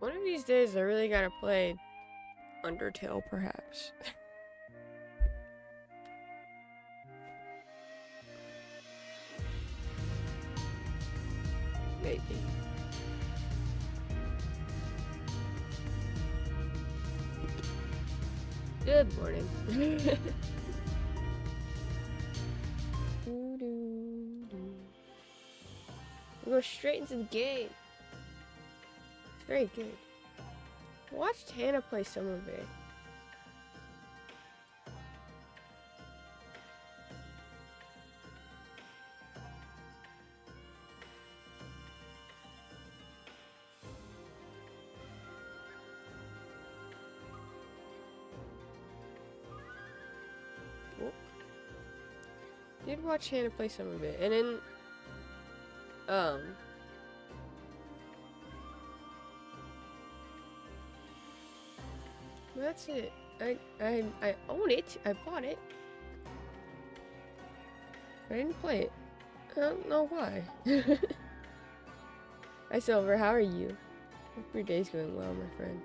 One of these days I really gotta play Undertale, perhaps. Maybe. Good morning. We go straight into the game. It's very good. I watched Hannah play some of it. Did watch Hannah play some of it, and then that's it. I own it. I bought it. I didn't play it. I don't know why. Hi Silver, how are you? Hope your day's going well, my friend.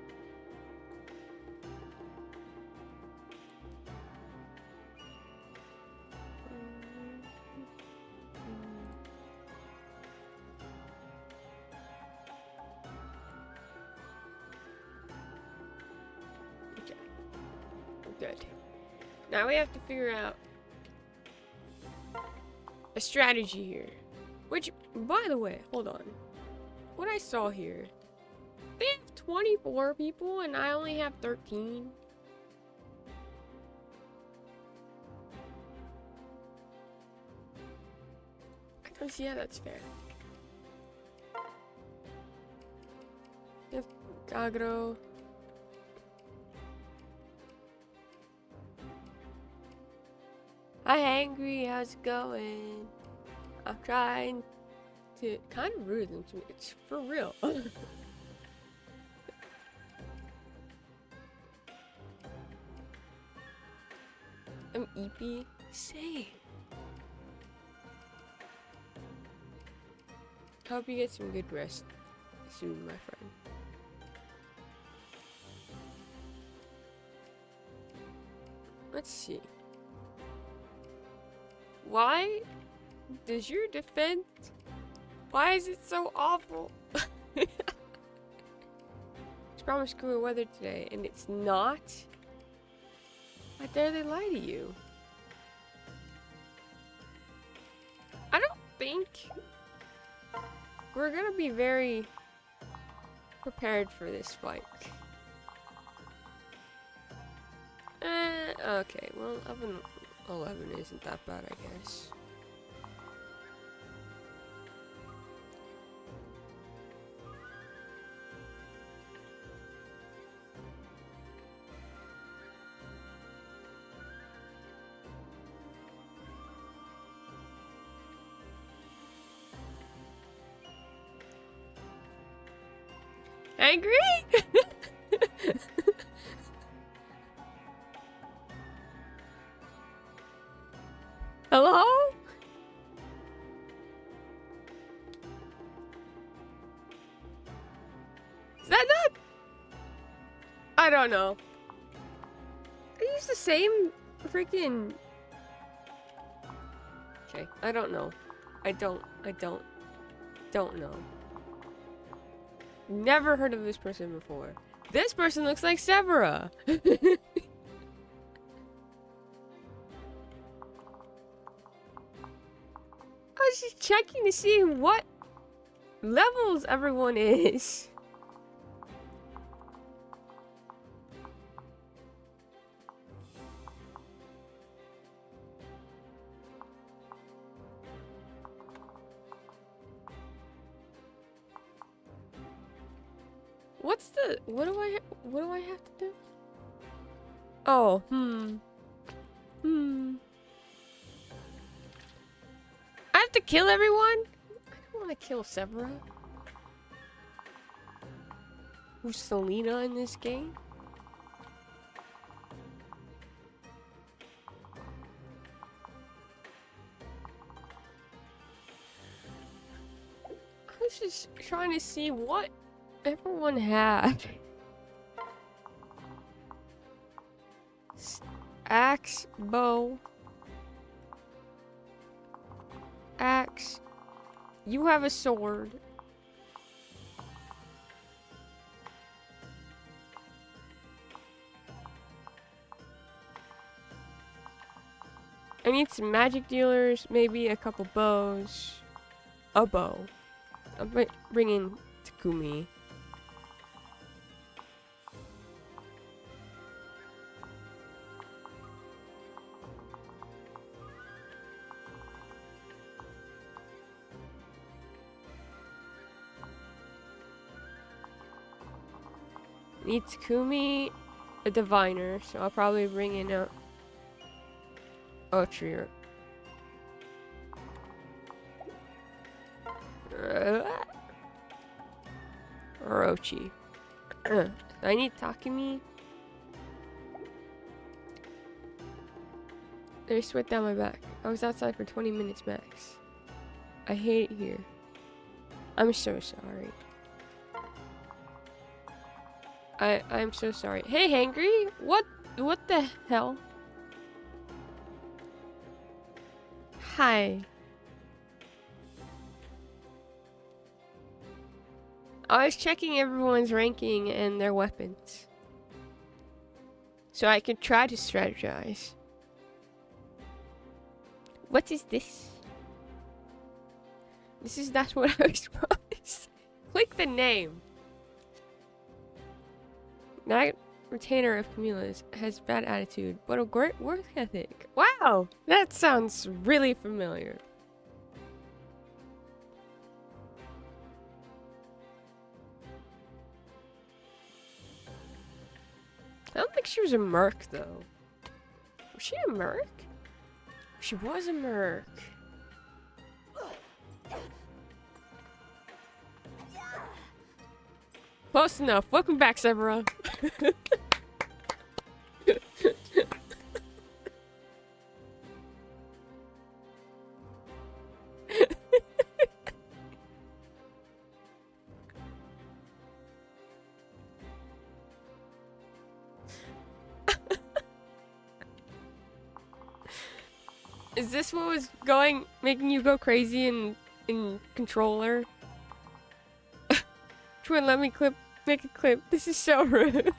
Good. Now we have to figure out a strategy here. Which, by the way, hold on. What I saw here, they have 24 people and I only have 13. I don't see how that's fair. Yes, Gagro. Hi, Angry, how's it going? I'm trying to kind of rude them to me. It's for real. I'm EP. Same. Hope you get some good rest soon, my friend. Let's see. Why does your defense? Why is it so awful? It's promised cooler weather today, and it's not. Why dare they lie to you? I don't think we're gonna be very prepared for this fight. Okay, well, 11 isn't that bad, I guess. Angry? Hello? Is that not? I don't know. I use the same freaking. Okay, I don't know. I don't know. Never heard of this person before. This person looks like Severa. I was just checking to see what levels everyone is. What do I have to do? Oh, I have to kill everyone? I don't want to kill Severa. Who's Selena in this game? I was just trying to see what everyone have? Axe, bow, axe. You have a sword. I need some magic dealers, maybe a couple bows. A bow. I'm bringing Takumi. Need Takumi, a diviner, so I'll probably bring in a Trier. Orochi. I need Takumi. There's sweat down my back. I was outside for 20 minutes max. I hate it here. I'm so sorry. I'm so sorry. Hey, Hangry! What the hell? Hi. I was checking everyone's ranking and their weapons. So I could try to strategize. What is this? This is not what I was promised. Click the name. That retainer of Camilla's has bad attitude, but a great work ethic. Wow! That sounds really familiar. I don't think she was a merc, though. Was she a merc? She was a merc. Close enough. Welcome back, Severa. Is this what was making you go crazy in controller? Twin, let me make a clip. This is so rude.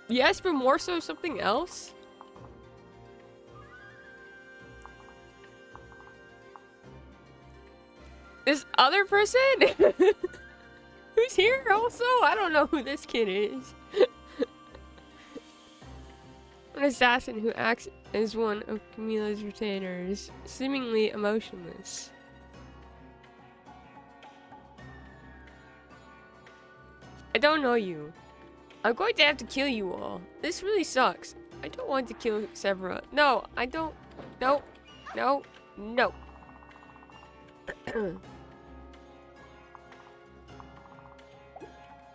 Yes, but more so something else? This other person? Who's here also? I don't know who this kid is. An assassin who acts as one of Camilla's retainers, seemingly emotionless. I don't know you. I'm going to have to kill you all. This really sucks. I don't want to kill Severa. No, I don't. No. No. No.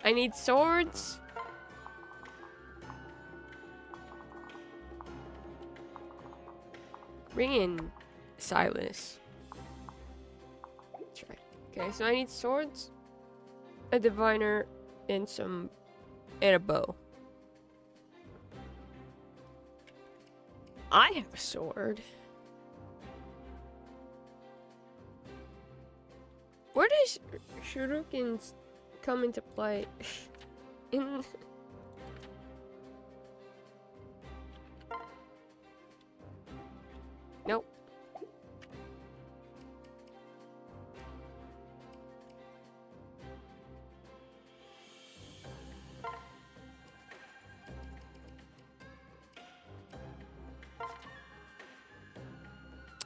I need swords. Bring in Silas. That's right. Okay, so I need swords, a diviner, and a bow. I have a sword. Where does shurikens come into play? Nope.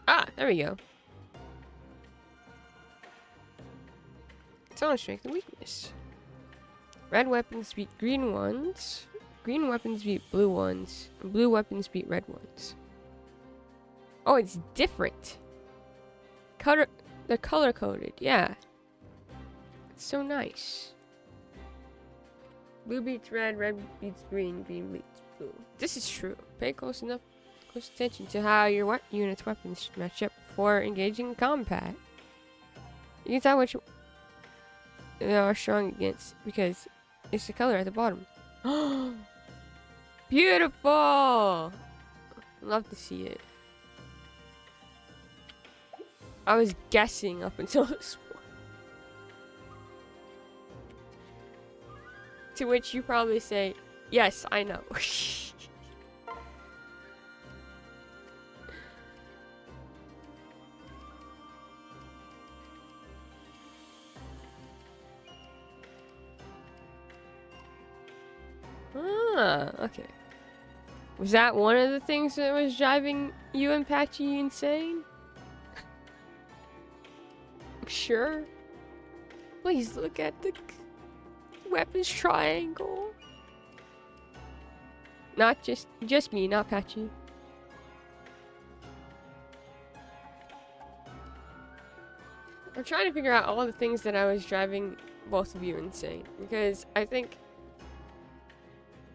Ah, there we go. It's on strength and weakness. Red weapons beat green ones. Green weapons beat blue ones. And blue weapons beat red ones. Oh, it's different. They're color coded. Yeah. It's so nice. Blue beats red, red beats green, green beats Ooh, this is true. Pay close attention to how your unit's weapons match up before engaging in combat. You can tell which they are strong against because it's the color at the bottom. Beautiful! Love to see it. I was guessing up until this point. To which you probably say, yes, I know. Ah, okay. Was that one of the things that was driving you and Patchy insane? Sure. Please look at the weapons triangle. Not just me, not Patchy. I'm trying to figure out all the things that I was driving both of you insane. Because I think...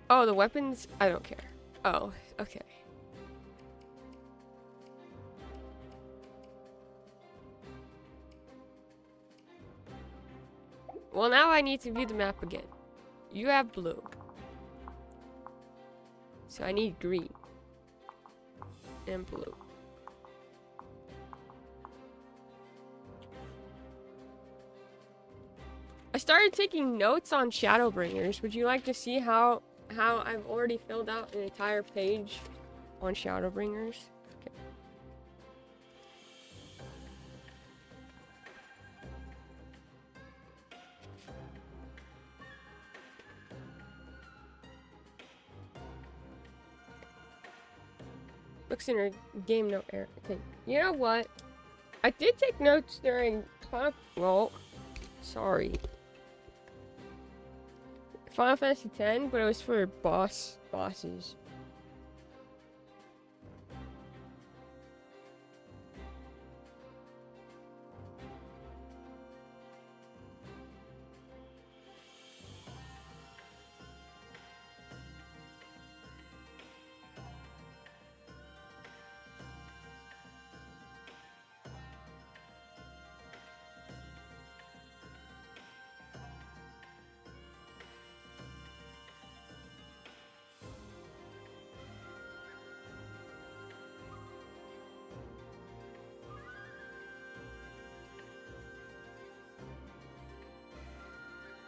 Oh, the weapons? I don't care. Oh, okay. Well, now I need to view the map again. You have blue. So I need green. And blue. I started taking notes on Shadowbringers. Would you like to see how I've already filled out an entire page on Shadowbringers? Okay. Looks in her game note error. Okay. You know what? I did take notes during Final Fantasy X, but it was for bosses.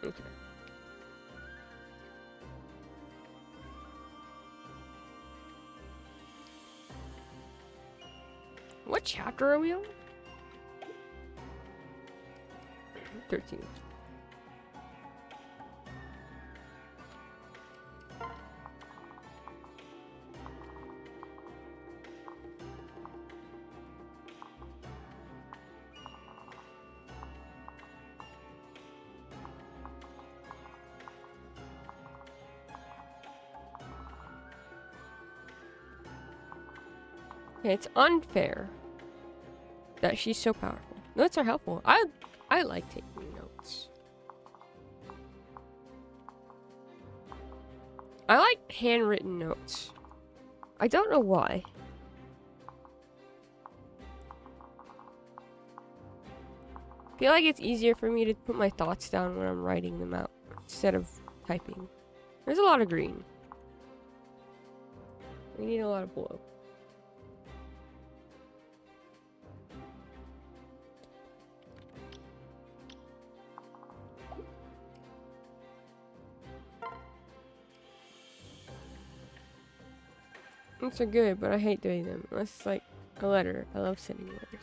Okay. What chapter are we on? 13. It's unfair that she's so powerful. Notes are helpful. I like taking notes. I like handwritten notes. I don't know why. I feel like it's easier for me to put my thoughts down when I'm writing them out instead of typing. There's a lot of green. We need a lot of blue. Notes are good, but I hate doing them. Unless it's like a letter. I love sending letters.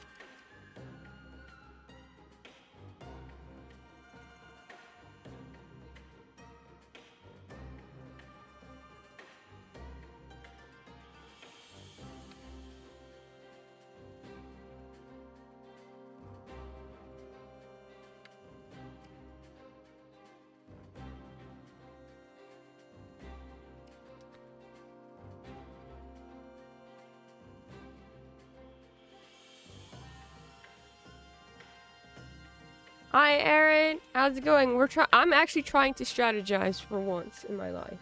Hi, Aaron. How's it going? I'm actually trying to strategize for once in my life.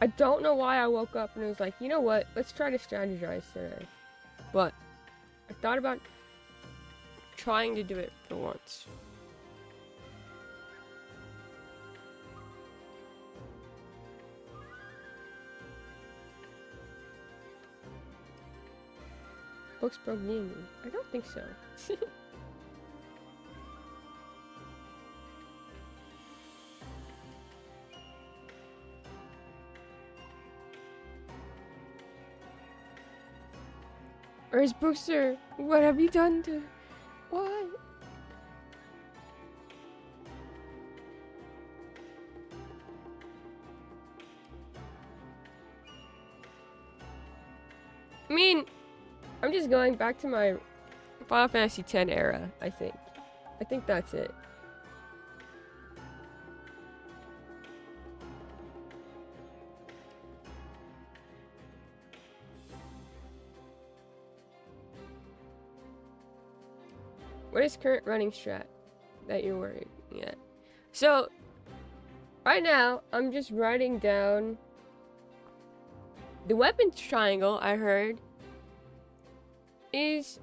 I don't know why I woke up and was like, you know what? Let's try to strategize today. But I thought about trying to do it for once. Books broke gaming. I don't think so. Where's Booster? What have you done to... What? I mean, I'm just going back to my Final Fantasy X era, I think. I think that's it. What is current running strat that you're worried at? So, right now, I'm just writing down the weapons triangle I heard is,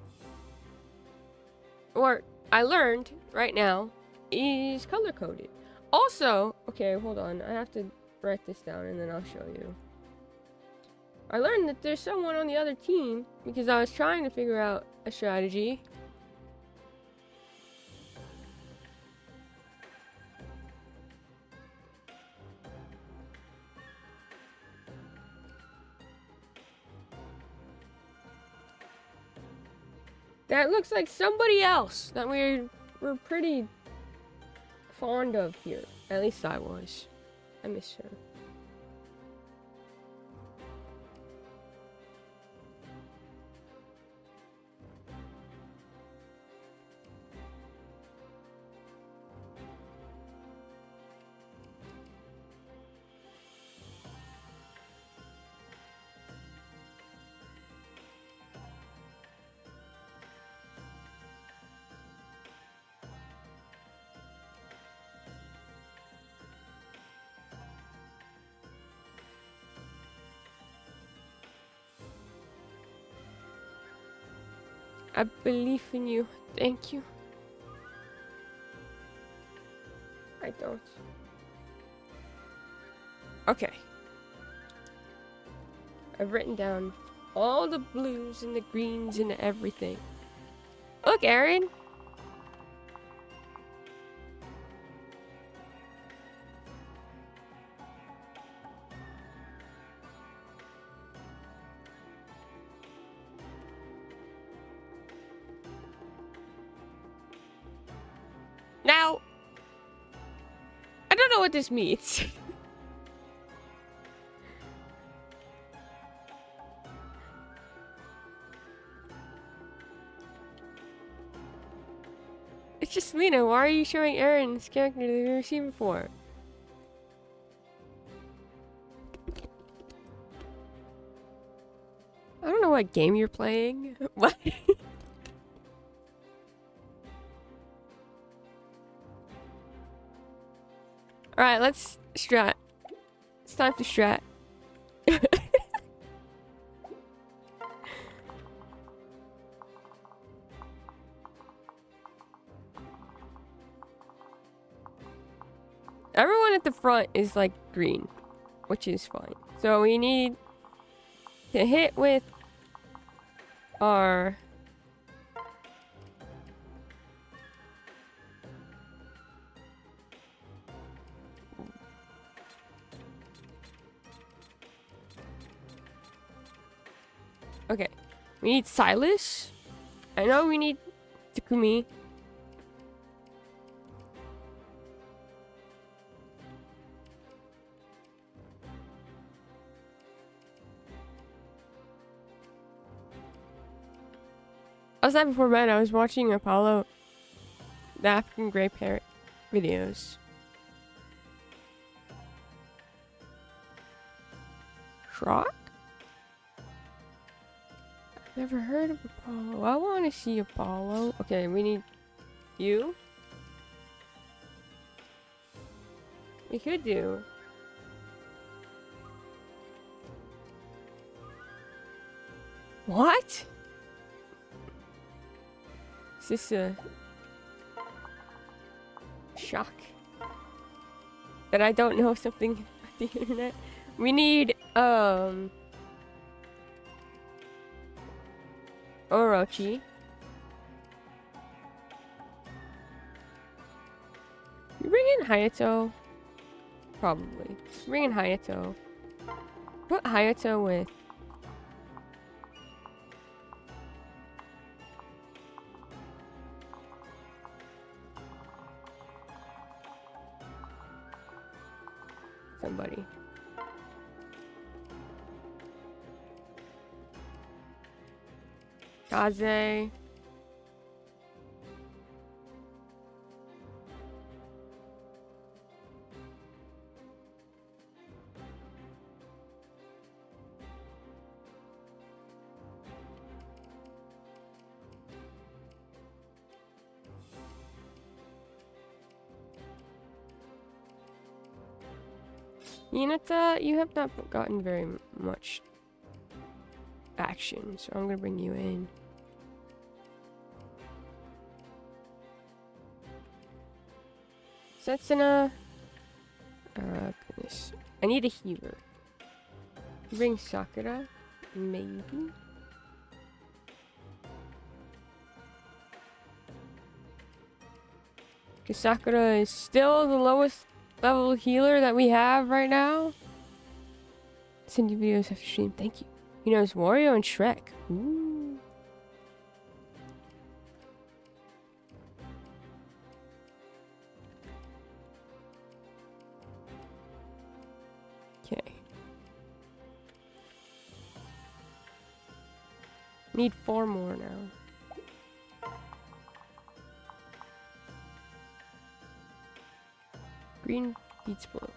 or I learned right now, is color coded. Also, okay, hold on. I have to write this down and then I'll show you. I learned that there's someone on the other team because I was trying to figure out a strategy. That looks like somebody else that we're pretty fond of here. At least I was. I miss her. I believe in you. Thank you. I don't. Okay. I've written down all the blues and the greens and everything. Look, Aaron. Now, I don't know what this means. It's just Lena. Why are you showing Aaron's character that we've never seen before? I don't know what game you're playing. What? Alright, let's strat. It's time to strat. Everyone at the front is like green, which is fine. So we need to hit with our okay. We need Silas. I know we need Takumi. Last night before bed, I was watching Apollo, the African Grey Parrot videos. Shrock? I've never heard of Apollo. I want to see Apollo. Okay, we need you. We could do What? Is this a shock? That I don't know something about the internet? We need, Orochi. You bring in Hayato? Probably. Bring in Hayato. Put Hayato with... somebody. Kaze. Hinata, you have not gotten very much action, so I'm gonna bring you in. Setsuna. Goodness. I need a healer. Bring Sakura, maybe. Because Sakura is still the lowest level healer that we have right now. Send you videos after stream. Thank you. He knows Wario and Shrek. Ooh. Okay. Need 4 more now. Green beats blue.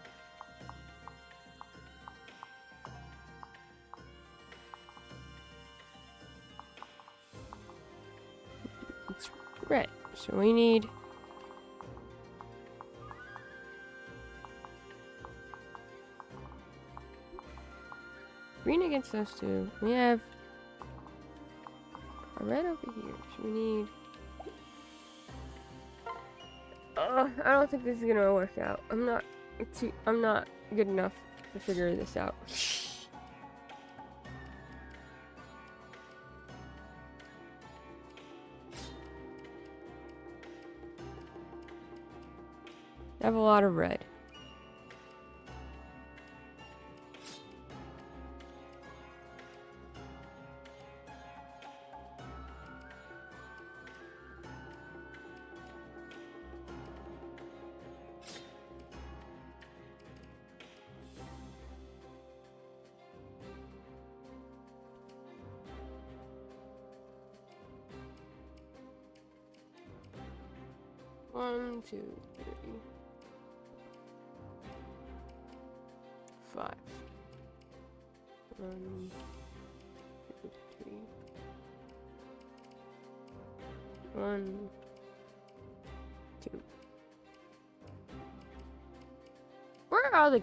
It's red. So we need... green against those two. We have a red over here. So we need... I don't think this is gonna work out. I'm not good enough to figure this out. I have a lot of red. One, two, three, 5. 1, 2, 3. 1, 2. Where are the...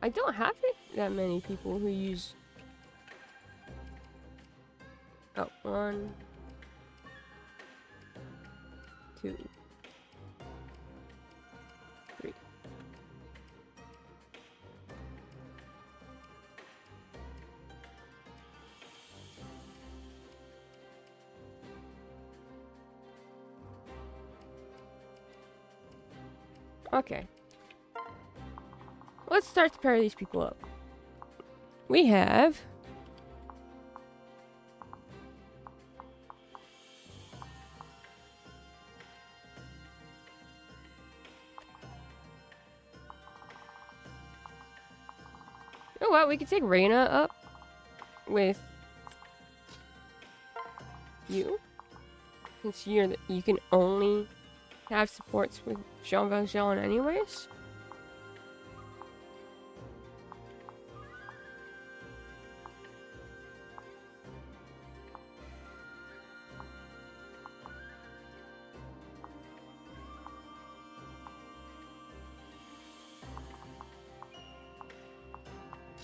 I don't have that many people who use... Oh, 1, 2, 3. Okay. Let's start to pair these people up. We have... you know what? We could take Reina up with you. Since you can only have supports with Jean Valjean anyways.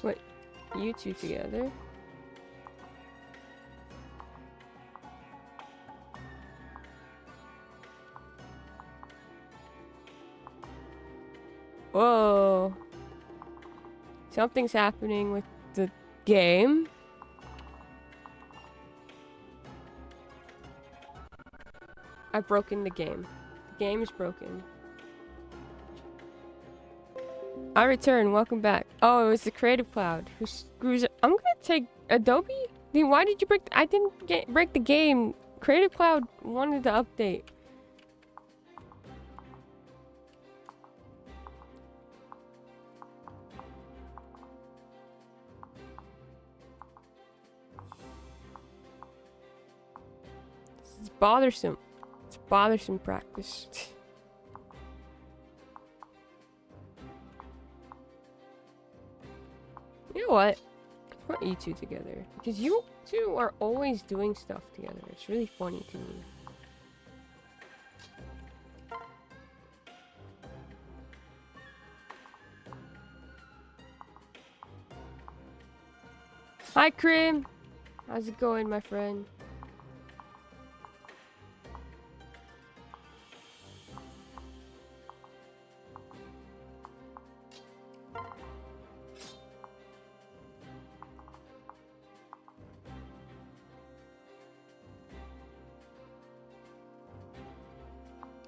What? You two together? Whoa. Something's happening with the game. I've broken the game. The game is broken. I return. Welcome back. Oh, it was the Creative Cloud who screws it. I'm gonna take Adobe? Then why did you break I didn't break the game. Creative Cloud wanted to update. It's bothersome. It's bothersome practice. You know what? Put you two together. Because you two are always doing stuff together. It's really funny to me. Hi, Krim. How's it going, my friend?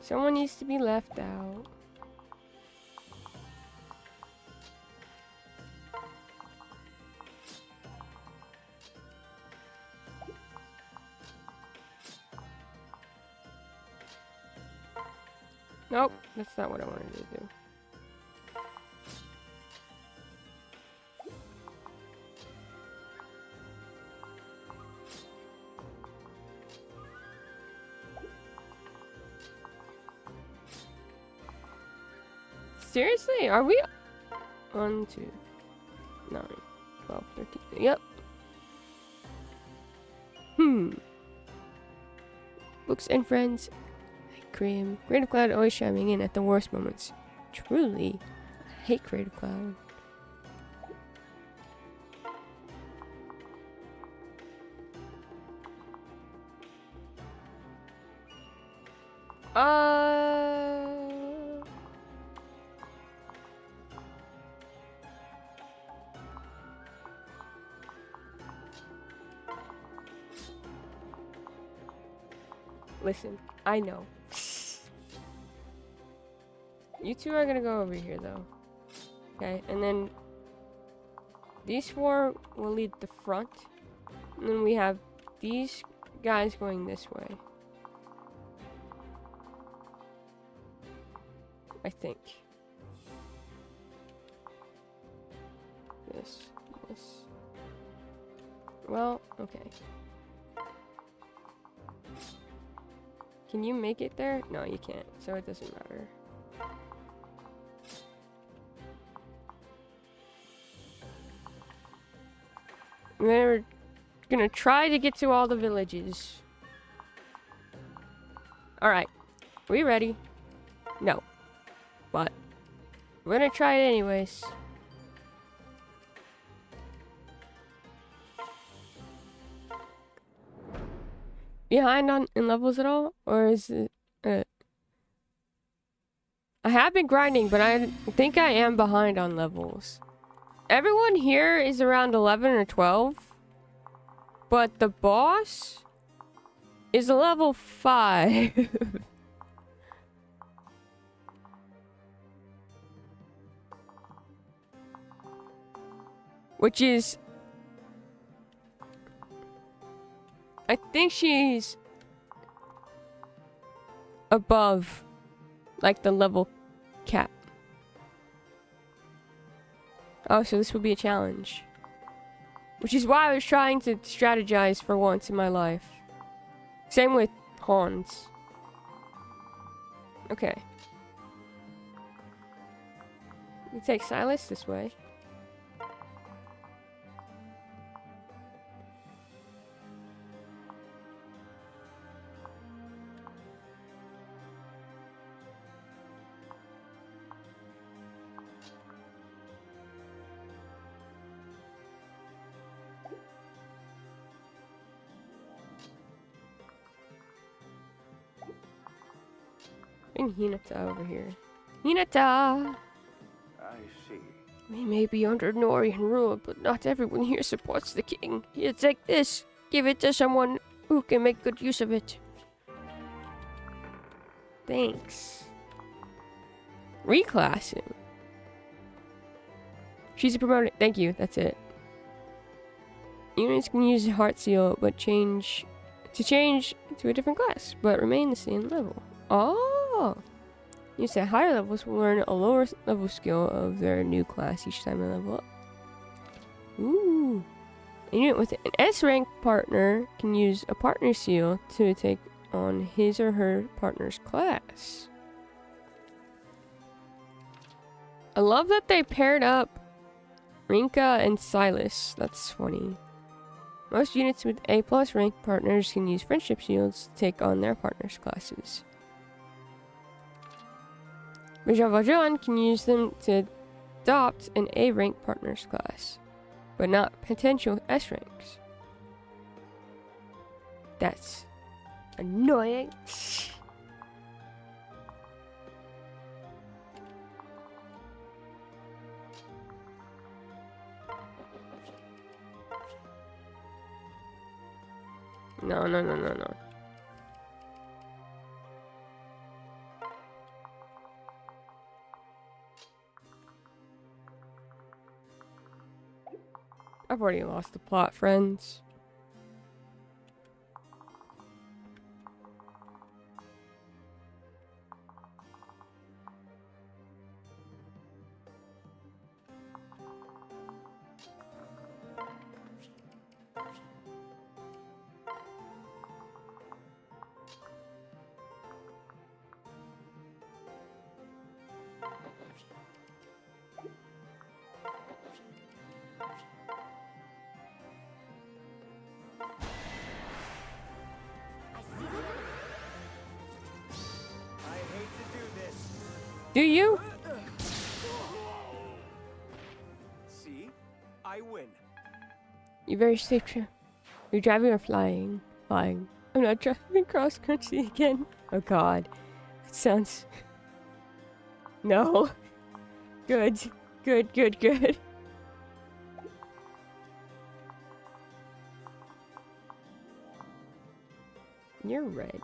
Someone needs to be left out. Nope, that's not what I wanted to do. Seriously? Are we 1, 2, 9, 12, 13? Yep. Books and friends. Cream. Creative Cloud always chiming in at the worst moments. Truly. I hate Creative Cloud. Listen, I know. You two are gonna go over here, though. Okay, and then these four will lead the front. And then we have these guys going this way. I think. This. Well, okay. Can you make it there? No, you can't, so it doesn't matter. We're gonna try to get to all the villages. Alright. Are we ready? No. But we're gonna try it anyways. Behind in levels at all? Or is it... I have been grinding, but I think I am behind on levels. Everyone here is around 11 or 12. But the boss is a level 5. Which is... I think she's above, like, the level cap. Oh, so this will be a challenge. Which is why I was trying to strategize for once in my life. Same with Hans. Okay. We take Silas this way. Bring Hinata over here. Hinata! I see. We may be under Norian rule, but not everyone here supports the king. Here, take this. Give it to someone who can make good use of it. Thanks. Reclassing. She's a promoted. Thank you. That's it. Units can use a heart seal, but change to a different class, but remain the same level. Oh! Units at higher levels will learn a lower level skill of their new class each time they level up. Ooh. A unit with an S rank partner can use a partner seal to take on his or her partner's class. I love that they paired up Rinka and Silas. That's funny. Most units with A+ rank partners can use friendship shields to take on their partner's classes. Vajan can use them to adopt an A rank partner's class, but not potential S ranks. That's annoying. No. I've already lost the plot, friends. Do you? See? I win. You're very safe. You're driving or flying? Flying. I'm not driving cross country again. Oh god. That sounds... No. Good. Good. You're red.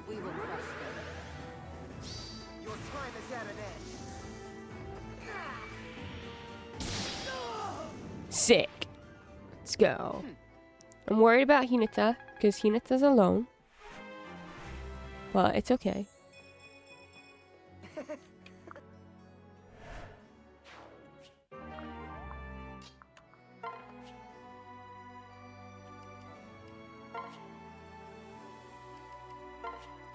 We will crush them. Your time is at an end. Sick. Let's go. I'm worried about Hinata, because Hinata's alone. But it's okay.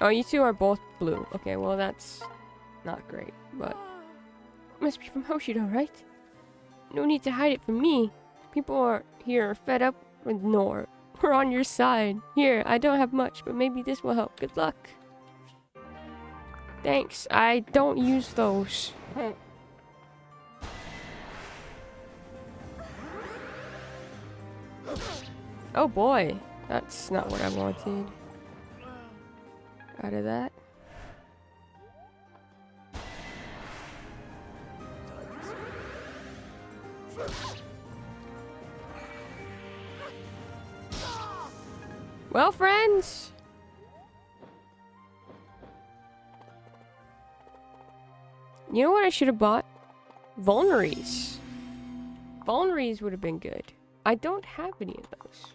Oh, you two are both blue. Okay, well that's not great, but... Must be from Hoshido, right? No need to hide it from me. People here are fed up with Nor. We're on your side. Here, I don't have much, but maybe this will help. Good luck. Thanks. I don't use those. Oh boy. That's not what I wanted. Out of that. Well, friends. You know what I should have bought? Vulneries. Vulneries would have been good. I don't have any of those.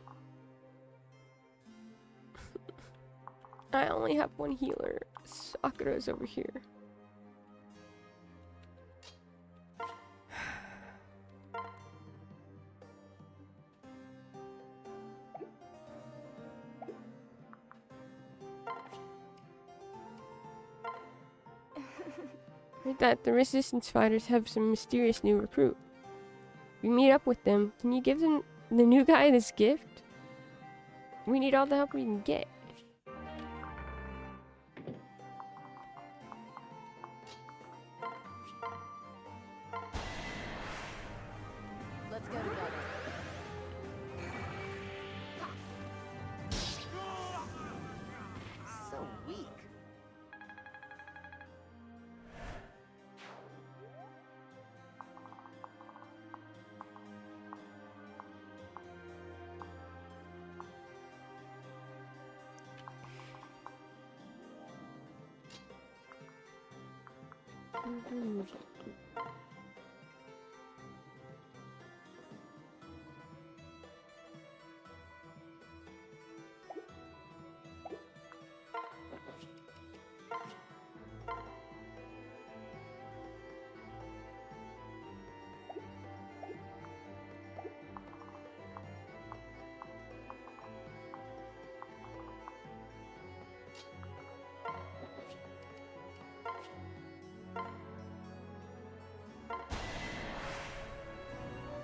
I only have one healer. Sakura's over here. Heard that the resistance fighters have some mysterious new recruit. We meet up with them. Can you give them the new guy this gift? We need all the help we can get.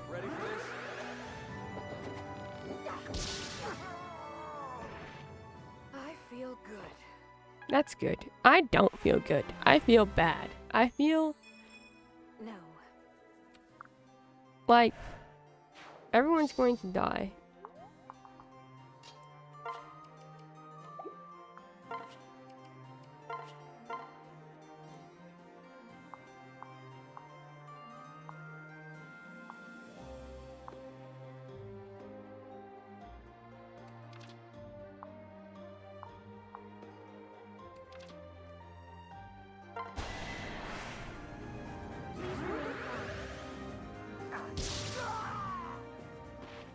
Ready for this? I feel good. That's good. I don't feel good. I feel bad. I feel No. like everyone's going to die.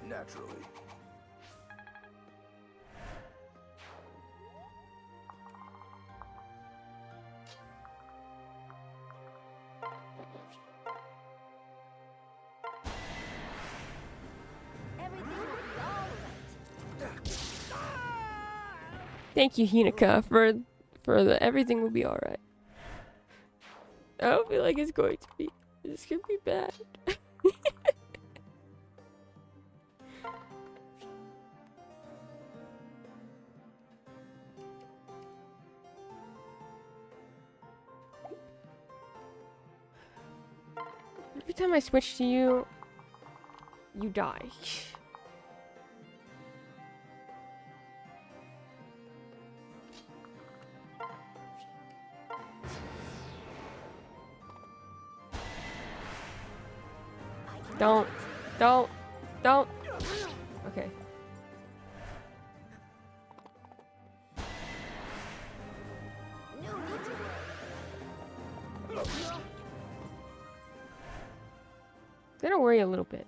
Naturally. Everything will be all right. Thank you, Hinaka, for the everything will be alright. I don't feel like it's going to be. This could be bad. Every time I switch to you, you die. Don't. Okay. No need to worry. They don't worry a little bit.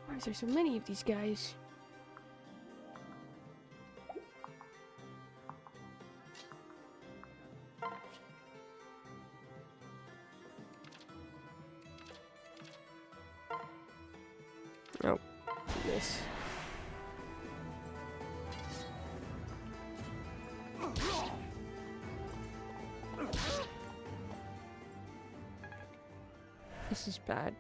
Why is there so many of these guys? Oh, miss. This is bad.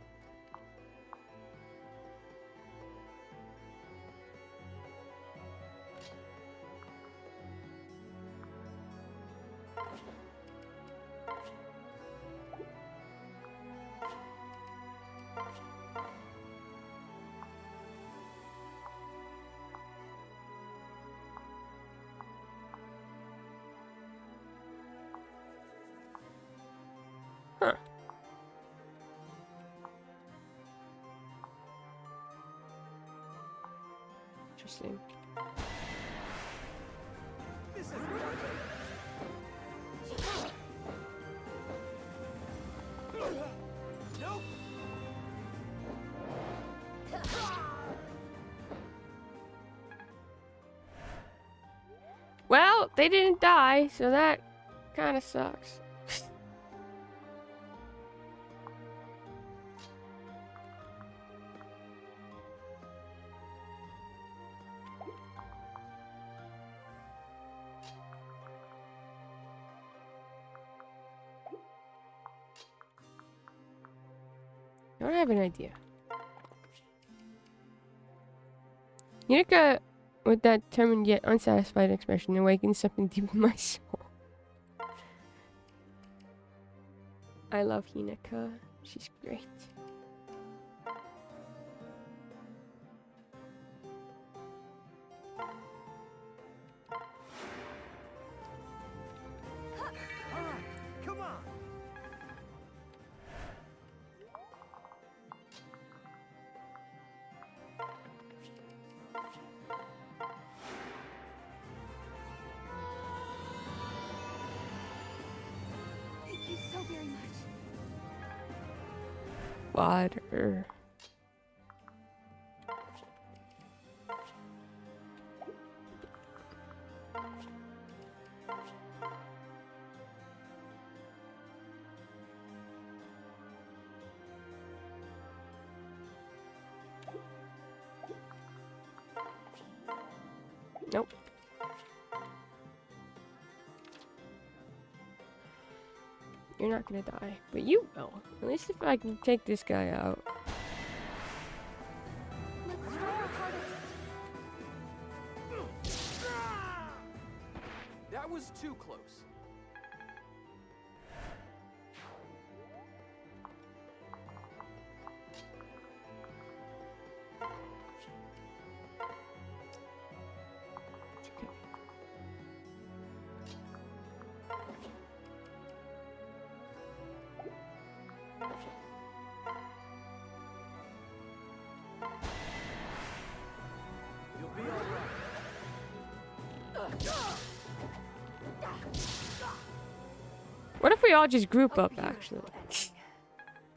Huh. Interesting. This is nothing. Nope. Well, they didn't die, so that kind of sucks. I don't have an idea. Unica, with that determined yet unsatisfied expression, awakens something deep in my soul. I love Hinaka. She's great. Come on. Water. Nope. You're not gonna die, but you will. At least if I can take this guy out. Let's try our hardest. That was too close. It's okay. You'll be all right. What if we all just group A up, beautiful actually? ending.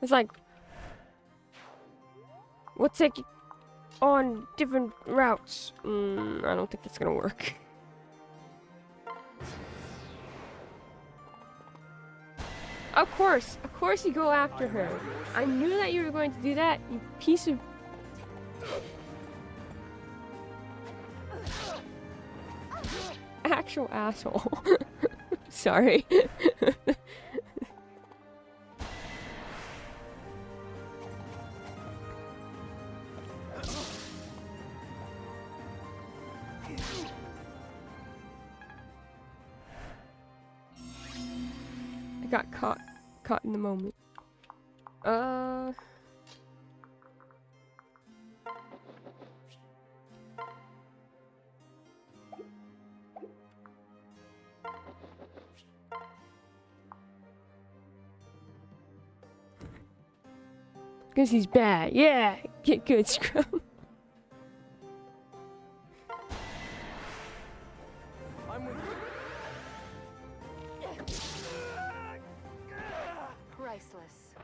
It's like, we'll take it on different routes. I don't think that's gonna work. Of course you go after her. I knew that you were going to do that, you piece of... Actual asshole. Sorry. I got caught in the moment. Because he's bad. Yeah, get good, Scrum. I'm with you. Priceless.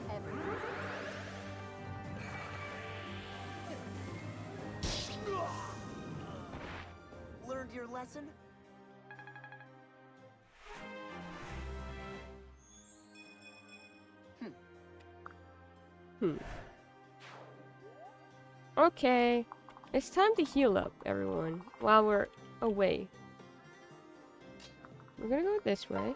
Everyone's Learned your lesson? Okay. It's time to heal up, everyone, while we're away. We're gonna go this way.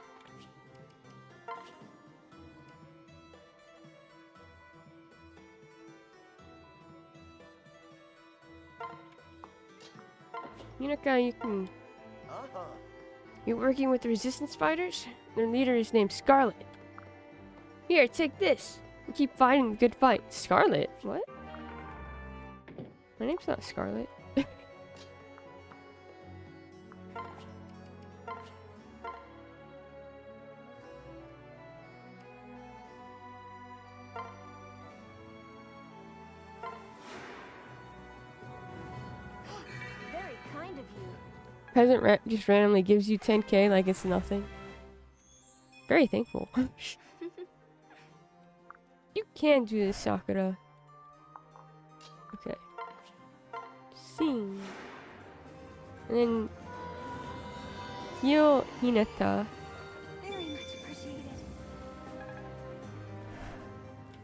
Yunika, you can... Uh-huh. You're working with the resistance fighters? Their leader is named Scarlet. Here, take this. You keep fighting the good fight. Scarlet? What? My name's not Scarlet. very kind of you. Peasant just randomly gives you 10k like it's nothing. Very thankful. You can do this, Sakura. Okay. Sing. And then heal Hinata. Very much appreciated.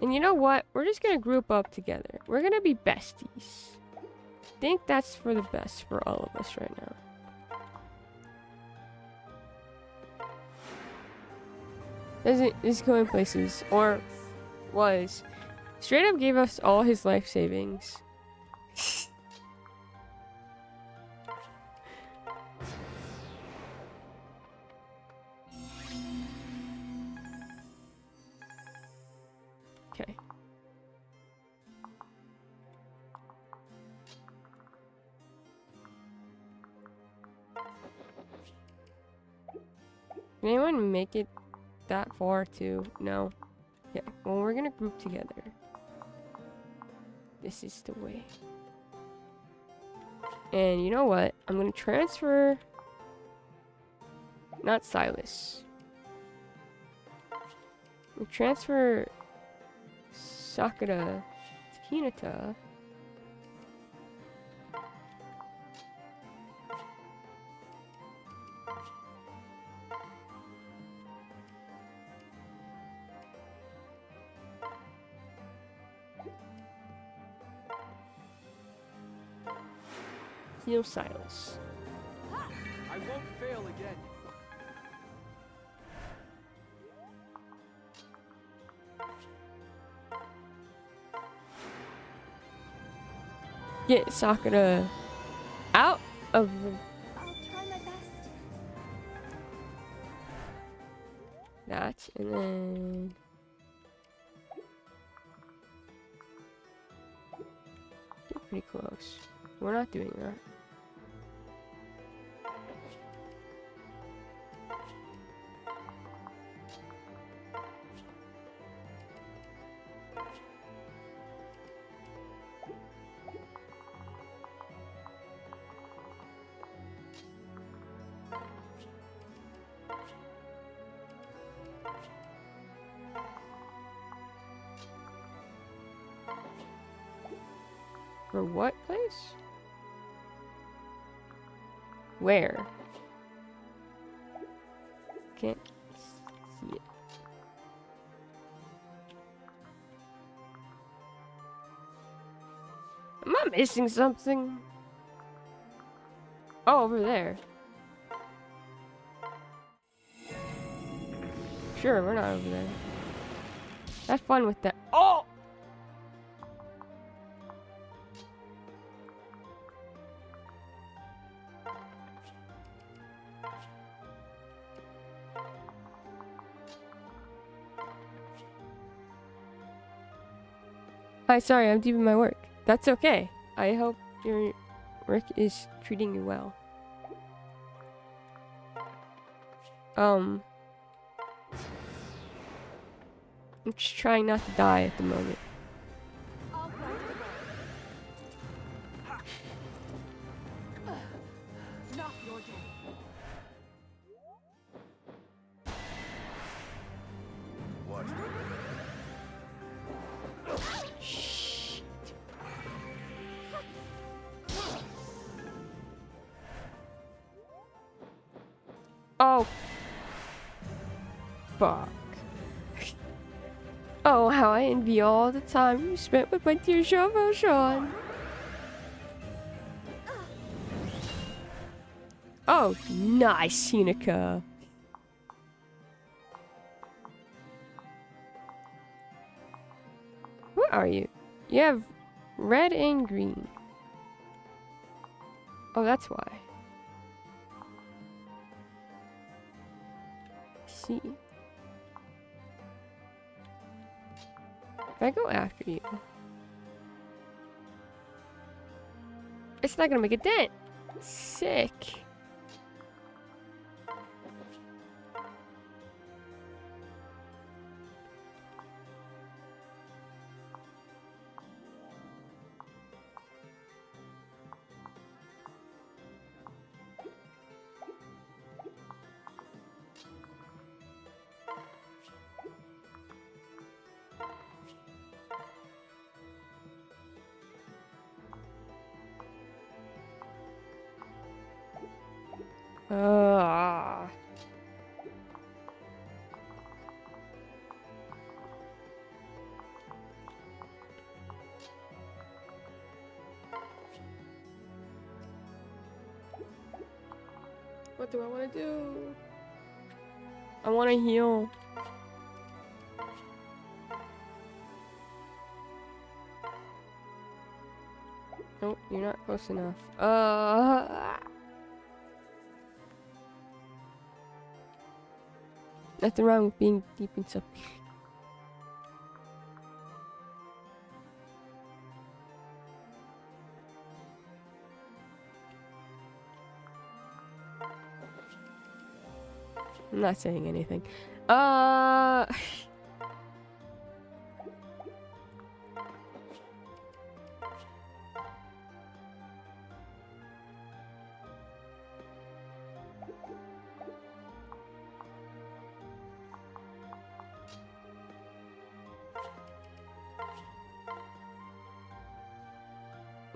And you know what? We're just gonna group up together. We're gonna be besties. I think that's for the best for all of us right now. Is going places, or was. Straight up gave us all his life savings. Okay. Can anyone make it that far too? No. Yeah, Well, we're gonna group together. This is the way. And you know what? I'm gonna transfer... Not Silas. We transfer Sakura to Hinata. Heal Silas. I won't fail again. Get Sakura out of the... I'll try my best. that, and then... Get pretty close. We're not doing that. For what place? Where? Can't see it. Am I missing something? Oh, over there. Sure, we're not over there. Have fun with that. Oh! Hi, sorry, I'm deep in my work. That's okay. I hope your work is treating you well. I'm just trying not to die at the moment. I'll find a way. Not your day. Watch me. Oh. Fuck. Oh, how I envy all the time you spent with my dear Chauvel Sean. Oh, nice, Hinika. What are you? You have red and green. Oh, that's why. See. If I go after you, it's not gonna make a dent. Sick. Ah. What do I want to do? I want to heal. Nope, you're not close enough. Nothing wrong with being deep in something. I'm not saying anything.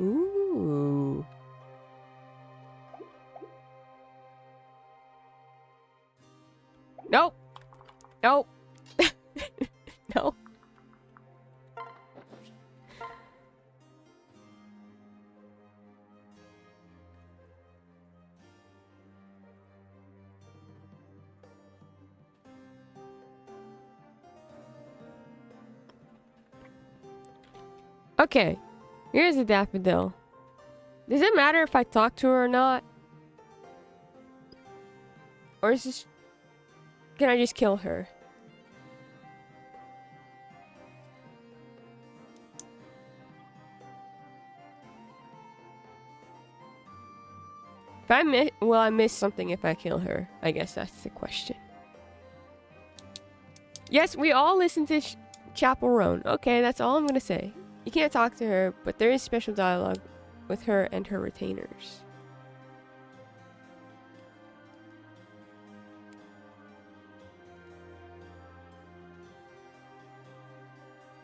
Ooh. Nope. Nope. No. Okay. Here's a daffodil. Does it matter if I talk to her or not? Or is this... Can I just kill her? If I miss... Will I miss something if I kill her? I guess that's the question. Yes, we all listen to Chapel Roan. Okay, that's all I'm gonna say. You can't talk to her, but there is special dialogue with her and her retainers.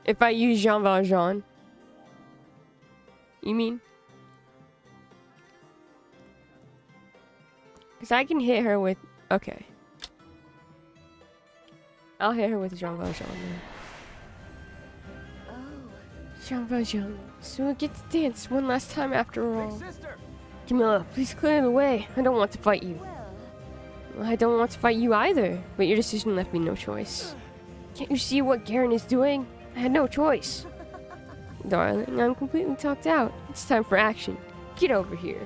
If I use Jean Valjean. You mean? Because I can hit her with... Okay. I'll hit her with Jean Valjean then. Jean Valjean. So we'll get to dance one last time after all. Big sister! Camilla, please clear the way. I don't want to fight you. Well, I don't want to fight you either. But your decision left me no choice. Can't you see what Garen is doing? I had no choice. Darling, I'm completely talked out. It's time for action. Get over here.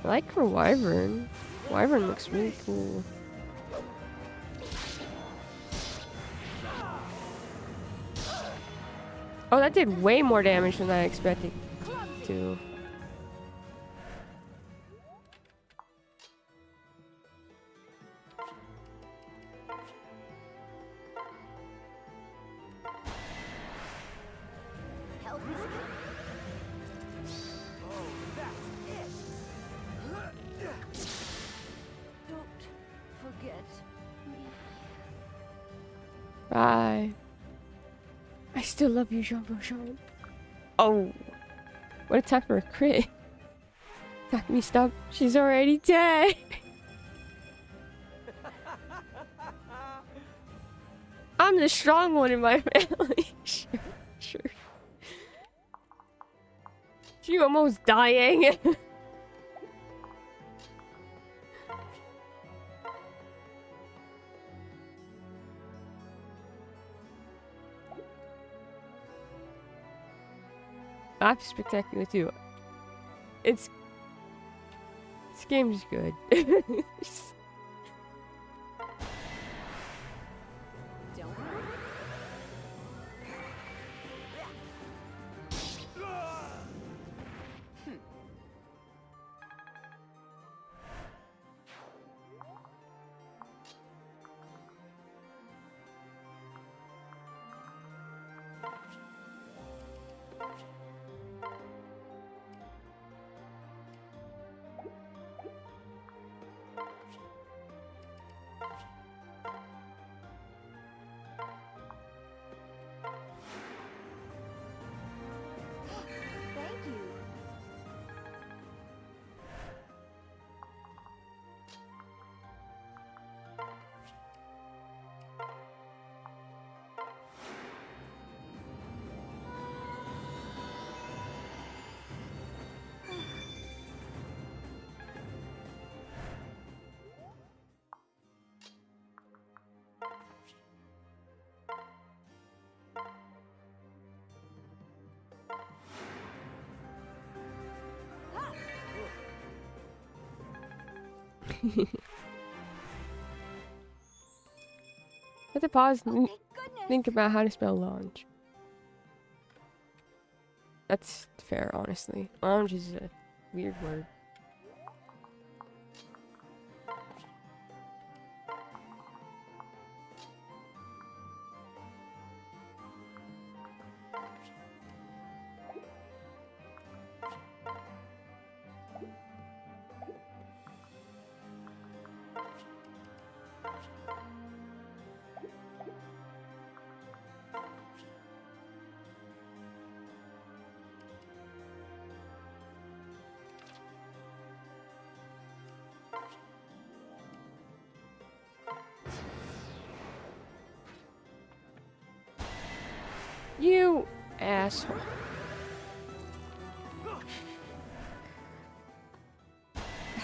I like her wyvern. Wyvern looks really cool. Oh, that did way more damage than I expected to. help is Oh, that's it! Don't forget me. Bye. I still love you, Jean Valjean. Oh. What a time for a crit. Knock me stop. She's already dead. I'm the strong one in my family. Sure, sure. She almost dying. I'm spectacular too. This game is good. Don't worry. Thank you. Let the pause Oh, and thank goodness. think about how to spell launch. That's fair, honestly. Launch is a weird word. asshole.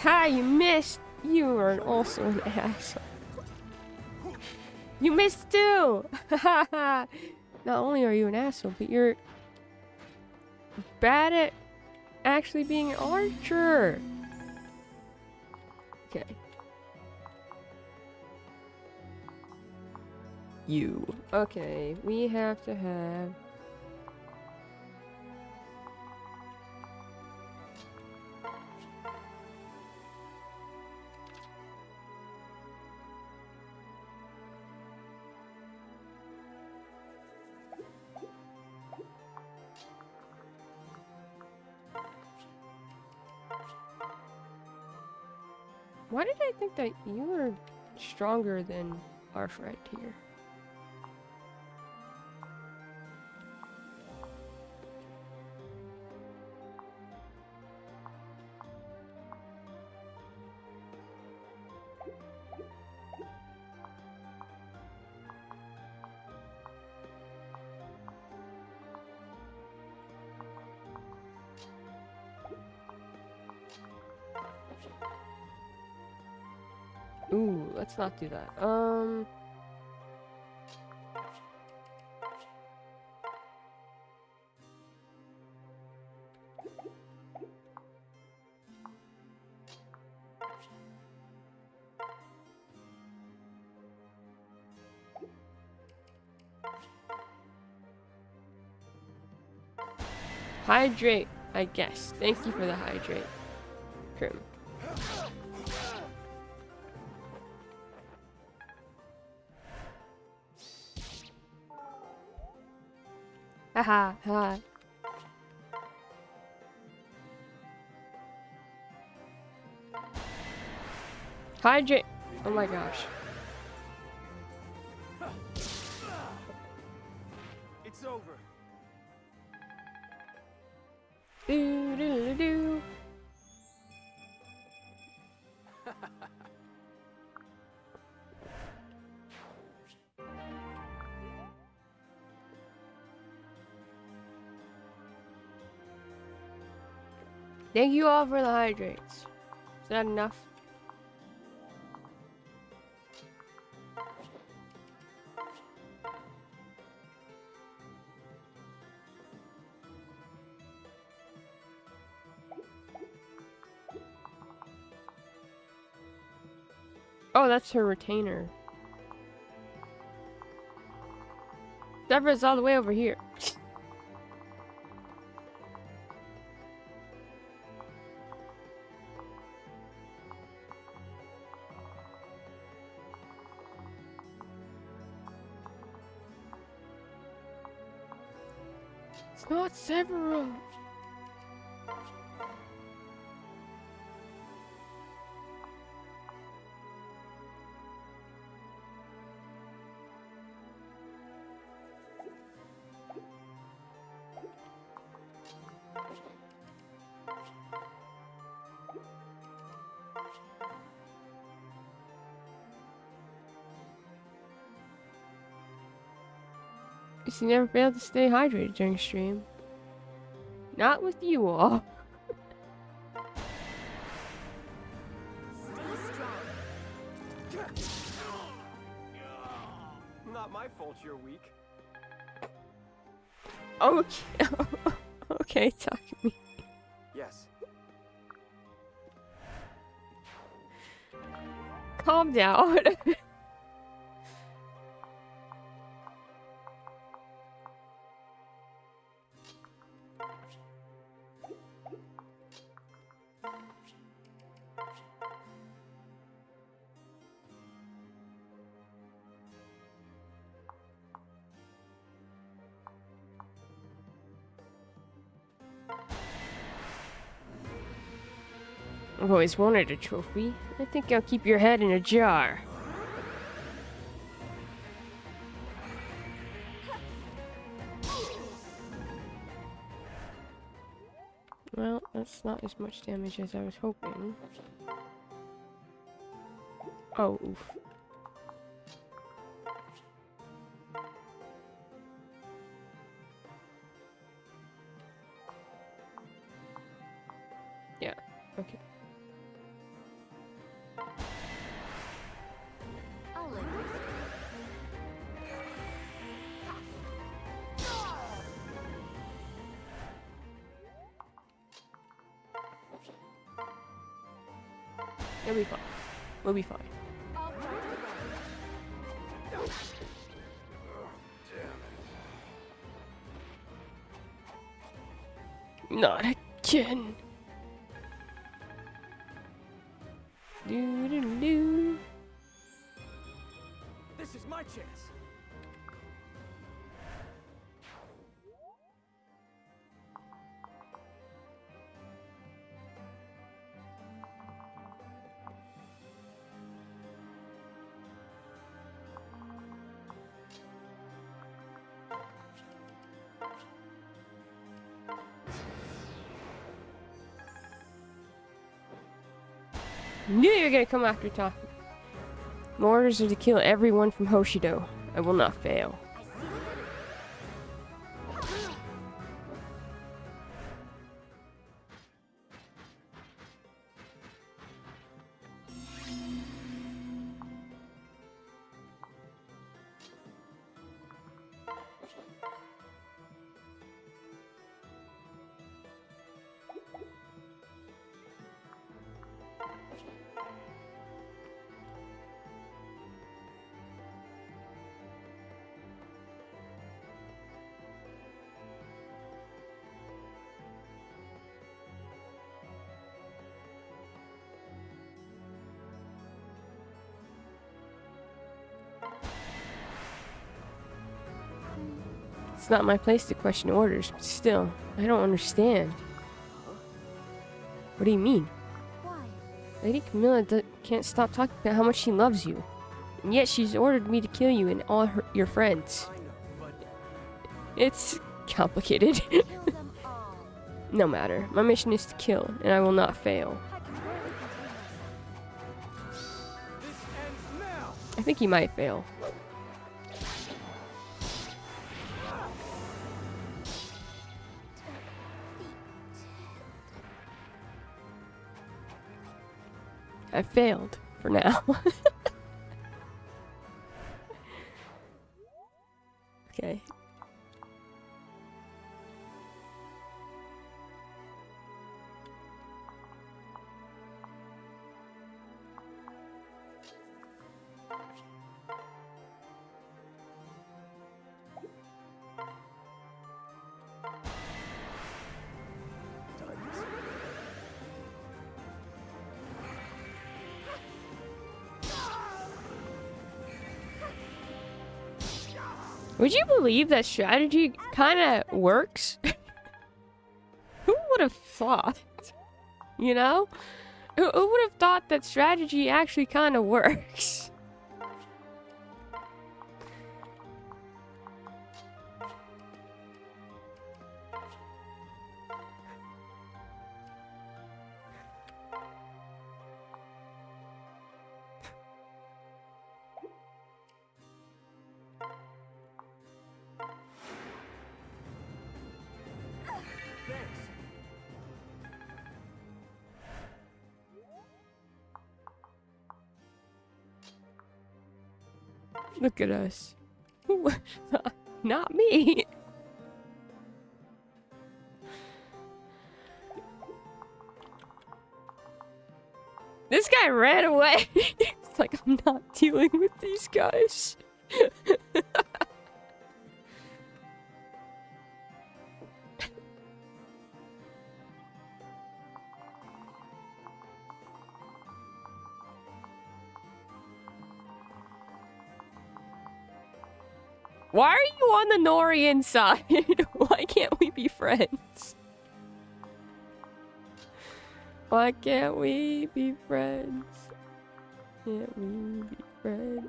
Ha, you missed! You are also an asshole. You missed too! Not only are you an asshole, but you're bad at actually being an archer. Okay. You. Okay, we have to have... Why did I think that you were stronger than our friend here? Ooh, let's not do that. Hydrate, I guess. Thank you for the hydrate, Krim. Haha, ha. Hydrate. Oh my gosh. It's over. Do do do. Thank you all for the hydrates. Is that enough? Oh, that's her retainer. Deborah's all the way over here. It's not several. You never failed to stay hydrated during stream. Not with you all. Stay strong. Not my fault you're weak. Okay. Okay, talk to me. Yes. Calm down. I've always wanted a trophy. I think I'll keep your head in a jar. Well, that's not as much damage as I was hoping. Oh, oof. It'll be fine. We'll be fine. I'll prove it. Not again. Do do do. This is my chance. Knew you were gonna come after talking. My orders are to kill everyone from Hoshido. I will not fail. It's not my place to question orders, but still, I don't understand. What do you mean? Why? Lady Camilla can't stop talking about how much she loves you. And yet she's ordered me to kill you and all your friends. I know, but It's complicated. Kill them all. No matter. My mission is to kill, and I will not fail. I can barely contain myself. this ends now. I think he might fail. I failed for now. Okay. Would you believe that strategy kind of works? Who would have thought? You know? Who would have thought that strategy actually kind of works? Thanks. Look at us. Not me. This guy ran away. It's like, I'm not dealing with these guys. Why are you on the Norian side? Why can't we be friends? Why can't we be friends? Can't we be friends?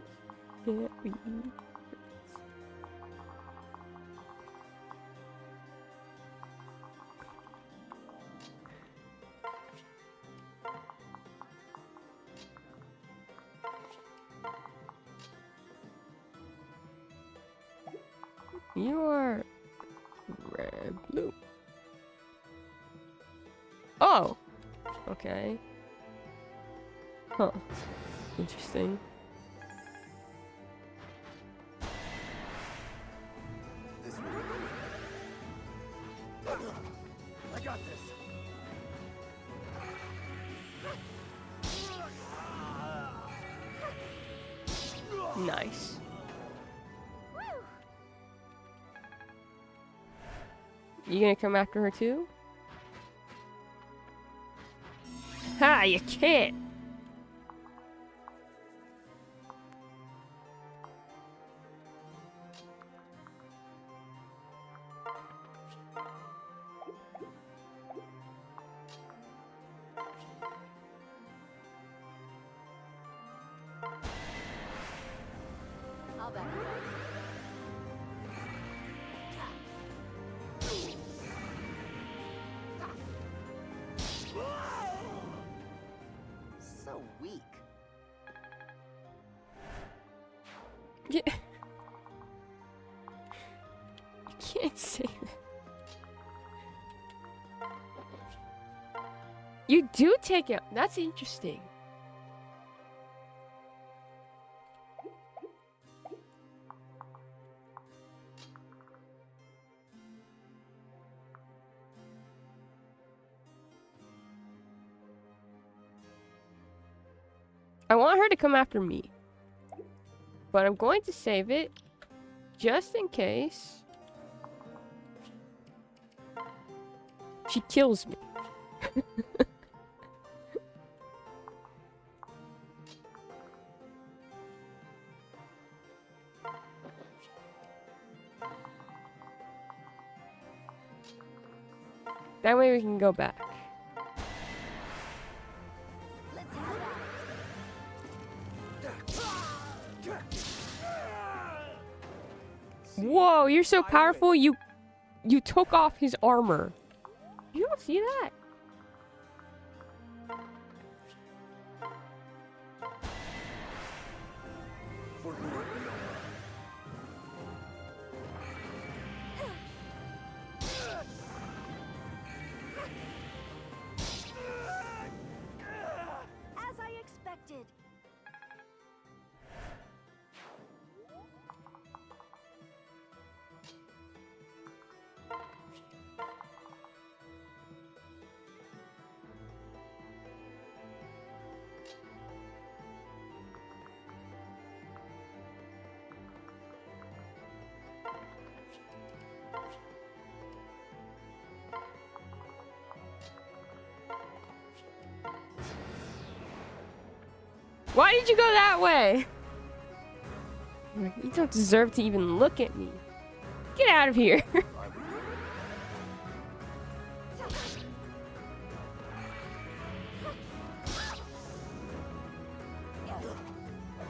Can't we be friends? You are red blue. Oh! Okay. Huh. Interesting. This way. I got this. Nice. You gonna come after her too? Ha! You can't. I'll back you up. So weak. Yeah. You can't say that. You do take it. That's interesting. I want her to come after me. But I'm going to save it just in case she kills me. That way we can go back. Let's have at Whoa, you're so powerful, you took off his armor. You don't see that? For glory. as I expected. Why did you go that way? I'm like, you don't deserve to even look at me. Get out of here.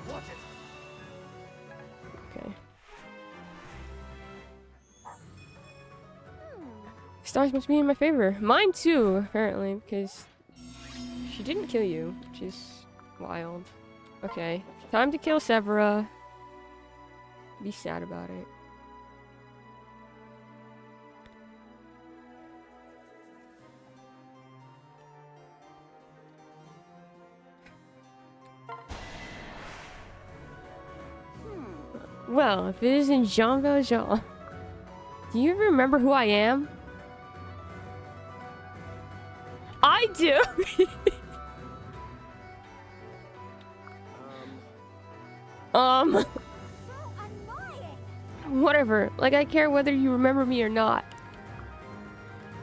Watch it. Okay. Stars must be in my favor. Mine too, apparently, because she didn't kill you, which is wild. Okay, time to kill Severa. Be sad about it. Well, if it isn't Jean Valjean. Do you remember who I am? I do! So annoying. Whatever. Like, I care whether you remember me or not.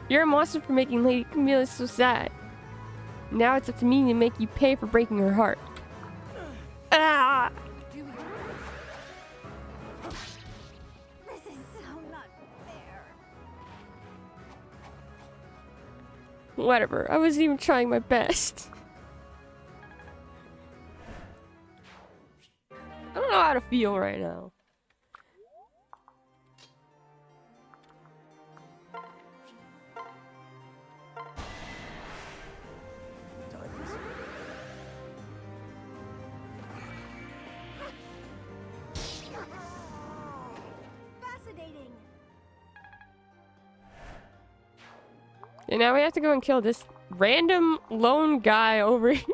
You're a monster for making Lady Camilla so sad. Now it's up to me to make you pay for breaking her heart. Ah! This is so not fair. Whatever. I wasn't even trying my best. I don't know how to feel right now. Time for some. Fascinating. And now we have to go and kill this random lone guy over here.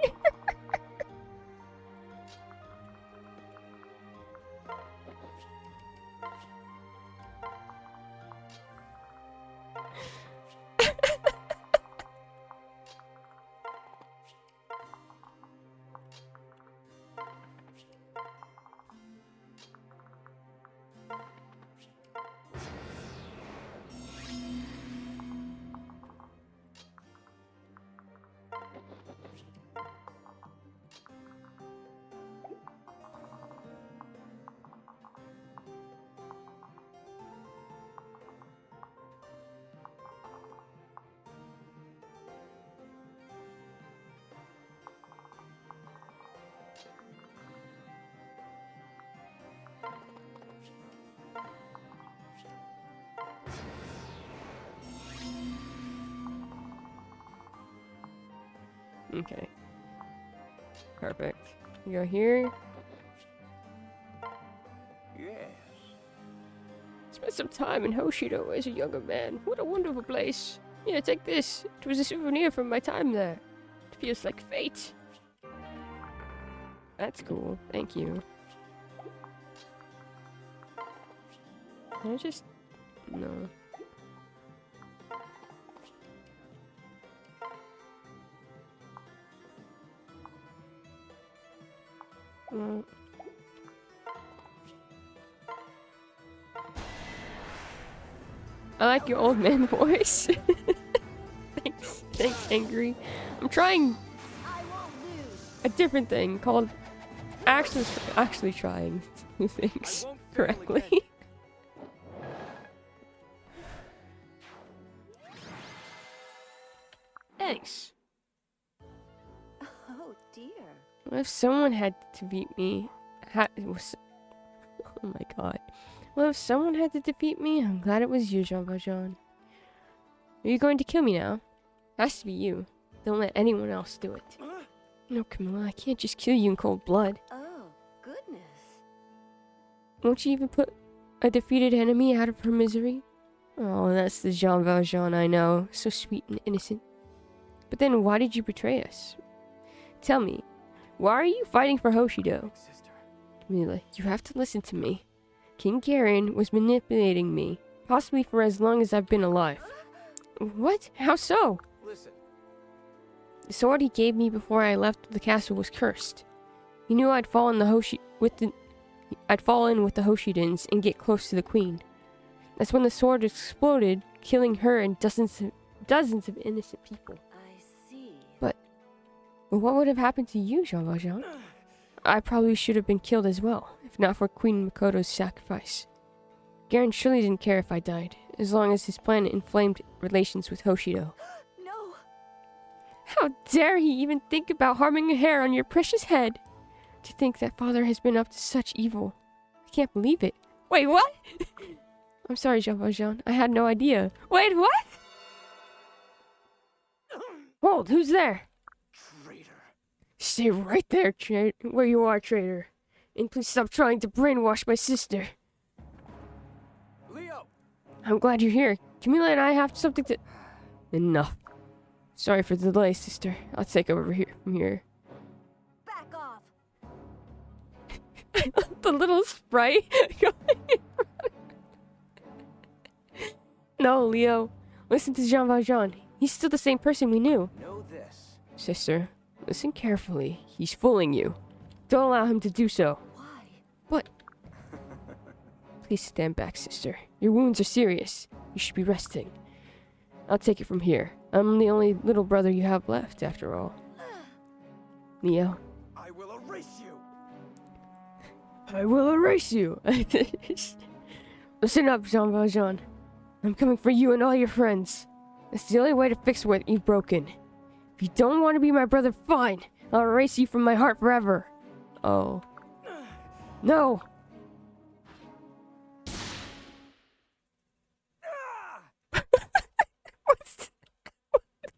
Okay. Perfect. We go here. Yes. Spent some time in Hoshido as a younger man. What a wonderful place. Yeah, take this. It was a souvenir from my time there. It feels like fate. That's cool. Thank you. Can I just... No. Well... I like your old man voice. Thanks, Angry. I'm trying I won't lose. a different thing called actually trying to do things I won't fail correctly. again. Thanks. Oh dear. What if someone had to beat me? Oh my god. Well, if someone had to defeat me, I'm glad it was you, Jean Valjean. Are you going to kill me now? Has to be you. Don't let anyone else do it. No, Camilla, I can't just kill you in cold blood. Oh, goodness. Won't you even put a defeated enemy out of her misery? Oh, that's the Jean Valjean I know. So sweet and innocent. But then why did you betray us? Tell me, why are you fighting for Hoshido? Sister. Camilla, you have to listen to me. King Garen was manipulating me, possibly for as long as I've been alive. What? How so? Listen. The sword he gave me before I left the castle was cursed. He knew I'd fall in with the Hoshidans and get close to the queen. That's when the sword exploded, killing her and dozens of innocent people. I see. But what would have happened to you, Jean Valjean? I probably should have been killed as well, if not for Queen Makoto's sacrifice. Garen surely didn't care if I died, as long as his plan inflamed relations with Hoshido. No. How dare he even think about harming a hair on your precious head? To think that father has been up to such evil. I can't believe it. Wait, what? I'm sorry, Jean Valjean. I had no idea. Wait, what? Hold, who's there? Traitor. Stay right there, where you are, traitor. And please stop trying to brainwash my sister. Leo. I'm glad you're here. Camilla and I have something to... Enough. Sorry for the delay, sister. I'll take over here from here. Back off. The little sprite going in front. No, Leo. Listen to Jean Valjean. He's still the same person we knew. Know this. Sister, listen carefully. He's fooling you. Don't allow him to do so. Why? What? Please stand back, sister. Your wounds are serious. You should be resting. I'll take it from here. I'm the only little brother you have left, after all. Leo. I will erase you. I will erase you. Listen up, Jean Valjean. I'm coming for you and all your friends. It's the only way to fix what you've broken. If you don't want to be my brother, fine. I'll erase you from my heart forever. Oh. No.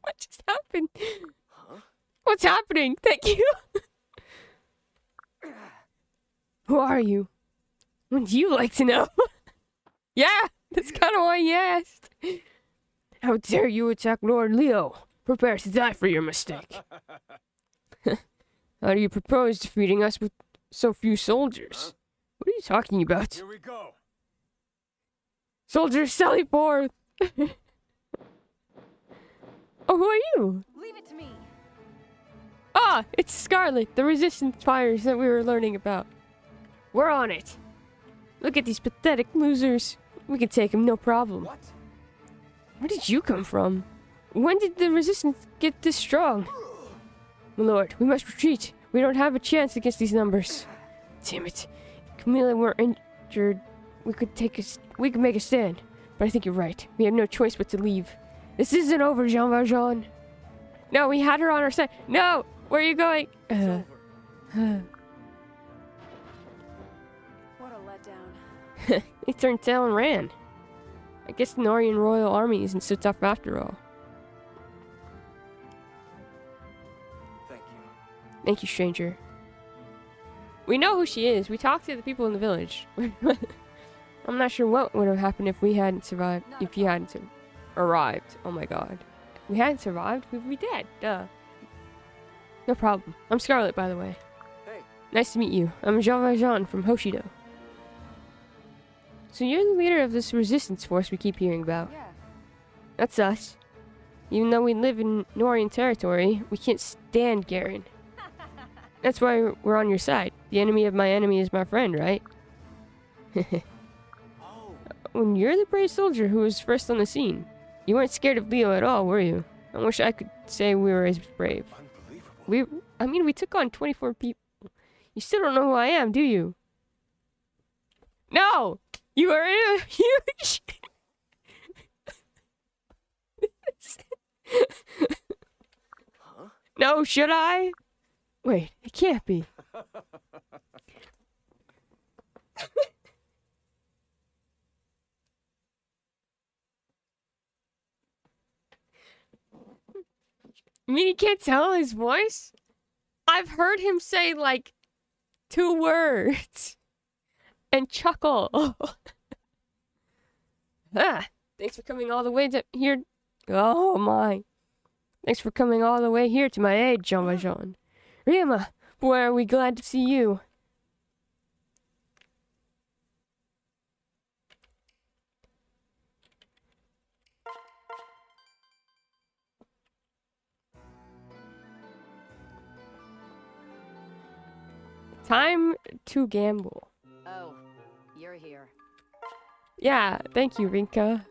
What just happened? Huh? What's happening? Thank you. Who are you? Would you like to know? Yeah, that's kind of why you asked. How dare you attack Lord Leo? Prepare to die for your mistake. How do you propose defeating us with so few soldiers? What are you talking about? Here we go. Soldiers, sally forth! Oh, who are you? Leave it to me. Ah, it's Scarlet, the resistance fires that we were learning about. We're on it. Look at these pathetic losers. We can take them, no problem. What? Where did you come from? When did the resistance get this strong? My lord, we must retreat. We don't have a chance against these numbers. Damn it. If Camilla weren't injured, we could make a stand. But I think you're right. We have no choice but to leave. This isn't over, Jean Valjean. No, we had her on our side. No! Where are you going? It's over. What a letdown. They turned tail and ran. I guess the Norian royal army isn't so tough after all. Thank you, stranger. We know who she is. We talked to the people in the village. I'm not sure what would have happened if we hadn't survived. If you hadn't arrived. Oh my god. If we hadn't survived, we'd be dead. Duh. No problem. I'm Scarlet, by the way. Hey. Nice to meet you. I'm Jean Valjean from Hoshido. So you're the leader of this resistance force we keep hearing about. Yeah. That's us. Even though we live in Norian territory, we can't stand Garen. That's why we're on your side. The enemy of my enemy is my friend, right? Oh, When you're the brave soldier who was first on the scene, you weren't scared of Leo at all, were you? I wish I could say we were as brave. unbelievable. We took on 24 people. You still don't know who I am, do you? No! You are in a huge... Huh? No, should I? Wait, it can't be. You mean he can't tell his voice? I've heard him say like 2 words and chuckle. Ah, thanks for coming all the way to here. Oh my. Thanks for coming all the way here to my aid, Jean Valjean. Rima, boy, are we glad to see you. Time to gamble. Oh, you're here. Yeah, thank you, Rinka.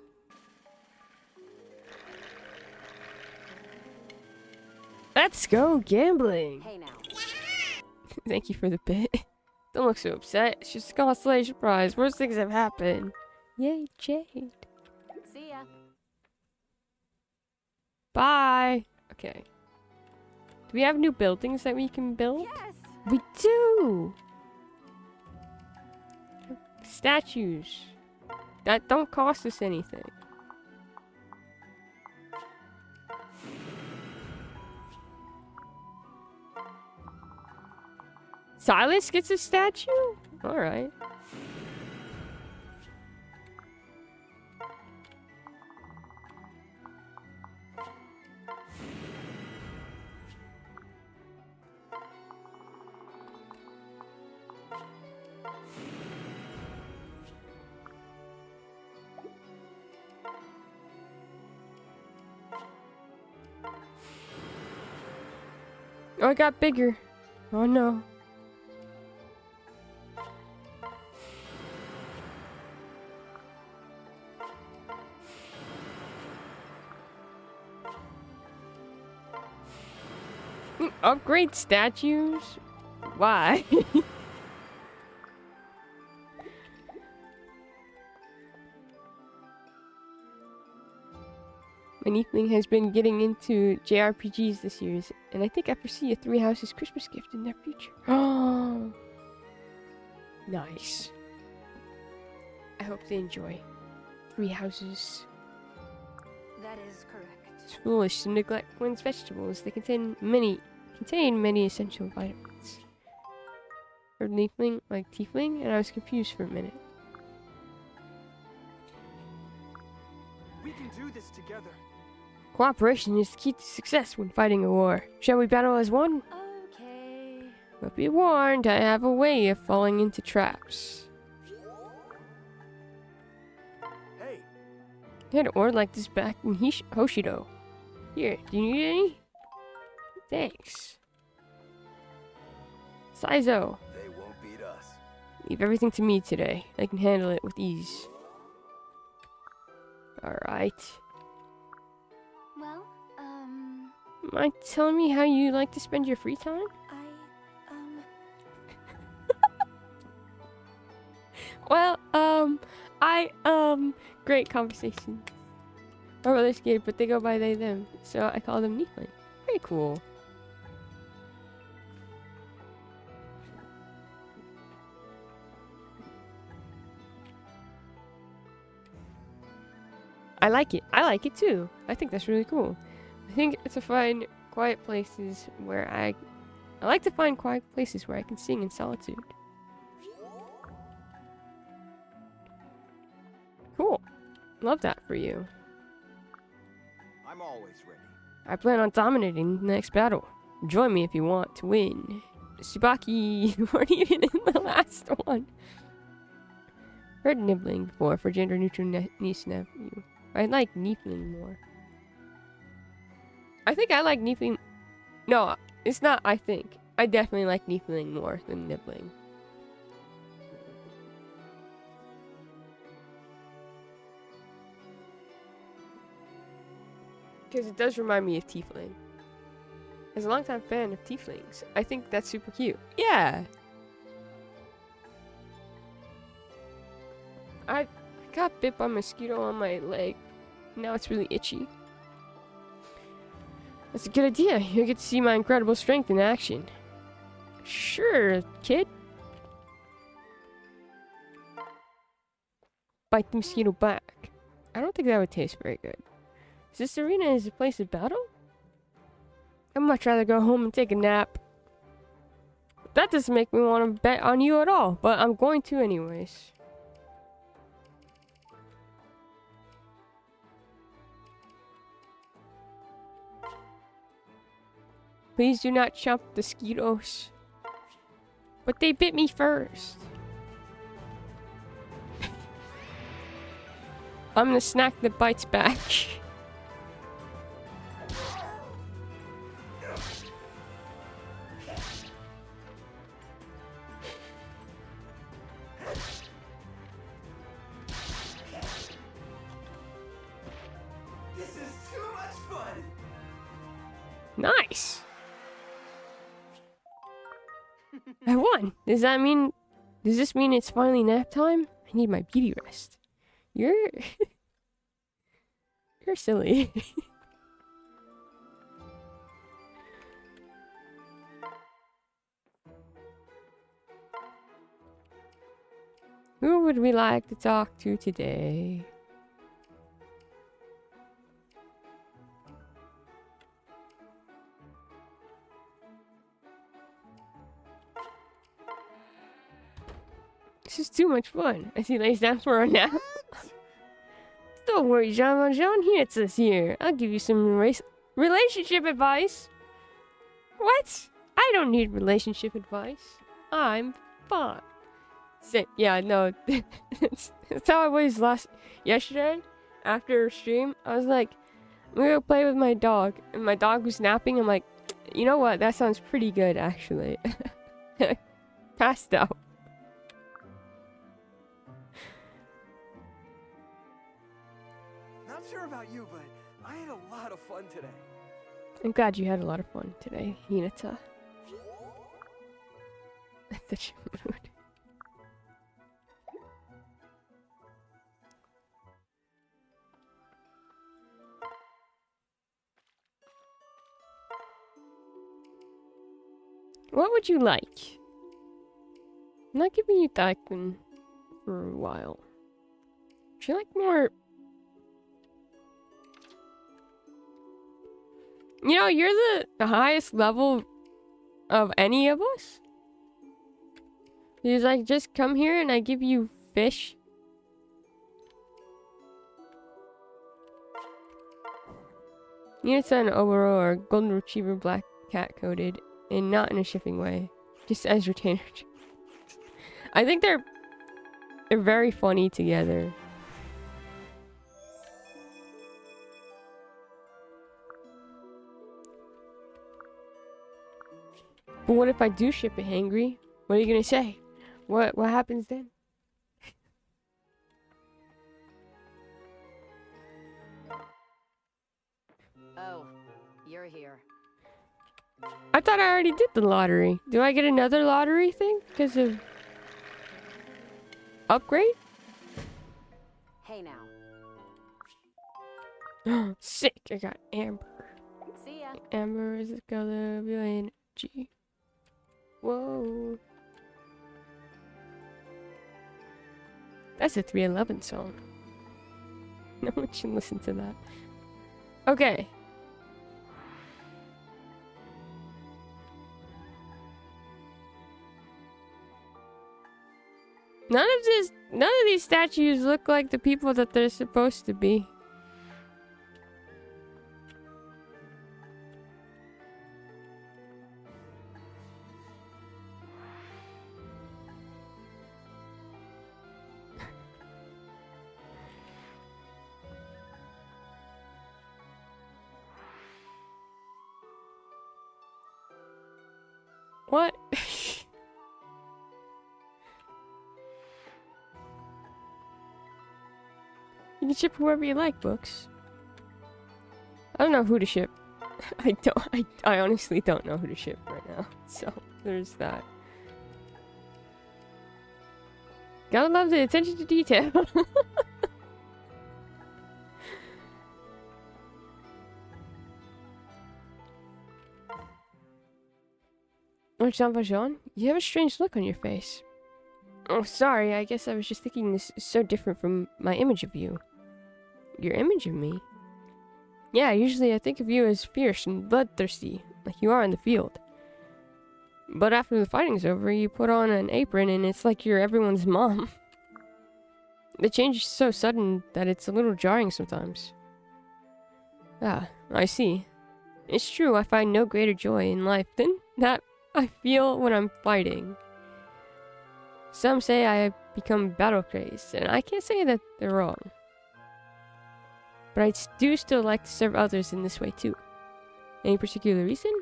Let's go gambling. Hey now. Thank you for the bit. Don't look so upset. It's just a constellation prize. Worst things have happened. Yay, Jade. See ya. Bye. Okay. Do we have new buildings that we can build? Yes. We do. Statues. That don't cost us anything. Silence gets a statue? Alright. Oh, it got bigger. Oh no. Upgrade statues? Why? My nieceling has been getting into JRPGs this year, and I think I foresee a 3 Houses Christmas gift in their future. Oh, nice. I hope they enjoy 3 Houses. That is correct. It's foolish to neglect one's vegetables. They contain many essential vitamins. Heard nieceling like tiefling, and I was confused for a minute. We can do this together. Cooperation is the key to success when fighting a war. Shall we battle as one? Okay. But be warned, I have a way of falling into traps. Hey, I had an ore like this back in Hoshido. Here, do you need any? Thanks. Saizo, They won't beat us. leave everything to me today. I can handle it with ease. Alright. Well, Mind telling me how you like to spend your free time? Well, great conversation. My brother's scared, but they go by they, them. So I call them Niefling. Very cool. I like it. I like it too. I think that's really cool. I think it's a fun, quiet places where I I like to find quiet places where I can sing in solitude. Cool. Love that for you. I'm always ready. I plan on dominating the next battle. Join me if you want to win. Tsubaki, you weren't even in the last one. Heard nibbling before for gender neutral niece nephew. I like nibbling more. I think I like nibbling. No, it's not I think. I definitely like nibbling more than nibbling. Because it does remind me of tiefling. As a longtime fan of tieflings, I think that's super cute. Yeah! I got bit by a mosquito on my leg. Now it's really itchy. That's a good idea. You'll get to see my incredible strength in action. Sure, kid. Bite the mosquito back. I don't think that would taste very good. Is this arena is a place of battle? I'd much rather go home and take a nap. That doesn't make me want to bet on you at all, but I'm going to anyways. Please do not chomp the mosquitoes. But they bit me first. I'm gonna snack the bites back. This is too much fun. Nice. I won. Does this mean it's finally nap time? I need my beauty rest. You're you're silly. Who would we like to talk to today? This is too much fun. As he lays down for a nap. Don't worry, Jean Valjean is here. I'll give you some relationship advice. What? I don't need relationship advice. I'm fine. Yeah, no. That's how I was yesterday. After stream, I was like, I'm gonna go play with my dog. And my dog was napping. I'm like, you know what? That sounds pretty good, actually. Passed out. Not sure about you, but I had a lot of fun today. I'm glad you had a lot of fun today, Hinata. Such a mood. What would you like? I'm not giving you Daikun for a while. Would you like more? You know, you're the highest level of any of us. He's like, just come here and I give you fish. Units an overall or golden retriever black cat coated and not in a shipping way. Just as retainer. I think they're very funny together. But what if I do ship it hangry? What are you gonna say? What happens then? Oh, you're here. I thought I already did the lottery. Do I get another lottery thing because of upgrade? Hey now. Sick! I got amber. See ya. Amber is the color of your energy. Whoa. That's a 311 song. No one should listen to that. Okay. None of these statues look like the people that they're supposed to be. What? You can ship whoever you like, Books. I don't know who to ship. I honestly don't know who to ship right now. So, there's that. Gotta love the attention to detail. Oh, Jean Valjean, you have a strange look on your face. Oh, sorry, I guess I was just thinking this is so different from my image of you. Your image of me? Yeah, usually I think of you as fierce and bloodthirsty, like you are in the field. But after the fighting's over, you put on an apron and it's like you're everyone's mom. The change is so sudden that it's a little jarring sometimes. Ah, I see. It's true, I find no greater joy in life than that I feel when I'm fighting. Some say I have become battle-crazed, and I can't say that they're wrong. But I do still like to serve others in this way too. Any particular reason?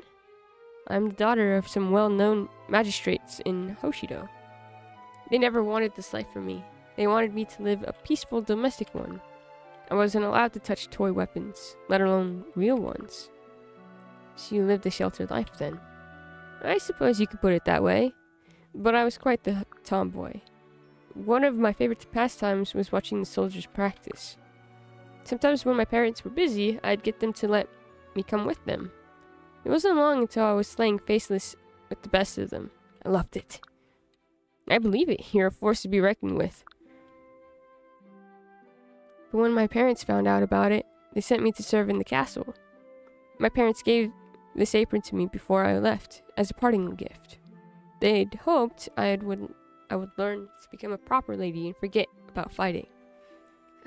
I'm the daughter of some well-known magistrates in Hoshido. They never wanted this life for me. They wanted me to live a peaceful domestic one. I wasn't allowed to touch toy weapons, let alone real ones. So you lived a sheltered life then. I suppose you could put it that way. But I was quite the tomboy. One of my favorite pastimes was watching the soldiers practice. Sometimes when my parents were busy, I'd get them to let me come with them. It wasn't long until I was slaying faceless with the best of them. I loved it. I believe it. You're a force to be reckoned with. But when my parents found out about it, they sent me to serve in the castle. My parents gave this apron to me before I left as a parting gift. They'd hoped I would learn to become a proper lady and forget about fighting.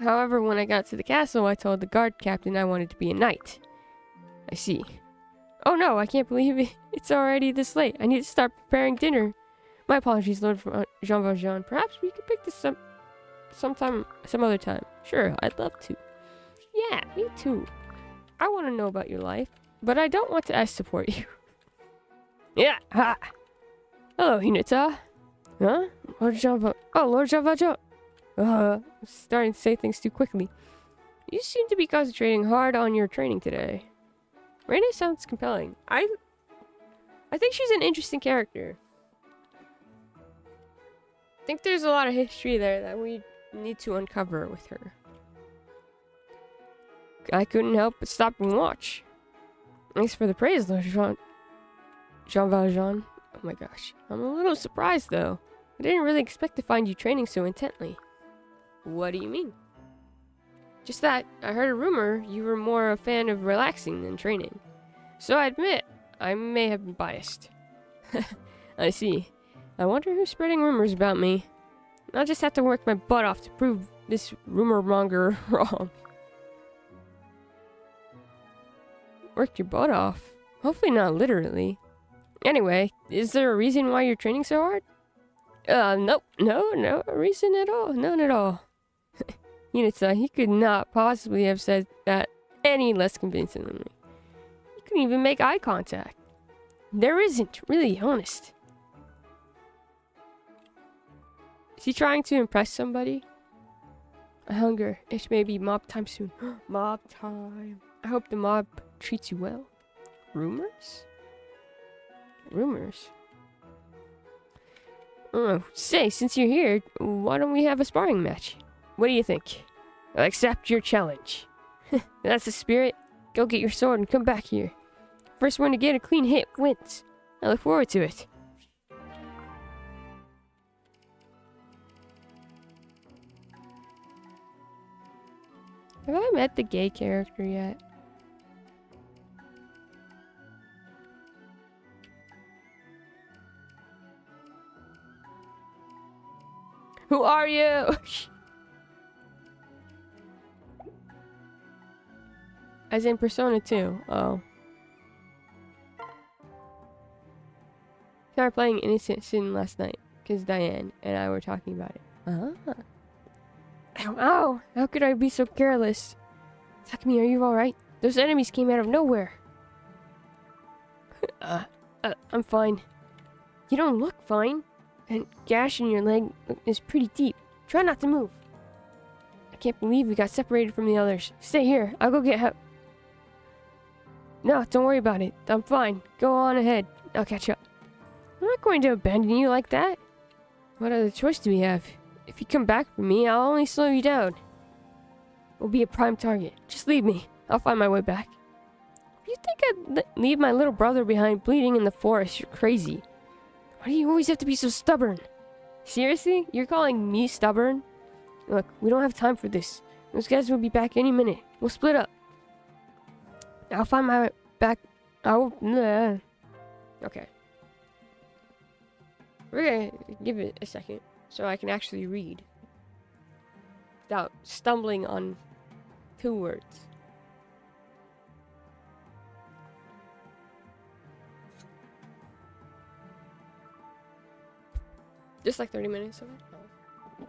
However, when I got to the castle, I told the guard captain I wanted to be a knight. I see. Oh no, I can't believe it. It's already this late. I need to start preparing dinner. My apologies, Lord Jean Valjean. Perhaps we could pick this up some other time. Sure, I'd love to. Yeah, me too. I want to know about your life, but I don't want to support you. Yeah, ha! Hello, Hinata. Huh? Lord Jean Valjean. I'm starting to say things too quickly. You seem to be concentrating hard on your training today. Reina sounds compelling. I think she's an interesting character. I think there's a lot of history there that we need to uncover with her. I couldn't help but stop and watch. Thanks for the praise, Lord Jean Valjean. Oh my gosh. I'm a little surprised though. I didn't really expect to find you training so intently. What do you mean? Just that I heard a rumor you were more a fan of relaxing than training. So I admit, I may have been biased. I see. I wonder who's spreading rumors about me. I'll just have to work my butt off to prove this rumor monger wrong. Work your butt off? Hopefully not literally. Anyway, is there a reason why you're training so hard? Nope. No reason at all. None at all. Unitsa, he could not possibly have said that any less convincingly. You couldn't even make eye contact. There isn't, really honest. Is he trying to impress somebody? I hunger. It may be mob time soon. Mob time. I hope the mob treats you well. Rumors? Rumors? Say, since you're here, why don't we have a sparring match? What do you think? I'll accept your challenge. That's the spirit. Go get your sword and come back here. First one to get a clean hit wins. I look forward to it. Have I met the gay character yet? Who are you? As in Persona 2. Oh. Started playing Innocent Sin last night because Diane and I were talking about it. Ah. Ow, ow! How could I be so careless? Takumi, are you alright? Those enemies came out of nowhere. I'm fine. You don't look fine. And gash in your leg is pretty deep. Try not to move. I can't believe we got separated from the others. Stay here. I'll go get help. No, don't worry about it. I'm fine. Go on ahead. I'll catch up. I'm not going to abandon you like that. What other choice do we have? If you come back for me, I'll only slow you down. We'll be a prime target. Just leave me. I'll find my way back. If you think I'd leave my little brother behind bleeding in the forest, you're crazy. Why do you always have to be so stubborn? Seriously? You're calling me stubborn? Look, we don't have time for this. Those guys will be back any minute. We'll split up. I'll find my way back. Okay. We're gonna give it a second so I can actually read without stumbling on 2 words. Just like 30 minutes of it.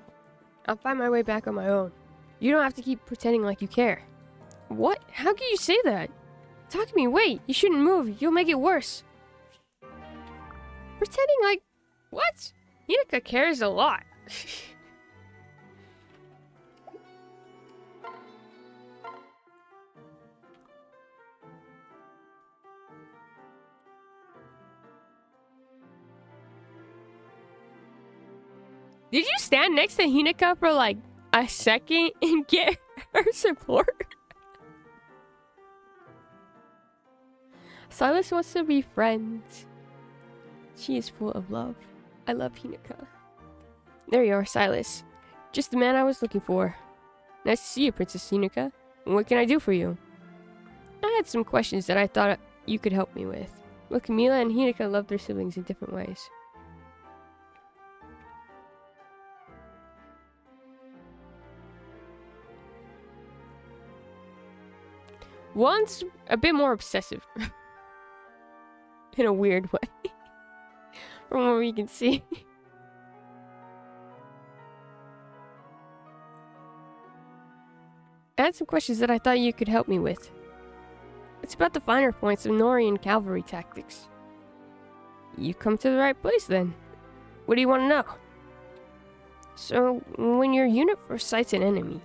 I'll find my way back on my own. You don't have to keep pretending like you care. What? How can you say that? Talk to me, wait! You shouldn't move, you'll make it worse. Pretending like... What? Hinata cares a lot. Did you stand next to Hinata for like a second and get her support? Silas wants to be friends. She is full of love. I love Hinata. There you are, Silas. Just the man I was looking for. Nice to see you, Princess Hinata. What can I do for you? I had some questions that I thought you could help me with. Both Camila and Hinata love their siblings in different ways. One's a bit more obsessive. In a weird way. From what we can see. I had some questions that I thought you could help me with. It's about the finer points of Norian cavalry tactics. You come to the right place then. What do you want to know? So, when your unit first sights an enemy...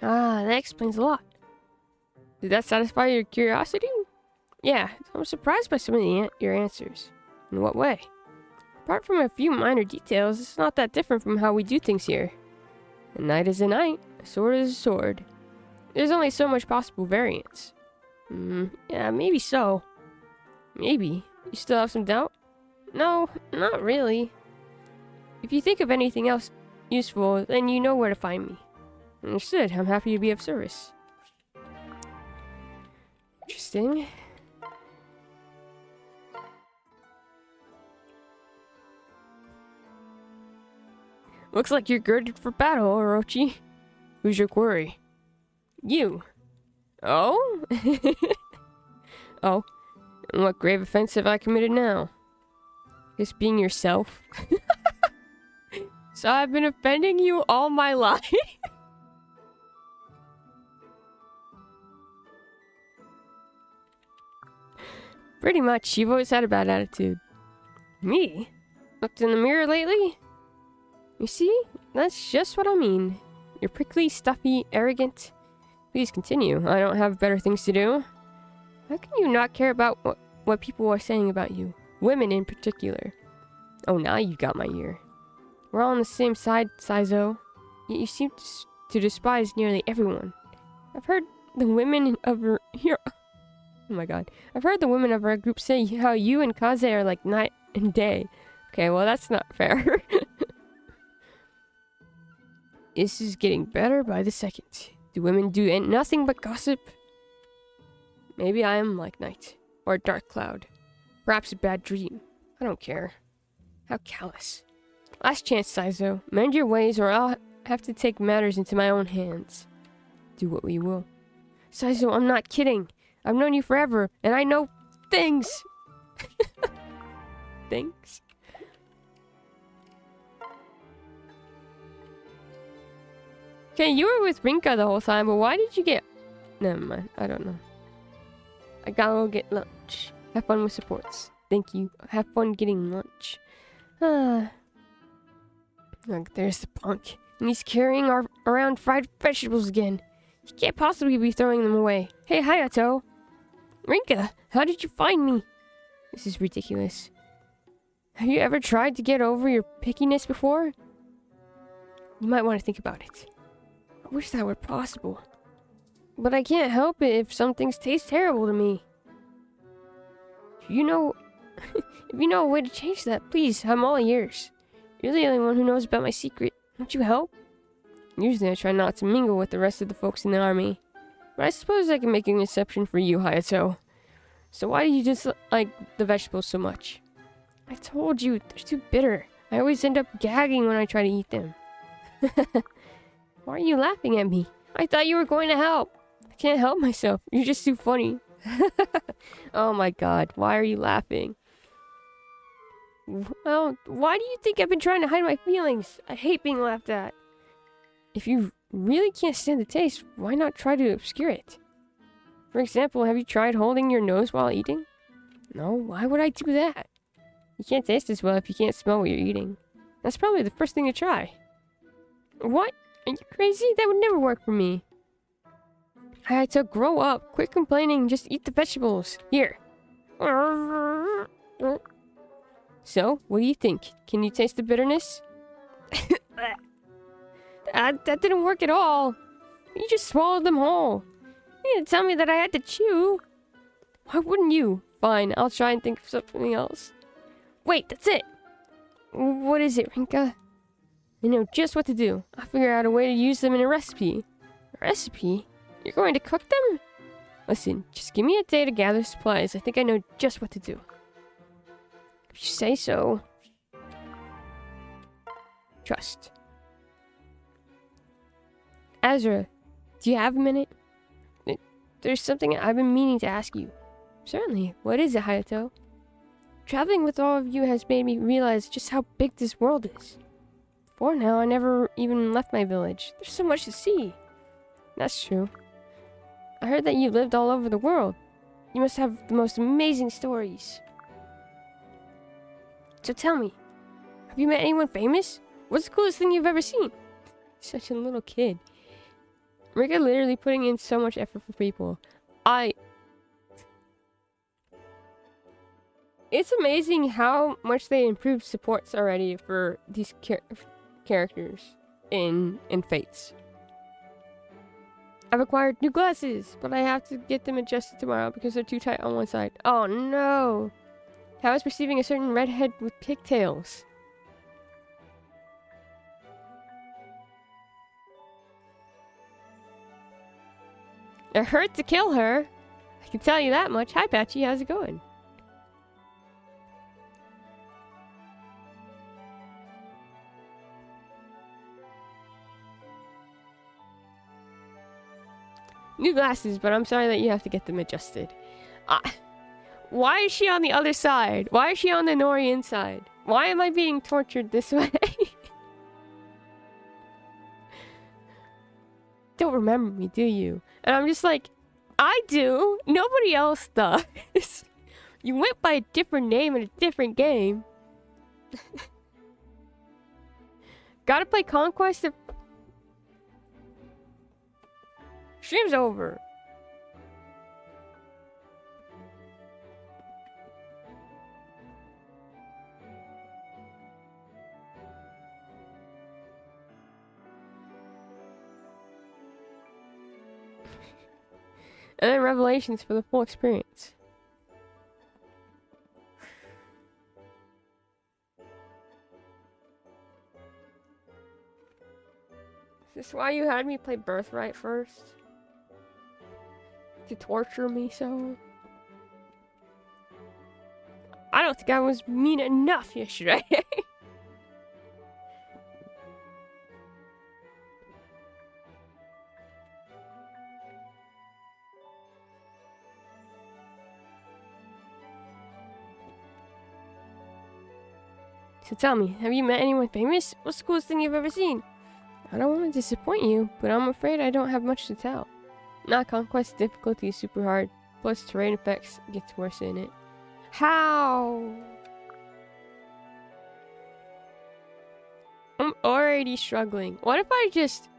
Ah, that explains a lot. Did that satisfy your curiosity? Yeah, I'm surprised by some of your answers. In what way? Apart from a few minor details, it's not that different from how we do things here. A knight is a knight, a sword is a sword. There's only so much possible variance. Yeah, maybe so. Maybe. You still have some doubt? No, not really. If you think of anything else useful, then you know where to find me. Understood. I'm happy to be of service. Interesting. Looks like you're girded for battle, Orochi. Who's your query? You. Oh? Oh. And what grave offense have I committed now? Just being yourself? So I've been offending you all my life? Pretty much. You've always had a bad attitude. Me? Looked in the mirror lately? You see? That's just what I mean. You're prickly, stuffy, arrogant. Please continue. I don't have better things to do. How can you not care about what people are saying about you? Women in particular. Oh, now you've got my ear. We're all on the same side, Saizo. Yet you seem to despise nearly everyone. I've heard the women of here. Oh my god. I've heard the women of our group say how you and Kaze are like night and day. Okay, well that's not fair. This is getting better by the second. Do women do nothing but gossip? Maybe I am like night. Or a dark cloud. Perhaps a bad dream. I don't care. How callous. Last chance, Saizo. Mend your ways or I'll have to take matters into my own hands. Do what we will. Saizo, I'm not kidding. I've known you forever, and I know things. Things? Okay, you were with Rinka the whole time, but why did you get... Never mind, I don't know. I gotta go get lunch. Have fun with supports. Thank you. Have fun getting lunch. Look, there's the punk. And he's carrying around fried vegetables again. He can't possibly be throwing them away. Hey, Hayato. Rinka, how did you find me? This is ridiculous. Have you ever tried to get over your pickiness before? You might want to think about it. I wish that were possible. But I can't help it if some things taste terrible to me. If you know a way to change that, please, I'm all ears. You're the only one who knows about my secret. Won't you help? Usually I try not to mingle with the rest of the folks in the army. But I suppose I can make an exception for you, Hayato. So why do you just like the vegetables so much? I told you, they're too bitter. I always end up gagging when I try to eat them. Why are you laughing at me? I thought you were going to help. I can't help myself. You're just too funny. Oh my god, why are you laughing? Well, why do you think I've been trying to hide my feelings? I hate being laughed at. If you really can't stand the taste, why not try to obscure it? For example, have you tried holding your nose while eating? No, why would I do that? You can't taste as well if you can't smell what you're eating. That's probably the first thing to try. What? Are you crazy? That would never work for me. Hayato, grow up. Quit complaining. Just eat the vegetables. Here. So, what do you think? Can you taste the bitterness? That didn't work at all. You just swallowed them whole. You didn't tell me that I had to chew. Why wouldn't you? Fine, I'll try and think of something else. Wait, that's it. What is it, Rinka? I know just what to do. I'll figure out a way to use them in a recipe. A recipe? You're going to cook them? Listen, just give me a day to gather supplies. I think I know just what to do. If you say so. Trust. Azura, do you have a minute? There's something I've been meaning to ask you. Certainly. What is it, Hayato? Traveling with all of you has made me realize just how big this world is. Before now, I never even left my village. There's so much to see. That's true. I heard that you lived all over the world. You must have the most amazing stories. So tell me, have you met anyone famous? What's the coolest thing you've ever seen? Such a little kid. Rika literally putting in so much effort for people. It's amazing how much they improved supports already for these characters in Fates. I've acquired new glasses, but I have to get them adjusted tomorrow because they're too tight on one side. Oh no! How is perceiving a certain redhead with pigtails? It hurt to kill her. I can tell you that much. Hi, Patchy. How's it going? New glasses, but I'm sorry that you have to get them adjusted. Why is she on the other side? Why is she on the Norian side? Why am I being tortured this way? Don't remember me, do you? And I'm just like, I do. Nobody else does. You went by a different name in a different game. Gotta play Conquest of... Stream's over. And then Revelations for the full experience. Is this why you had me play Birthright first? To torture me so? I don't think I was mean enough yesterday. So tell me, have you met anyone famous? What's the coolest thing you've ever seen? I don't want to disappoint you, but I'm afraid I don't have much to tell. Not Conquest difficulty is super hard, plus terrain effects gets worse in it. How? I'm already struggling. What if I just...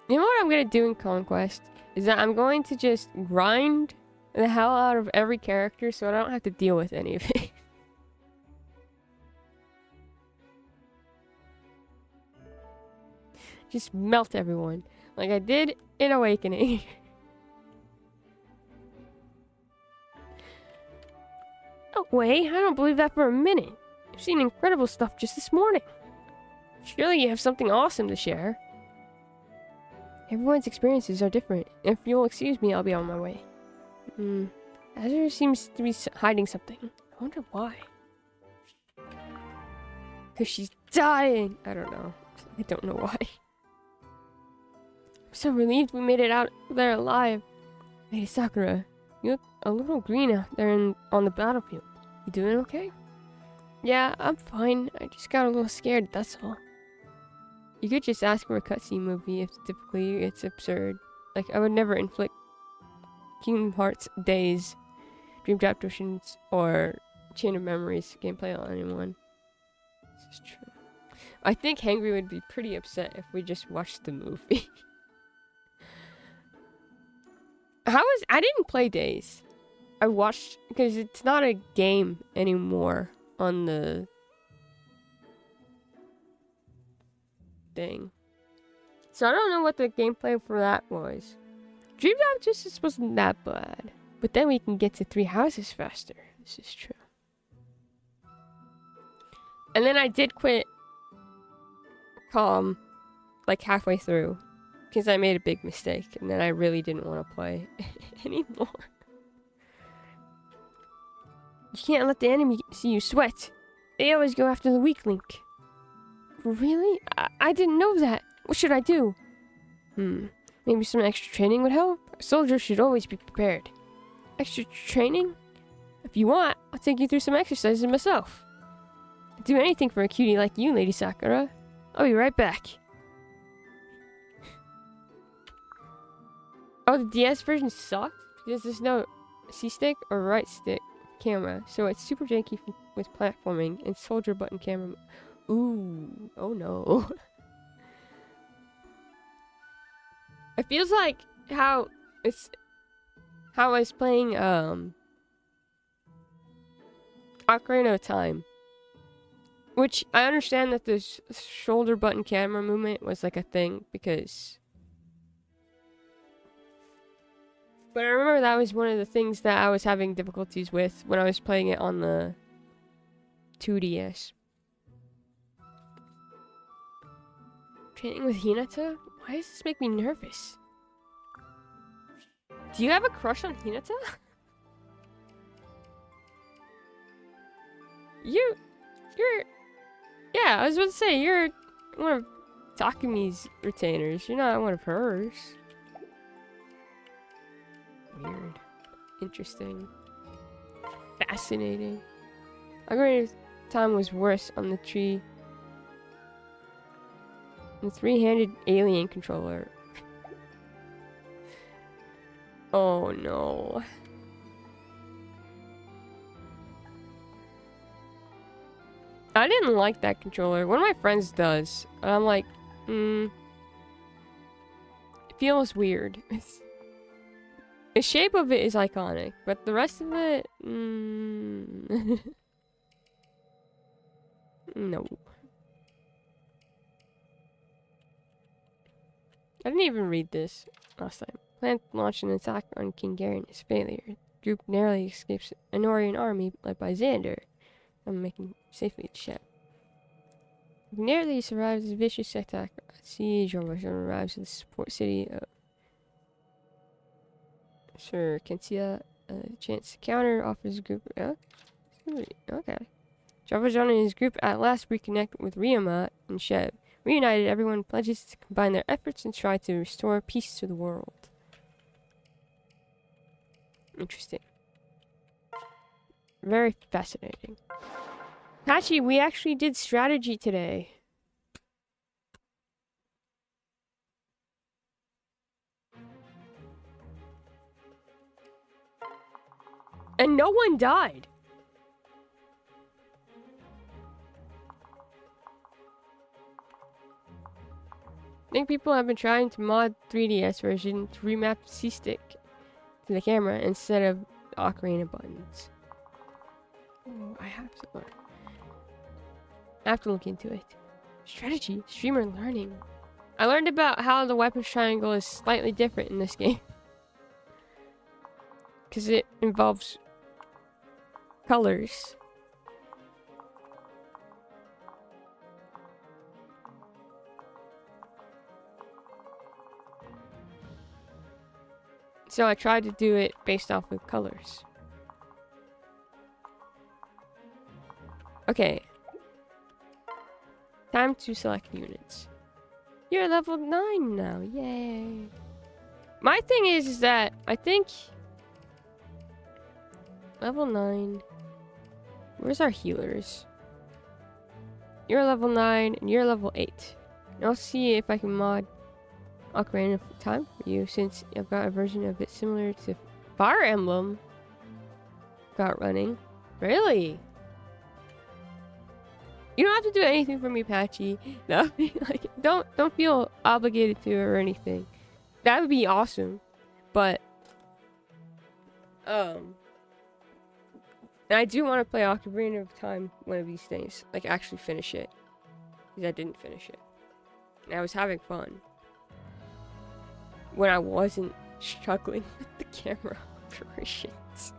You know what I'm going to do in Conquest? Is that I'm going to just grind the hell out of every character so I don't have to deal with any of it. Just melt everyone. Like I did in Awakening. No way, I don't believe that for a minute. I've seen incredible stuff just this morning. Surely you have something awesome to share. Everyone's experiences are different. If you'll excuse me, I'll be on my way. Azure seems to be hiding something. I wonder why. Because she's dying. I don't know. I don't know why. I'm so relieved we made it out there alive. Lady Sakura, you look a little green out there on the battlefield. You doing okay? Yeah, I'm fine. I just got a little scared, that's all. You could just ask for a cutscene movie if typically it's absurd. Like, I would never inflict Kingdom Hearts Days, Dream Drop Oceans, or Chain of Memories gameplay on anyone. This is true. I think Hangry would be pretty upset if we just watched the movie. I didn't play Days. I watched, because it's not a game anymore on the thing. So I don't know what the gameplay for that was. Dream Drop Justice wasn't that bad. But then we can get to 3 houses faster. This is true. And then I did quit Calm like halfway through. Because I made a big mistake. And then I really didn't want to play anymore. You can't let the enemy see you sweat. They always go after the weak link. Really? I didn't know that. What should I do? Maybe some extra training would help? A soldier should always be prepared. Extra training? If you want, I'll take you through some exercises myself. I'd do anything for a cutie like you, Lady Sakura. I'll be right back. Oh, the DS version sucked? Because there's no C-stick or right stick camera, so it's super janky with platforming and soldier button camera. Ooh, oh no. It feels like how I was playing Ocarina of Time, which I understand that the shoulder button camera movement was like a thing because. But I remember that was one of the things that I was having difficulties with when I was playing it on the 2DS. Training with Hinata? Why does this make me nervous? Do you have a crush on Hinata? You're... Yeah, I was about to say, you're one of Takumi's retainers. You're not one of hers. Weird. Interesting. Fascinating. Ocarina of Time was worse on the tree. The 3-handed alien controller. Oh no. I didn't like that controller. One of my friends does. And I'm like, it feels weird. The shape of it is iconic, but the rest of it, no. I didn't even read this last time. Plan to launch an attack on King Garen is failure. Group narrowly escapes an Orion army led by Xander. I'm making safely to Shep. Narrowly survives a vicious attack at siege. Almost arrives at the support city of Sir Kentia. A chance to counter offers a group. Okay. Javajan and his group at last reconnect with Ryoma and Shep. Reunited, everyone pledges to combine their efforts and try to restore peace to the world. Interesting. Very fascinating. Patchy, we actually did strategy today. And no one died. I think people have been trying to mod 3DS version to remap C-Stick to the camera instead of the Ocarina buttons. Oh, I have to learn. I have to look into it. Strategy, streamer learning. I learned about how the weapons triangle is slightly different in this game. Because it involves colors. So I tried to do it based off of colors. Okay. Time to select units. You're level 9 now. Yay. My thing is that I think level 9. Where's our healers? You're level 9 and you're level 8. And I'll see if I can mod Ocarina of Time for you, since I've got a version of it similar to Fire Emblem got running. Really? You don't have to do anything for me, Patchy. No, like don't feel obligated to or anything. That would be awesome. But and I do want to play Ocarina of Time one of these days. Like actually finish it. Because I didn't finish it. And I was having fun. When I wasn't struggling with the camera operations.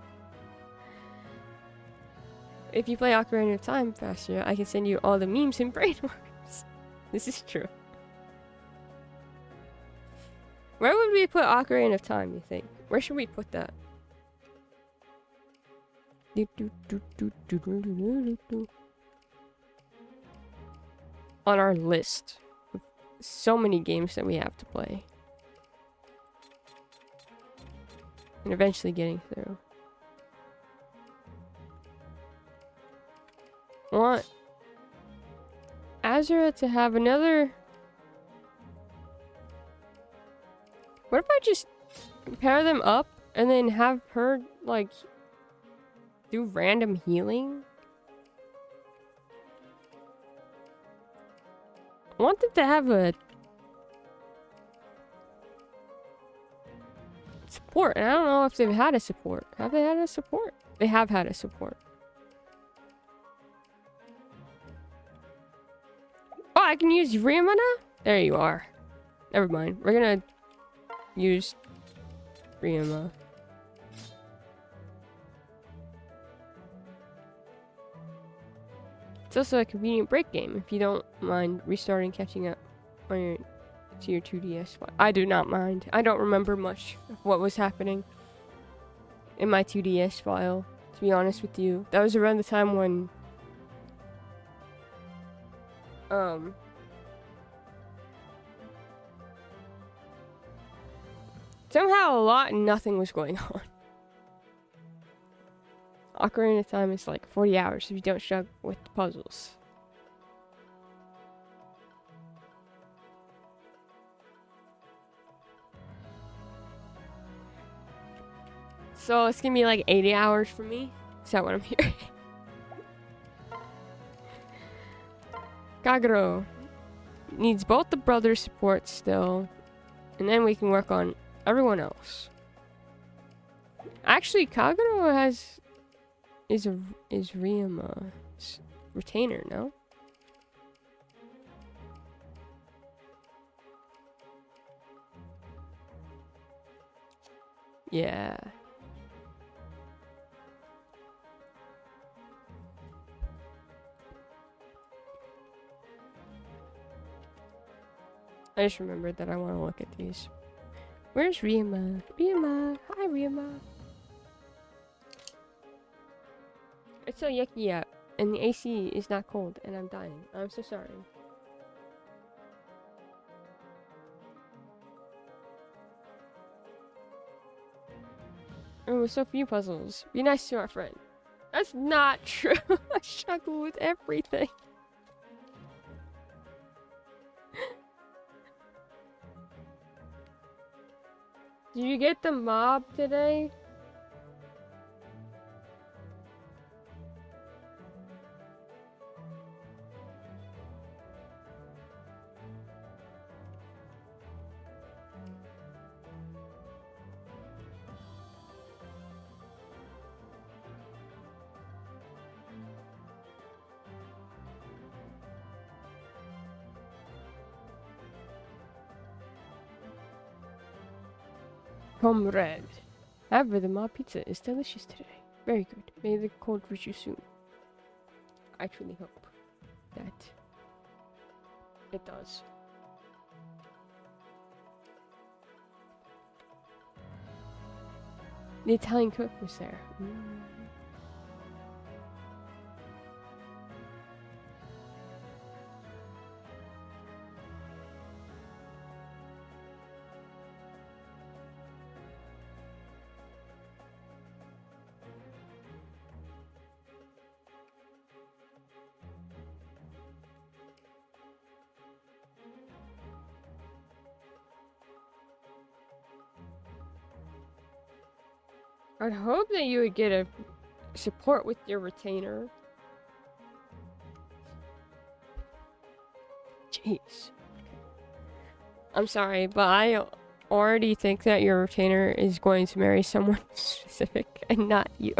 If you play Ocarina of Time faster, I can send you all the memes and brainworms. This is true. Where would we put Ocarina of Time, you think? Where should we put that? On our list of so many games that we have to play. And eventually getting through. I want Azura to have another... What if I just pair them up and then have her, like, do random healing? I want them to have a support, and I don't know if they've had a support. Have they had a support? They have had a support. Oh, I can use Riamana? There you are. Never mind. We're gonna use Riama. It's also a convenient break game if you don't mind restarting, catching up on your to your 2DS file. I do not mind. I don't remember much of what was happening in my 2DS file, to be honest with you. That was around the time when somehow a lot and nothing was going on. Ocarina of Time is like 40 hours if you don't struggle with the puzzles. So it's gonna be like 80 hours for me. Is that what I'm hearing? Kagero needs both the brother support still, and then we can work on everyone else. Actually, Kagero is Riama's retainer, no? Yeah. I just remembered that I want to look at these. Where's Riama? Riama! Hi, Riama! It's so yucky out, and the AC is not cold, and I'm dying. I'm so sorry. Oh, with so few puzzles. Be nice to our friend. That's not true. I struggle with everything. Did you get the mob today? Comrade. However, the mob pizza is delicious today. Very good. May the cold reach you soon. I truly hope that it does. The Italian cook was there. I'd hope that you would get a support with your retainer. Jeez. I'm sorry, but I already think that your retainer is going to marry someone specific and not you.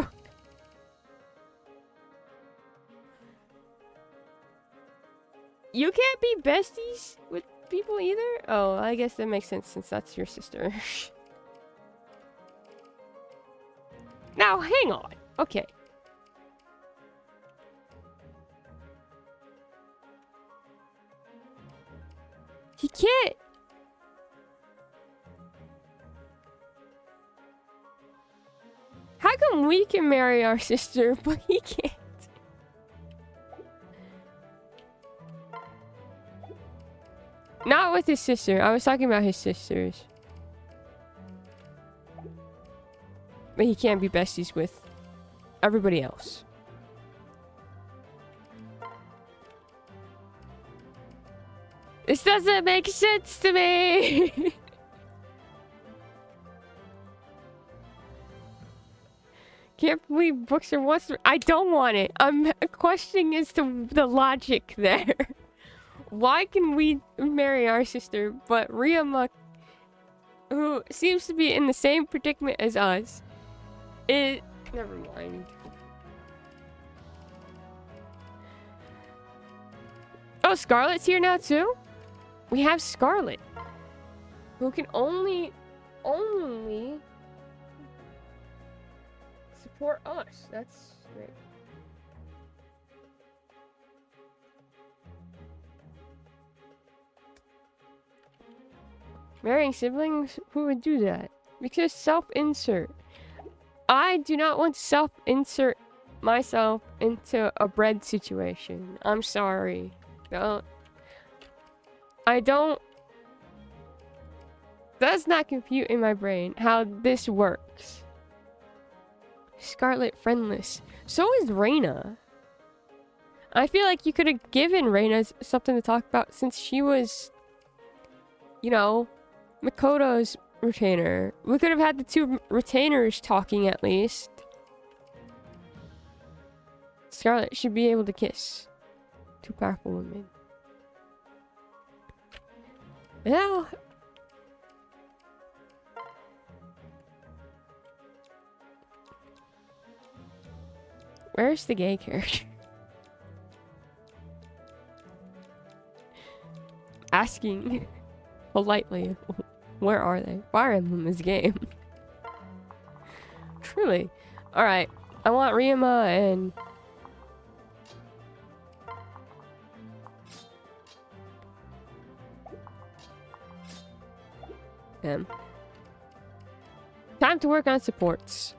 You can't be besties with people either? Oh, I guess that makes sense since that's your sister. Now, hang on. Okay. He can't. How come we can marry our sister, but he can't? Not with his sister. I was talking about his sisters. But he can't be besties with everybody else. This doesn't make sense to me. Can't believe Bookster wants to. I don't want it. I'm questioning as to the logic there. Why can we marry our sister, but Ryoma, who seems to be in the same predicament as us, never mind. Oh, Scarlet's here now too? We have Scarlet, who can only support us. That's great. Marrying siblings? Who would do that? Because self-insert. I do not want to self-insert myself into a bread situation. I'm sorry. I don't... Does not compute in my brain how this works. Scarlet friendless. So is Reina. I feel like you could have given Reina something to talk about since she was, you know, Makoto's retainer. We could have had the two retainers talking at least. Scarlet should be able to kiss two powerful women. Yeah. Where's the gay character? Asking politely, where are they? Fire Emblem is game. Truly. Alright, I want Ryoma and... him. Time to work on supports.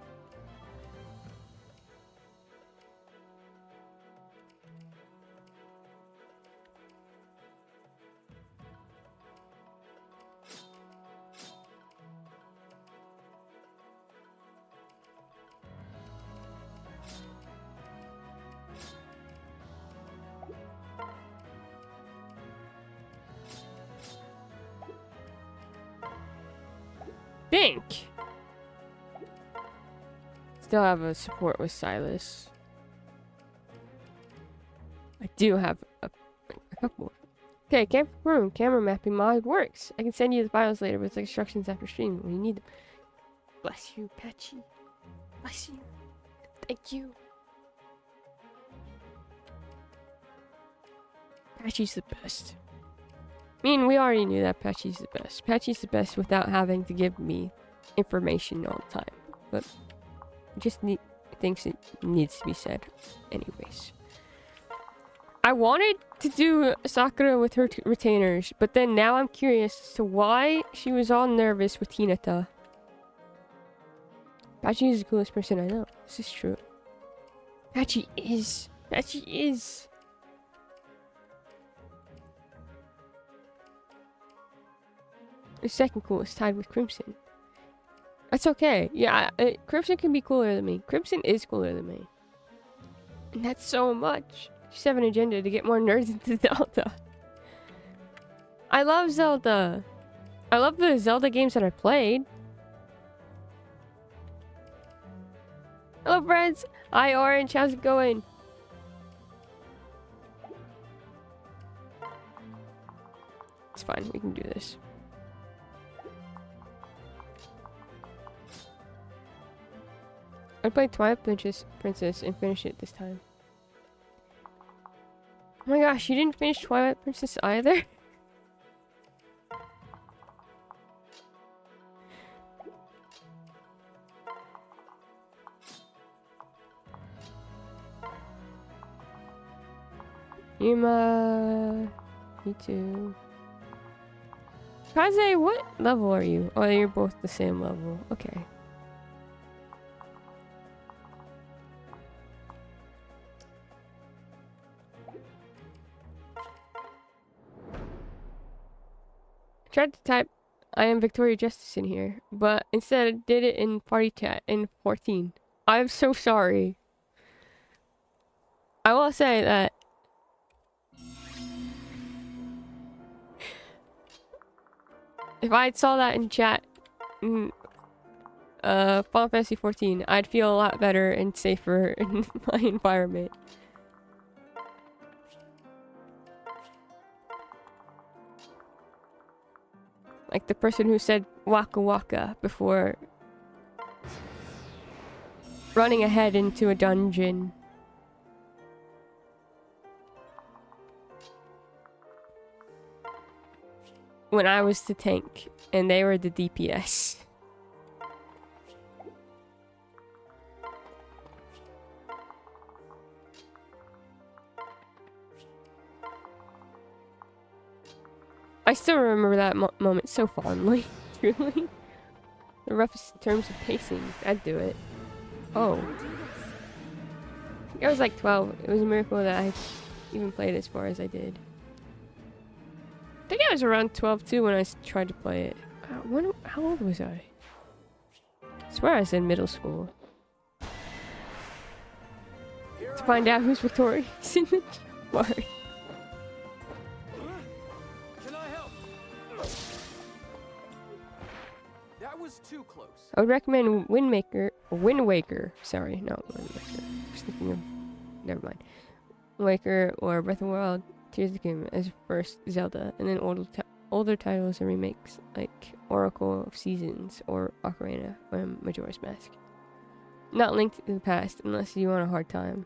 think. Still have a support with Silas. I do have a couple. Okay, camera mapping mod works. I can send you the files later with instructions after stream when you need them. Bless you, Patchy. Bless you. Thank you. Patchy's the best. I mean, we already knew that Patchy's the best. Patchy's the best without having to give me information all the time. But just thinks it needs to be said anyways. I wanted to do Sakura with her retainers, but then now I'm curious as to why she was all nervous with Hinata. Patchy is the coolest person I know. This is true. Patchy is. Patchy is. The second coolest, tied with Crimson. That's okay. Yeah, Crimson can be cooler than me. Crimson is cooler than me. And that's so much. Just have an agenda to get more nerds into Zelda. I love Zelda. I love the Zelda games that I played. Hello, friends. Hi, Orange. How's it going? It's fine. We can do this. I played Twilight Princess and finish it this time. Oh my gosh, you didn't finish Twilight Princess either? Yuma... Me too. Kaze, what level are you? Oh, you're both the same level. Okay. Tried to type I am Victoria Justice in here, but instead I did it in party chat in 14. I'm so sorry. I will say that if I saw that in chat in Final Fantasy 14, I'd feel a lot better and safer in my environment. Like the person who said waka waka before running ahead into a dungeon. When I was the tank and they were the DPS. I still remember that moment so fondly. Truly. The roughest terms of pacing. I'd do it. Oh. I was like 12. It was a miracle that I even played as far as I did. I think I was around 12 too when I tried to play it. How old was I? I swear I was in middle school. To find out who's victorious in the party. Too close. I would recommend Wind Waker. Sorry, not Wind Waker. I was thinking of, never mind. Wind Waker or Breath of the Wild, Tears of the Kingdom as first Zelda, and then older titles and remakes like Oracle of Seasons or Ocarina or Majora's Mask. Not Linked to the Past unless you want a hard time.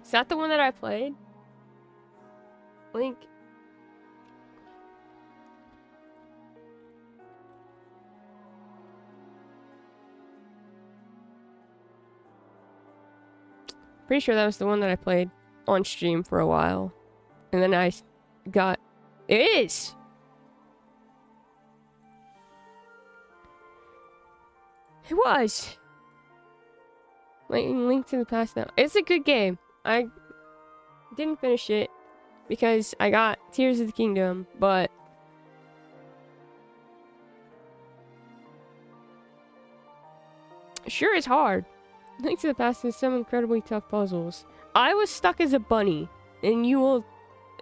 Is that the one that I played? Link. Pretty sure that was the one that I played on stream for a while. And then I got... It is! It was! Link to the Past now. It's a good game. I didn't finish it because I got Tears of the Kingdom, but... Sure is hard. Link to the Past has some incredibly tough puzzles. I was stuck as a bunny, and you will...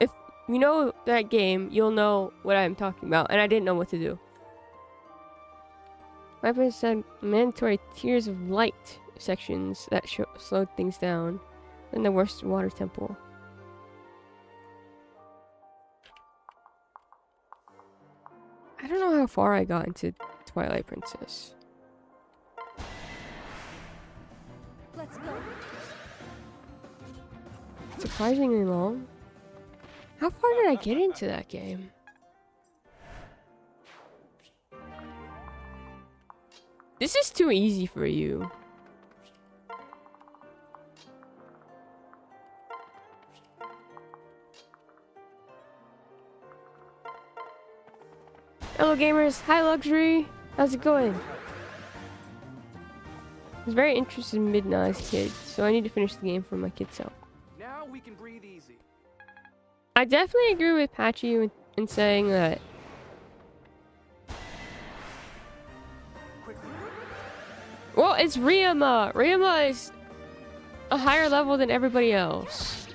If you know that game, you'll know what I'm talking about, and I didn't know what to do. Weapons said mandatory Tears of Light sections that slowed things down. Then the worst water temple. I don't know how far I got into Twilight Princess. Let's go. Surprisingly long. How far did I get into that game? This is too easy for you. Hello gamers, hi Luxury, how's it going? I was very interested in Midnight's kid, so I need to finish the game for my kid self. Now we can breathe easy. I definitely agree with Patchy in saying that. Well, it's Ryoma. Ryoma is a higher level than everybody else.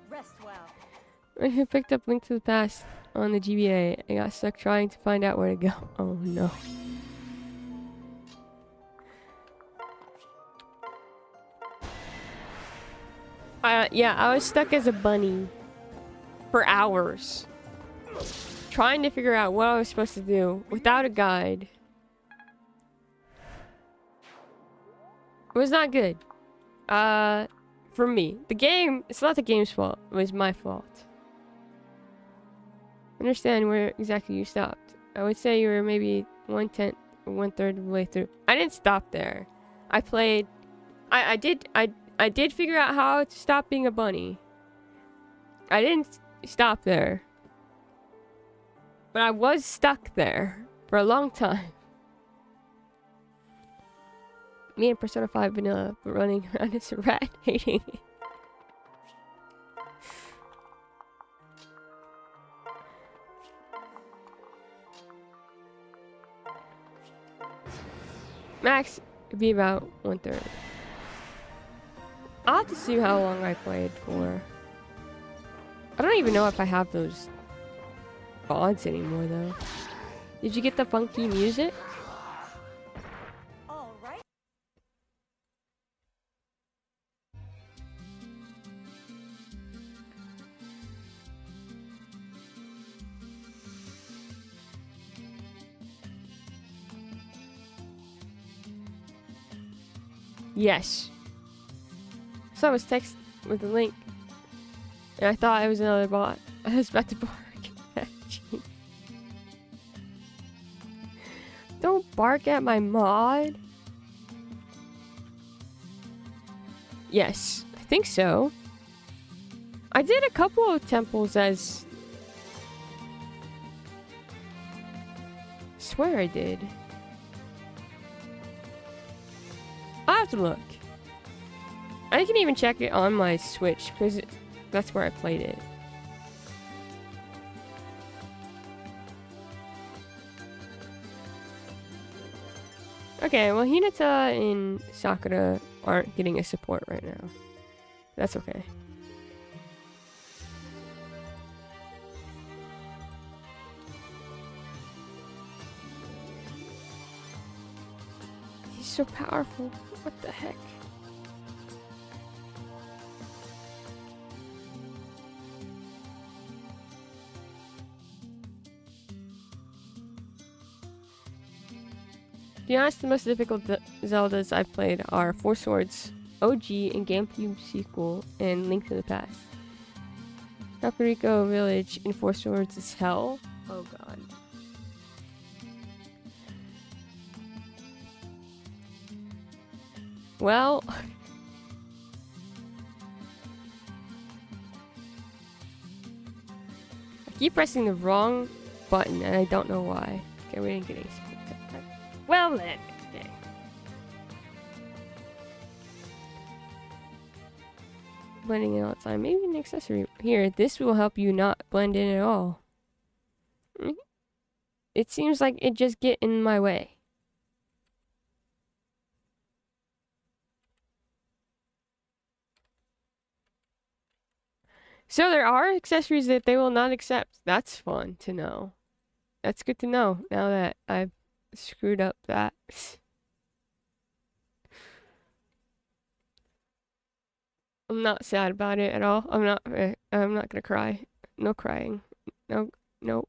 Rest well. When I picked up Link to the Past on the GBA, I got stuck trying to find out where to go. Oh no. Yeah, I was stuck as a bunny for hours trying to figure out what I was supposed to do without a guide. It was not good. For me. The game, it's not the game's fault. It was my fault. Understand where exactly you stopped. I would say you were maybe 1/10 or 1/3 of the way through. I didn't stop there. I played... I did figure out how to stop being a bunny. I didn't stop there. But I was stuck there for a long time. Me and Persona 5 Vanilla were running around as a rat, hating it. Max would be about 1/3. I'll have to see how long I played for. I don't even know if I have those VODs anymore though. Did you get the funky music? All right. Yes. So I was text with the link, and I thought it was another bot. I was about to bark at you. Don't bark at my mod. Yes, I think so. I did a couple of temples as... I swear I did. I'll have to look. I can even check it on my Switch, because that's where I played it. Okay, well Hinata and Sakura aren't getting a support right now. That's okay. He's so powerful. What the heck? To be honest, the most difficult Zeldas I've played are Four Swords, OG, and GameCube sequel, and Link to the Past. Kakariko Village in Four Swords is hell. Oh god. Well... I keep pressing the wrong button, and I don't know why. Okay, we didn't get any support. Well then, okay. Blending in all the time. Maybe an accessory. Here, this will help you not blend in at all. It seems like it just get in my way. So there are accessories that they will not accept. That's fun to know. That's good to know now that I've screwed up that. I'm not sad about it at all. I'm not gonna cry. No crying. No, no.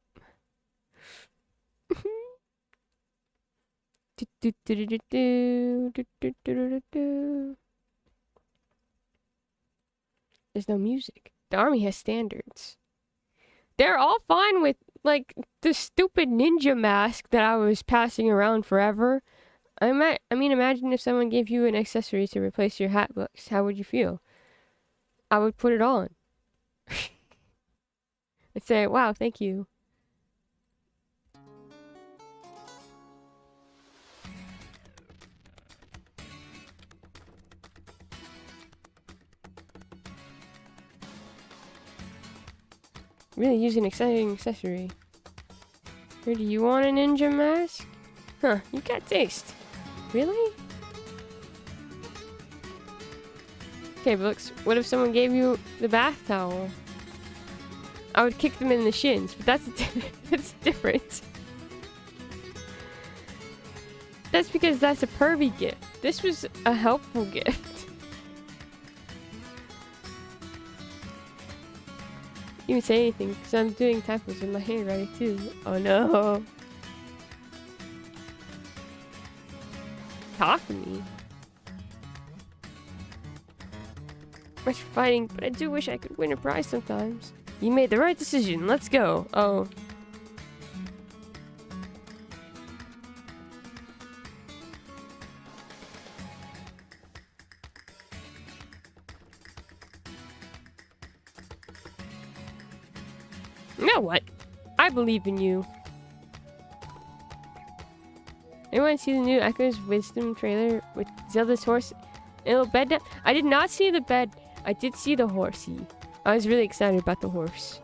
There's no music. The army has standards. They're all fine with, like, the stupid ninja mask that I was passing around forever. I mean, imagine if someone gave you an accessory to replace your hat books. How would you feel? I would put it on. I'd say, wow, thank you. Really use an exciting accessory. Here, do you want a ninja mask? Huh, you got taste. Really? Okay, but looks, what if someone gave you the bath towel? I would kick them in the shins, but that's different. That's because that's a pervy gift. This was a helpful gift. You didn't say anything because I'm doing typos in my handwriting too. Oh no. Talk to me. Much for fighting, but I do wish I could win a prize sometimes. You made the right decision. Let's go. Oh. You know what? I believe in you. Anyone see the new Echo's Wisdom trailer with Zelda's horse and a little bed now? I did not see the bed. I did see the horsey. I was really excited about the horse.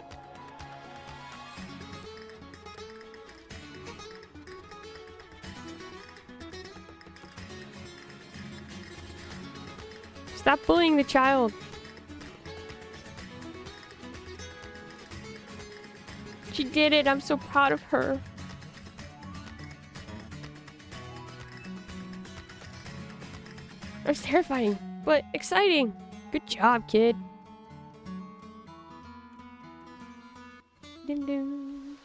Stop bullying the child. She did it. I'm so proud of her. That was terrifying, but exciting. Good job, kid. Ding ding.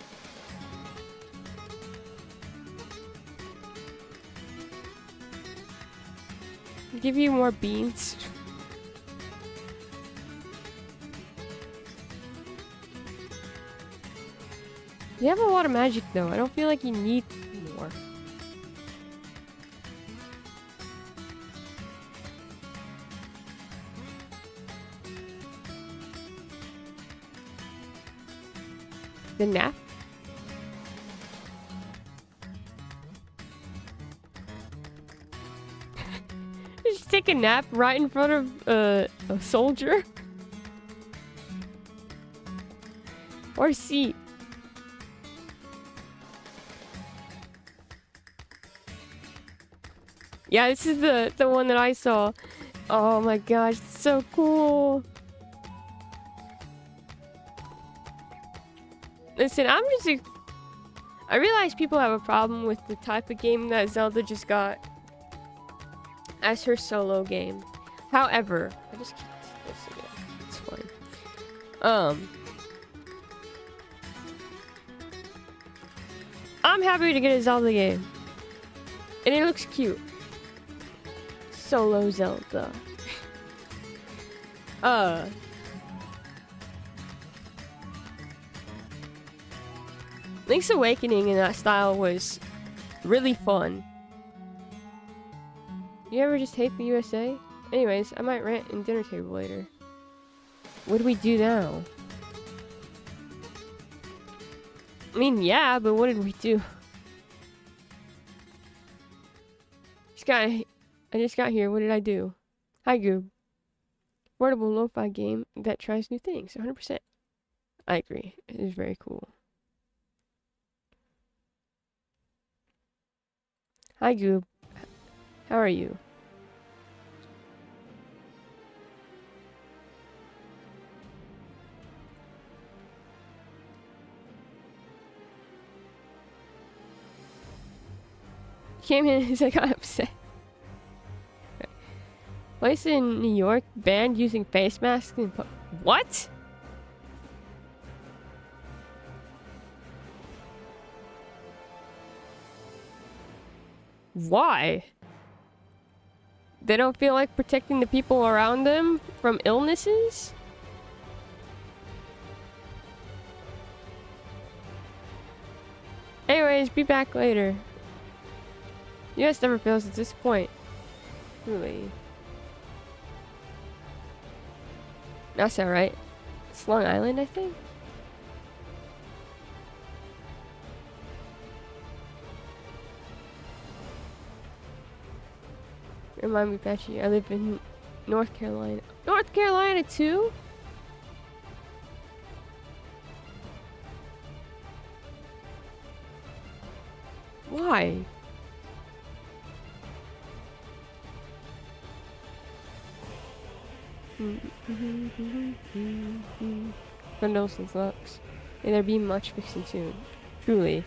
I'll give you more beans. You have a lot of magic though. I don't feel like you need more. The nap? Just take a nap right in front of a soldier? Or a seat? Yeah, this is the one that I saw. Oh my gosh, it's so cool. Listen, I realize people have a problem with the type of game that Zelda just got as her solo game. However, I just keep this again. It's fine. I'm happy to get a Zelda game. And it looks cute. Solo Zelda. Link's Awakening in that style was really fun. You ever just hate the USA? Anyways, I might rant in dinner table later. What do we do now? I mean, yeah, but what did we do? I just got here. What did I do? Hi, Goob. Portable lo-fi game that tries new things. 100%. I agree. It is very cool. Hi, Goob. How are you? came in and I got upset. Place in New York banned using face masks in what? Why? They don't feel like protecting the people around them from illnesses? Anyways, be back later. US never fails at this point. Really. That's alright. It's Long Island, I think. Remind me, Patchy, I live in North Carolina. North Carolina too? Why? Condolences, Lux. May there be much fixing soon. Truly.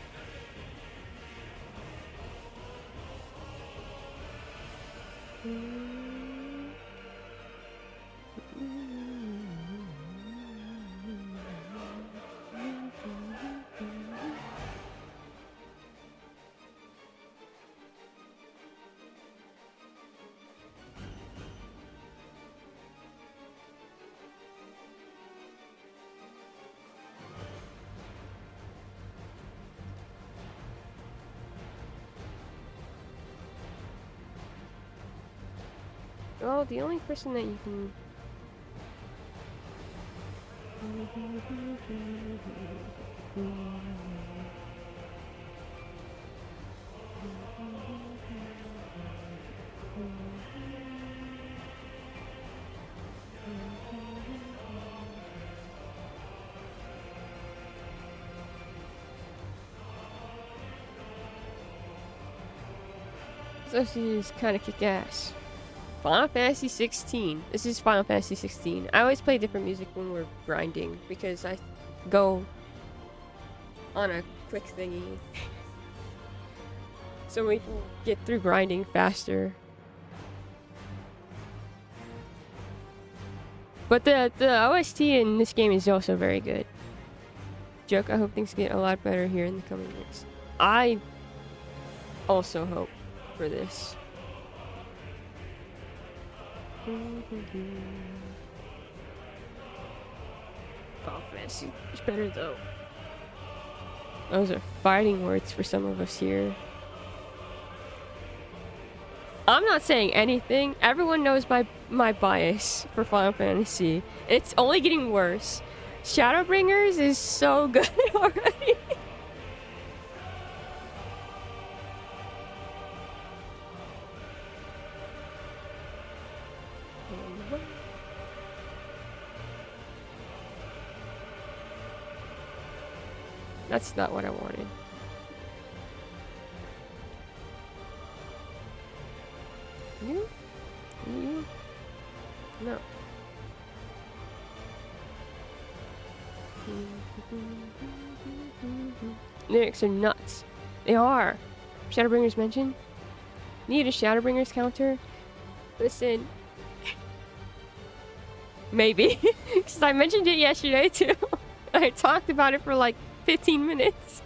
Well, the only person that you can... So she's kind of kick-ass. Final Fantasy 16. This is Final Fantasy 16. I always play different music when we're grinding because I go on a quick thingy. So we can get through grinding faster. But the OST in this game is also very good. Joke, I hope things get a lot better here in the coming weeks. I also hope for this. Final Fantasy is better though. Those are fighting words for some of us here. I'm not saying anything. Everyone knows my bias for Final Fantasy. It's only getting worse. Shadowbringers is so good already. That's not what I wanted. You? You? No. Lyrics are nuts. They are. Shadowbringers mentioned. Need a Shadowbringers counter? Listen. Maybe. Because I mentioned it yesterday too. I talked about it for like 15 minutes.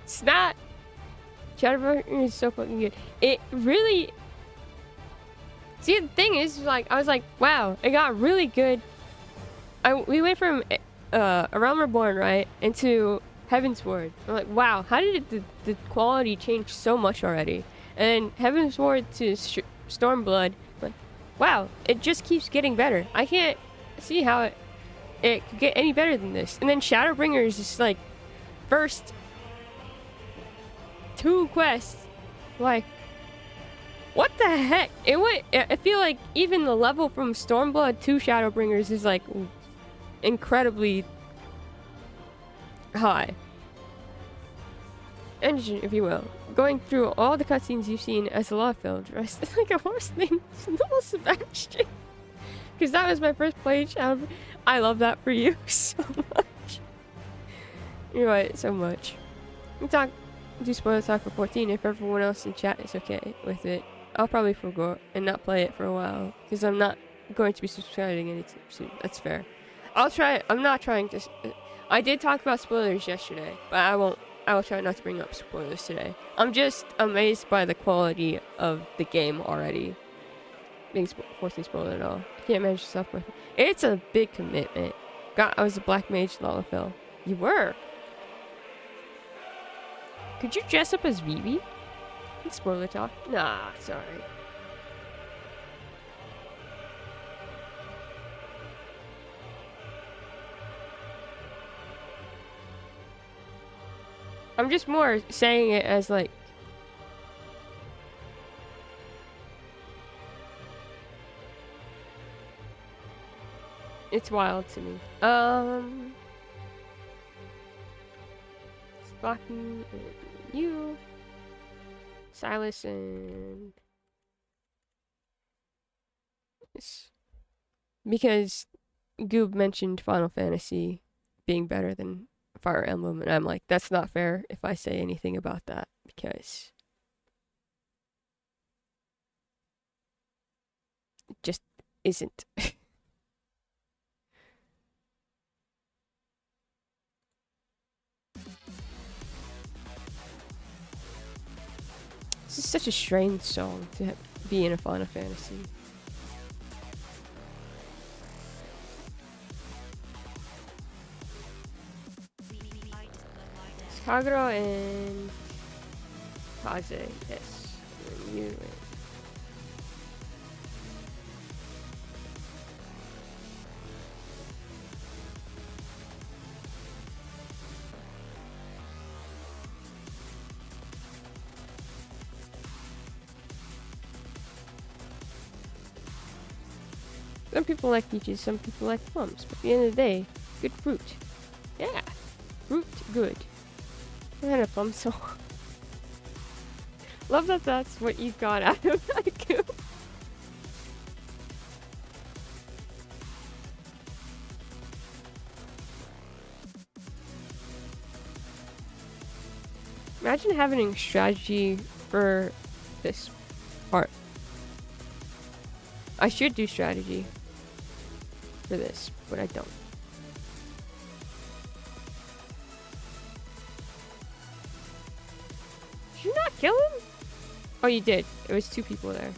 It's not. Shadowbringers is so fucking good. It really. See, the thing is, like, I was like, wow, it got really good. We went from A Realm Reborn, right, into Heavensward. I'm like, wow, how did the quality change so much already? And Heavensward to Stormblood, like, wow, it just keeps getting better. I can't see how it could get any better than this. And then Shadowbringers is like, first 2 quests, like, what the heck? I feel like even the level from Stormblood to Shadowbringers is like incredibly high. engine, if you will, going through all the cutscenes you've seen as a Lawfell dressed like a horse named Little Sebastian. Because that was my first playthrough. I love that for you so much. You're right, so much. We do spoiler talk for 14 if everyone else in chat is okay with it. I'll probably forgo and not play it for a while because I'm not going to be subscribing anytime soon. That's fair. I'll try. I'm not trying to. I did talk about spoilers yesterday, but I won't. I will try not to bring up spoilers today. I'm just amazed by the quality of the game already. Being forced to spoil it all. I can't manage yourself. It's a big commitment. God, I was a black mage Lalafell. You were. Could you dress up as Vivi? Spoiler talk? Nah, sorry. I'm just more saying it as like... It's wild to me. Spocky, you... Silas and because Goob mentioned Final Fantasy being better than Fire Emblem, and I'm like, that's not fair if I say anything about that because it just isn't. This is such a strange song to be in a Final Fantasy. It's Kagero and Kaze, yes. And you. Some people like peaches, some people like plums, but at the end of the day, good fruit. Yeah, fruit, good. And a plum song. Love that that's what you got out of haiku. Imagine having a strategy for this part. I should do strategy for this, but I don't. Did you not kill him? Oh, you did. It was 2 people there.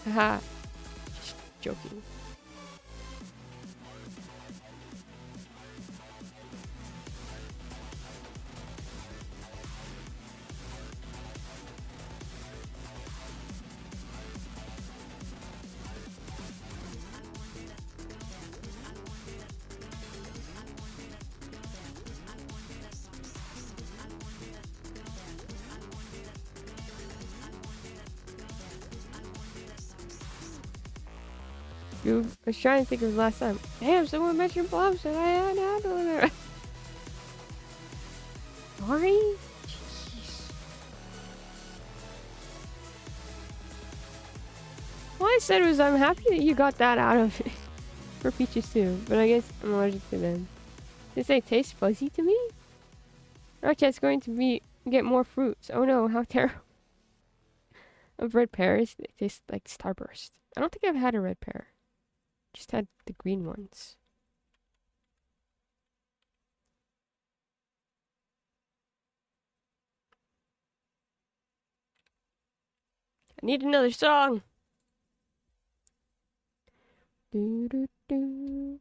Haha. Just joking. I was trying to think of the last time. Damn, someone mentioned plums and I had handle it. Sorry? Jeez. All I said was I'm happy that you got that out of it. For peaches too, but I guess I'm allergic to them. Did they taste fuzzy to me? Okay, it's going to get more fruits. Oh no, how terrible. Of red pears, they taste like Starburst. I don't think I've had a red pear. Just had the green ones. I need another song. Do, do, do.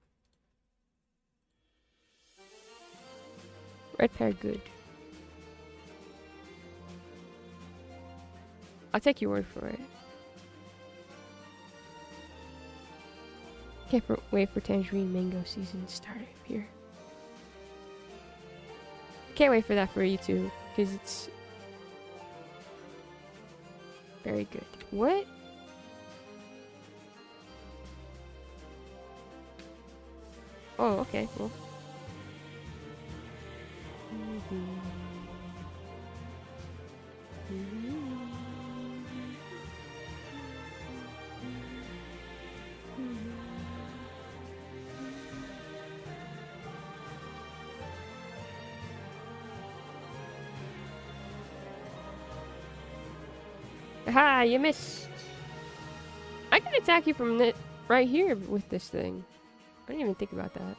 Red pear good. I'll take your word for it. Can't wait for tangerine mango season to start here. Can't wait for that for you too, because it's very good. What? Oh, okay, cool. Ha! You missed. I can attack you from right here with this thing. I didn't even think about that.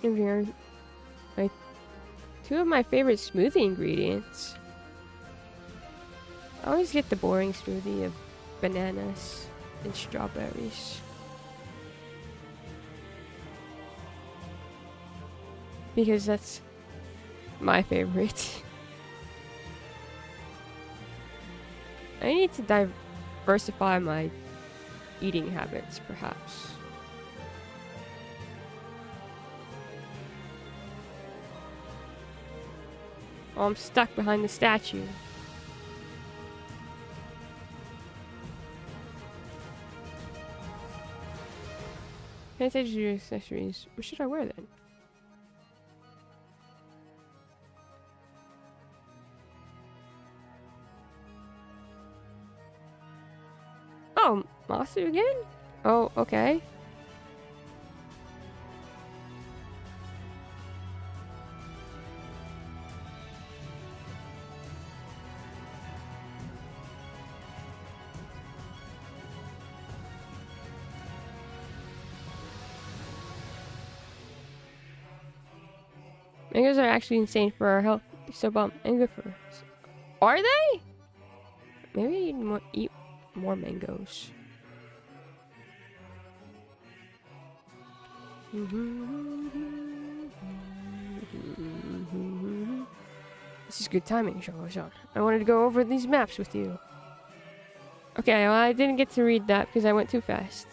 In here, like two of my favorite smoothie ingredients. I always get the boring smoothie of bananas and strawberries. Because that's my favorite. I need to diversify my eating habits, perhaps. Oh, I'm stuck behind the statue. Pay attention to your accessories. What should I wear then? Oh, Masu again? Oh, okay. Mangoes are actually insane for our health. So bummed and good for us. Are they? Maybe I need to eat more mangoes. This is good timing, Shao-Shan. I wanted to go over these maps with you. Okay, well, I didn't get to read that because I went too fast.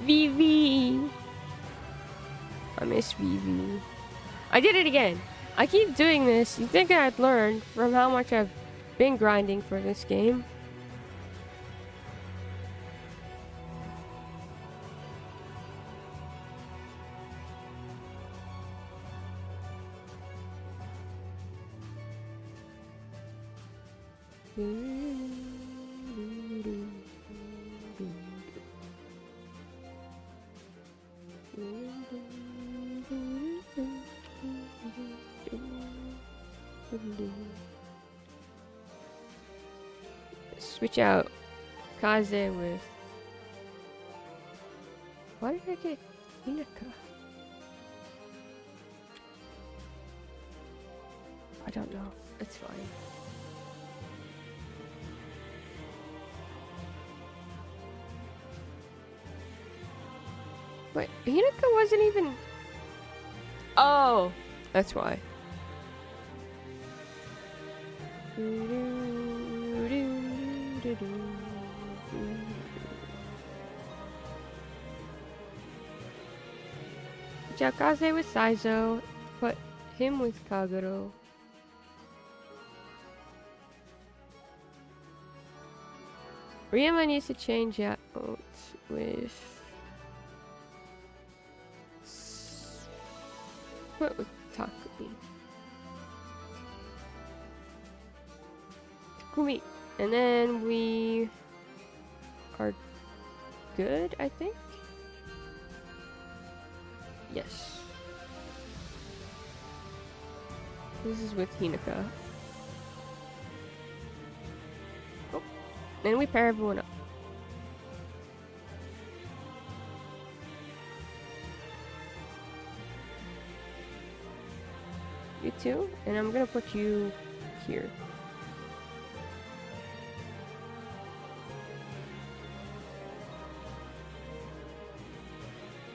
VV. I miss VV. I did it again. I keep doing this. You think I'd learn from how much I've been grinding for this game? Switch out Kaze with... Why did I get Hinaka? I don't know. It's fine. Wait, Hinaka wasn't even... Oh! That's why. Jakaze with Saizo, put him with Kaguro. Ryama needs to change out with... What with Takumi? Takumi. And then we are good, I think. Yes. This is with Hinaka. Oh. Then we pair everyone up. too, and I'm gonna put you here.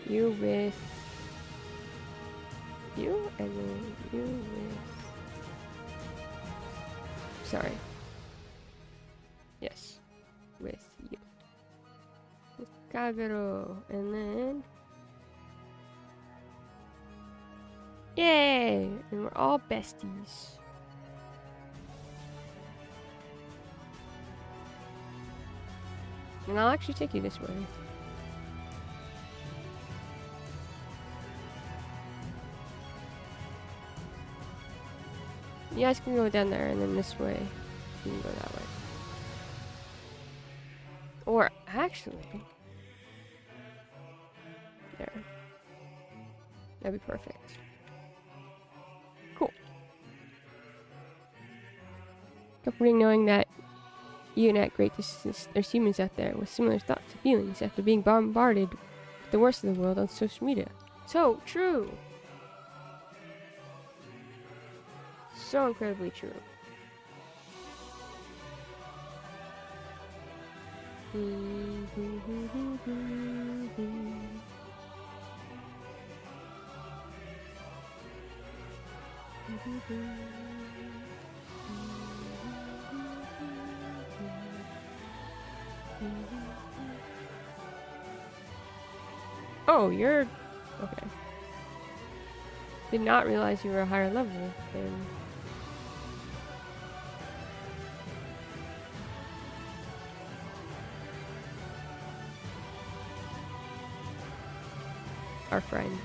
You with you, and then you with... Sorry. Yes. With you. With Kagero, and then... Yay! And we're all besties. And I'll actually take you this way. You guys can go down there, and then this way. You can go that way. Or, actually... There. That'd be perfect. Cool. Comforting knowing that even at great distance, there's humans out there with similar thoughts and feelings after being bombarded with the worst of the world on social media. So true! So incredibly true. Oh, you're... Okay. Did not realize you were a higher level than... our friend.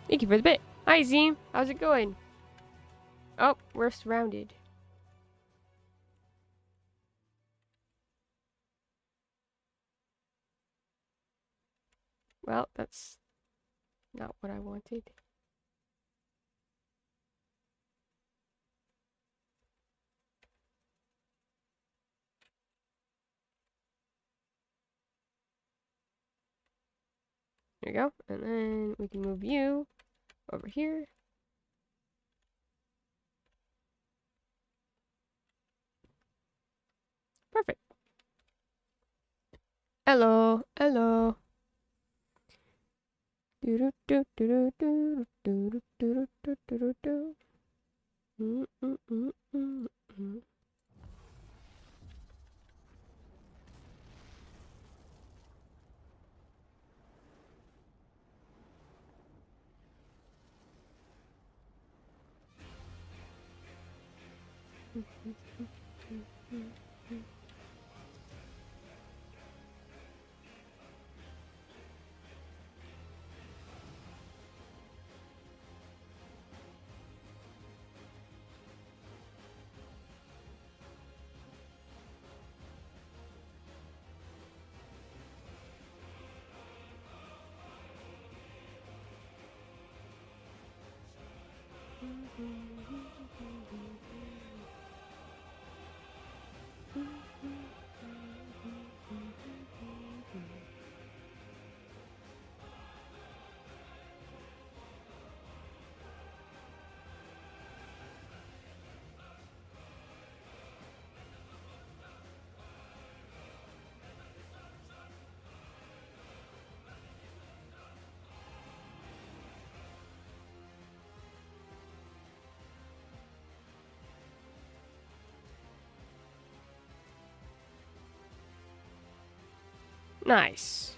Thank you for the bit. Hi, Zim. How's it going? Oh, we're surrounded. Well, that's not what I wanted. There you go. And then we can move you over here. Perfect. Hello. Hello. Nice.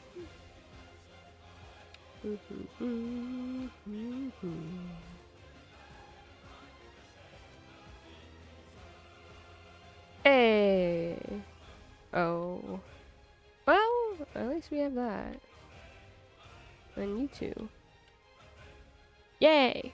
Hey. Oh. Well, at least we have that. And you two. Yay.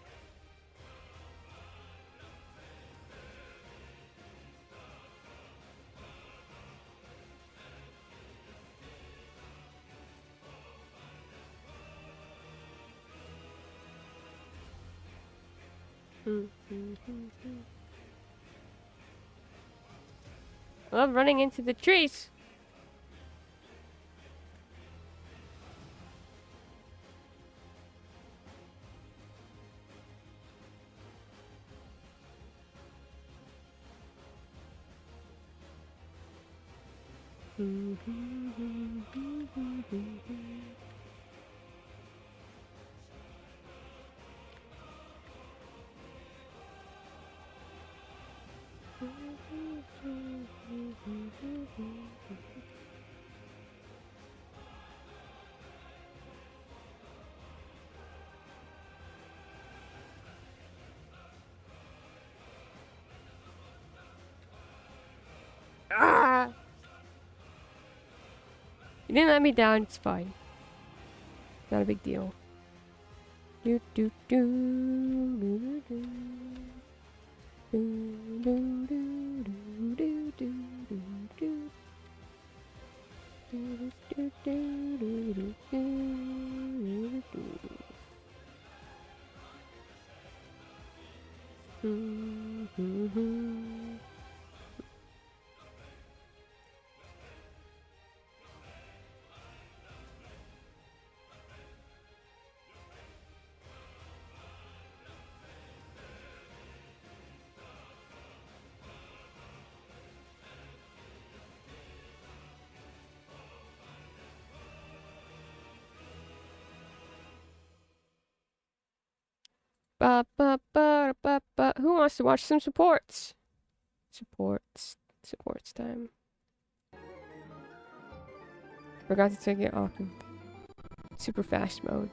I love running into the trees. Ah! You didn't let me down, it's fine. Not a big deal. Do do do do do do do do do do do do do do do do do. Ba, ba, ba, ba, ba. Who wants to watch some supports? Supports time. Forgot to take it off in super fast mode.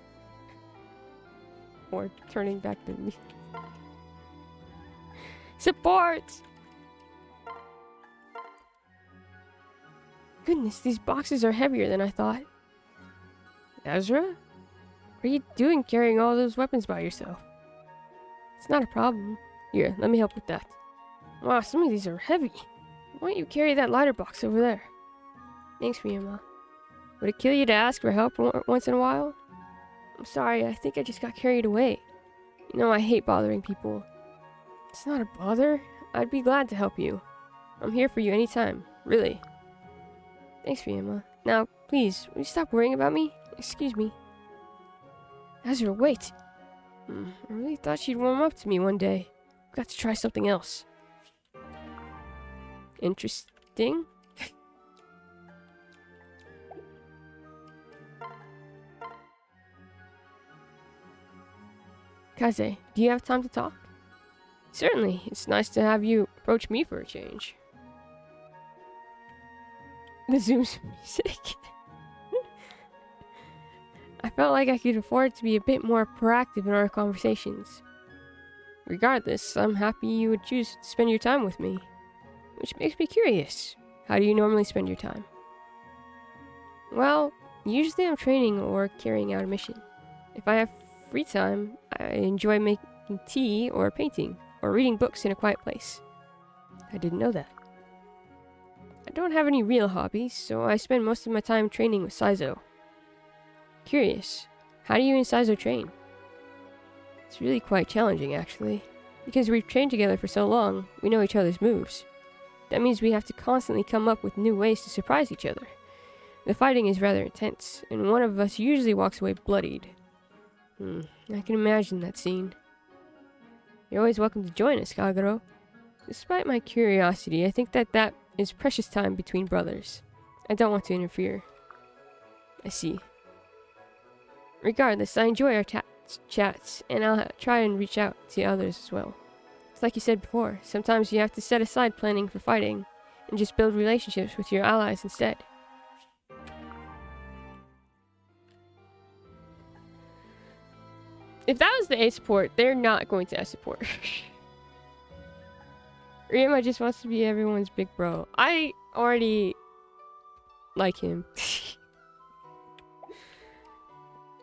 Or turning back to me. Supports! Goodness, these boxes are heavier than I thought. Ezra? What are you doing carrying all those weapons by yourself? It's not a problem. Here, let me help with that. Wow, some of these are heavy. Why don't you carry that lighter box over there? Thanks, Miyama. Would it kill you to ask for help once in a while? I'm sorry, I think I just got carried away. You know I hate bothering people. It's not a bother. I'd be glad to help you. I'm here for you anytime, really. Thanks, Miyama. Now, please, will you stop worrying about me? Excuse me. Ezra, wait. I really thought she'd warm up to me one day. Got to try something else. Interesting. Kaze, do you have time to talk? Certainly. It's nice to have you approach me for a change. The Zoom's music. I felt like I could afford to be a bit more proactive in our conversations. Regardless, I'm happy you would choose to spend your time with me. Which makes me curious. How do you normally spend your time? Well, usually I'm training or carrying out a mission. If I have free time, I enjoy making tea or painting or reading books in a quiet place. I didn't know that. I don't have any real hobbies, so I spend most of my time training with Saizo. Curious, how do you and Saizo train? It's really quite challenging, actually. Because we've trained together for so long, we know each other's moves. That means we have to constantly come up with new ways to surprise each other. The fighting is rather intense, and one of us usually walks away bloodied. I can imagine that scene. You're always welcome to join us, Kagero. Despite my curiosity, I think that is precious time between brothers. I don't want to interfere. I see. Regardless, I enjoy our chats, and I'll try and reach out to others as well. It's like you said before, sometimes you have to set aside planning for fighting, and just build relationships with your allies instead. If that was the A support, they're not going to S support. Ryuma just wants to be everyone's big bro. I already like him.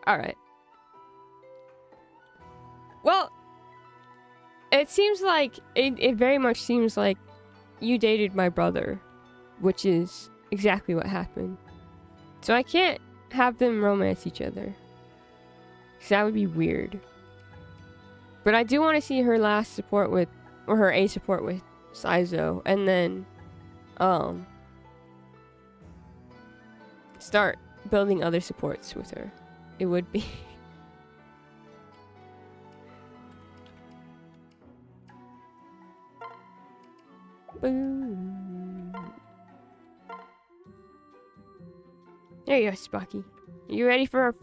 Alright. Well, it seems like, it very much seems like you dated my brother, which is exactly what happened. So I can't have them romance each other. Because that would be weird. But I do want to see her last support with, or her A support with Saizo, and then start building other supports with her. It would be. Boom. There you go, Spocky. Are you ready for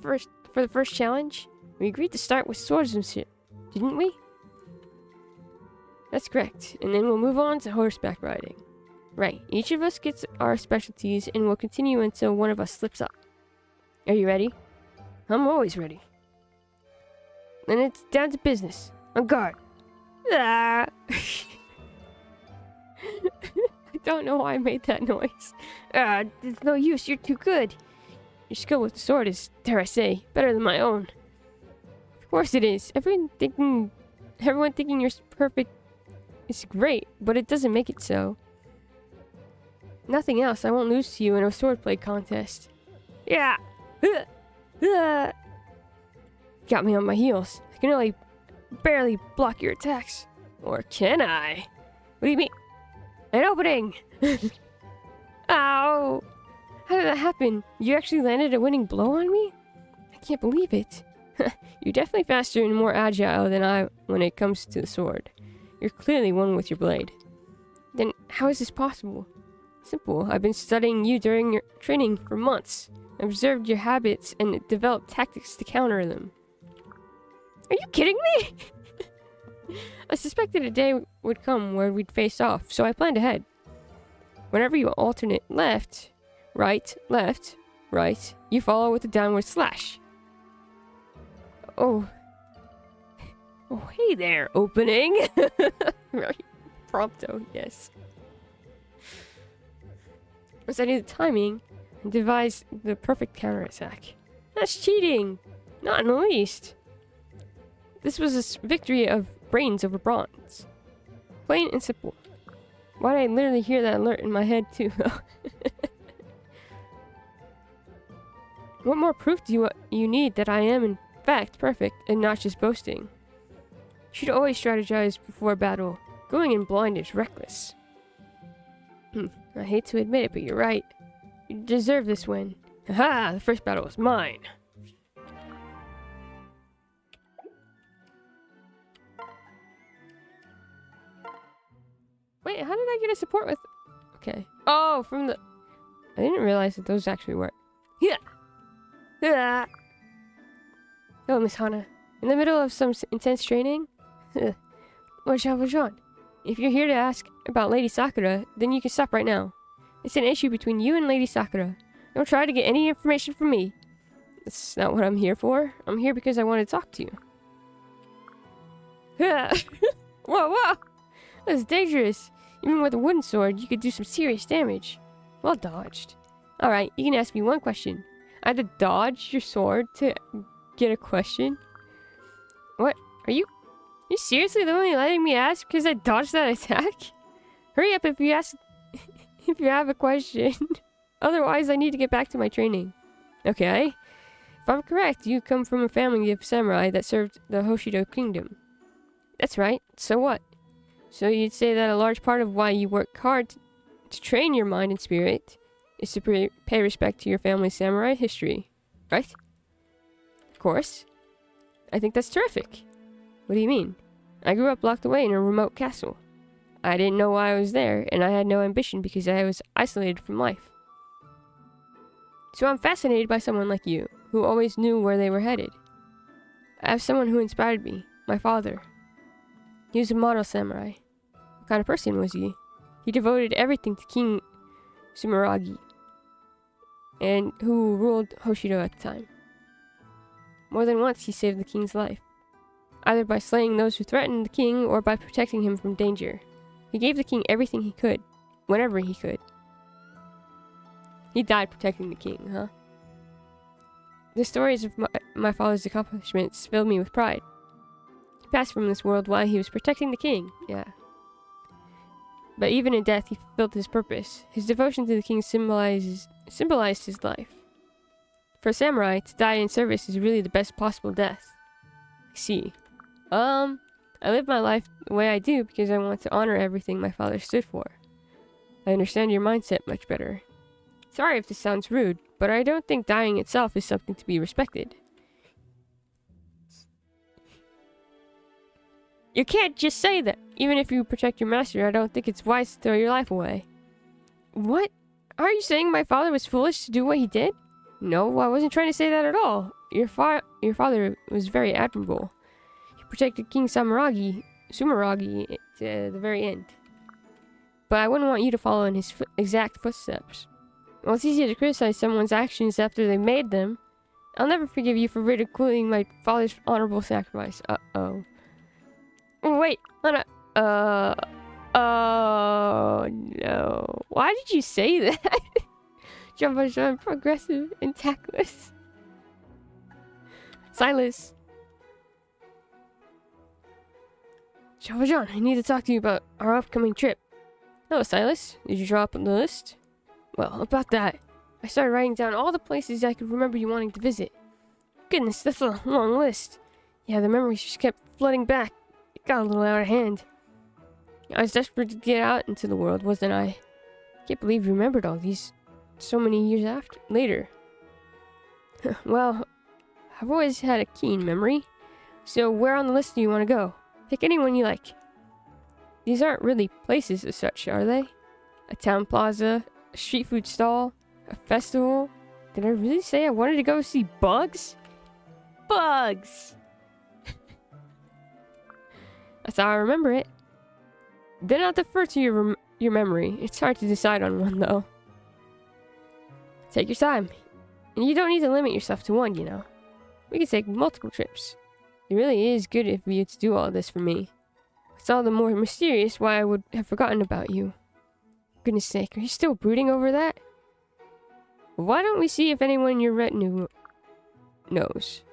the first challenge? We agreed to start with swordsmanship, didn't we? That's correct. And then we'll move on to horseback riding. Right. Each of us gets our specialties and we'll continue until one of us slips up. Are you ready? I'm always ready. Then it's down to business. On guard. Ah. I don't know why I made that noise. It's no use. You're too good. Your skill with the sword is, dare I say, better than my own. Of course it is. Everyone thinking you're perfect is great, but it doesn't make it so. Nothing else, I won't lose to you in a swordplay contest. Yeah. Got me on my heels. I can only barely block your attacks. Or can I? What do you mean? An opening! Ow! How did that happen? You actually landed a winning blow on me? I can't believe it. You're definitely faster and more agile than I when it comes to the sword. You're clearly one with your blade. Then how is this possible? Simple. I've been studying you during your training for months. I observed your habits and developed tactics to counter them. Are you kidding me? I suspected a day would come where we'd face off, so I planned ahead. Whenever you alternate left, right, you follow with a downward slash. Oh, hey there, opening. Right, prompto, yes. Once I knew the timing, I devised the perfect counterattack. That's cheating, not in the least. This was a victory of brains over bronze. Plain and simple. Why did I literally hear that alert in my head too? What more proof do you need that I am in fact perfect and not just boasting? You should always strategize before battle. Going in blind is reckless. I hate to admit it, but you're right. You deserve this win. Haha, the first battle is mine. Wait, how did I get a support with... Okay. Oh, from the... I didn't realize that those actually work. Yeah. Yeah. Oh, Miss Hana. In the middle of some intense training? What's on? If you're here to ask about Lady Sakura, then you can stop right now. It's an issue between you and Lady Sakura. Don't try to get any information from me. That's not what I'm here for. I'm here because I want to talk to you. Whoa! That's dangerous. Even with a wooden sword, you could do some serious damage. Well dodged. Alright, you can ask me one question. I had to dodge your sword to get a question? What? Are you seriously only letting me ask because I dodged that attack? Hurry up if you ask... if you have a question. Otherwise, I need to get back to my training. Okay. If I'm correct, you come from a family of samurai that served the Hoshido Kingdom. That's right. So what? So you'd say that a large part of why you work hard to train your mind and spirit is to pay respect to your family's samurai history, right? Of course. I think that's terrific. What do you mean? I grew up locked away in a remote castle. I didn't know why I was there, and I had no ambition because I was isolated from life. So I'm fascinated by someone like you, who always knew where they were headed. I have someone who inspired me, my father. He was a model samurai. What kind of person was he? He devoted everything to King Sumeragi, and who ruled Hoshido at the time. More than once he saved the king's life, either by slaying those who threatened the king or by protecting him from danger. He gave the king everything he could, whenever he could. He died protecting the king, huh? The stories of my father's accomplishments filled me with pride. He passed from this world while he was protecting the king, yeah. But even in death, he fulfilled his purpose. His devotion to the king symbolized his life. For a samurai, to die in service is really the best possible death. I see. I live my life the way I do because I want to honor everything my father stood for. I understand your mindset much better. Sorry if this sounds rude, but I don't think dying itself is something to be respected. You can't just say that. Even if you protect your master, I don't think it's wise to throw your life away. What? Are you saying my father was foolish to do what he did? No, I wasn't trying to say that at all. Your father was very admirable. He protected King Sumeragi to the very end. But I wouldn't want you to follow in his exact footsteps. Well, it's easy to criticize someone's actions after they made them. I'll never forgive you for ridiculing my father's honorable sacrifice. Uh-oh. Wait, oh no. Why did you say that? Jean-Valjean, progressive and tactless. Silas. Jean-Valjean, I need to talk to you about our upcoming trip. Hello, Silas. Did you draw up on the list? Well, about that. I started writing down all the places I could remember you wanting to visit. Goodness, that's a long list. Yeah, the memories just kept flooding back. It got a little out of hand. I was desperate to get out into the world, wasn't I? Can't believe you remembered all these so many years later. Well, I've always had a keen memory. So where on the list do you want to go? Pick anyone you like. These aren't really places as such, are they? A town plaza, a street food stall, a festival. Did I really say I wanted to go see bugs? Bugs! That's how I remember it. Then I'll defer to your memory. It's hard to decide on one, though. Take your time. And you don't need to limit yourself to one, you know. We can take multiple trips. It really is good of you to do all this for me. It's all the more mysterious why I would have forgotten about you. Goodness sake, are you still brooding over that? Why don't we see if anyone in your retinue knows?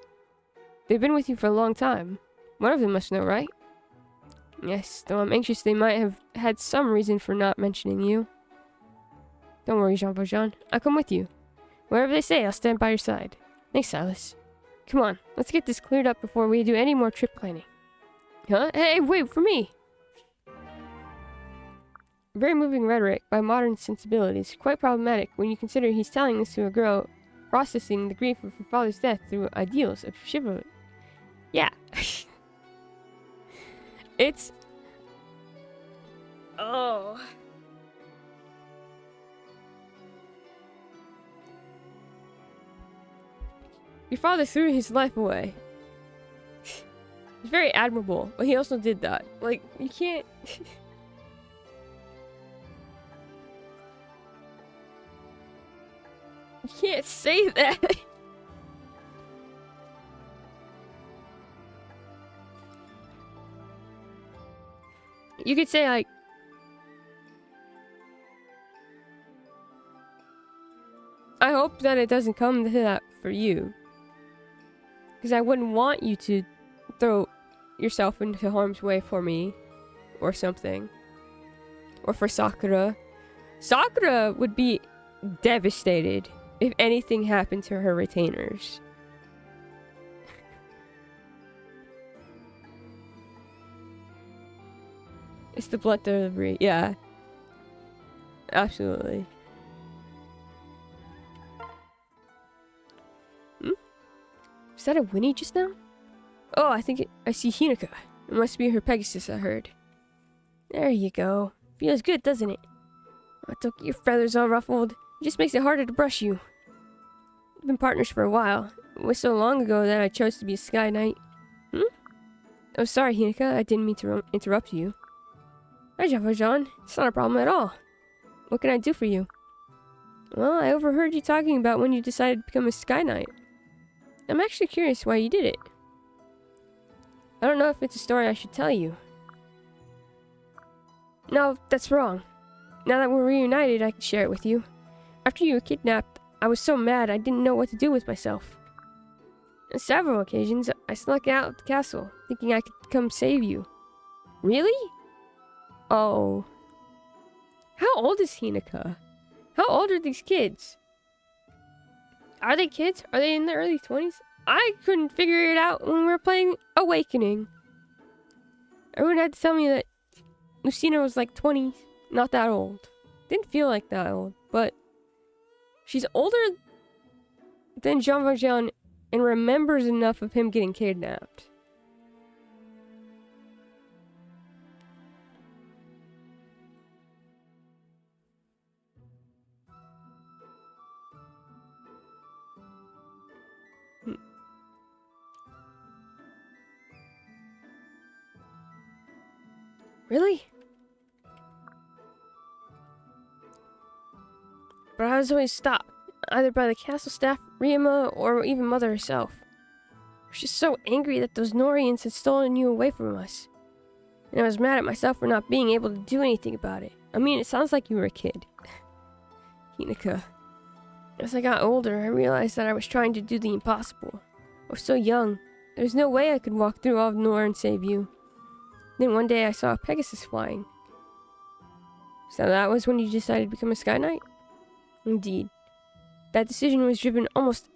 They've been with you for a long time. One of them must know, right? Yes, though I'm anxious they might have had some reason for not mentioning you. Don't worry, Jean Valjean. I'll come with you. Wherever they say, I'll stand by your side. Thanks, Silas. Come on, let's get this cleared up before we do any more trip planning. Huh? Hey, wait for me! Very moving rhetoric by modern sensibilities. Quite problematic when you consider he's telling this to a girl processing the grief of her father's death through ideals of chivalry. Yeah. It's... Oh... Your father threw his life away. It's very admirable, but he also did that. Like, you can't... You can't say that! You could say, like... I hope that it doesn't come to that for you. Because I wouldn't want you to throw yourself into harm's way for me. Or something. Or for Sakura. Sakura would be devastated if anything happened to her retainers. It's the blood delivery. Yeah. Absolutely. Is that a Winnie just now? Oh, I see Hinaka. It must be her Pegasus I heard. There you go. Feels good, doesn't it? Oh, don't get your feathers all ruffled. It just makes it harder to brush you. We've been partners for a while. It was so long ago that I chose to be a Sky Knight. Oh, sorry, Hinaka. I didn't mean to interrupt you. Hi, Jean Valjean. It's not a problem at all. What can I do for you? Well, I overheard you talking about when you decided to become a Sky Knight. I'm actually curious why you did it. I don't know if it's a story I should tell you. No, that's wrong. Now that we're reunited, I can share it with you. After you were kidnapped, I was so mad I didn't know what to do with myself. On several occasions, I snuck out of the castle, thinking I could come save you. Really? Oh. How old is Hinaka? How old are these kids? Are they kids? Are they in their early 20s? I couldn't figure it out when we were playing Awakening. Everyone had to tell me that Lucina was like 20, not that old. Didn't feel like that old, but she's older than Jean Valjean and remembers enough of him getting kidnapped. Really? But I was always stopped, either by the castle staff, Rima, or even Mother herself. I was just so angry that those Norians had stolen you away from us. And I was mad at myself for not being able to do anything about it. I mean, it sounds like you were a kid. Hinoka. As I got older, I realized that I was trying to do the impossible. I was so young. There's no way I could walk through all of Nor and save you. Then one day I saw a Pegasus flying. So that was when you decided to become a Sky Knight? Indeed. That decision has driven almost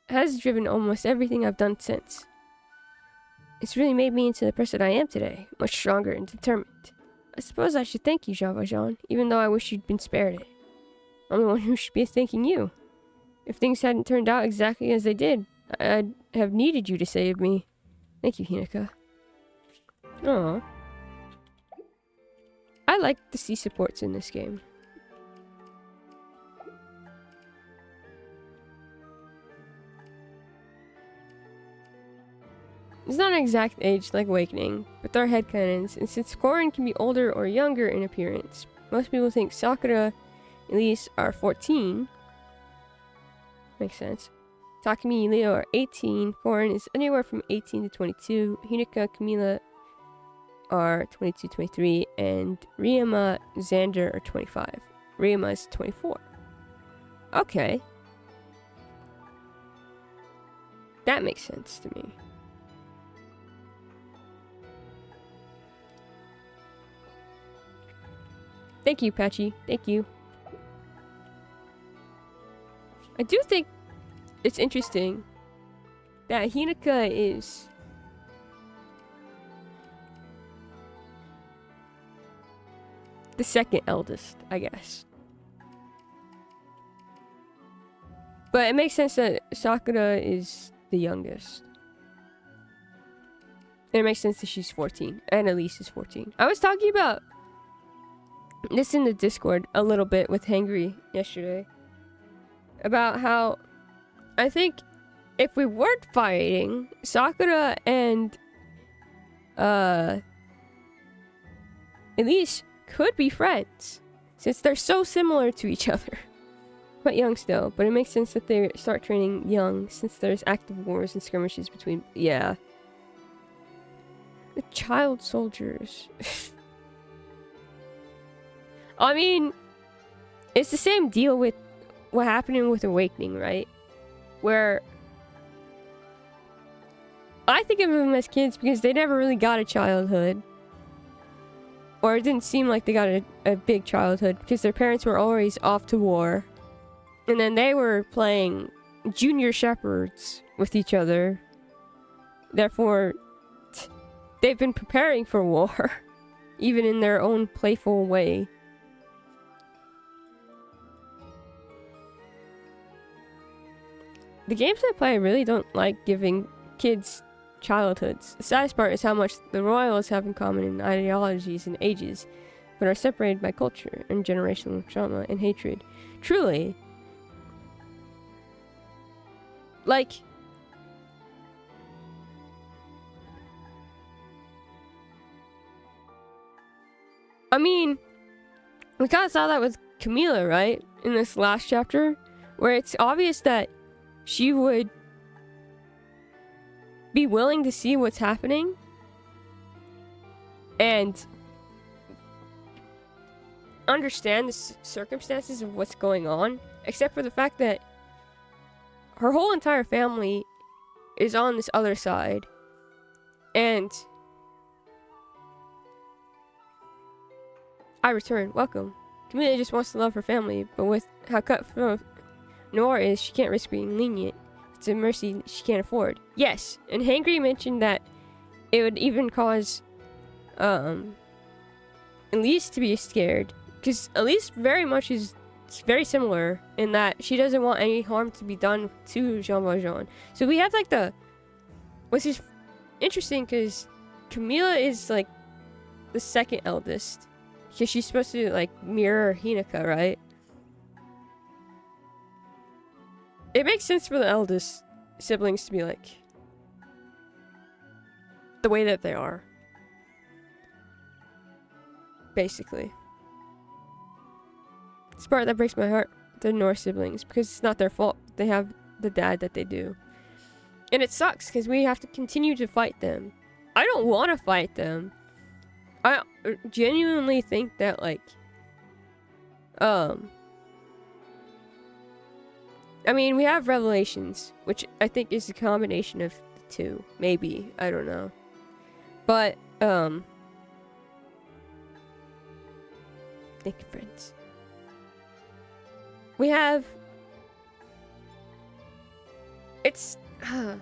everything I've done since. It's really made me into the person I am today, much stronger and determined. I suppose I should thank you, Jean Valjean, even though I wish you'd been spared it. I'm the one who should be thanking you. If things hadn't turned out exactly as they did, I'd have needed you to save me. Thank you, Hinoka. Aww. I like to see supports in this game. It's not an exact age like Awakening, but they're headcanons, and since Korin can be older or younger in appearance, most people think Sakura and Elise are 14. Makes sense. Takumi and Leo are 18, Korin is anywhere from 18 to 22, Hinoka, Camilla are 22, 23, and Ryuma, Xander are 25. Ryuma is 24. Okay. That makes sense to me. Thank you, Patchy. Thank you. I do think it's interesting that Hinoka is the second eldest, I guess. But it makes sense that Sakura is the youngest. And it makes sense that she's 14, and Elise is 14. I was talking about this in the Discord a little bit with Hangry yesterday. About how I think if we weren't fighting, Sakura and Elise could be friends, since they're so similar to each other. Quite young still, but it makes sense that they start training young, since there's active wars and skirmishes between... Yeah. The child soldiers. I mean, it's the same deal with what happened with Awakening, right? Where I think of them as kids because they never really got a childhood. Or it didn't seem like they got a big childhood because their parents were always off to war. And then they were playing junior shepherds with each other. Therefore, they've been preparing for war, even in their own playful way. The games I play really don't like giving kids childhoods. The saddest part is how much the royals have in common in ideologies and ages, but are separated by culture and generational trauma and hatred. Truly. Like, I mean, we kind of saw that with Camilla, right? In this last chapter, where it's obvious that she would be willing to see what's happening and understand the circumstances of what's going on, except for the fact that her whole entire family is on this other side, and I return. Welcome. Camilla just wants to love her family, but with how cutthroat Nora is, she can't risk being lenient. It's a mercy she can't afford. Yes, and Hangry mentioned that it would even cause Elise to be scared because Elise very much is very similar in that she doesn't want any harm to be done to Jean Valjean. So we have like which is interesting because Camilla is like the second eldest, because she's supposed to like mirror Hineka, right? It makes sense for the eldest siblings to be like the way that they are, basically. It's the part that breaks my heart, the Norse siblings, because it's not their fault. They have the dad that they do. And it sucks because we have to continue to fight them. I don't want to fight them. I genuinely think that, like, I mean, we have Revelations, which I think is a combination of the two. Maybe. I don't know. But, thank you, friends. We have... It's... I'm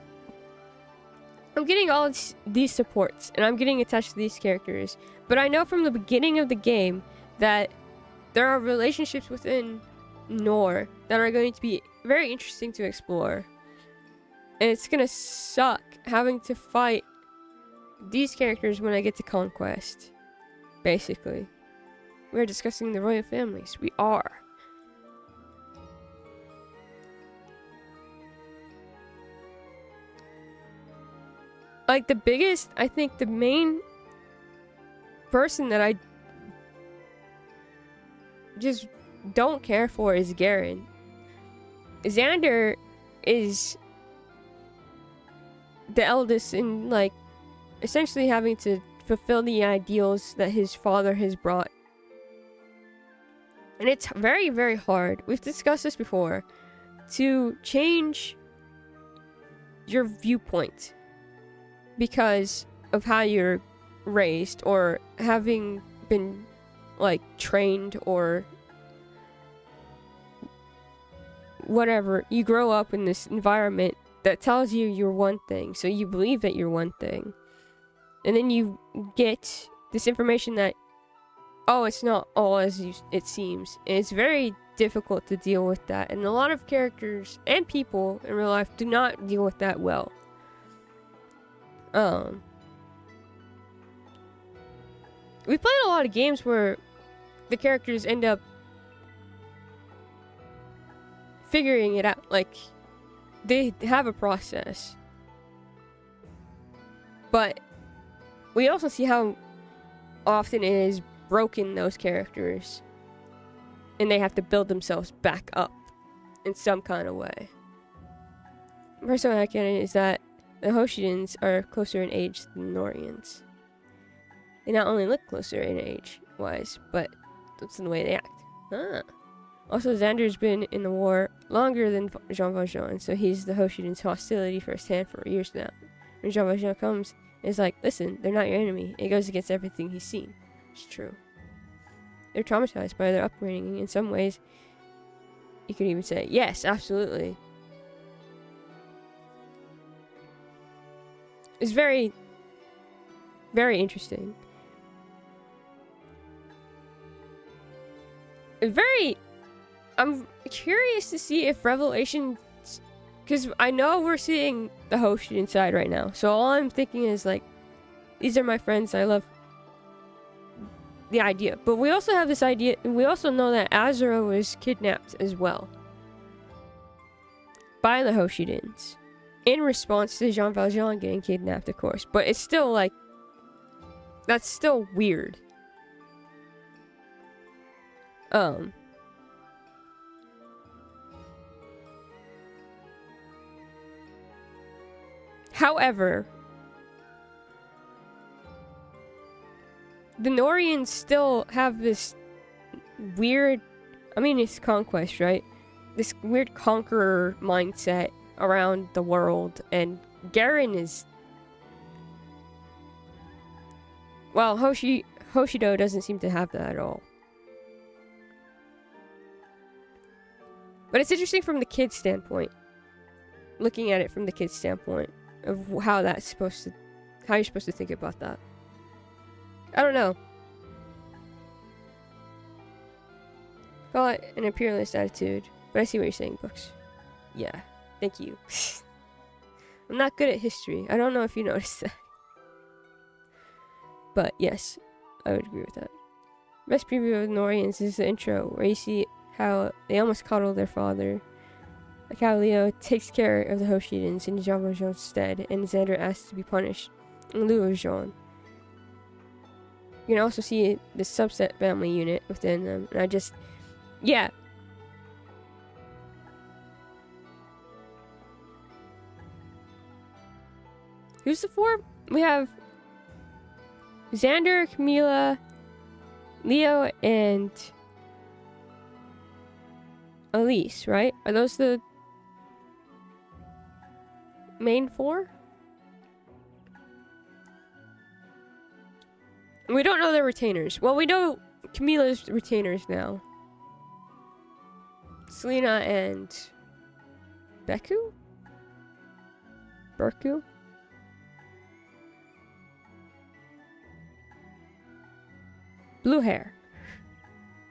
getting all these supports, and I'm getting attached to these characters. But I know from the beginning of the game that there are relationships within Nor that are going to be very interesting to explore. And it's gonna suck having to fight these characters when I get to Conquest. Basically. We're discussing the royal families. We are. Like, the biggest, I think the main person that I just don't care for is Garen. Xander is the eldest in, like, essentially having to fulfill the ideals that his father has brought. And it's very, very hard. We've discussed this before. To change your viewpoint because of how you're raised, or having been, like, trained, or whatever. You grow up in this environment that tells you you're one thing, so you believe that you're one thing. And then you get this information that, oh, it's not all as it seems. And it's very difficult to deal with that. And a lot of characters and people in real life do not deal with that well. We played a lot of games where the characters end up figuring it out. Like, they have a process. But we also see how often it is broken those characters, and they have to build themselves back up in some kind of way. Personal headcanon is that the Hoshidans are closer in age than the Norians. They not only look closer in age-wise, but that's in the way they act. Ah. Also, Xander's been in the war longer than Jean Valjean, so he's the Hoshidan's hostility firsthand for years now. When Jean Valjean comes, it's like, listen, they're not your enemy. It goes against everything he's seen. It's true. They're traumatized by their upbringing. In some ways, you could even say, yes, absolutely. It's very, very interesting. I'm curious to see if Revelations, because I know we're seeing the Hoshin inside right now. So all I'm thinking is, like, these are my friends. I love the idea. But we also have this idea, and we also know that Azura was kidnapped as well by the Hoshidans in response to Jean Valjean getting kidnapped, of course. But it's still, like, that's still weird. However, the Norians still have this weird, I mean, it's Conquest, right? This weird conqueror mindset around the world, and Garen is, well, Hoshido doesn't seem to have that at all. But it's interesting from the kid's standpoint. Looking at it from the kid's standpoint of how that's supposed to, how you're supposed to think about that. I don't know. Call it an imperialist attitude, but I see what you're saying, Books. Yeah, thank you. I'm not good at history. I don't know if you noticed that. But yes, I would agree with that. Best preview of Norians is the intro, where you see how they almost coddle their father. Like how Leo takes care of the Hoshidans in Jean Valjean's stead, and Xander asks to be punished in lieu of Jean. You can also see the subset family unit within them, and I just... Yeah. Who's the four? We have Xander, Camila, Leo, and Elise, right? Are those the main four? We don't know their retainers. Well, we know Camila's retainers now. Selena and Beku? Berku? Blue hair.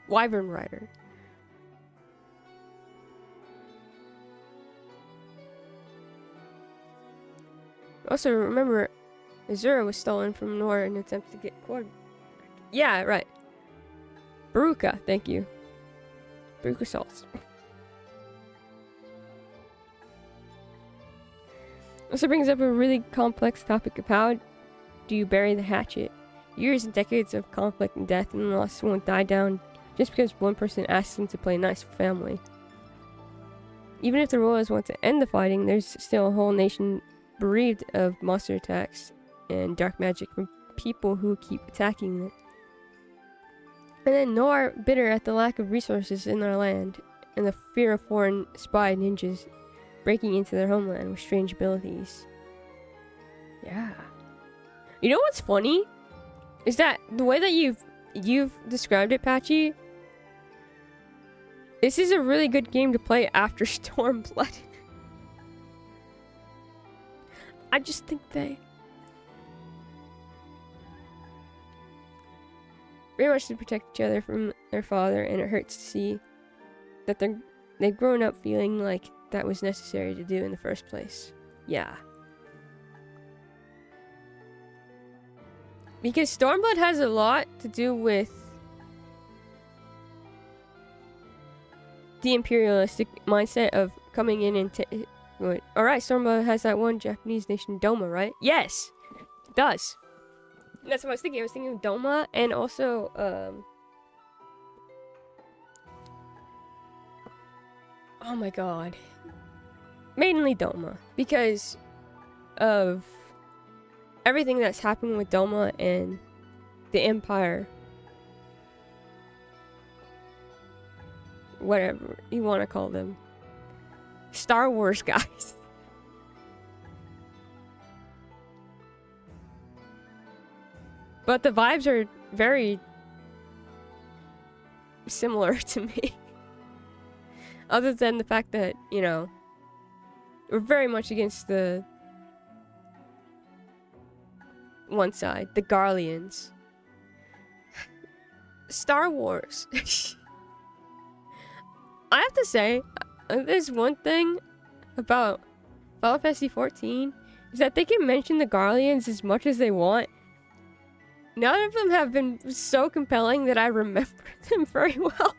Wyvern Rider. Also, remember, Azura was stolen from Nora in an attempt to get Cord. Yeah, right. Baruka, thank you. Baruka salts. Also brings up a really complex topic of how do you bury the hatchet? Years and decades of conflict and death and loss won't die down just because one person asks them to play nice for family. Even if the rulers want to end the fighting, there's still a whole nation bereaved of monster attacks and dark magic from people who keep attacking it. And then Noir, bitter at the lack of resources in their land and the fear of foreign spy ninjas breaking into their homeland with strange abilities. Yeah. You know what's funny? Is that the way that you've described it, Patchy? This is a really good game to play after Stormblood. I just think they very much to protect each other from their father, and it hurts to see that they've grown up feeling like that was necessary to do in the first place. Yeah. Because Stormblood has a lot to do with the imperialistic mindset of coming in and alright, Stormblood has that one Japanese nation, Doma, right? Yes! It does. That's what I was thinking. I was thinking of Doma and also, oh my god. Mainly Doma. Because of everything that's happened with Doma and the Empire. Whatever you want to call them. Star Wars guys. But the vibes are very similar to me. Other than the fact that, you know, we're very much against the one side, the Garleans. Star Wars. I have to say, there's one thing about Final Fantasy 14 is that they can mention the Garleans as much as they want. None of them have been so compelling that I remember them very well.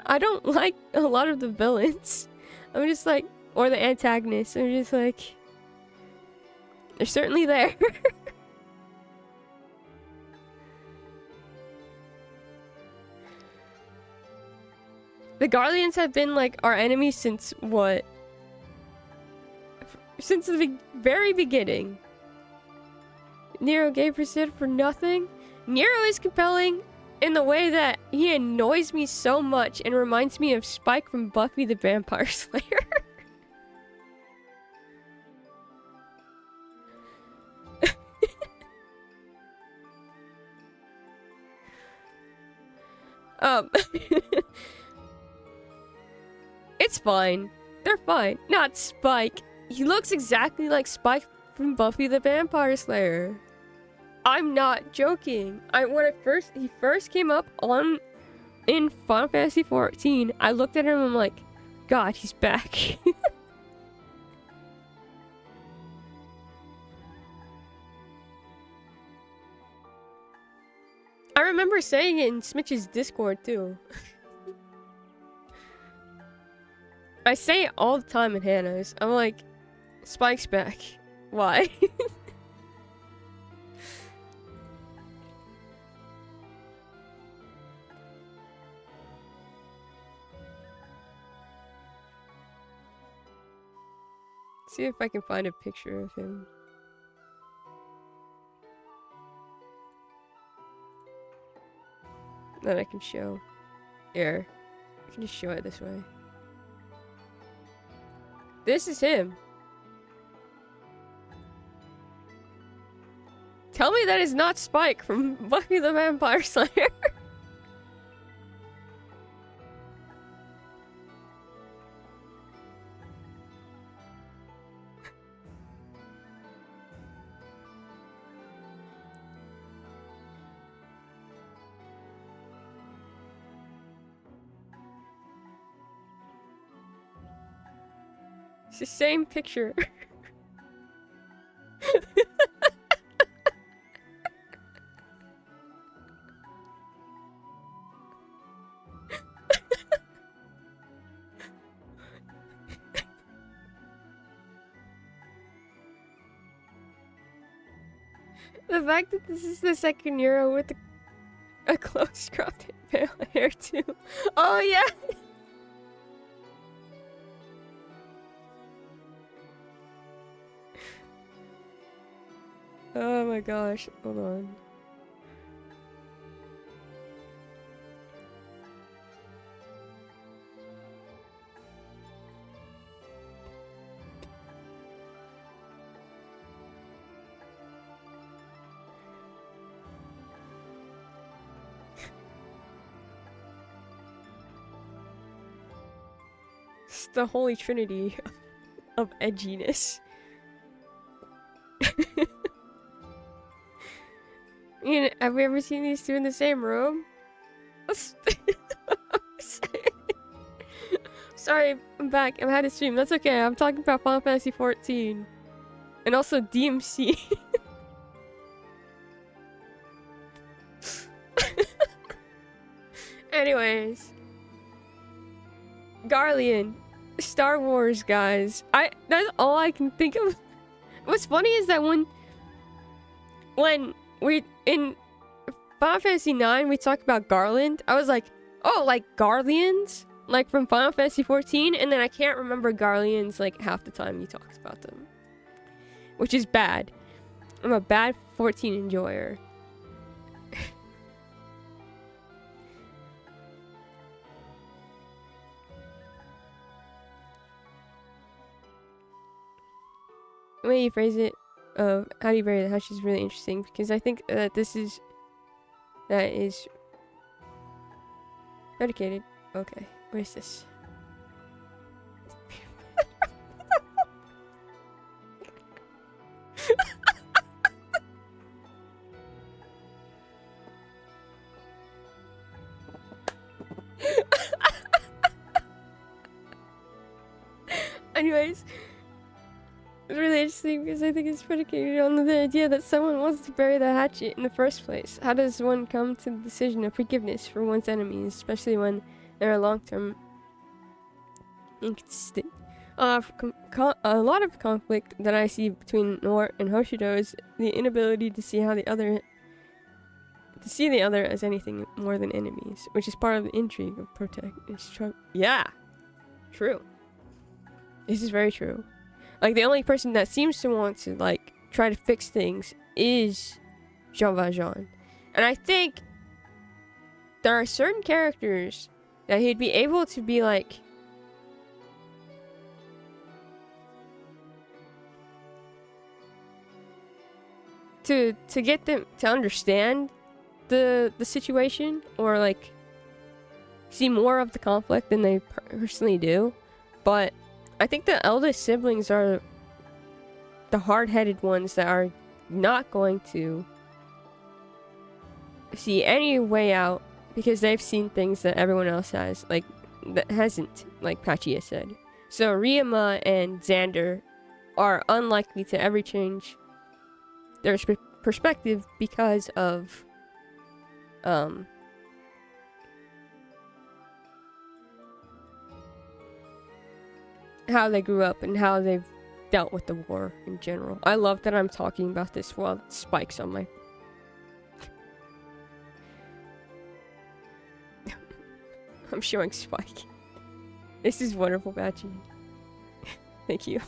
I don't like a lot of the villains. I'm just like, or the antagonists. I'm just like, they're certainly there. The Garleans have been like our enemies since what? Since the very beginning. Nero gave Priscilla for nothing. Nero is compelling in the way that he annoys me so much and reminds me of Spike from Buffy the Vampire Slayer. It's fine. They're fine. Not Spike. He looks exactly like Spike from Buffy the Vampire Slayer. I'm not joking. He first came up in Final Fantasy 14, I looked at him and I'm like, God, he's back. I remember saying it in Smitch's Discord too. I say it all the time in Hannah's. I'm like, Spike's back. Why? See if I can find a picture of him. That I can show. Here. I can just show it this way. This is him. Tell me that is not Spike from Buffy the Vampire Slayer. It's the same picture. The fact that this is the second Euro with a close cropped pale hair too. Oh yeah! Oh my gosh, hold on. It's the holy trinity of edginess. Have we ever seen these two in the same room? Sorry, I'm back. I'm had to stream. That's okay. I'm talking about Final Fantasy 14. And also DMC. Anyways. Garlean. Star Wars, guys. That's all I can think of. What's funny is that when we in Final Fantasy 9 we talk about Garland, I was like, oh, like Garleans? Like from Final Fantasy 14? And then I can't remember Garleans like half the time he talks about them. Which is bad. I'm a bad 14 enjoyer. The way you phrase it, how do you vary the hush is really interesting because I think that that is dedicated. Okay, what is this? Anyways, it's really interesting because I think it's predicated on the idea that someone wants to bury the hatchet in the first place. How does one come to the decision of forgiveness for one's enemies, especially when there are long-term inconsistent? A lot of conflict that I see between Noir and Hoshido is the inability to see the other as anything more than enemies, which is part of the intrigue of Yeah, true. This is very true. Like, the only person that seems to want to, like, try to fix things is Jean Valjean. And I think there are certain characters that he'd be able to be, like, to get them to understand the situation, or, like, see more of the conflict than they personally do. But I think the eldest siblings are the hard-headed ones that are not going to see any way out because they've seen things that everyone else has, like, that hasn't, like Pachia said. So Ryuma and Xander are unlikely to ever change their perspective because of how they grew up and how they've dealt with the war in general. I love that I'm talking about this while Spike's on my... I'm showing Spike. This is wonderful, Bachi. Thank you.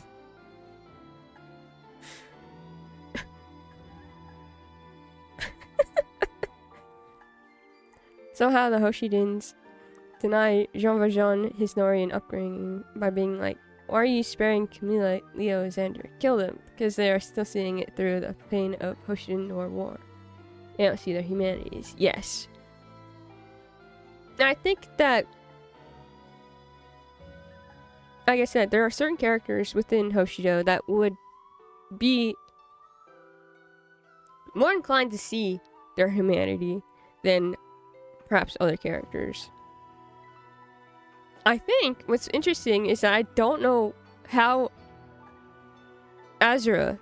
Somehow the Hoshidins deny Jean Valjean his Norian upbringing by being like, why are you sparing Camilla, Leo, and Xander? Kill them, because they are still seeing it through the pain of Hoshiden Nor war. They don't see their humanities. Yes. And I think that, like I said, there are certain characters within Hoshido that would be more inclined to see their humanity than perhaps other characters. I think what's interesting is that I don't know how Azura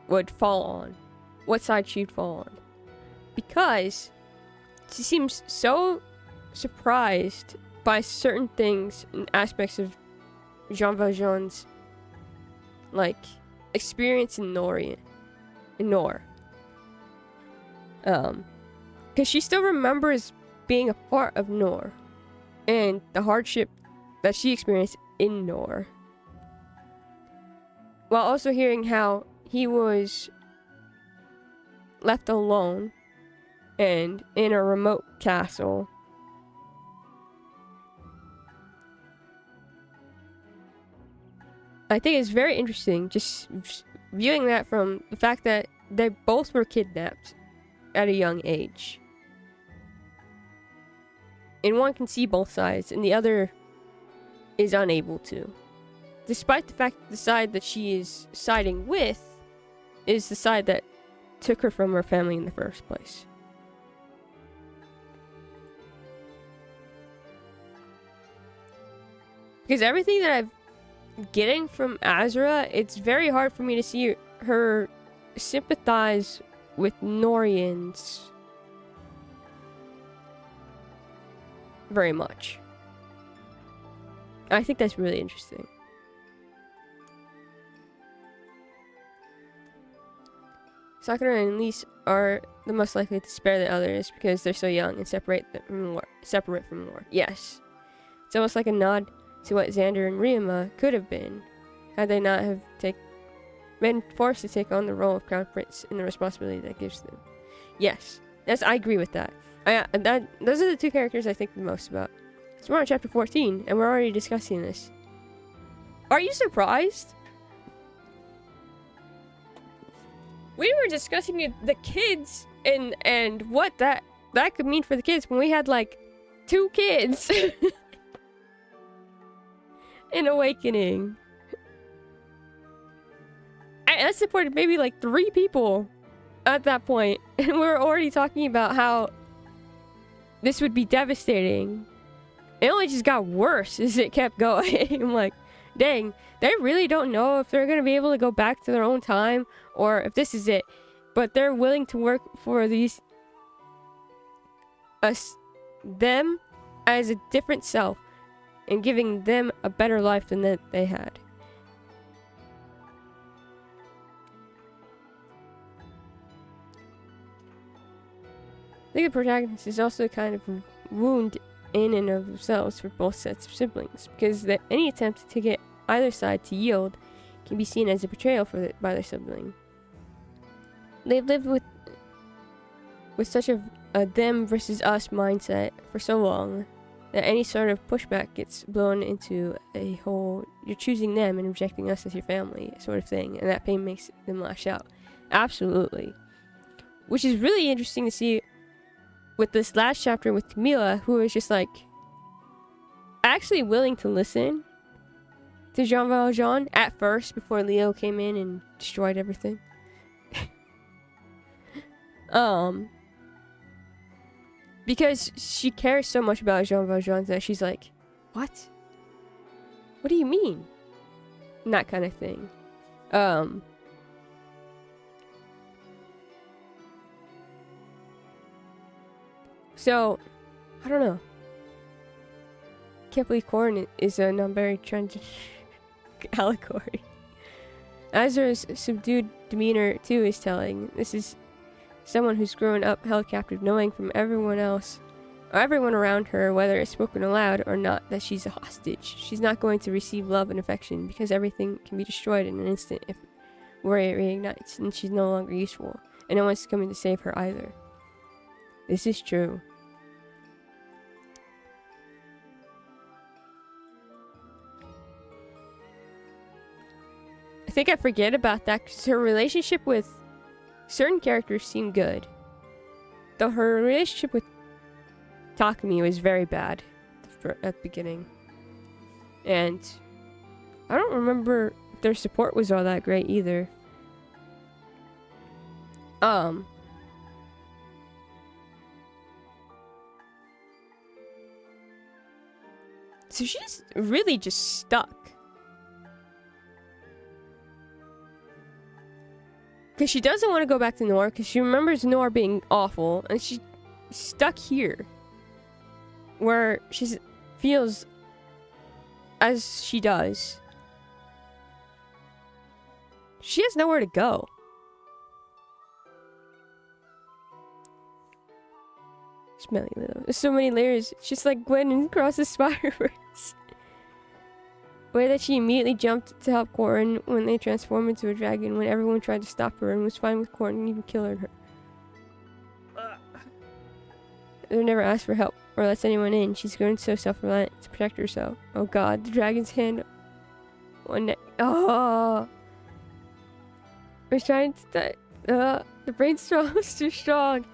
would fall on, what side she'd fall on, because she seems so surprised by certain things and aspects of Jean Valjean's, like, experience in Nor. Because she still remembers being a part of Nor and the hardship that she experienced in Nor, while also hearing how he was left alone and in a remote castle. I think it's very interesting just viewing that from the fact that they both were kidnapped at a young age. And one can see both sides, and the other is unable to. Despite the fact that the side that she is siding with is the side that took her from her family in the first place. Because everything that I'm getting from Azura, it's very hard for me to see her sympathize with Norians very much. I think that's really interesting. Sakura and Lise are the most likely to spare the others because they're so young and separate from Lore. Yes. It's almost like a nod to what Xander and Ryuma could have been had they not have been forced to take on the role of Crown Prince and the responsibility that gives them. Yes. I agree with that. Those are the two characters I think the most about. So we're on chapter 14 and we're already discussing this. Are you surprised? We were discussing the kids and what that could mean for the kids when we had like 2 kids in Awakening. I supported maybe like 3 people at that point, and we were already talking about how this would be devastating. It only just got worse as it kept going. I'm like, dang, they really don't know if they're going to be able to go back to their own time or if this is it. But they're willing to work for them as a different self and giving them a better life than that they had. I think the protagonist is also kind of a wound in and of themselves for both sets of siblings, because any attempt to get either side to yield can be seen as a betrayal by their sibling. They've lived with such a them versus us mindset for so long that any sort of pushback gets blown into a whole you're choosing them and rejecting us as your family sort of thing, and that pain makes them lash out. Absolutely. Which is really interesting to see with this last chapter with Camila, who is just like actually willing to listen to Jean Valjean at first before Leo came in and destroyed everything. Because she cares so much about Jean Valjean that she's like, what? What do you mean? And that kind of thing. So, I don't know. Can't believe corn is a non-binary trans allegory. Azra's subdued demeanor, too, is telling. This is someone who's grown up held captive, knowing from everyone else, or everyone around her, whether it's spoken aloud or not, that she's a hostage. She's not going to receive love and affection, because everything can be destroyed in an instant if where it reignites, and she's no longer useful. And no one's coming to save her either. This is true. I think I forget about that because her relationship with certain characters seemed good. Though her relationship with Takumi was very bad at the beginning. And I don't remember if their support was all that great either. So she's really just stuck. Because she doesn't want to go back to Noir because she remembers Noir being awful. And she's stuck here. Where she feels as she does. She has nowhere to go. Smelly little. There's so many layers. It's just like Gwen across the Spider-Verse. Way that she immediately jumped to help Corin when they transformed into a dragon, when everyone tried to stop her and was fine with Corin and even killing her. They never asked for help or lets anyone in. She's grown so self-reliant to protect herself. Oh god, the dragon's hand. One neck. Oh! I was trying to die. The brain strong was too strong.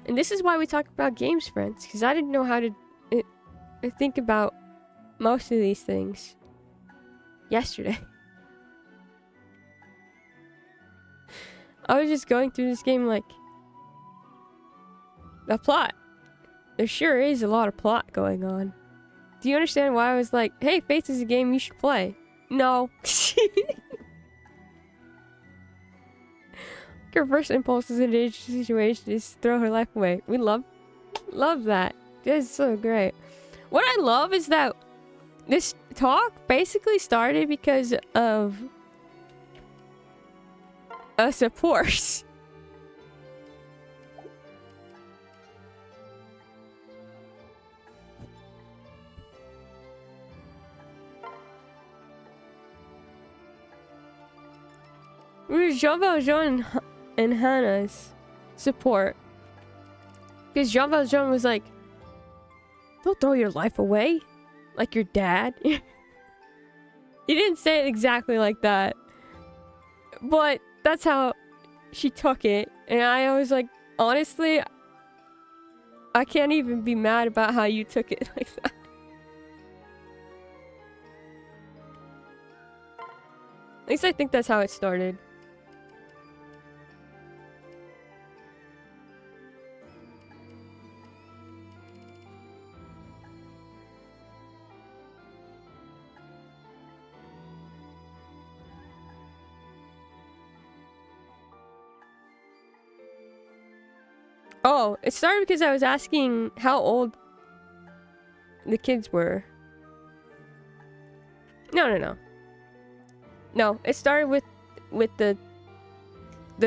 And this is why we talk about games, friends, because I didn't know how to think about most of these things yesterday. I was just going through this game like, the plot. There sure is a lot of plot going on. Do you understand why I was like, hey, Faith is a game you should play? No. Her first impulse in a situation is throw her life away. We love that. It's so great. What I love is that this talk basically started because of a support. Jean Valjean and Hannah's support. Because Jean Valjean was like, don't throw your life away. Like your dad. He didn't say it exactly like that. But that's how she took it. And I was like, honestly, I can't even be mad about how you took it like that. At least I think that's how it started. Oh, it started because I was asking how old the kids were. No, it started with the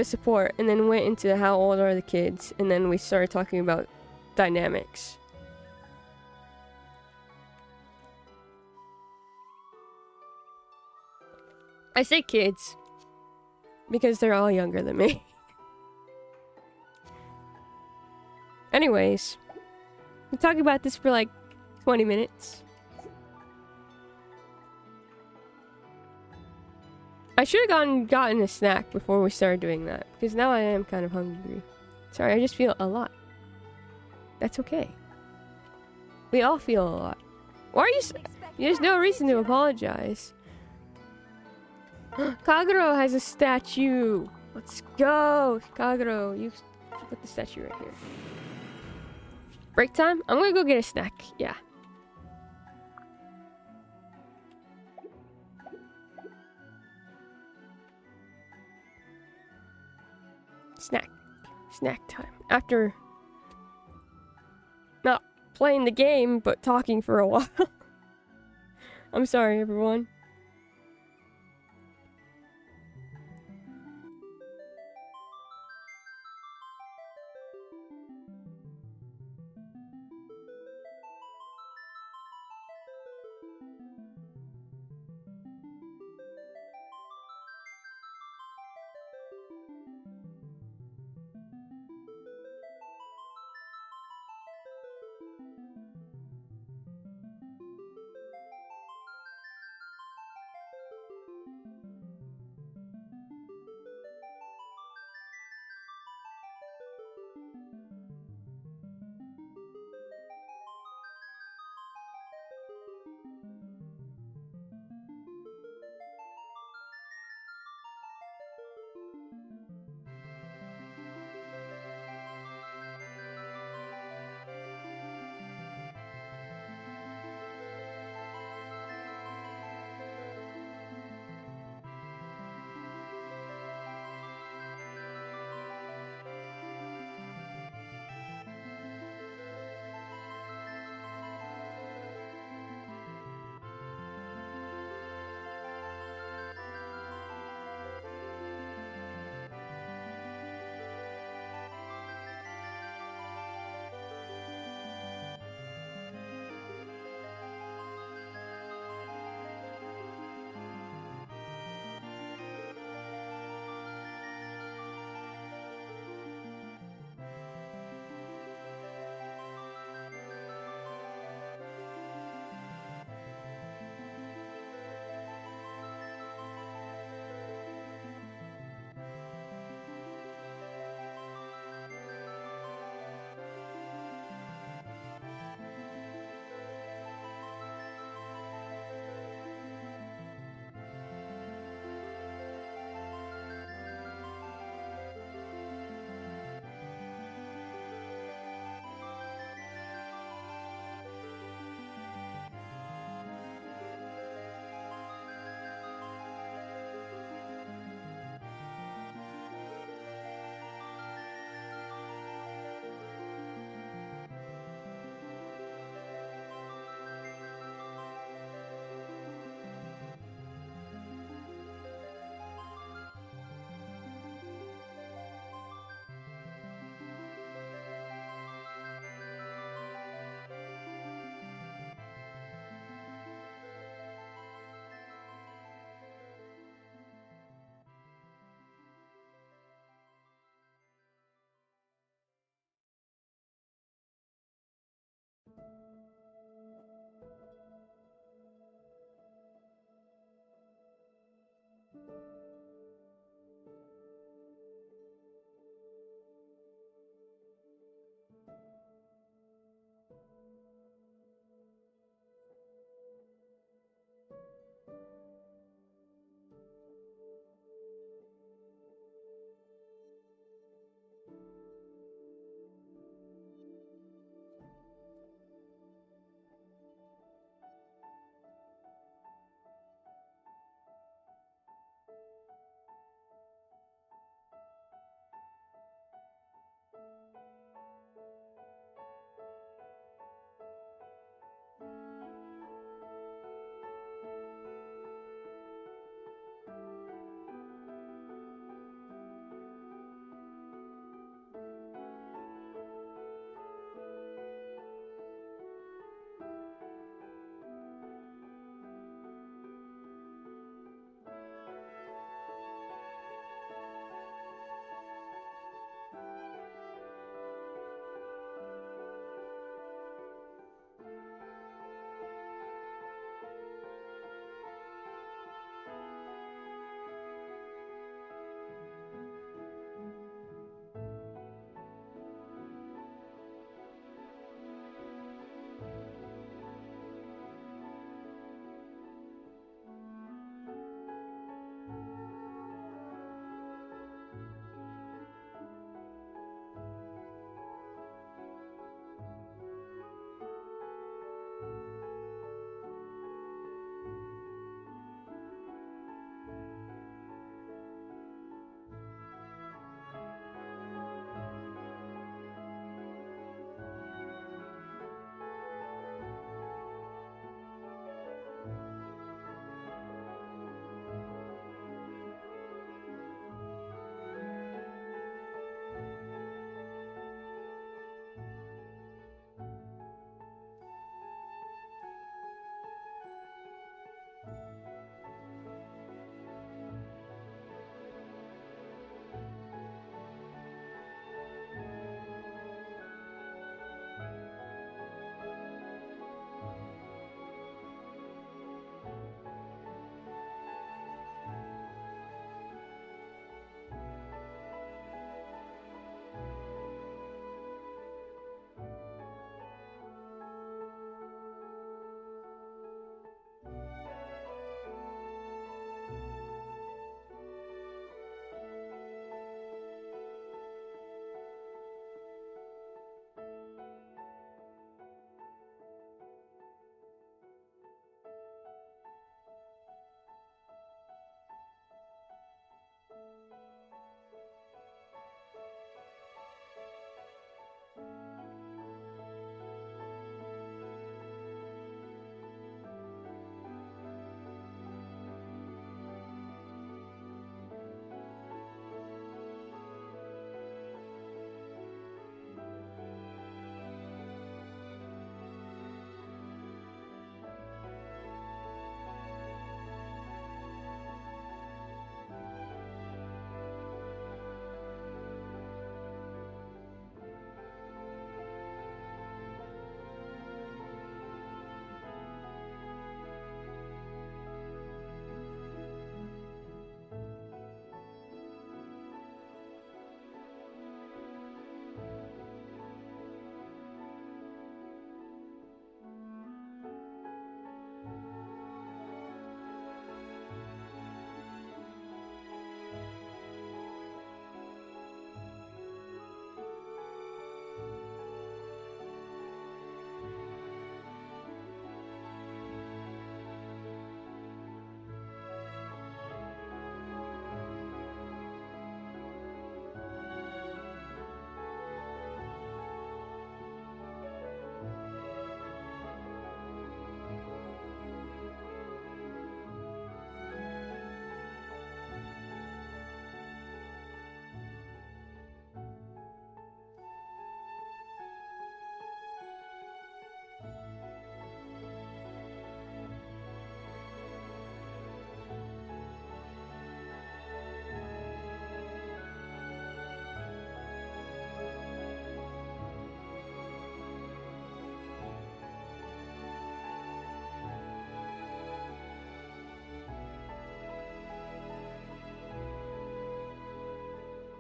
support and then went into how old are the kids and then we started talking about dynamics. I say kids because they're all younger than me. Anyways, we're talking about this for like 20 minutes. I should have gotten a snack before we started doing that, because now I am kind of hungry. Sorry, I just feel a lot. That's okay. We all feel a lot. Why are you... There's no reason to apologize. Kagero has a statue. Let's go! Kagero, you put the statue right here. Break time? I'm gonna go get a snack. Yeah. Snack. Snack time. After not playing the game, but talking for a while. I'm sorry, everyone.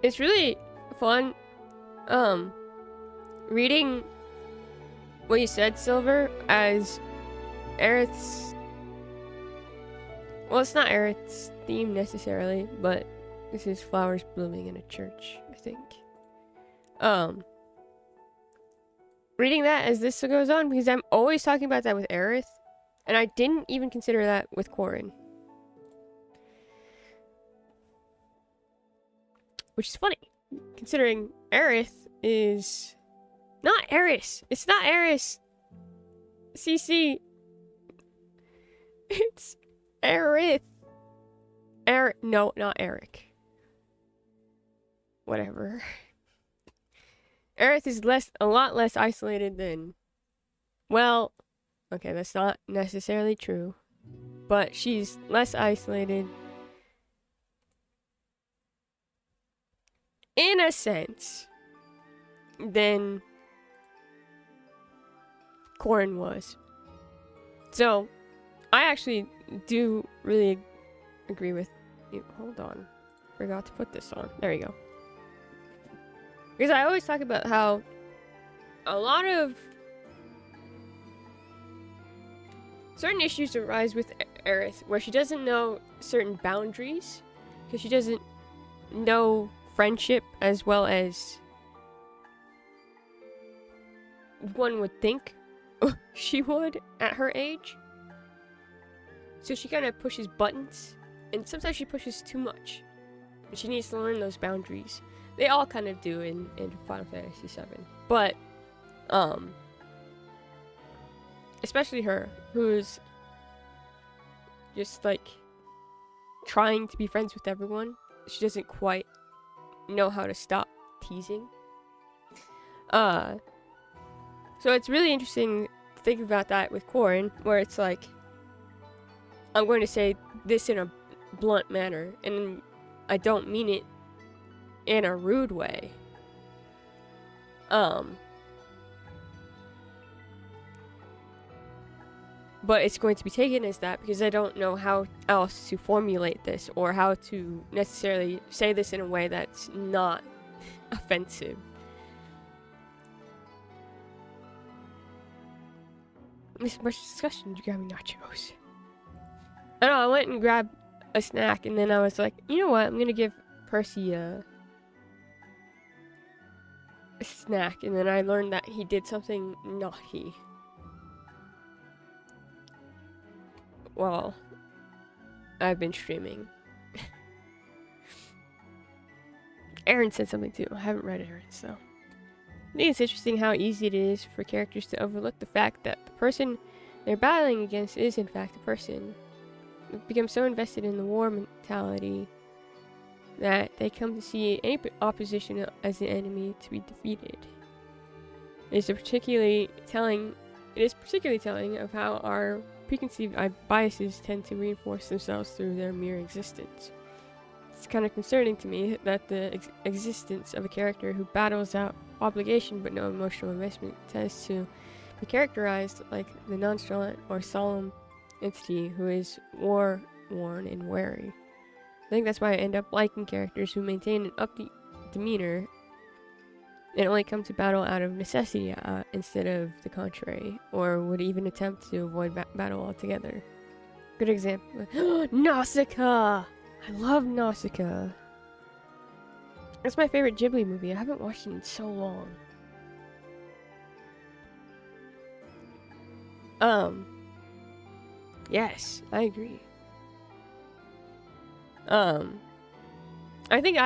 it's really fun reading what you said, Silver, as Aerith's. Well, it's not Aerith's theme necessarily, but this is flowers blooming in a church, I think. Reading that as this goes on, because I'm always talking about that with Aerith, and I didn't even consider that with Corin. Which is funny, considering Aerith is not Eris. It's not Eris. CC. It's Aerith. No, not Eric. Whatever. Aerith is a lot less isolated than. Well, okay, that's not necessarily true, but she's less isolated. In a sense, than Corin was. So, I actually do really agree with you. Hold on. Forgot to put this on. There you go. Because I always talk about how a lot of certain issues arise with Aerith where she doesn't know certain boundaries because she doesn't know friendship as well as one would think she would at her age. So she kind of pushes buttons, and sometimes she pushes too much. And she needs to learn those boundaries. They all kind of do in Final Fantasy VII. But, especially her, who's just like trying to be friends with everyone. She doesn't quite know how to stop teasing. So it's really interesting to think about that with Corin, where it's like, I'm going to say this in a blunt manner, and I don't mean it in a rude way. But it's going to be taken as that because I don't know how else to formulate this or how to necessarily say this in a way that's not offensive. This much discussion, you got me nachos. I know, I went and grabbed a snack and then I was like, you know what, I'm gonna give Percy a snack, and then I learned that he did something naughty. Well, I've been streaming. Aaron said something too. I haven't read Aaron's though. I think it's interesting how easy it is for characters to overlook the fact that the person they're battling against is in fact a person. They become so invested in the war mentality that they come to see any opposition as an enemy to be defeated. It is particularly telling of how our preconceived biases tend to reinforce themselves through their mere existence. It's kind of concerning to me that the existence of a character who battles out obligation but no emotional investment tends to be characterized like the nonchalant or solemn entity who is war-worn and wary. I think that's why I end up liking characters who maintain an upbeat demeanor and only come to battle out of necessity instead of the contrary, or would even attempt to avoid battle altogether. Good example. Nausicaa! I love Nausicaa. That's my favorite Ghibli movie. I haven't watched it in so long. Yes, I agree. I think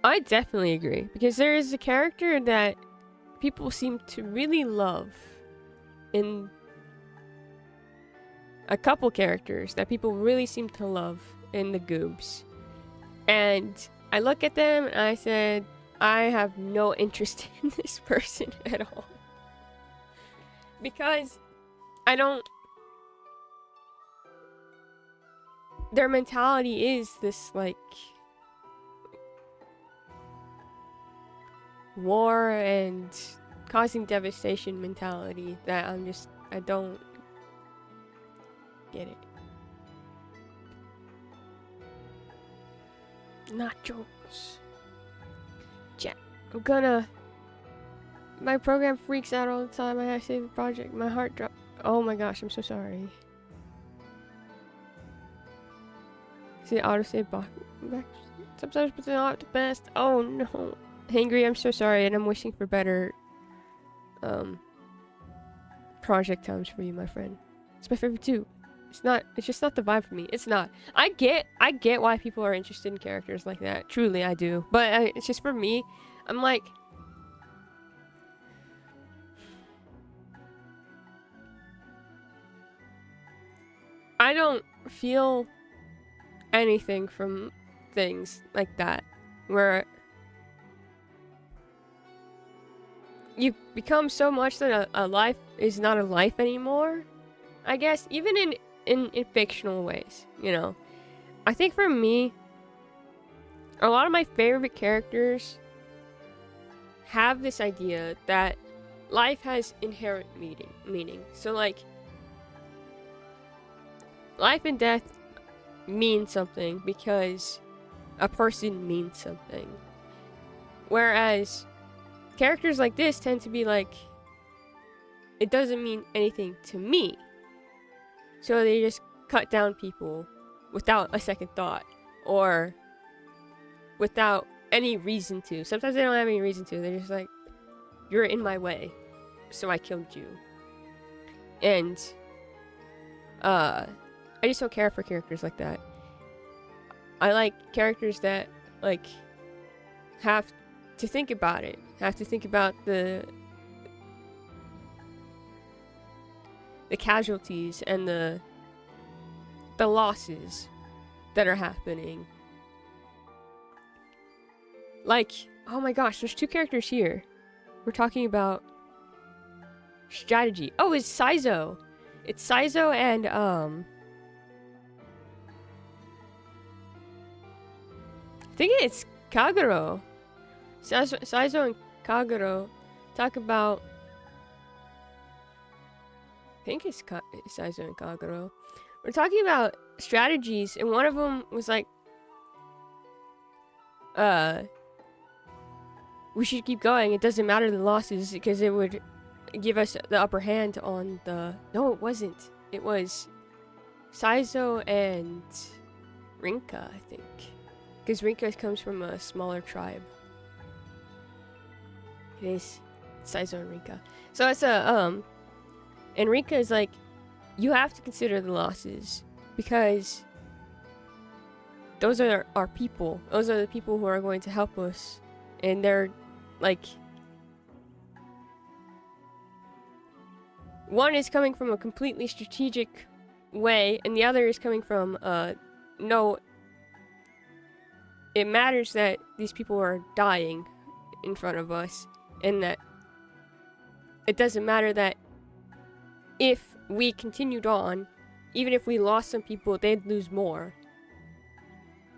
I definitely agree, because there is a character that people seem to really love in a couple characters that people really seem to love in the Goobs. And I look at them and I said, I have no interest in this person at all. Because their mentality is this, like, war and causing devastation mentality that I don't get it. Nachos. Chat. I'm gonna. My program freaks out all the time. I have to save the project. My heart dropped. Oh my gosh, I'm so sorry. See, autosave back. Sometimes it's not the best. Oh no. Hangry, I'm so sorry, and I'm wishing for better project times for you, my friend. It's my favorite too. It's just not the vibe for me. It's not. I get why people are interested in characters like that. Truly, I do. But it's just for me, I'm like, I don't feel anything from things like that, where you become so much that a life is not a life anymore. I guess even in fictional ways, you know. I think for me, a lot of my favorite characters have this idea that life has inherent meaning. So like, life and death mean something because a person means something. Whereas characters like this tend to be like, it doesn't mean anything to me. So they just cut down people without a second thought, or without any reason to. Sometimes they don't have any reason to. They're just like, you're in my way, so I killed you. And I just don't care for characters like that. I like characters that like have to think about it. Have to think about the casualties and the losses that are happening. Like, oh my gosh, there's two characters here. We're talking about strategy. Oh, it's Saizo. It's Saizo and I think it's Kagero. Saizo and Kagero talk about, I think it's Saizo and Kagero. We're talking about strategies, and one of them was like, we should keep going. It doesn't matter the losses because it would give us the upper hand on the... No, it wasn't. It was Saizo and Rinka, I think. Because Rinka comes from a smaller tribe. It is Saizo and Rinka. So it's a, and Rinka is like, you have to consider the losses because those are our people. Those are the people who are going to help us. And they're like, one is coming from a completely strategic way, and the other is coming from, no, it matters that these people are dying in front of us, and that it doesn't matter that if we continued on, even if we lost some people, they'd lose more.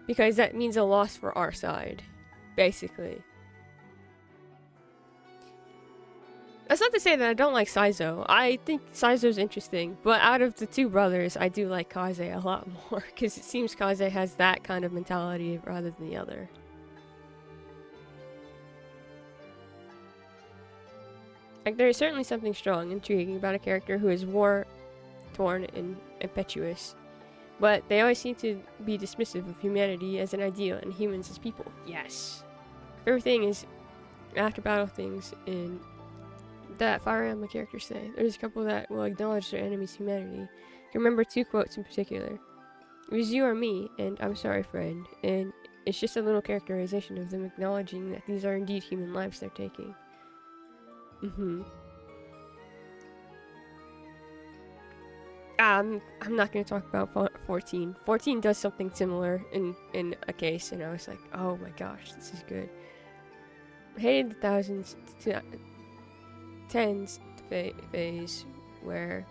Because that means a loss for our side, basically. That's not to say that I don't like Saizo. I think Saizo's interesting, but out of the two brothers, I do like Kaze a lot more, because it seems Kaze has that kind of mentality rather than the other. Like, there is certainly something strong and intriguing about a character who is war-torn and impetuous, but they always seem to be dismissive of humanity as an ideal and humans as people. Yes. Everything is after-battle things in that Fire Emblem characters say. There's a couple that will acknowledge their enemy's humanity. I can remember two quotes in particular. It was you or me, and I'm sorry, friend. And it's just a little characterization of them acknowledging that these are indeed human lives they're taking. I'm not going to talk about 14. 14 does something similar in a case, and I was like, oh my gosh, this is good. I hated the thousands to tens phase where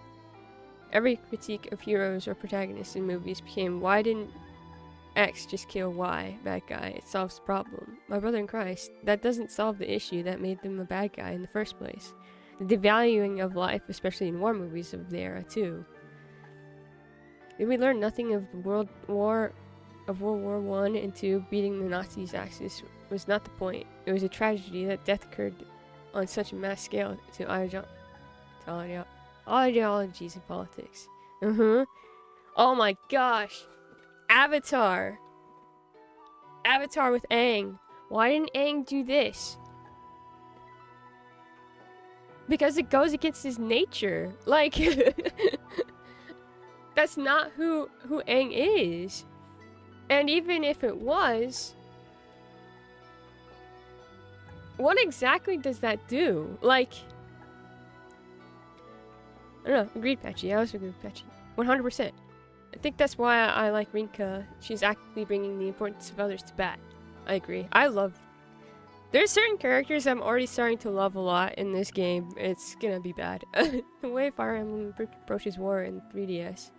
every critique of heroes or protagonists in movies became, why didn't X just kill Y, bad guy? It solves the problem. My brother in Christ, that doesn't solve the issue that made them a bad guy in the first place. The devaluing of life, especially in war movies of the era too. Did we learn nothing of the World War of World War One and Two, beating the Nazis' Axis was not the point. It was a tragedy that death occurred on such a mass scale to ideologies and politics. Oh my gosh. Avatar. Avatar with Aang. Why didn't Aang do this? Because it goes against his nature. Like, that's not who Aang is. And even if it was, what exactly does that do? Like, I don't know. Agreed, Patchy. I also agree with Patchy. 100%. I think that's why I like Rinka. She's actively bringing the importance of others to bat. I agree. I love... There's certain characters I'm already starting to love a lot in this game. It's gonna be bad. The way Fire Emblem approaches war in 3DS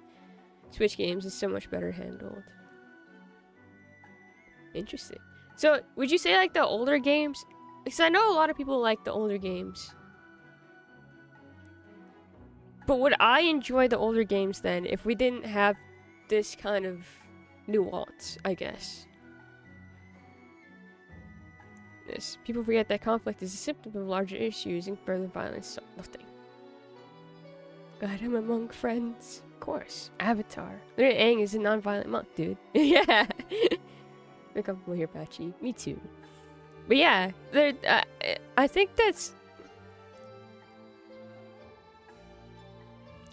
Switch games is so much better handled. Interesting. So, would you say like the older games? Because I know a lot of people like the older games. But would I enjoy the older games then if we didn't have this kind of nuance, I guess? Yes, people forget that conflict is a symptom of larger issues and further violence, so nothing. God, I'm among friends. Of course. Avatar. Aang is a non-violent monk, dude. Yeah. Feel comfortable here, Patchy. Me too. But yeah, I think that's...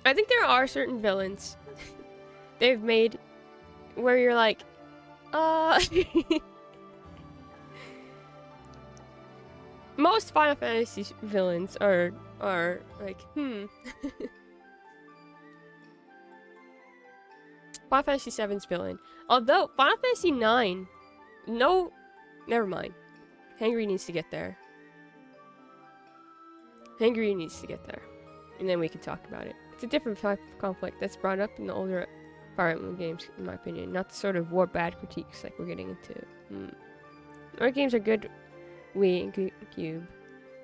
I think there are certain villains they've made where you're like, most Final Fantasy villains are like, Final Fantasy VII's villain. Although, Final Fantasy IX, no, never mind. Hangry needs to get there. Hangry needs to get there. And then we can talk about it. It's a different type of conflict that's brought up in the older Fire Emblem games, in my opinion. Not the sort of war bad critiques like we're getting into. Our games are good. Wii and Cube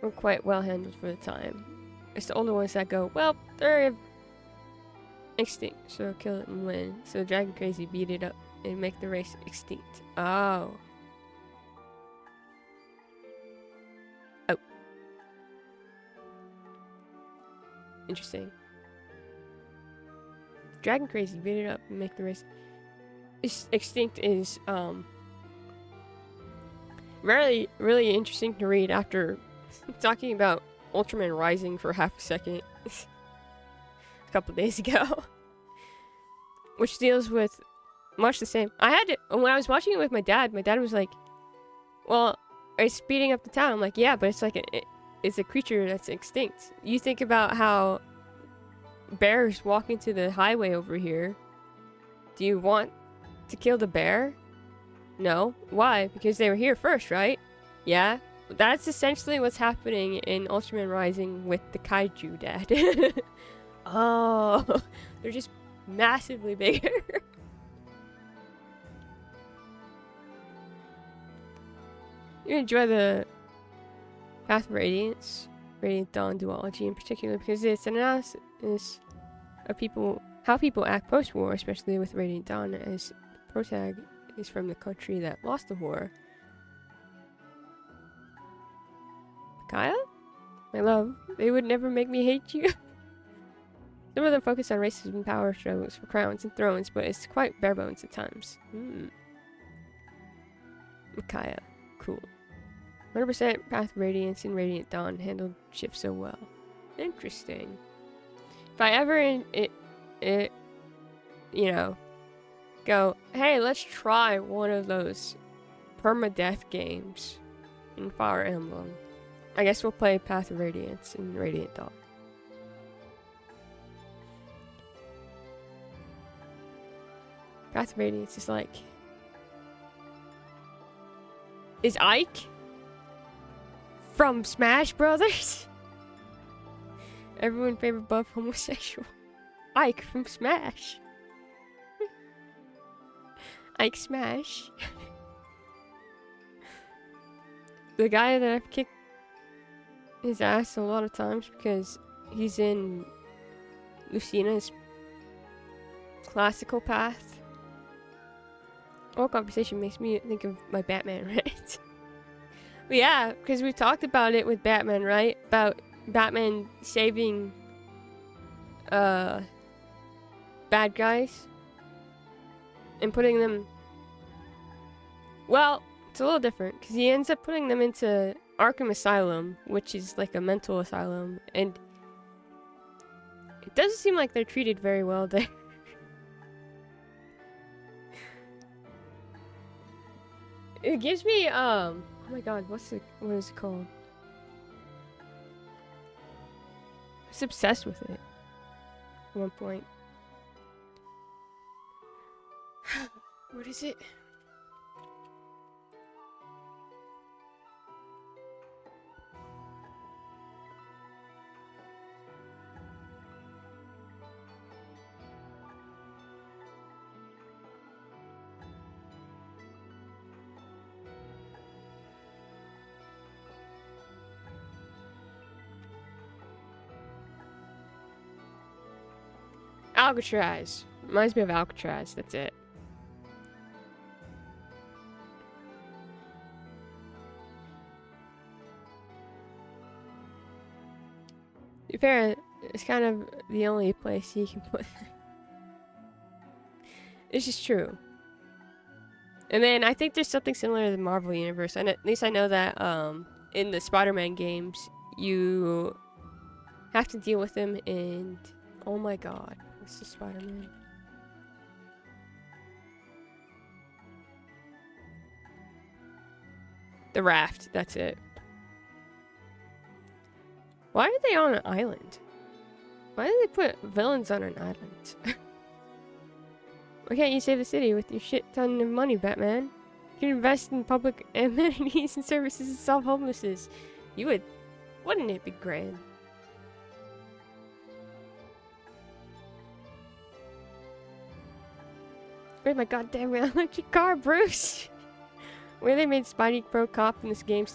were quite well handled for the time. It's the older ones that go, well, they're extinct, so kill it and win. So Dragon Crazy beat it up and make the race extinct. Oh. Oh. Interesting. Dragon Crazy beat it up and make the race extinct is really interesting to read after talking about Ultraman Rising for half a second a couple days ago, which deals with much the same. When I was watching it with my dad was like, well, it's speeding up the town. I'm like, yeah, but it's like it's a creature that's extinct. You think about how bears walk into the highway over here. Do you want to kill the bear? No. Why? Because they were here first, right? Yeah. That's essentially what's happening in Ultraman Rising with the kaiju, Dad. Oh, they're just massively bigger. You enjoy the Path of Radiance, Radiant Dawn duology in particular, because it's an analysis of how people act post-war, especially with Radiant Dawn, as the protag is from the country that lost the war. Kaya? My love, they would never make me hate you. Some of them focus on racism and power struggles for crowns and thrones, but it's quite bare bones at times. Micaiah. Cool. 100% Path of Radiance and Radiant Dawn handled shifts so well. Interesting. If I ever go, hey, let's try one of those permadeath games in Fire Emblem, I guess we'll play Path of Radiance and Radiant Dawn. Path of Radiance is like... Is Ike from Smash Brothers? Everyone favorite buff homosexual. Ike from Smash. Ike Smash. The guy that I've kicked his ass a lot of times because he's in Lucina's classical path. All conversation makes me think of my Batman, right? But yeah, because we talked about it with Batman, right? About Batman saving bad guys and putting them, well, it's a little different because he ends up putting them into Arkham Asylum, which is like a mental asylum, and it doesn't seem like they're treated very well there. It gives me oh my god, what is it called? I was obsessed with it at one point. What is it? Alcatraz. Reminds me of Alcatraz, that's it. To be fair, it's kind of the only place you can put This is true. And then I think there's something similar to the Marvel Universe. And at least I know that in the Spider-Man games, you have to deal with them in... Oh my god. What's the Spider-Man? The Raft, that's it. Why are they on an island? Why do they put villains on an island? Why can't you save the city with your shit ton of money, Batman? You can invest in public amenities and services and solve homelessness. You would... Wouldn't it be grand? Where's my goddamn electric car, Bruce? Where they made Spidey Pro Cop in this game.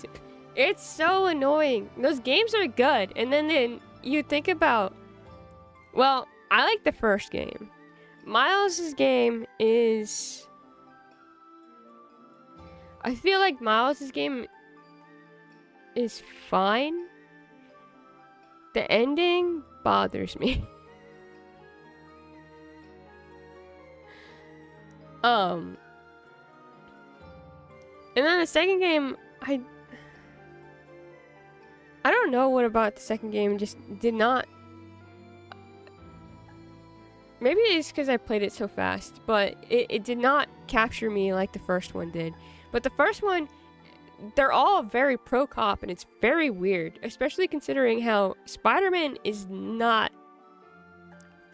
It's so annoying. Those games are good. And then you think about... Well, I like the first game. Miles' game is... I feel like Miles' game is fine. The ending bothers me. And then the second game, I don't know what about the second game just did not... Maybe it's because I played it so fast, but it did not capture me like the first one did. But the first one, they're all very pro-cop, and it's very weird, especially considering how Spider-Man is not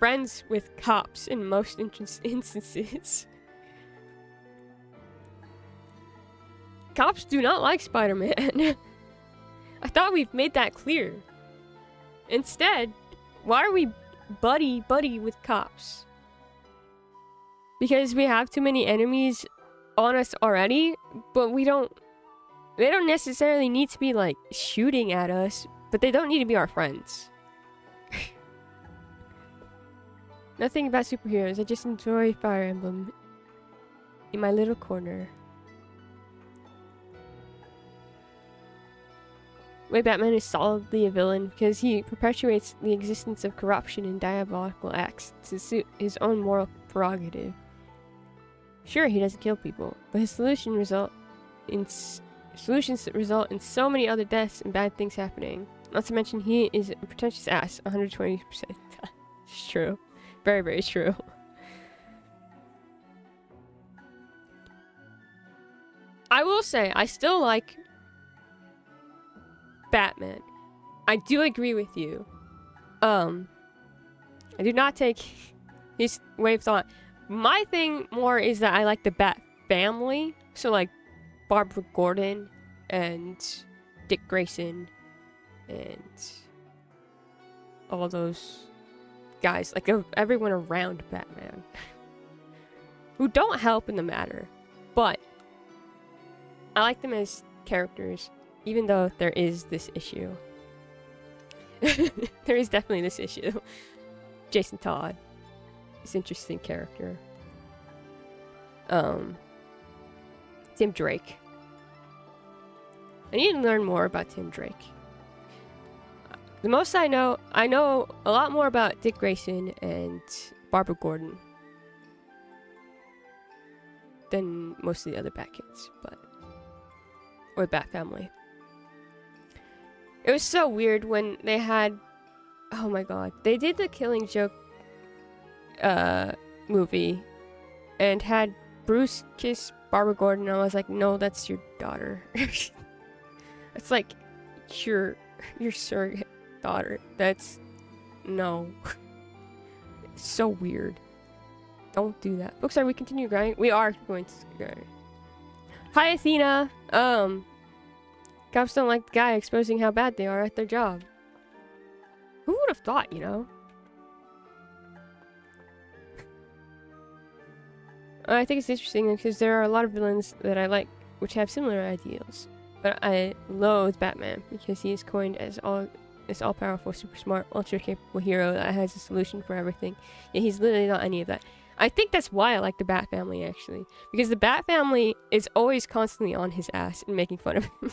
friends with cops in most instances. Cops do not like Spider-Man. I thought we've made that clear. Instead, why are we buddy with cops? Because we have too many enemies on us already, but they don't necessarily need to be like shooting at us, but they don't need to be our friends. Nothing about superheroes. I just enjoy Fire Emblem in my little corner. Way Batman is solidly a villain because he perpetuates the existence of corruption and diabolical acts to suit his own moral prerogative. Sure, he doesn't kill people, but his solutions result in so many other deaths and bad things happening. Not to mention, he is a pretentious ass. 120%. It's true. Very, very true. I will say, I still like Batman. I do agree with you. I do not take his way of thought. My thing more is that I like the Bat family. So like Barbara Gordon and Dick Grayson and all those guys, like everyone around Batman who don't help in the matter, but I like them as characters, even though there is this issue. There is definitely this issue. Jason Todd is an interesting character. Tim Drake. I need to learn more about Tim Drake. The most I know a lot more about Dick Grayson and Barbara Gordon than most of the other Bat Kids, or the Bat Family. It was so weird when they had, oh my god, they did the Killing Joke movie and had Bruce kiss Barbara Gordon, and I was like, no, that's your daughter. It's like your surrogate daughter. That's no. It's so weird. Don't do that. Books, are we continue grinding? We are going to grind. Hi, Athena. Cops don't like the guy exposing how bad they are at their job. Who would have thought, you know? I think it's interesting because there are a lot of villains that I like which have similar ideals. But I loathe Batman because he is coined as this all-powerful, super smart, ultra-capable hero that has a solution for everything. Yet he's literally not any of that. I think that's why I like the Bat Family, actually. Because the Bat Family is always constantly on his ass and making fun of him.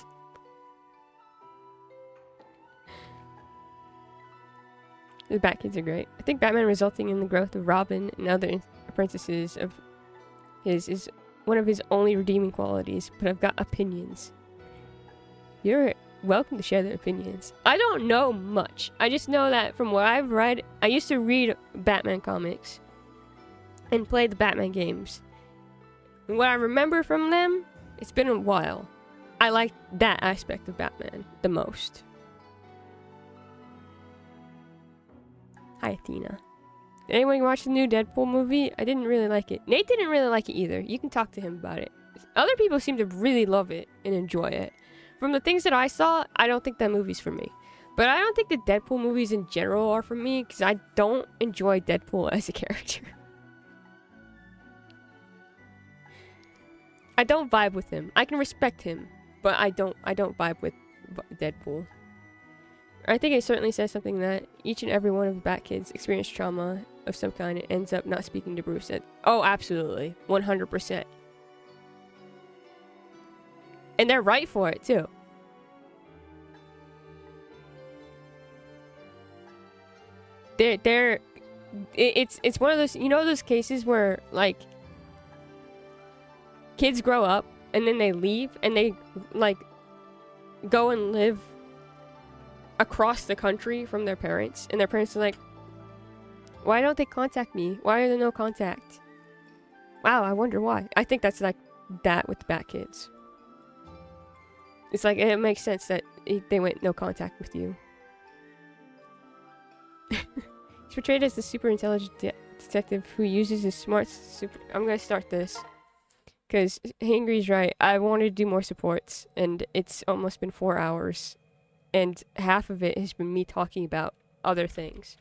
The Bat Kids are great. I think Batman resulting in the growth of Robin and other apprentices of his is one of his only redeeming qualities, but I've got opinions. You're welcome to share their opinions. I don't know much. I just know that from what I've read, I used to read Batman comics and play the Batman games. And what I remember from them, it's been a while. I like that aspect of Batman the most. Hi, Athena. Did anyone watch the new Deadpool movie? I didn't really like it. Nate didn't really like it either. You can talk to him about it. Other people seem to really love it and enjoy it. From the things that I saw, I don't think that movie's for me. But I don't think the Deadpool movies in general are for me because I don't enjoy Deadpool as a character. I don't vibe with him. I can respect him, but I don't vibe with Deadpool. I think it certainly says something that each and every one of the Bat Kids experienced trauma of some kind and ends up not speaking to Bruce. Oh, absolutely. 100%. And they're right for it, too. It's one of those, you know, those cases where, like, kids grow up and then they leave and they, like, go and live across the country from their parents, and their parents are like, why don't they contact me? Why are there no contact? Wow, I wonder why. I think that's like that with the Bat Kids. It's like, it makes sense that they went no contact with you. He's portrayed as the super intelligent detective who uses his smart I'm gonna start this because Hangry's right. I wanted to do more supports and it's almost been 4 hours. And half of it has been me talking about other things.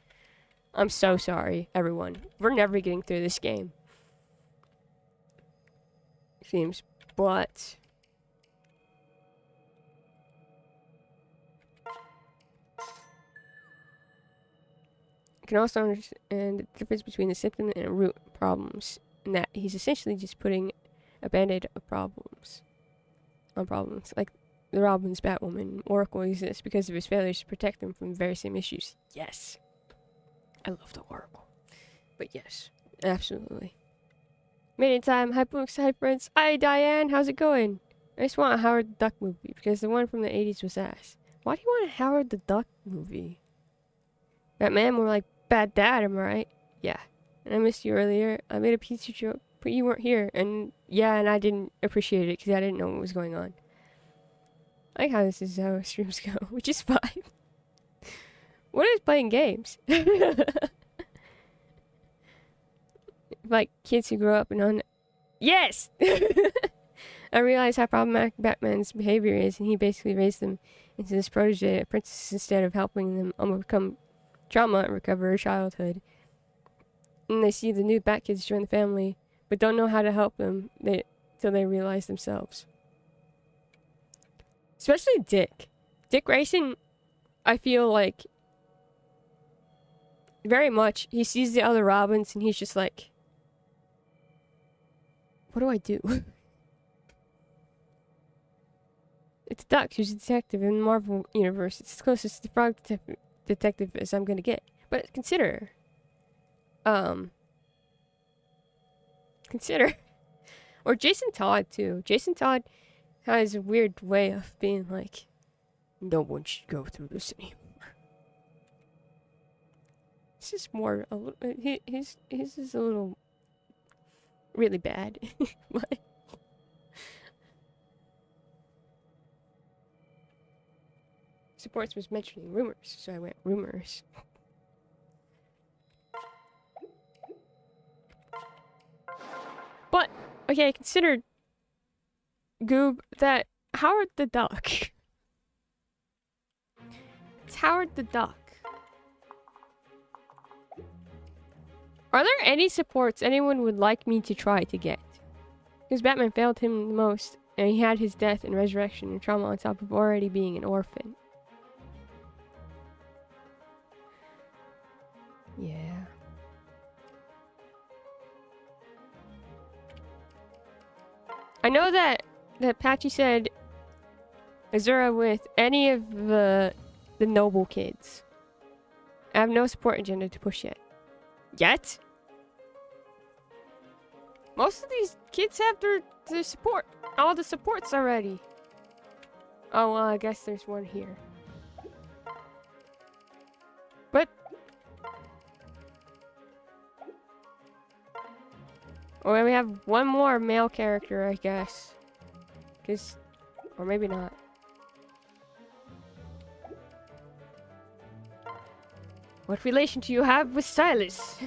I'm so sorry, everyone. We're never getting through this game. Seems, but... You can also understand the difference between the symptom and root problems. And that he's essentially just putting a band-aid of problems. On problems. Like... The Robin's Batwoman Oracle exists because of his failures to protect them from the very same issues. Yes. I love the Oracle. But yes, absolutely. Made in time. Hi, books. Hi, friends. Hi, Diane. How's it going? I just want a Howard the Duck movie because the one from the 80s was ass. Why do you want a Howard the Duck movie? Batman, more like Bad Dad, am I right? Yeah. And I missed you earlier. I made a pizza joke, but you weren't here. And yeah, and I didn't appreciate it because I didn't know what was going on. I like how this is how streams go, which is fine. What is playing games? Like kids who grow up and Yes! I realize how problematic Batman's behavior is, and he basically raised them into this protege apprentice instead of helping them overcome trauma and recover her childhood. And they see the new Bat Kids join the family, but don't know how to help them till they realize themselves. Especially Dick. Dick Grayson, I feel like, very much, he sees the other Robins and he's just like, what do I do? It's Duck, who's a detective in the Marvel Universe. It's as close as the Frog detective as I'm gonna get. But consider, consider, or Jason Todd too. Jason Todd has a weird way of being like, no one should go through this anymore. This is more a little. His is a little really bad, but. Supports was mentioning rumors, so I went rumors. But okay, I considered Goob that Howard the Duck. It's Howard the Duck. Are there any supports anyone would like me to try to get? Because Batman failed him the most, and he had his death and resurrection and trauma on top of already being an orphan. Yeah. I know that Patchy said Azura with any of the noble kids. I have no support agenda to push yet. Yet? Most of these kids have their support. All the supports already. Oh, well, I guess there's one here. But... Or we have one more male character, I guess. Cause... Or maybe not. What relation do you have with Silas?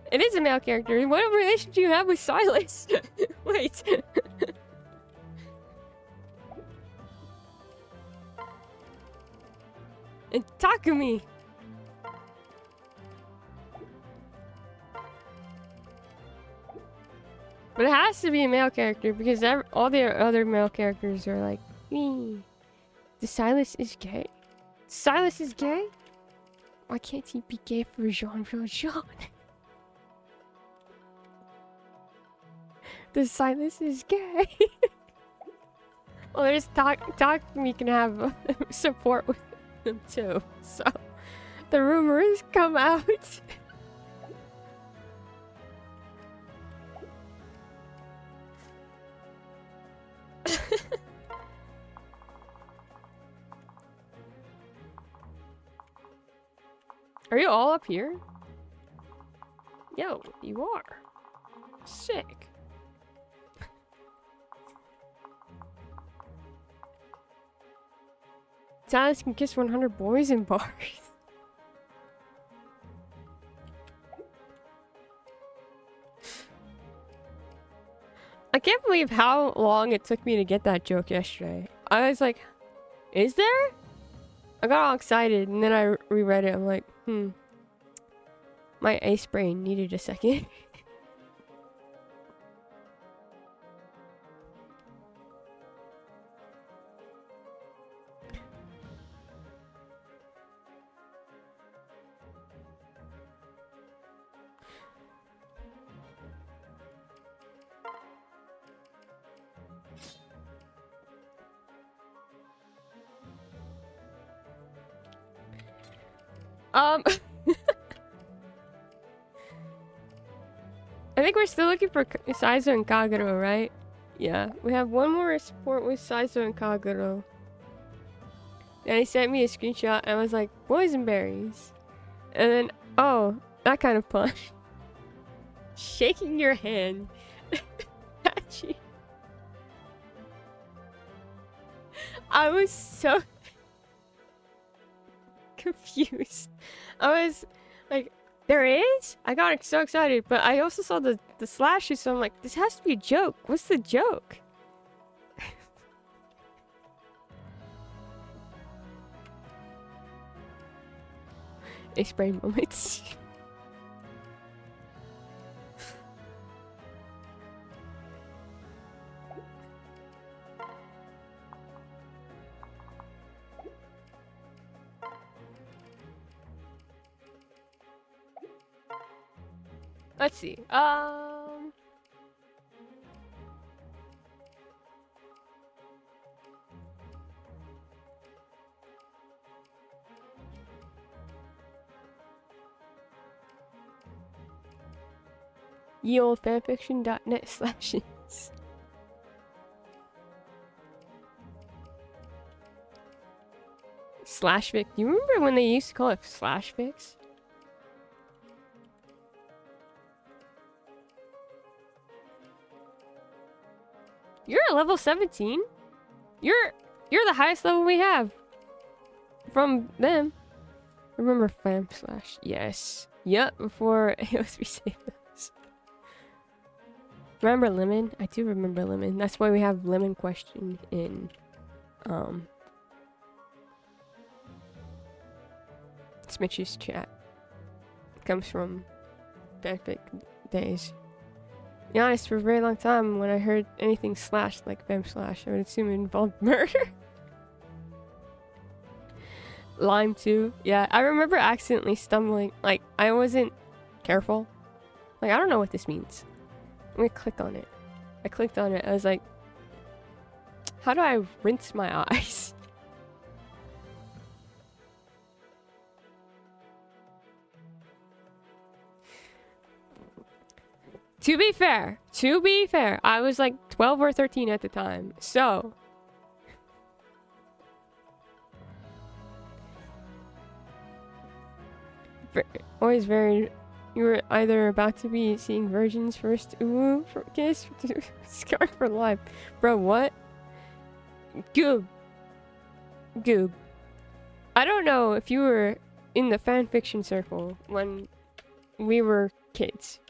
It is a male character. What relation do you have with Silas? Wait. And Takumi. But it has to be a male character because all the other male characters are like, me. The Silas is gay. Silas is gay? Why can't he be gay for Jean Valjean? The Silas is gay. Well, there's Takumi can have support with them too. So the rumors come out. Are you all up here? Yo, you are. Sick. Silas can kiss 100 boys in bars. I can't believe how long it took me to get that joke yesterday. I was like, is there? I got all excited and then I reread it. I'm like, my ace brain needed a second. I think we're still looking for Saizo and Kagero, right? Yeah, we have one more support with Saizo and Kagero. And he sent me a screenshot and I was like, boysenberries. And then, oh, that kind of pun. Shaking your hand. Patchy. I was so confused. I was like, there is? I got so excited, but I also saw the slashes, so I'm like, this has to be a joke. What's the joke? Ace brain moments. Let's see. yeoldfanfiction.net/. Slashfic. Do you remember when they used to call it Slashfics? You're at level 17. You're the highest level we have from them. Remember fam slash. Yes. Yep, before it was resaved us. Remember Lemon? I do remember Lemon. That's why we have Lemon question in Smitch's chat. It comes from fanfic days. To be honest, for a very long time, when I heard anything slash like fam slash, I would assume it involved murder. Lime too. Yeah, I remember accidentally stumbling. Like, I wasn't careful. Like, I don't know what this means. Let me click on it. I clicked on it. I was like, how do I rinse my eyes? To be fair, I was like 12 or 13 at the time, so... Always very... You were either about to be seeing virgins first, ooh, for kiss, scar for life. Bro, what? Goob. I don't know if you were in the fanfiction circle when we were kids.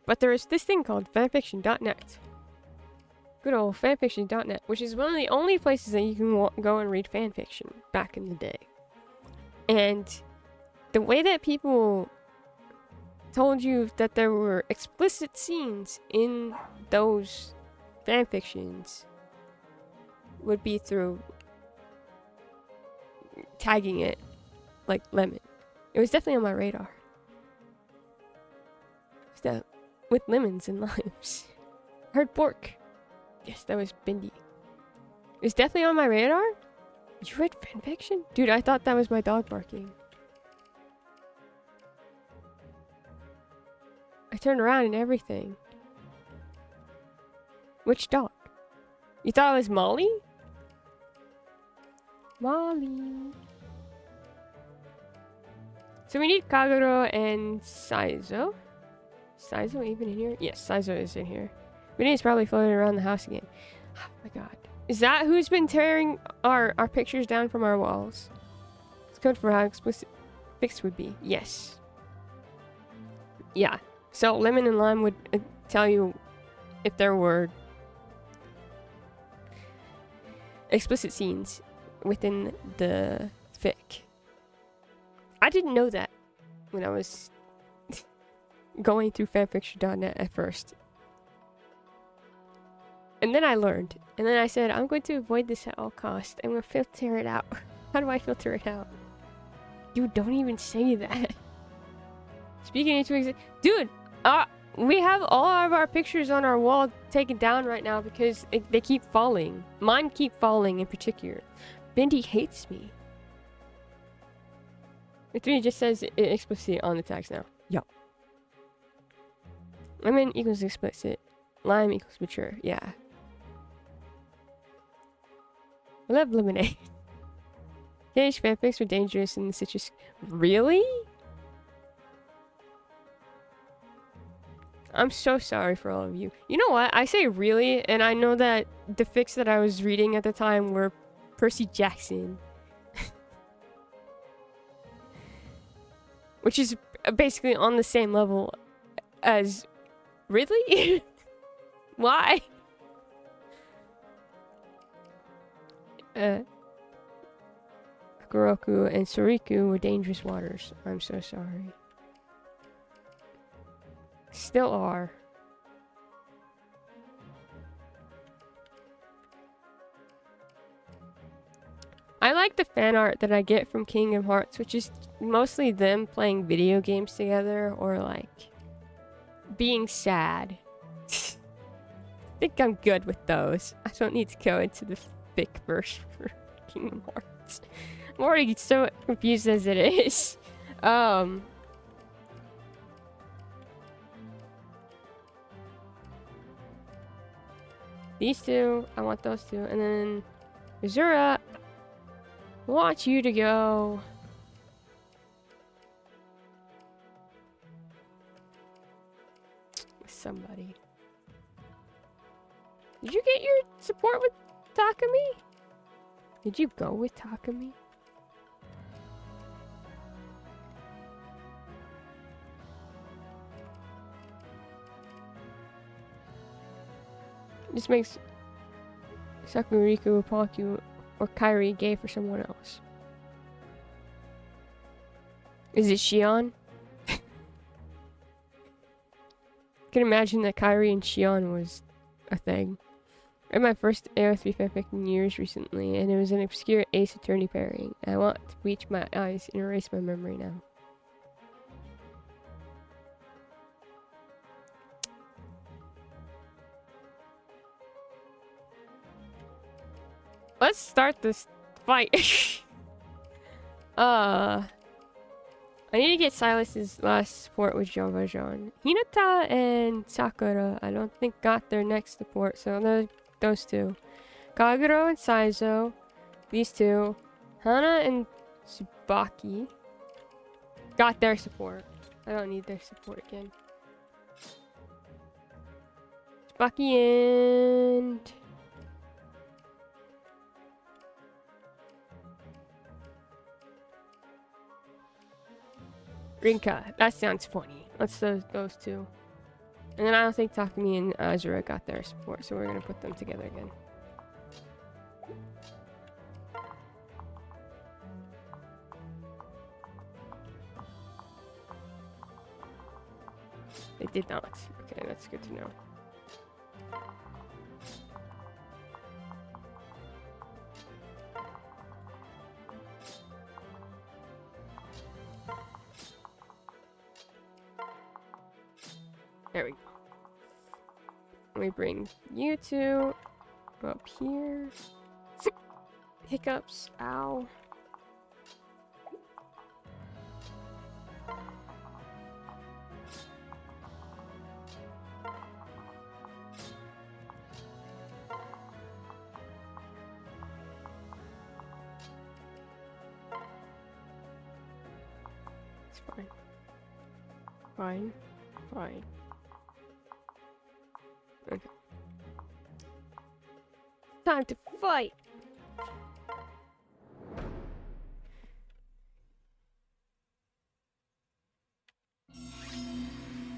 But there is this thing called fanfiction.net. Good old fanfiction.net, which is one of the only places that you can go and read fanfiction back in the day. And the way that people told you that there were explicit scenes in those fanfictions would be through tagging it like Lemon. It was definitely on my radar. So, with lemons and limes. Heard pork. Yes, that was Bindi. It was definitely on my radar. You read fanfiction? Dude, I thought that was my dog barking. I turned around and everything. Which dog? You thought it was Molly? Molly. So we need Kaguro and Saizo. Saizo even in here? Yes, Saizo is in here. Vinny's probably floating around the house again. Oh my god. Is that who's been tearing our pictures down from our walls? It's code for how explicit fix would be. Yes. Yeah. So Lemon and Lime would tell you if there were explicit scenes within the fic. I didn't know that when I was going through fanfiction.net at first. And then I learned. And then I said, I'm going to avoid this at all costs. I'm going to filter it out. How do I filter it out? Dude, don't even say that. Speaking into existence. Dude, we have all of our pictures on our wall taken down right now because they keep falling. Mine keep falling in particular. Bindi hates me. The 3 just says it explicit on the tags now. Yo. Lemon equals explicit. Lime equals mature. Yeah. I love lemonade. Teenage fanfics were dangerous in the citrus. Really? I'm so sorry for all of you. You know what? I say really, and I know that the fics that I was reading at the time were Percy Jackson. Which is basically on the same level as Ridley? Why? Kuroku and Soriku were dangerous waters. I'm so sorry. Still are. I like the fan art that I get from Kingdom Hearts, which is mostly them playing video games together or like being sad. I think I'm good with those. I don't need to go into the fic verse for Kingdom Hearts. I'm already so confused as it is. These two, I want those two. And then Missouri, I want you to go. With somebody. Did you get your support with Takumi? Did you go with Takumi? This makes Sakuriko, Paku, or Kairi gay for someone else. Is it Shion? I can imagine that Kairi and Shion was a thing. I read my first AO3 fanfic in years recently, and it was an obscure Ace Attorney pairing. I want to bleach my eyes and erase my memory now. Let's start this fight. I need to get Silas's last support with Jean Valjean. Hinata and Sakura, I don't think got their next support, so those two. Kagero and Saizo, these two. Hana and Tsubaki got their support. I don't need their support again. Tsubaki and... Rinka, that sounds funny. Let's those two. And then I don't think Takumi and Azura got their support, so we're gonna put them together again. They did not. Okay, that's good to know. There we go. Let me bring you two up here. Hiccups. Ow. It's fine. Fine. Fine. Okay. Time to fight!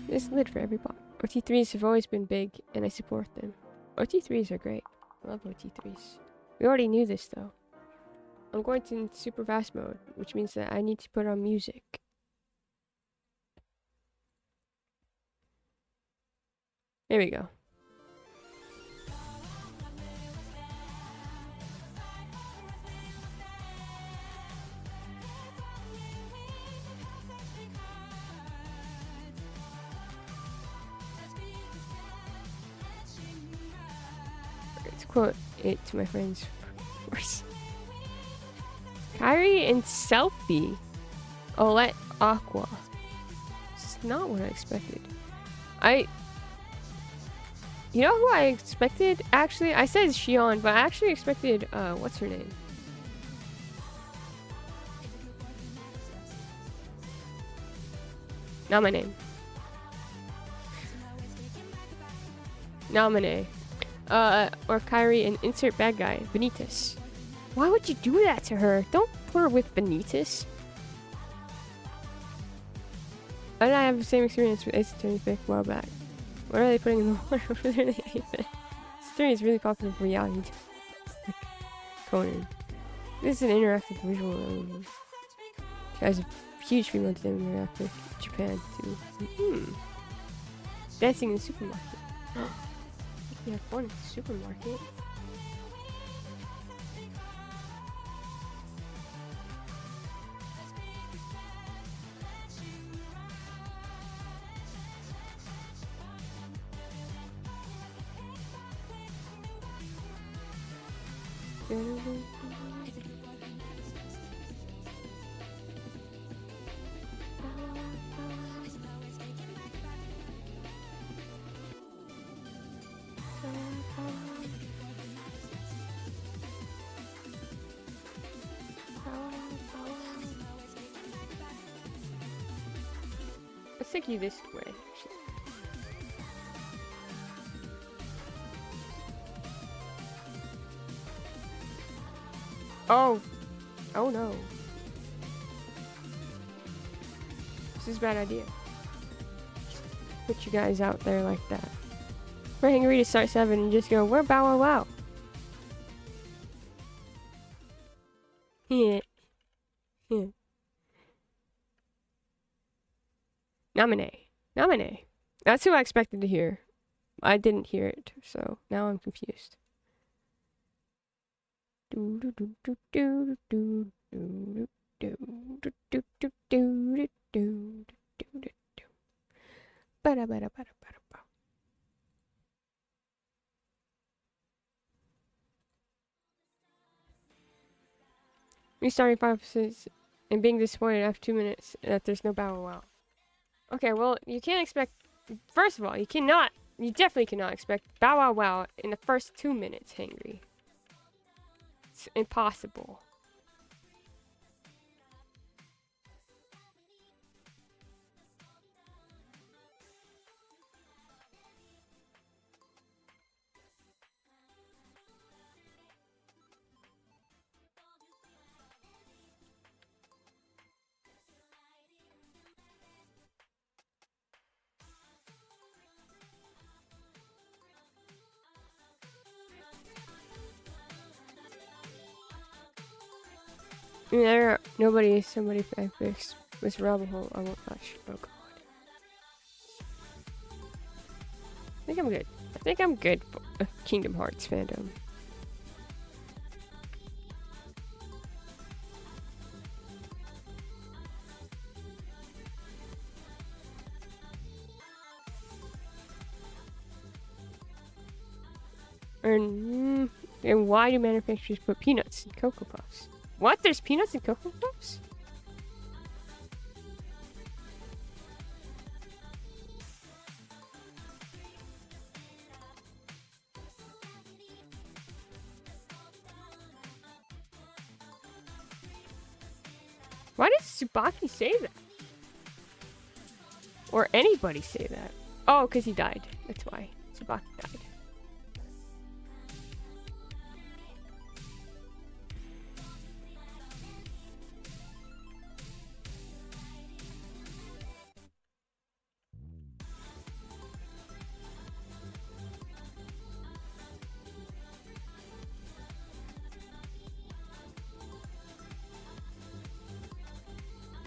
This lid for every pop. OT3s have always been big, and I support them. OT3s are great. I love OT3s. We already knew this, though. I'm going to super fast mode, which means that I need to put on music. There we go. To quote it to my friends, of course. Kairi and Selfie. Olette Aqua. It's not what I expected. You know who I expected? Actually, I said Shion, but I actually expected, what's her name? Not my name. Nominee. Or Kairi and insert bad guy, Benitez. Why would you do that to her? Don't put her with Benitez. Why did I have the same experience with Ace Attorney pick a while back? What are they putting in the water over there? Ace Attorney is really popular for reality. Like Conan. This is an interactive visual novel. It has a huge female demographic in Japan too. Dancing in the supermarket. You have fun at the supermarket. Let's take you this way. Actually. Oh. Oh no. This is a bad idea. Put you guys out there like that. We're hangry to start 7 and just go, we're Bow Wow Wow. Yeah. Yeah. Nominee. That's who I expected to hear. I didn't hear it, so now I'm confused. Restarting 5 and being disappointed after 2 minutes that there's no Bow Wow Wow. Okay, well, you can't expect. First of all, you definitely cannot expect Bow Wow Wow in the first 2 minutes, Hangry. It's impossible. Somebody fixed this rabbit hole. I won't touch. Oh god. I think I'm good for Kingdom Hearts fandom. And why do manufacturers put peanuts in Cocoa Puffs? What? There's peanuts in Cocoa Puffs? Why did Tsubaki say that? Or anybody say that? Oh, because he died. That's why. Tsubaki died.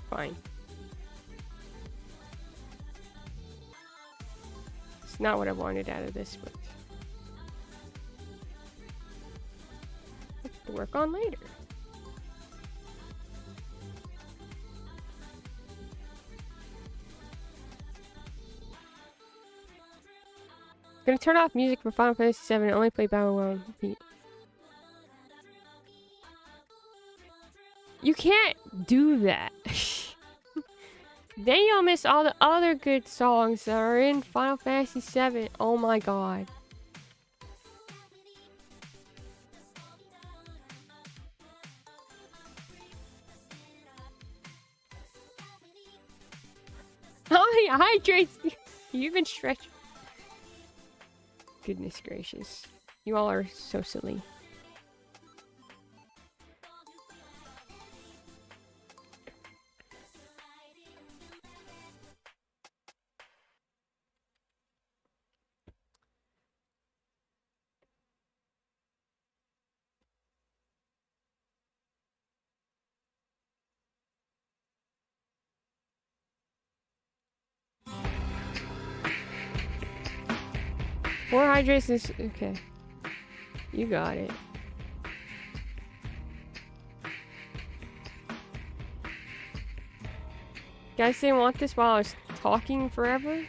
Fine. It's not what I wanted out of this, but to work on later. Gonna turn off music for Final Fantasy VII and only play Bow Wow Wow. You can't do that. Then you'll miss all the other good songs that are in Final Fantasy VII. Oh my god. How many hydrates? You've been stretching. Goodness gracious. You all are so silly. Four hydrates is okay. You got it. Guys didn't want this while I was talking forever.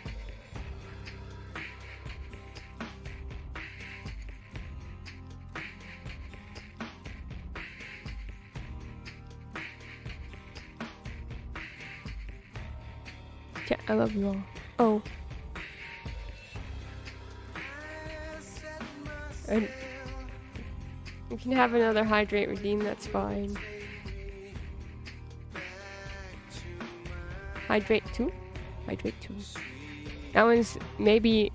Yeah, I love you all. Oh. And you can have another hydrate redeem, that's fine. Hydrate 2? Hydrate too. That one's maybe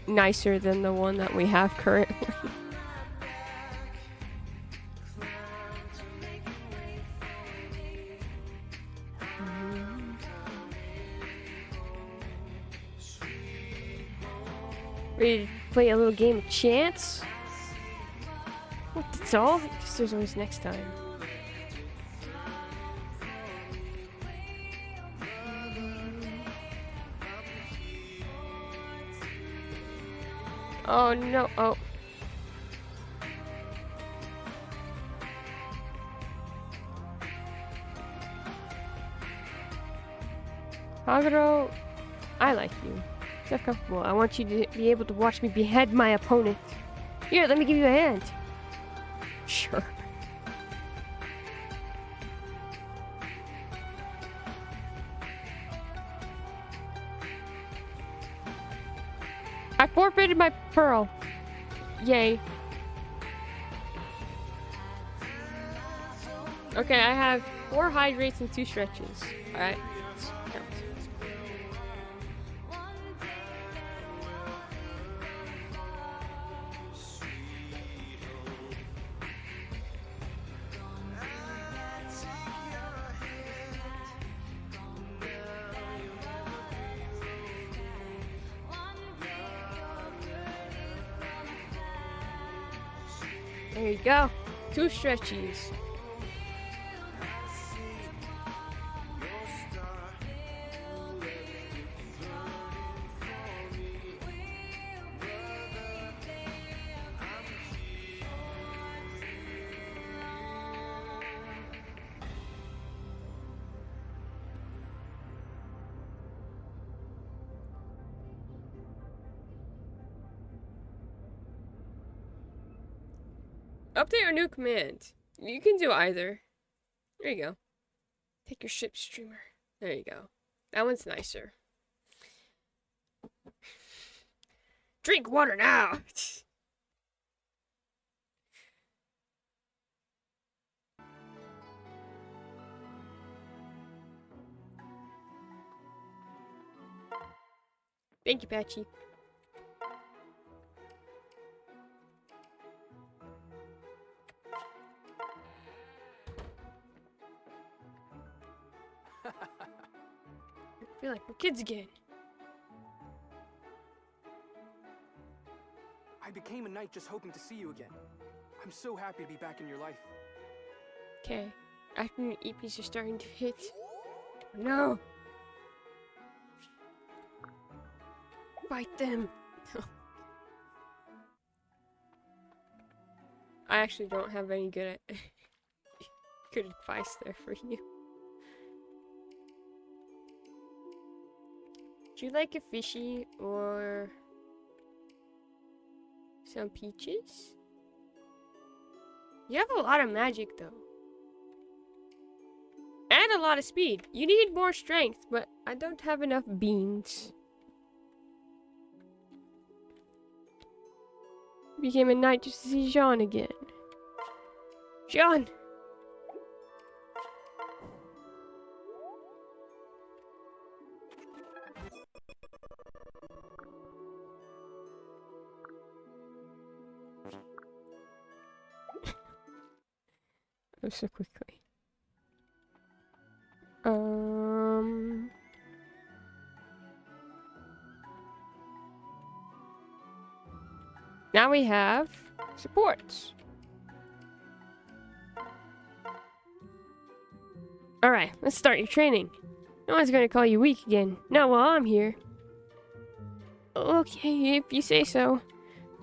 nicer than the one that we have currently. Ready to play a little game of chance? Well, that's all. Guess there's always next time. Oh no! Oh. Haguro, I like you. So comfortable. I want you to be able to watch me behead my opponent. Here, let me give you a hand. Sure. I forfeited my pearl. Yay. Okay, I have 4 hydrates and 2 stretches. Alright. let's count. There you go. 2 stretchies. Update or new command. You can do either. There you go. Take your ship streamer. There you go. That one's nicer. Drink water now! Thank you, Patchy. I feel like we're kids again. I became a knight just hoping to see you again. I'm so happy to be back in your life. Okay. Acting EPs are starting to hit. No! Fight them! I actually don't have any good good advice there for you. Do you like a fishy or some peaches? You have a lot of magic though. And a lot of speed. You need more strength, but I don't have enough beans. Became a knight just to see Jean again. Jean! Oh, so quickly. Now we have supports. Alright, let's start your training. No one's gonna call you weak again. Not while I'm here. Okay, if you say so.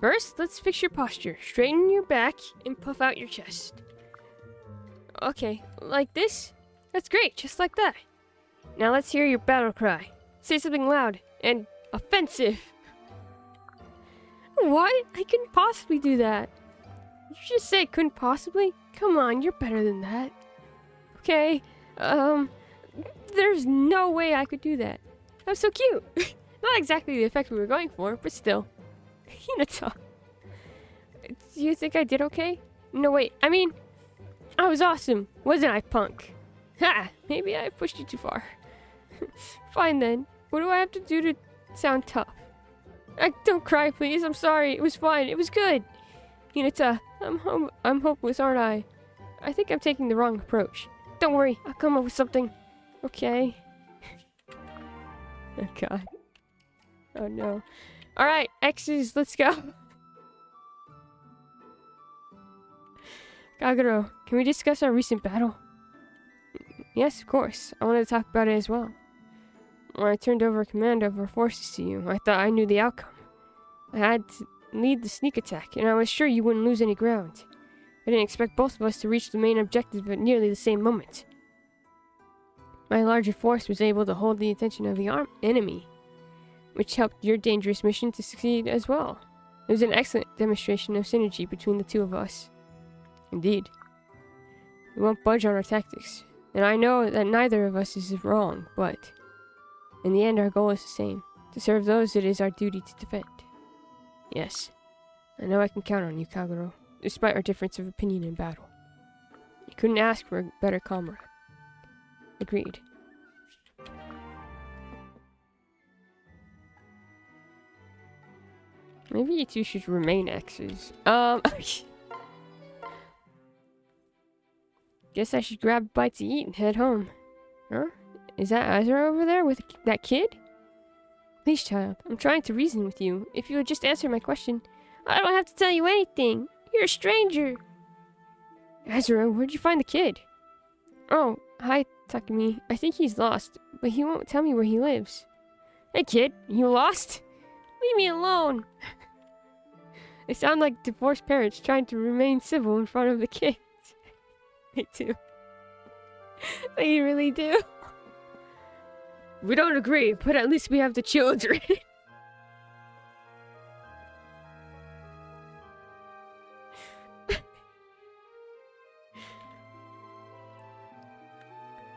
First, let's fix your posture. Straighten your back and puff out your chest. Okay, like this? That's great, just like that. Now let's hear your battle cry. Say something loud and offensive. What? I couldn't possibly do that. Did you just say couldn't possibly? Come on, you're better than that. Okay, there's no way I could do that. I'm so cute. Not exactly the effect we were going for, but still. Hinata. Do you think I did okay? No, wait, I mean, I was awesome, wasn't I, punk? Ha! Maybe I pushed you too far. Fine then. What do I have to do to sound tough? Don't cry, please. I'm sorry. It was fine. It was good. Hinata, I'm hopeless, aren't I? I think I'm taking the wrong approach. Don't worry. I'll come up with something. Okay. Oh, God. Oh, no. Alright, X's. Let's go. Kagero, can we discuss our recent battle? Yes, of course. I wanted to talk about it as well. When I turned over command of our forces to you, I thought I knew the outcome. I had to lead the sneak attack, and I was sure you wouldn't lose any ground. I didn't expect both of us to reach the main objective at nearly the same moment. My larger force was able to hold the attention of the enemy, which helped your dangerous mission to succeed as well. It was an excellent demonstration of synergy between the two of us. Indeed. We won't budge on our tactics, and I know that neither of us is wrong, but in the end our goal is the same, to serve those it is our duty to defend. Yes, I know I can count on you, Kagero, despite our difference of opinion in battle. You couldn't ask for a better comrade. Agreed. Maybe you two should remain X's. Guess I should grab a bite to eat and head home. Huh? Is that Azura over there with that kid? Please, child, I'm trying to reason with you. If you would just answer my question. I don't have to tell you anything. You're a stranger. Azura, where'd you find the kid? Oh, hi, Takumi. I think he's lost, but he won't tell me where he lives. Hey, kid, you lost? Leave me alone. They sound like divorced parents trying to remain civil in front of the kids. They do. They really do. We don't agree, but at least we have the children.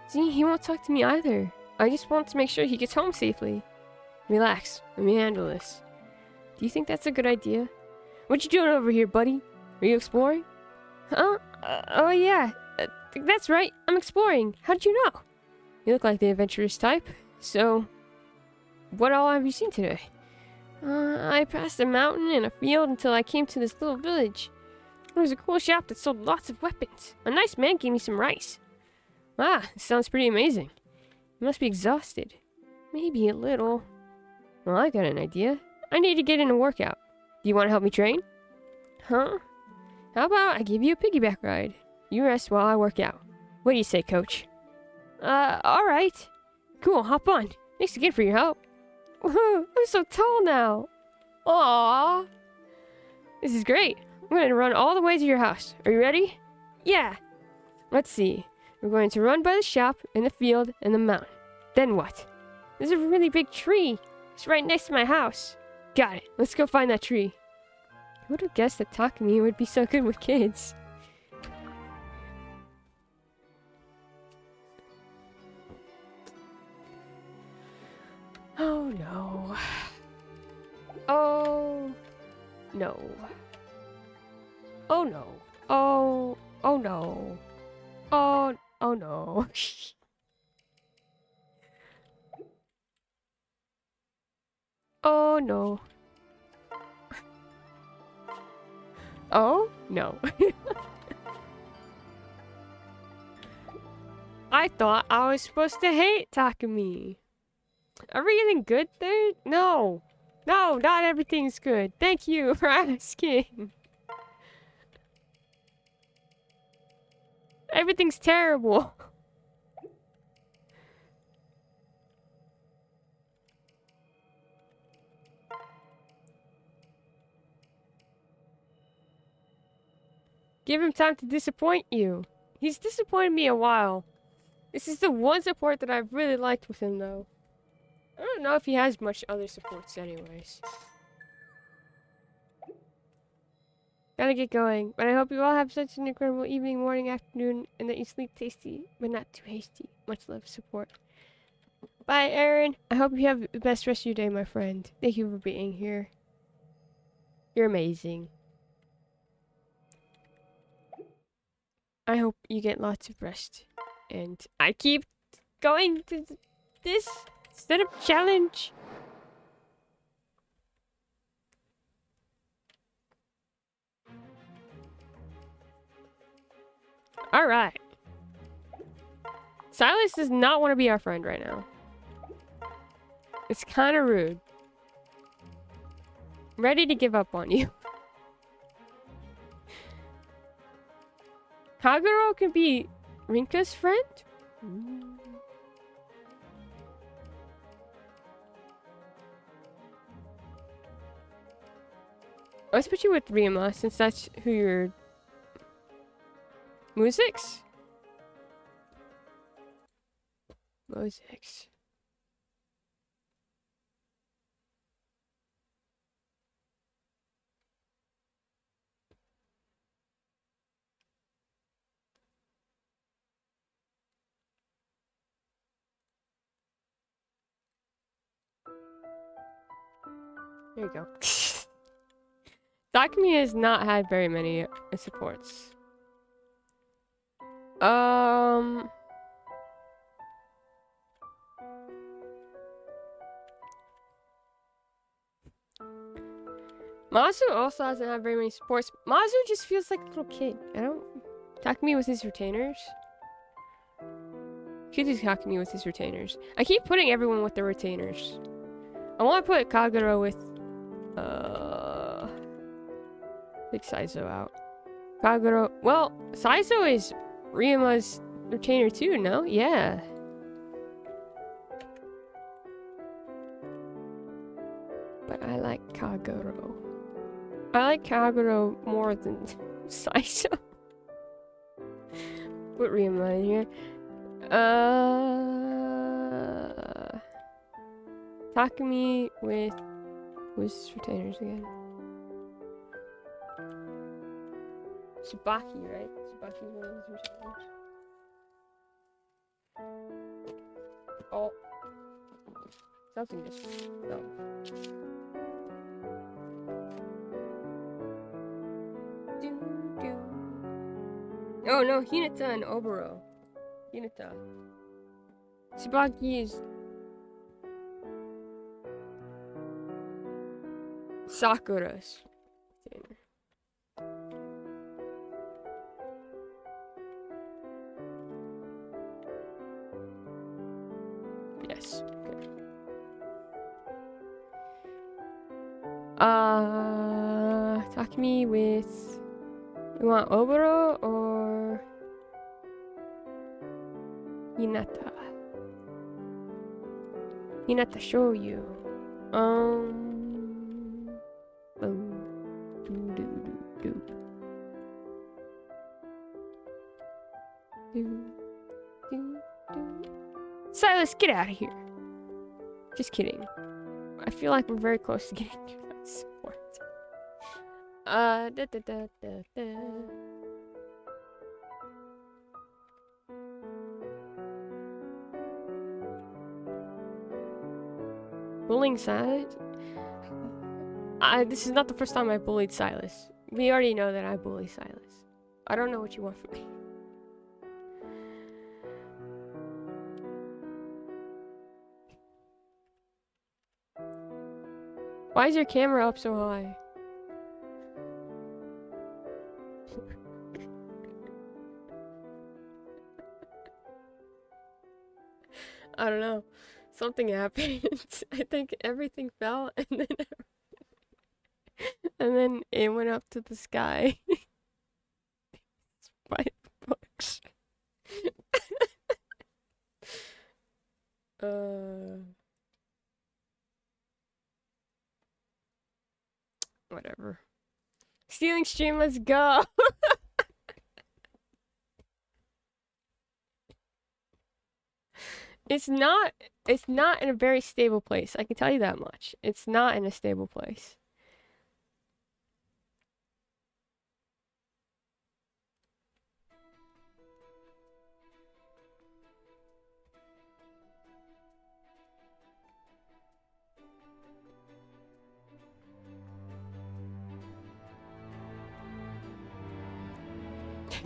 See, he won't talk to me either. I just want to make sure he gets home safely. Relax, let me handle this. Do you think that's a good idea? What you doing over here, buddy? Are you exploring? Huh? Oh yeah, that's right, I'm exploring. How did you know? You look like the adventurous type. So, what all have you seen today? I passed a mountain and a field until I came to this little village. There was a cool shop that sold lots of weapons. A nice man gave me some rice. Ah, this sounds pretty amazing. You must be exhausted. Maybe a little. Well, I got an idea. I need to get in a workout. Do you want to help me train? Huh? How about I give you a piggyback ride? You rest while I work out. What do you say, coach? Alright. Cool, hop on. Thanks again for your help. Woohoo, I'm so tall now. Aww. This is great. I'm going to run all the way to your house. Are you ready? Yeah. Let's see. We're going to run by the shop, and the field, and the mountain. Then what? There's a really big tree. It's right next to my house. Got it. Let's go find that tree. Who would have guessed that Takumi would be so good with kids? Oh no. Oh no. Oh no. Oh no. Oh no. Oh no. Oh no. I thought I was supposed to hate Takumi. Everything good there? No. No, not everything's good. Thank you for asking. Everything's terrible. Give him time to disappoint you. He's disappointed me a while. This is the one support that I've really liked with him, though. I don't know if he has much other supports anyways. Gotta get going, but I hope you all have such an incredible evening, morning, afternoon, and that you sleep tasty, but not too hasty. Much love, support. Bye, Aaron. I hope you have the best rest of your day, my friend. Thank you for being here. You're amazing. I hope you get lots of rest. And I keep going to this Instead of challenge. All right. Silas does not want to be our friend right now. It's kind of rude. Ready to give up on you. Kagero can be Rinka's friend? Let's put you with Rima, since that's who you're... Musics? Musics. There you go. Takumi has not had very many supports. Mazu also hasn't had very many supports. Mazu just feels like a little kid. Takumi with his retainers. Should do Takumi with his retainers. I keep putting everyone with their retainers. I want to put Kagero with, take Saizo out. Kagero, well, Saizo is Rima's retainer too, no? Yeah. But I like Kagero. I like Kagero more than Saizo. Put Rima in here. Takumi with... Who's his retainers again? Tsubaki, right? Tsubaki's one of his retainers. Oh. Something just... No. Oh no, Hinata and Oboro. Hinata. Tsubaki is... Sakura's retainer. Yes. Okay. Takumi with... You want Oboro or... Hinata? Hinata show you. Oh. Silas, get out of here. Just kidding. I feel like we're very close to getting to that support. Bullying Silas? This is not the first time I bullied Silas. We already know that I bully Silas. I don't know what you want from me. Why is your camera up so high? I don't know. Something happened. I think everything fell and then it went up to the sky. By books. Whatever. Stealing stream, let's go. It's not in a very stable place. I can tell you that much. It's not in a stable place.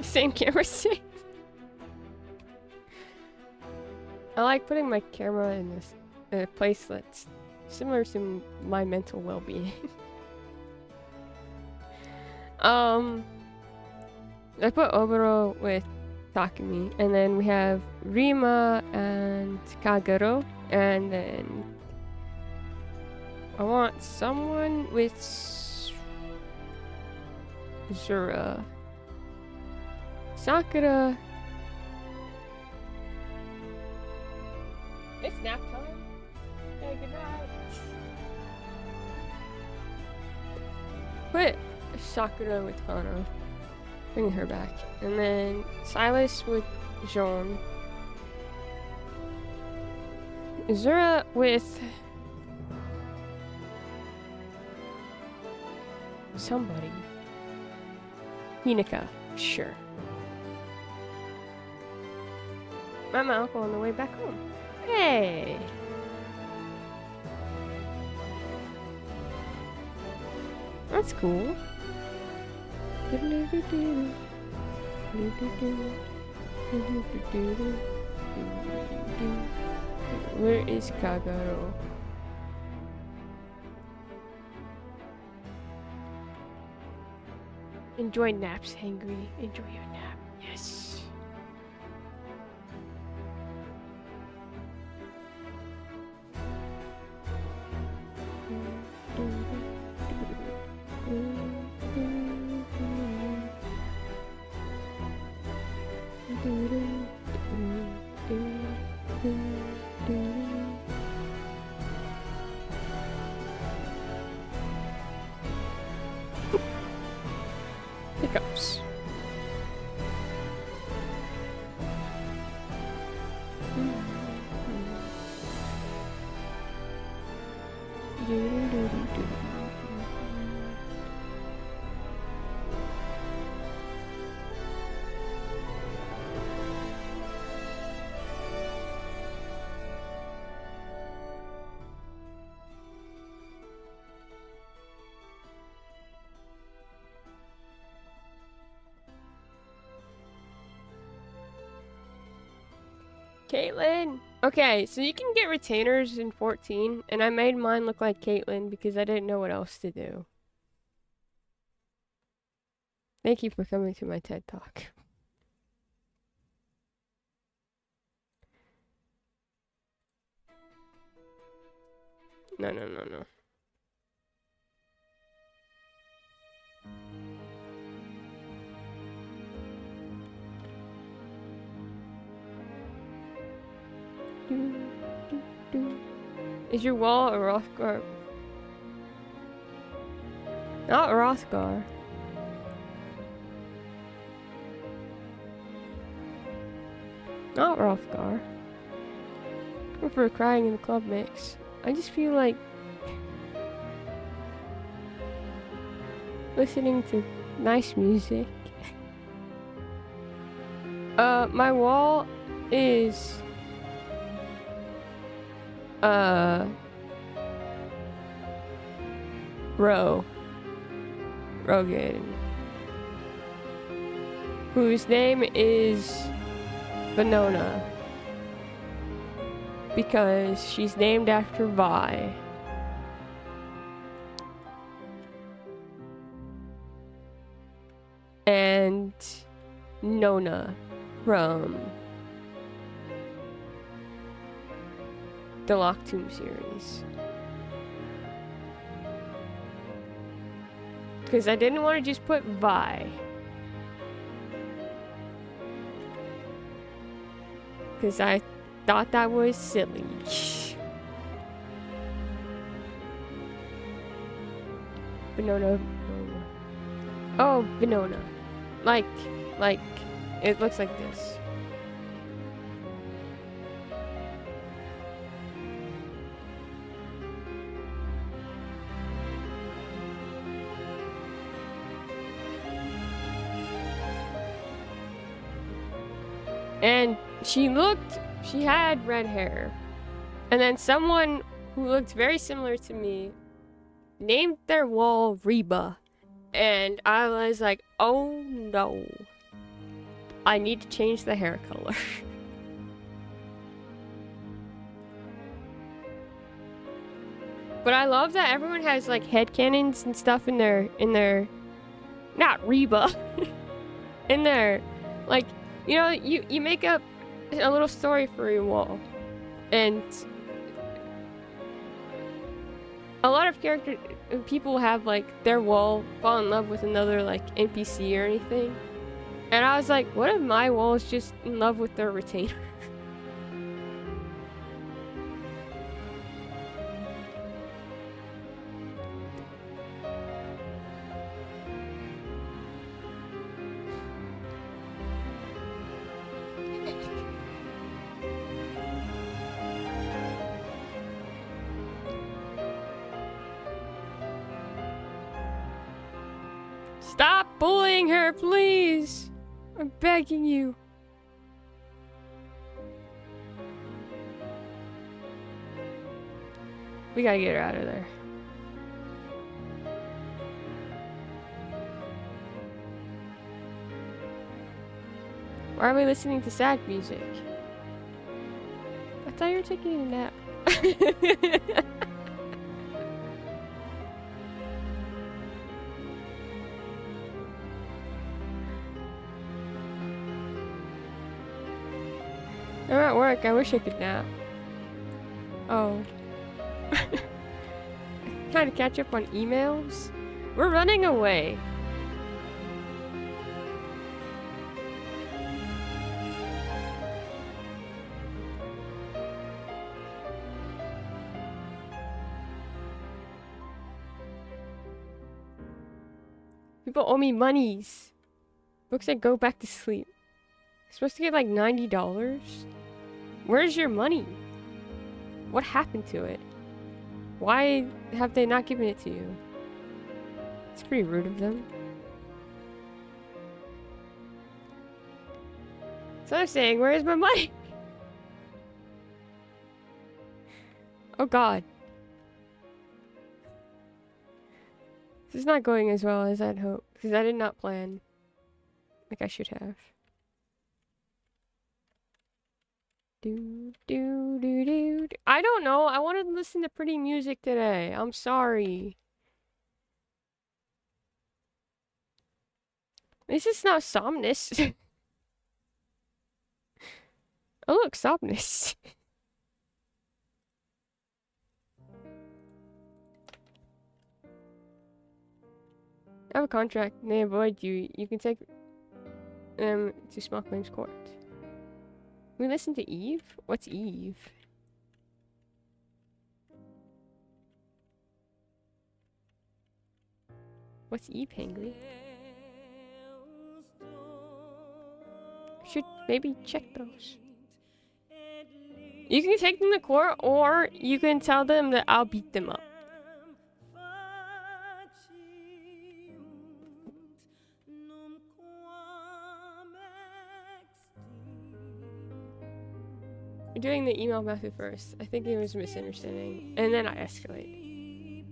Same camera stick. I like putting my camera in a place that's similar to my mental well-being. I put Oboro with Takumi, and then we have Rima and Kagero, and then I want someone with Zura, Sakura. It's nap time. Hey, good night. Put Sakura with Hana. Bring her back. And then Silas with Jean. Zura with somebody. Hinika. Sure. I'm my uncle on the way back home. Hey! That's cool. Where is Kagero? Enjoy naps, Hangry. Enjoy your nap. Yes. Hiccups. Caitlin! Okay, so you can get retainers in 14, and I made mine look like Caitlin because I didn't know what else to do. Thank you for coming to my TED Talk. No. Is your wall a Rothgar? Not Rothgar. Not Rothgar. I prefer crying in the club mix. I just feel like listening to nice music. My wall is Rogan, whose name is Venona because she's named after Vi. And Nona from the Lock Tomb series. Because I didn't want to just put Vi. Because I thought that was silly. Venona. Oh, Venona. Like, it looks like this. And she had red hair. And then someone who looked very similar to me named their wall Reba. And I was like, oh no. I need to change the hair color. But I love that everyone has like headcanons and stuff in their not Reba. in their like, you know, you make up a little story for your wall. And a lot of people have like their wall fall in love with another like NPC or anything. And I was like, what if my wall is just in love with their retainer? Stop bullying her, please! I'm begging you. We gotta get her out of there. Why are we listening to sad music? I thought you were taking a nap. I'm at work. I wish I could nap. Oh. Trying to catch up on emails? We're running away. People owe me monies. Books that go back to sleep. Supposed to get like $90? Where's your money? What happened to it? Why have they not given it to you? It's pretty rude of them. So I'm saying, where's my money? Oh god. This is not going as well as I'd hoped, because I did not plan like I should have. I don't know. I wanted to listen to pretty music today. I'm sorry. At least it's not Somnus. Oh look, Somnus. I have a contract. They avoid you. You can take them to small claims court. We listen to Eve? What's Eve? What's Eve, Hangry? Should maybe check those. You can take them to court, or you can tell them that I'll beat them up. We're doing the email method first. I think it was a misunderstanding. And then I escalate.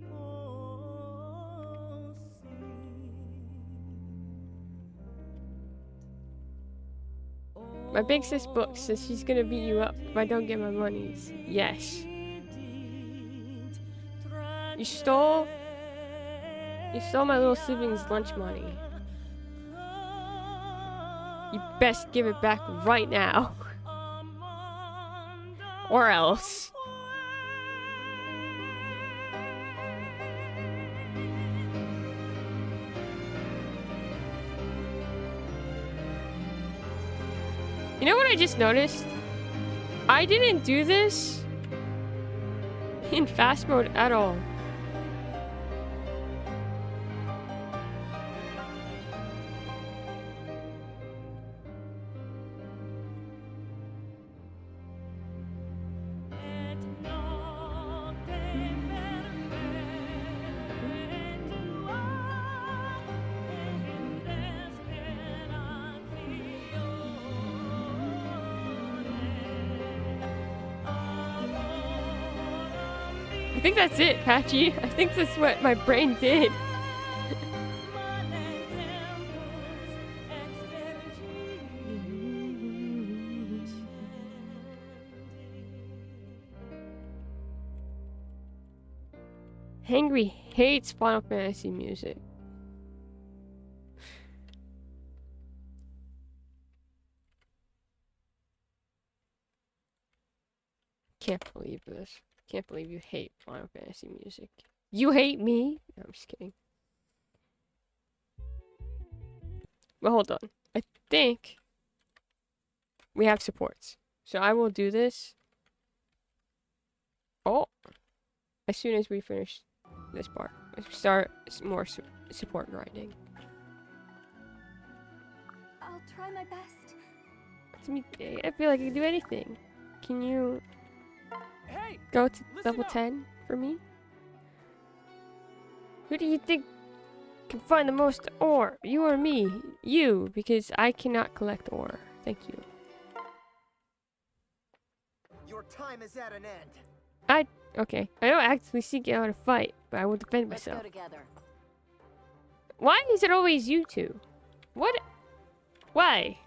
My big sis book says she's gonna beat you up if I don't get my monies. Yes. You stole my little sibling's lunch money. You best give it back right now. Or else. You know what I just noticed? I didn't do this in fast mode at all. I think that's it, Patchy. I think that's what my brain did. Hangry hates Final Fantasy music. Can't believe this. Can't believe you hate Final Fantasy music. You hate me? No, I'm just kidding. Well, hold on. I think we have supports. So I will do this. Oh. As soon as we finish this part. Let's start more support grinding. I'll try my best. To me, I feel like I can do anything. Can you Hey! go to Listen level up. 10 for me? Who do you think can find the most ore? You or me? You, because I cannot collect ore. Thank you. Your time is at an end. Okay, I don't actively seek out a fight, but I will defend Let's myself. go together. Why is it always you two? What? Why?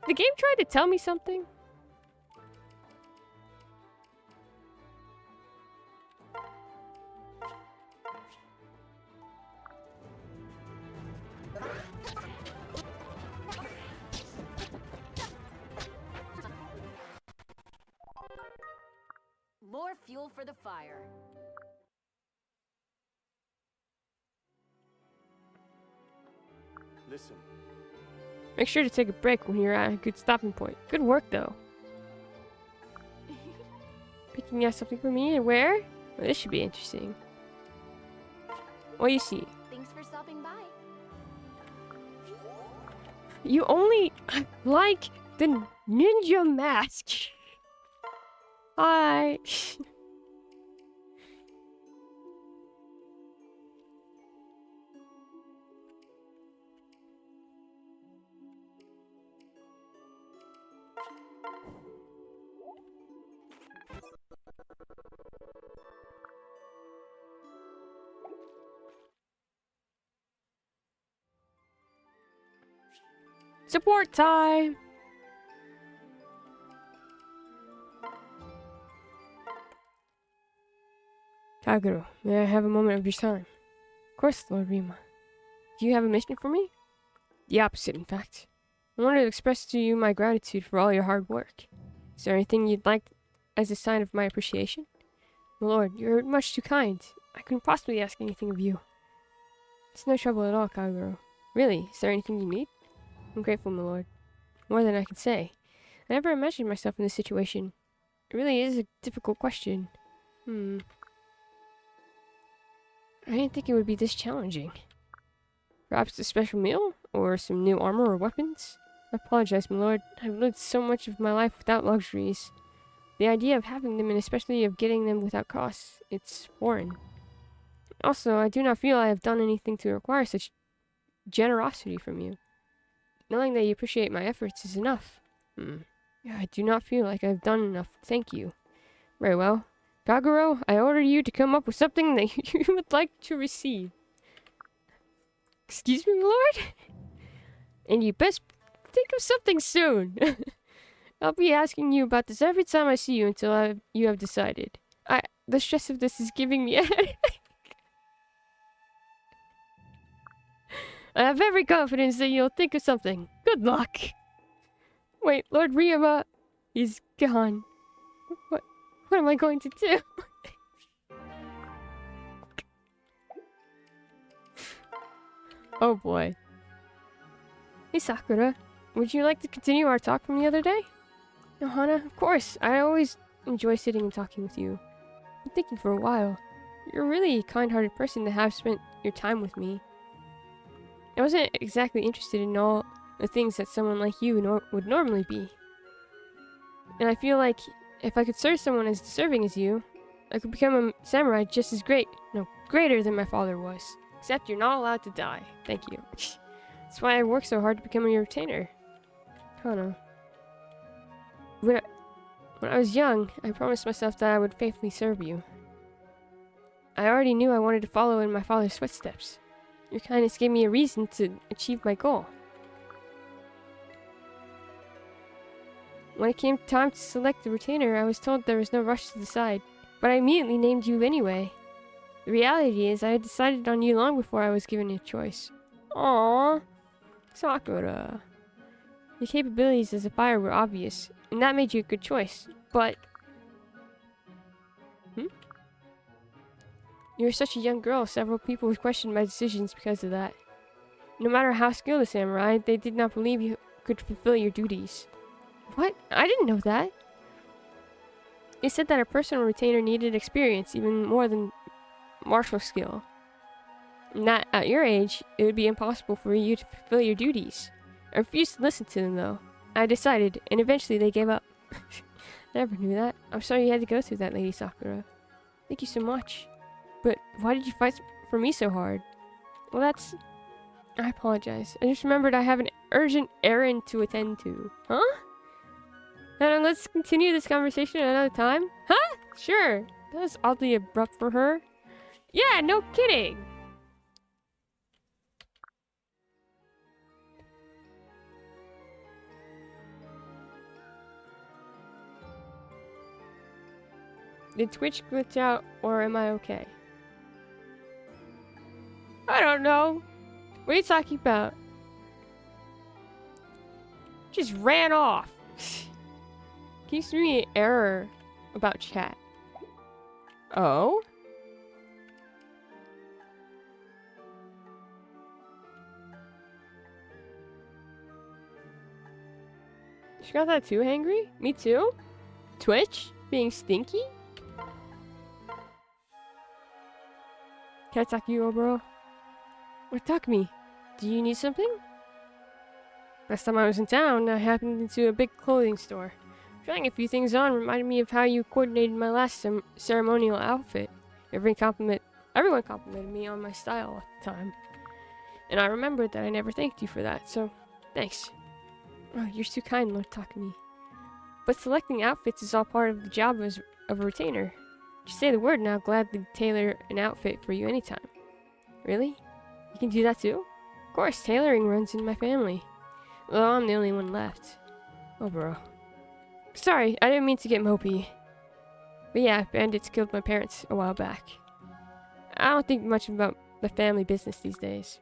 The game tried to tell me something? More fuel for the fire. Listen, Make sure to take a break when you're at a good stopping point. Good work, though. Picking out something for me and where? Well, this should be interesting. What you see? Thanks for stopping by. You only like the ninja mask. Hi. Support time. Kagero, may I have a moment of your time? Of course, Lord Rima. Do you have a mission for me? The opposite, in fact. I wanted to express to you my gratitude for all your hard work. Is there anything you'd like as a sign of my appreciation? My lord, you're much too kind. I couldn't possibly ask anything of you. It's no trouble at all, Kagero. Really, is there anything you need? I'm grateful, my lord. More than I can say. I never imagined myself in this situation. It really is a difficult question. I didn't think it would be this challenging. Perhaps a special meal? Or some new armor or weapons? I apologize, my lord. I've lived so much of my life without luxuries. The idea of having them, and especially of getting them without cost, it's foreign. Also, I do not feel I have done anything to require such generosity from you. Knowing that you appreciate my efforts is enough. I do not feel like I've done enough. Thank you. Very well. Kagero, I order you to come up with something that you would like to receive. Excuse me, my lord? And you best think of something soon. I'll be asking you about this every time I see you until you have decided. The stress of this is giving me a headache. I have every confidence that you'll think of something. Good luck. Wait, Lord Ryoma is gone. What am I going to do? Oh boy. Hey Sakura, would you like to continue our talk from the other day? No, Hana, of course. I always enjoy sitting and talking with you. I've been thinking for a while. You're really a kind-hearted person to have spent your time with me. I wasn't exactly interested in all the things that someone like you would normally be. And I feel like if I could serve someone as deserving as you, I could become a samurai just as greater than my father was. Except you're not allowed to die. Thank you. That's why I worked so hard to become your retainer. Hana. When I was young, I promised myself that I would faithfully serve you. I already knew I wanted to follow in my father's footsteps. Your kindness gave me a reason to achieve my goal. When it came time to select the retainer, I was told there was no rush to decide, but I immediately named you anyway. The reality is, I had decided on you long before I was given a choice. Aww. Sakura. Your capabilities as a fighter were obvious, and that made you a good choice. But... You were such a young girl, several people would question my decisions because of that. No matter how skilled a samurai, they did not believe you could fulfill your duties. What? I didn't know that. They said that a personal retainer needed experience even more than martial skill. And that, at your age, it would be impossible for you to fulfill your duties. I refused to listen to them, though. I decided, and eventually they gave up. I never knew that. I'm sorry you had to go through that, Lady Sakura. Thank you so much. But why did you fight for me so hard? Well, that's... I apologize. I just remembered I have an urgent errand to attend to. Huh? Now let's continue this conversation at another time. Huh? Sure. That was oddly abrupt for her. Yeah, no kidding. Did Twitch glitch out, or am I okay? I don't know. What are you talking about? Just ran off. Keeps me an error about chat. Oh? She got that too, Hangry? Me too? Twitch? Being stinky? Can I talk to you, bro? What, talk me? Do you need something? Last time I was in town, I happened into a big clothing store. Trying a few things on reminded me of how you coordinated my last ceremonial outfit. Everyone complimented me on my style at the time. And I remembered that I never thanked you for that, so thanks. Oh, you're too kind, Lord Takumi. But selecting outfits is all part of the job of a retainer. Just say the word and I'll gladly tailor an outfit for you anytime. Really? You can do that too? Of course, tailoring runs in my family. Though I'm the only one left. Oh, bro. Sorry, I didn't mean to get mopey. But yeah, bandits killed my parents a while back. I don't think much about the family business these days.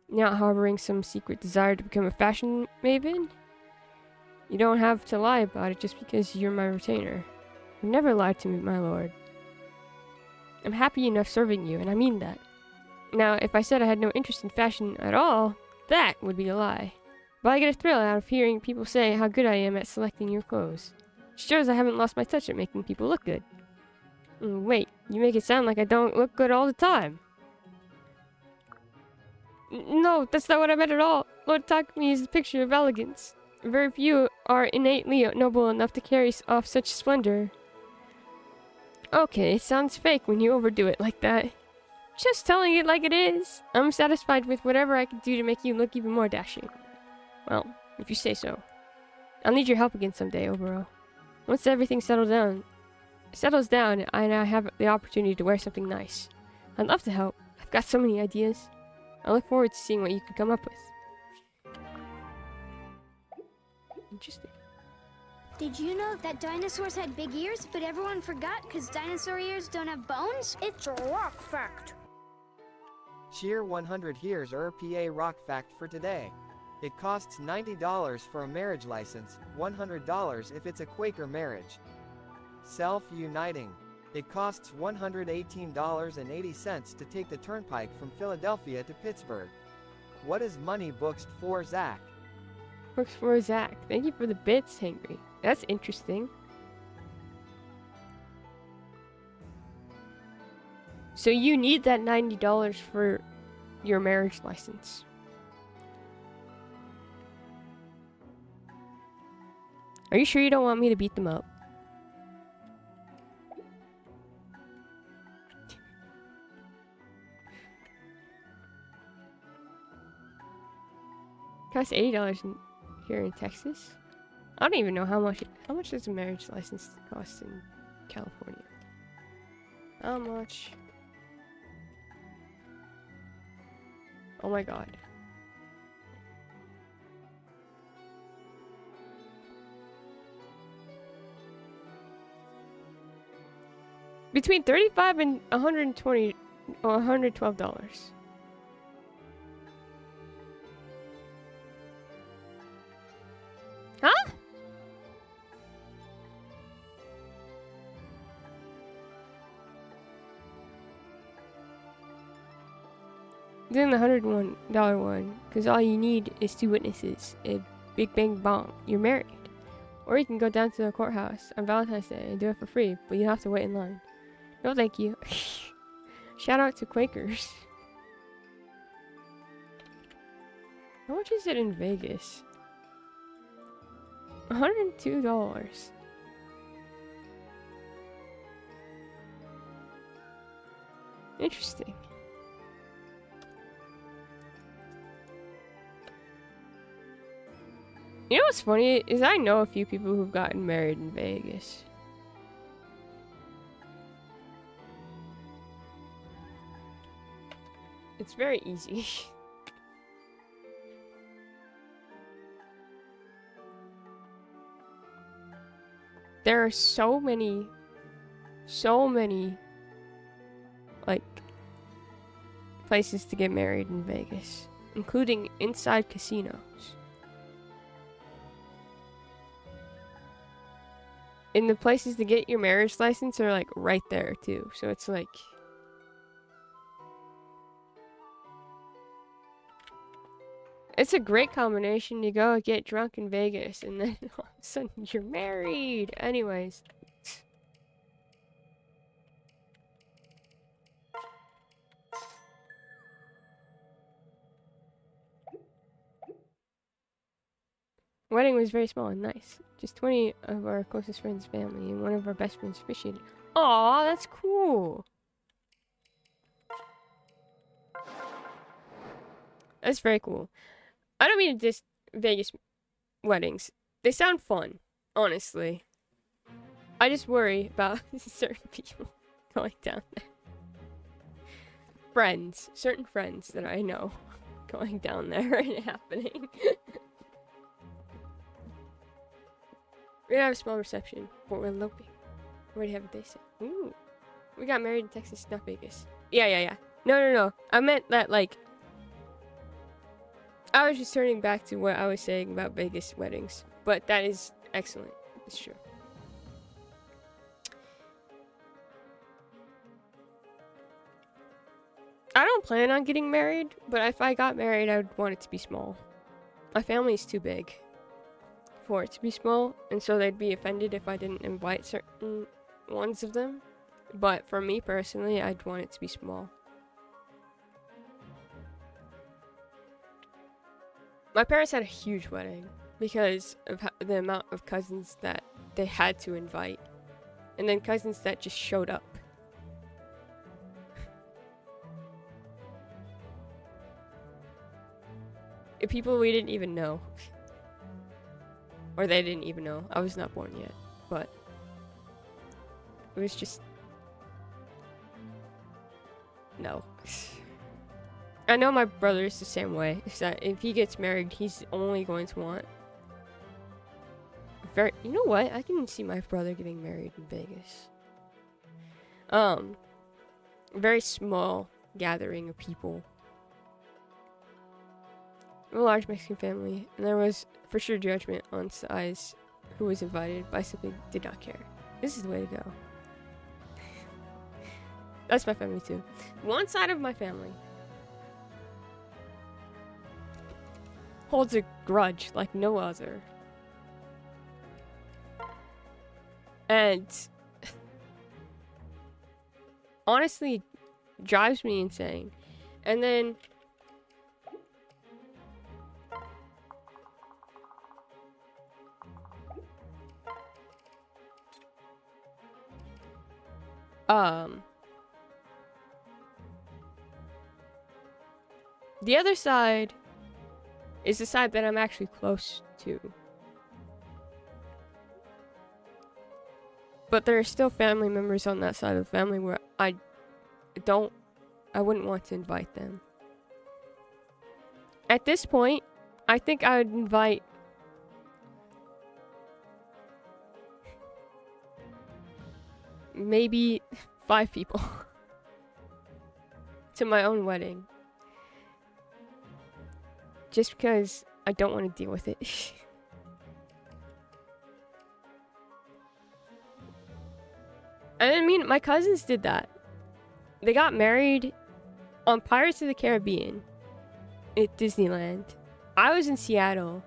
You're not harboring some secret desire to become a fashion maven? You don't have to lie about it just because you're my retainer. You've never lied to me, my lord. I'm happy enough serving you, and I mean that. Now, if I said I had no interest in fashion at all, that would be a lie. But I get a thrill out of hearing people say how good I am at selecting your clothes. It shows I haven't lost my touch at making people look good. Wait, you make it sound like I don't look good all the time. No, that's not what I meant at all. Lord Takumi is the picture of elegance. Very few are innately noble enough to carry off such splendor. Okay, it sounds fake when you overdo it like that. Just telling it like it is. I'm satisfied with whatever I can do to make you look even more dashing. Well, if you say so. I'll need your help again someday, Oboro. Once everything settles down, and I have the opportunity to wear something nice. I'd love to help. I've got so many ideas. I look forward to seeing what you can come up with. Interesting. Did you know that dinosaurs had big ears, but everyone forgot because dinosaur ears don't have bones? It's a rock fact. Cheer 100 here's RPA rock fact for today. It costs $90 for a marriage license, $100 if it's a Quaker marriage. Self-uniting. It costs $118.80 to take the turnpike from Philadelphia to Pittsburgh. What is money books for, Zach? Books for Zach. Thank you for the bits, Henry. That's interesting. So you need that $90 for your marriage license. Are you sure you don't want me to beat them up? Costs $80 here in Texas. I don't even know how much does a marriage license cost in California? How much? Oh my god. Between $35 and $120 $112. Huh? Doing the $101 one, because all you need is 2 witnesses. A big bang bong. You're married. Or you can go down to the courthouse on Valentine's Day and do it for free, but you have to wait in line. No, thank you. Shout out to Quakers. How much is it in Vegas? $102. Interesting. You know what's funny is I know a few people who've gotten married in Vegas. It's very easy. There are so many, like, places to get married in Vegas, including inside casinos. And the places to get your marriage license are like right there too. So it's like it's a great combination. You go get drunk in Vegas and then all of a sudden you're married. Anyways. Wedding was very small and nice. Just 20 of our closest friends' family and one of our best friends officiated. Aw, that's cool. That's very cool. I don't mean to diss Vegas weddings. They sound fun, honestly. I just worry about certain people going down there. Friends. Certain friends that I know going down there and happening. We're gonna have a small reception, but we're eloping. We already have a day set. Ooh. We got married in Texas, not Vegas. Yeah. No. I meant that, like... I was just turning back to what I was saying about Vegas weddings. But that is excellent. It's true. I don't plan on getting married, but if I got married, I would want it to be small. My family is too big for it to be small, and so they'd be offended if I didn't invite certain ones of them. But for me personally, I'd want it to be small. My parents had a huge wedding because of the amount of cousins that they had to invite, and then cousins that just showed up. People we didn't even know. Or they didn't even know. I was not born yet. But it was just... No. I know my brother is the same way. Is that if he gets married, he's only going to want... You know what? I can see my brother getting married in Vegas. Very small gathering of people. A large Mexican family, and there was for sure judgment on size who was invited, but I simply did not care. This is the way to go. That's my family too. One side of my family holds a grudge like no other. And honestly drives me insane. And then the other side is the side that I'm actually close to. But there are still family members on that side of the family where I wouldn't want to invite them. At this point, I think I would invite maybe 5 people. to my own wedding. Just because I don't want to deal with it. And I mean, my cousins did that. They got married on Pirates of the Caribbean at Disneyland. I was in Seattle,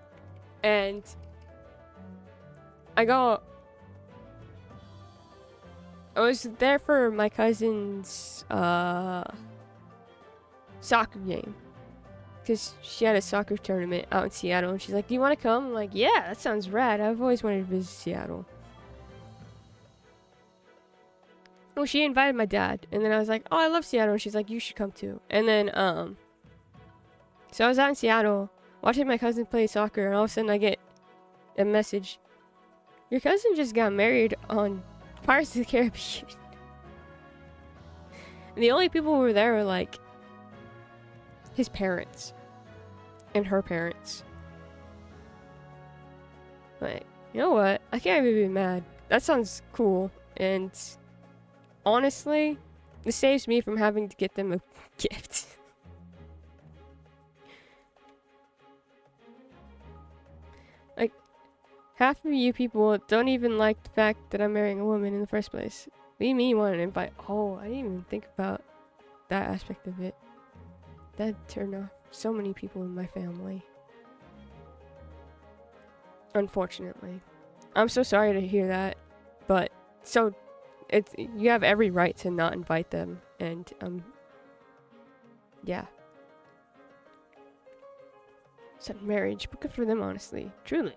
and I was there for my cousin's soccer game, because she had a soccer tournament out in Seattle, and she's like, "Do you want to come?" I'm like, "Yeah, that sounds rad. I've always wanted to visit Seattle." Well, she invited my dad, and then I was like, "Oh, I love Seattle," and she's like, "You should come too." And then so I was out in Seattle watching my cousin play soccer, and all of a sudden I get a message: "Your cousin just got married on Pirates of the Caribbean." And the only people who were there were like his parents and her parents. Like, you know what? I can't even be mad. That sounds cool. And honestly, this saves me from having to get them a gift. Like, half of you people don't even like the fact that I'm marrying a woman in the first place. Leave me want to invite. Oh, I didn't even think about that aspect of it. That turned off so many people in my family. Unfortunately. I'm so sorry to hear that. But, so, you have every right to not invite them. And, yeah. Sudden marriage, but good for them, honestly. Truly.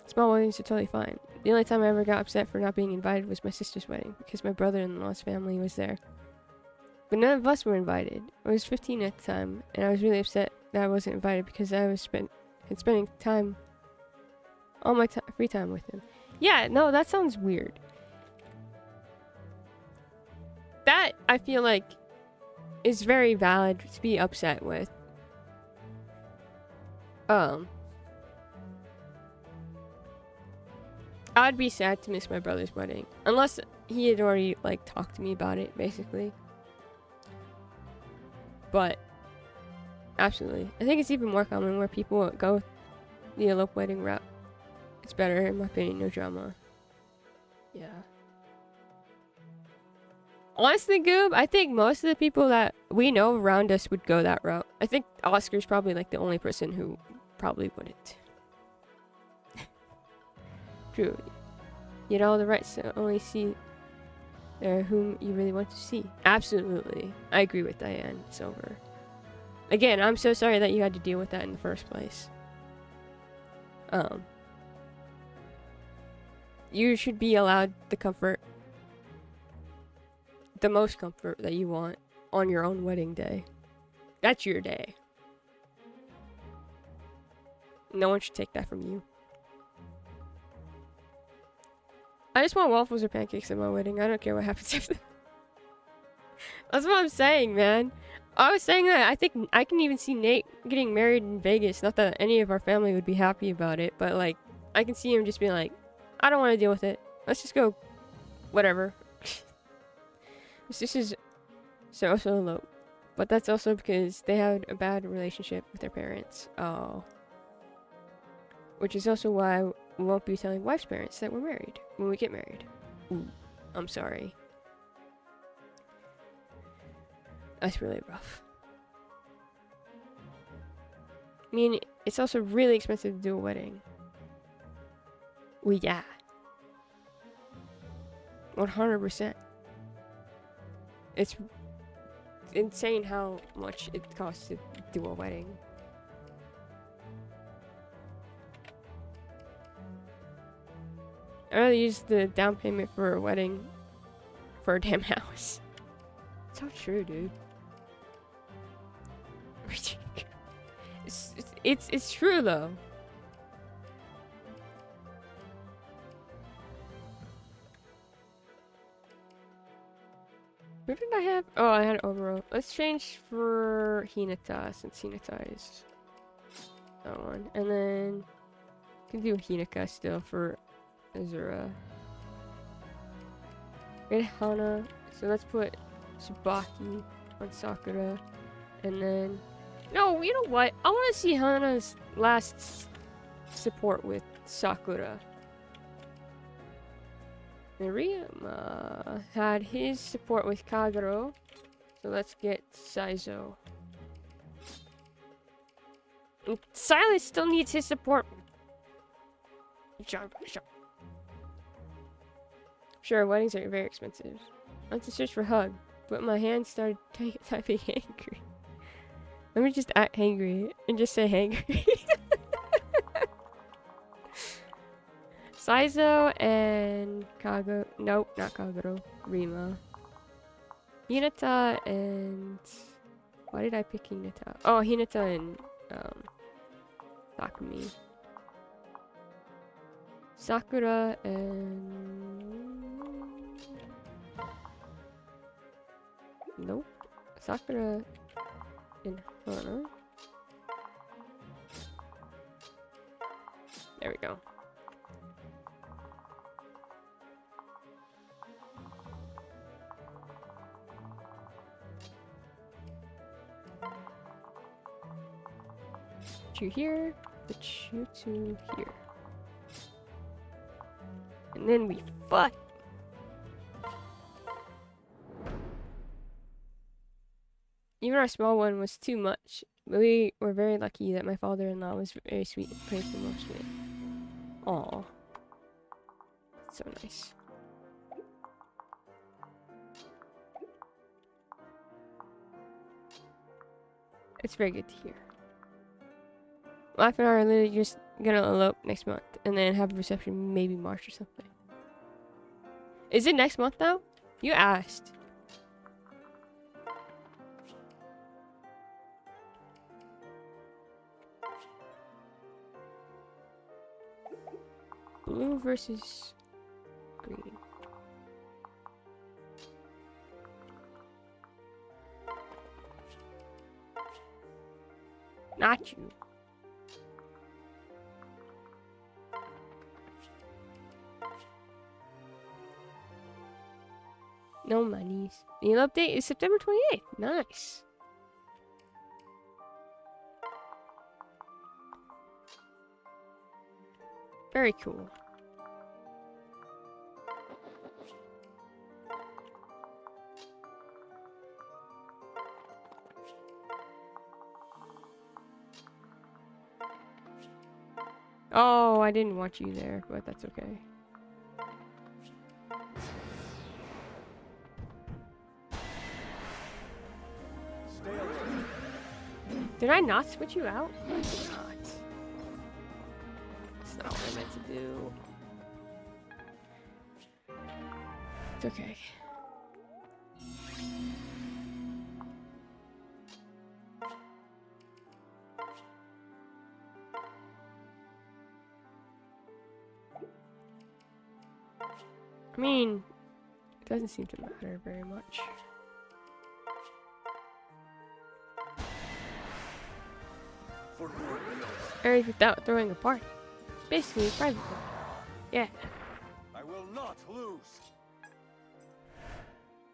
Small weddings are totally fine. The only time I ever got upset for not being invited was my sister's wedding, because my brother-in-law's family was there. But none of us were invited. I was 15 at the time, and I was really upset that I wasn't invited because I was spending time, all my free time with him. Yeah, no, that sounds weird. That, I feel like, is very valid to be upset with. I'd be sad to miss my brother's wedding. Unless he had already, like, talked to me about it, basically. But, absolutely. I think it's even more common where people go the elope wedding route. It's better, in my opinion, no drama. Yeah. Honestly, Goob, I think most of the people that we know around us would go that route. I think Oscar's probably, like, the only person who probably wouldn't. True. You had all the rights to only see there whom you really want to see. Absolutely. I agree with Diane. It's over. Again, I'm so sorry that you had to deal with that in the first place. You should be allowed the comfort, the most comfort that you want on your own wedding day. That's your day. No one should take that from you. I just want waffles or pancakes at my wedding. I don't care what happens after that. That's what I'm saying, man. I was saying that I think I can even see Nate getting married in Vegas. Not that any of our family would be happy about it, but like, I can see him just being like, I don't want to deal with it. Let's just go, whatever. This is so low. But that's also because they had a bad relationship with their parents. Oh. Which is also why we won't be telling wife's parents that we're married when we get married. Ooh, I'm sorry. That's really rough. I mean, it's also really expensive to do a wedding. Well, yeah. 100%. It's insane how much it costs to do a wedding. I'd rather use the down payment for a wedding for a damn house. It's so true, dude. It's true though. Where did I have? Oh, I had overall. Let's change for Hinata since Hinata is that one, and then can do Hinaka still for Azura. Red Hana So let's put Tsubaki on Sakura. And then... No, you know what? I want to see Hana's last support with Sakura. Ryuma had his support with Kagero. So let's get Saizo. And Silas still needs his support. Sure, weddings are very expensive. I went to search for hug, but my hand started typing angry. Let me just act hangry and just say hangry. Saizo and Kagero. Nope, not Kagero. Rima. Hinata and... Why did I pick Hinata? Oh, Hinata and Takumi. Sakura and... Nope. Sakura and Hana. There we go. Put you here, put you two here. And then we fight! Even our small one was too much. But we were very lucky that my father-in-law was very sweet and prayed the most with. Aww. So nice. It's very good to hear. Life and I are literally just gonna elope next month and then have a reception maybe March or something. Is it next month now? You asked. Blue versus green. Not you. No monies. The update is September 28th. Nice. Very cool. Oh, I didn't want you there, but that's okay. Did I not switch you out? I did not. That's not what I meant to do. It's okay. I mean, it doesn't seem to matter very much. Areas without throwing a party. Basically, a private party. Yeah. I will not lose.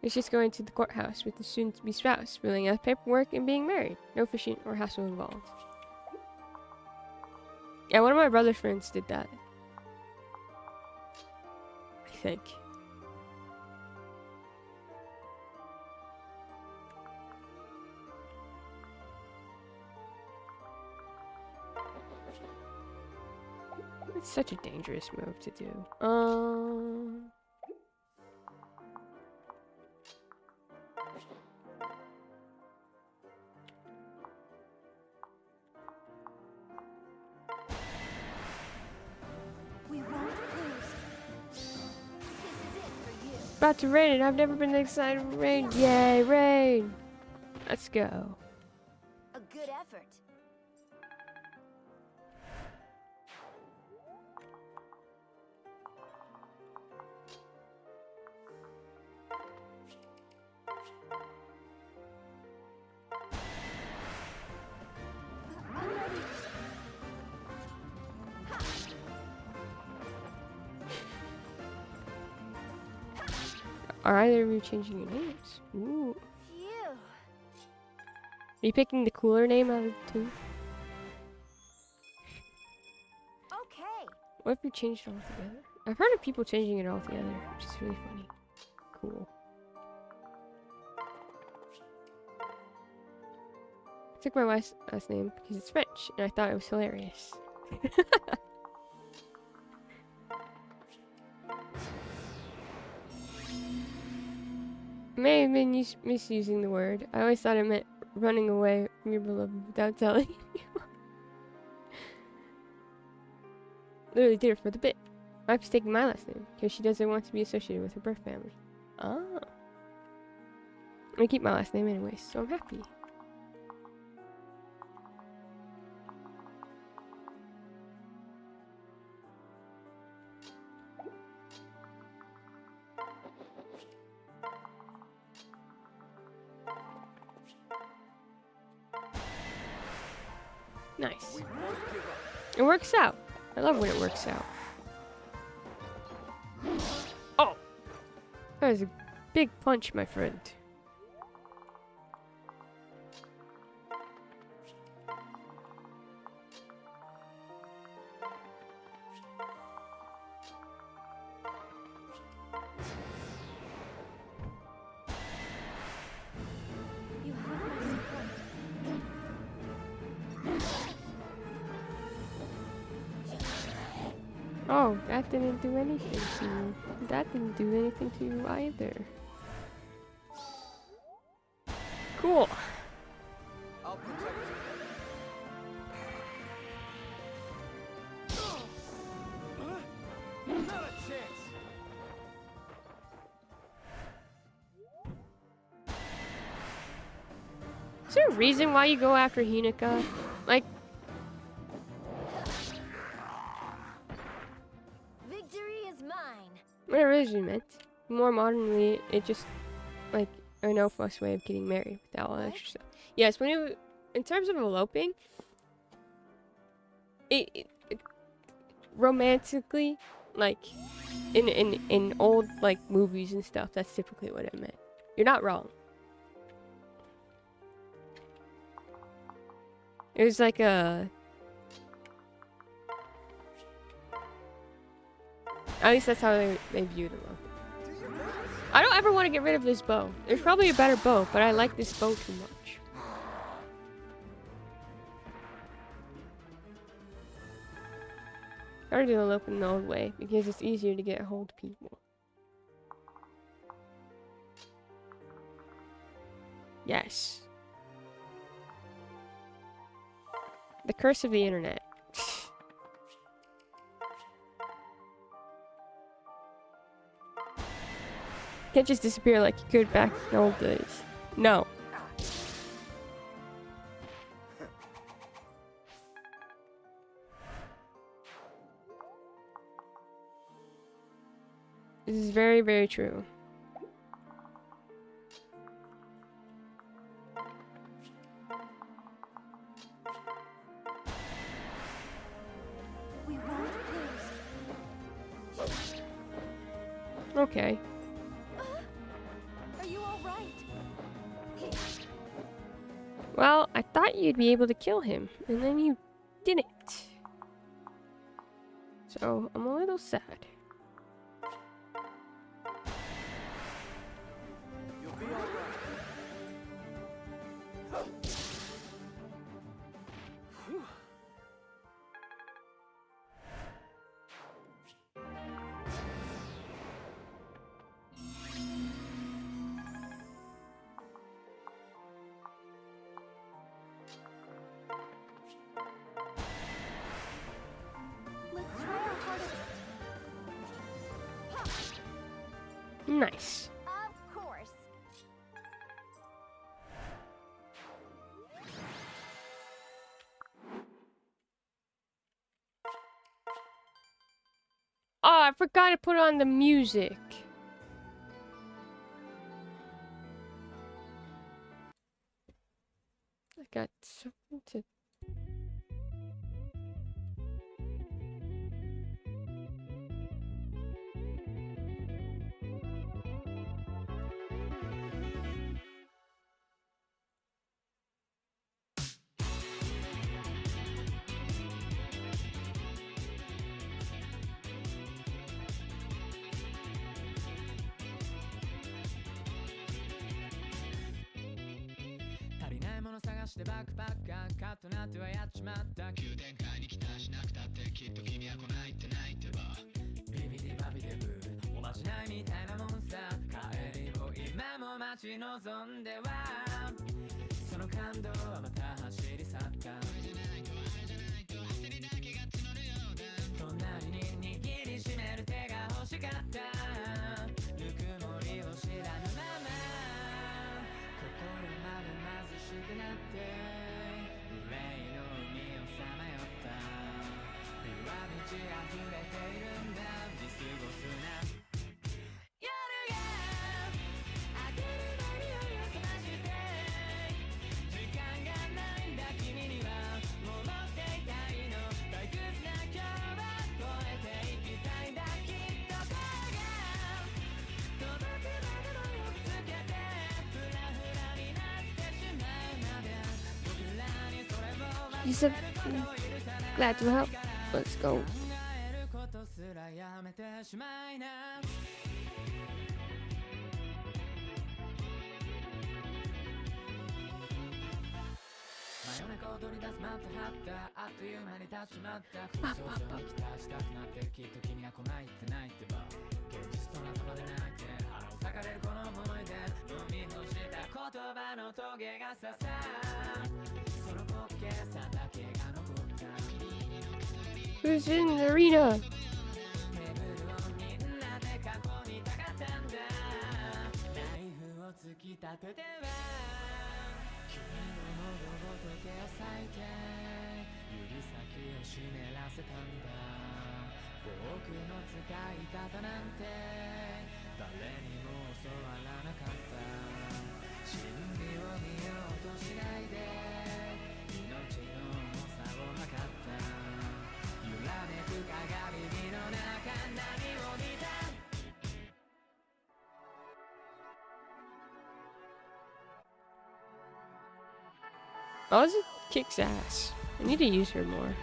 It's just going to the courthouse with the soon-to-be spouse, filling out paperwork and being married. No fishing or hassle involved. Yeah, one of my brother's friends did that. I think. It's such a dangerous move to do. We won't lose. This is it for you. About to rain and I've never been excited for rain. Yay, rain! Let's go. A good effort. Are either of you changing your names? Ooh. Phew. Are you picking the cooler name out of the two? Okay. What if you changed it all together? I've heard of people changing it all together, which is really funny. Cool. I took my wife's last name because it's French, and I thought it was hilarious. May have been misusing the word. I always thought it meant running away from your beloved without telling you. Literally did it for the bit. My wife's taking my last name because she doesn't want to be associated with her birth family. Ah. I'm gonna keep my last name anyway, so I'm happy. Nice. We won't give up. It works out. I love when it works out. Oh! That was a big punch, my friend. You have my support. Oh, that didn't do anything to you. That didn't do anything to you either. Cool. I'll protect you. Not a chance. Is there a reason why you go after Hineka? Like, Victory is mine. whatever it is you meant. More modernly, it just, like, a no-fuss way of getting married without all that extra stuff. Yes, when you, in terms of eloping, it romantically, like, in old, like, movies and stuff, that's typically what it meant. You're not wrong. It was like a... At least that's how they viewed it. I don't ever want to get rid of this bow. There's probably a better bow, but I like this bow too much. Started to elope in the old way because it's easier to get hold of people. Yes. The curse of the internet. Can't just disappear like you could back in the old days. No. This is very, very true. We won't lose. Okay. Are you all right? Well, I thought you'd be able to kill him, and then you didn't. So, I'm a little sad. You'll be all right. Let's try our hardest. Nice. Of course. Oh, I forgot to put on the music. I got something to... してバックパッカーカッとなってはやっちまった急展開に期待しなくたってきっと君は来ないってないってばビビディバビデブおまじないみたいなもんさ帰りを今も待ち望んではその感動はまた走り去った隣に握りしめる手が欲しかったぬくもりを知らぬまま心まで貧しくなって憂いの海をさまよった上道溢れているんだ見過ごすな夜が明ける前に酔いを覚まして時間がないんだ君には戻っていたいの退屈な今日は越えていきたいんだきっと声が届くまでもよくつけてフラフラになってしまうまで僕らにそれを忘れ You said ることを許さない glad to help. Let's go. 考えることすらやめてしまいな真夜中踊り出すマットハッターあっという間に立ちまった空想上に期待したくなってきっと君は来ないってないってば現実と仲間で泣いて腹を裂かれるこの思い出飲み干した言葉のトゲが刺さその滑稽さだけが残った Who's in the arena? メブルをみんなで過去にたかったんだナイフを突き立てては君の喉ごと毛を裂いて指先を湿らせたんだフォークの使い方なんて誰にも教わらなかった真理を見ようとしないで命の重さを測った揺らめく鏡火の中何を見たOzzy kicks ass. I need to use her more.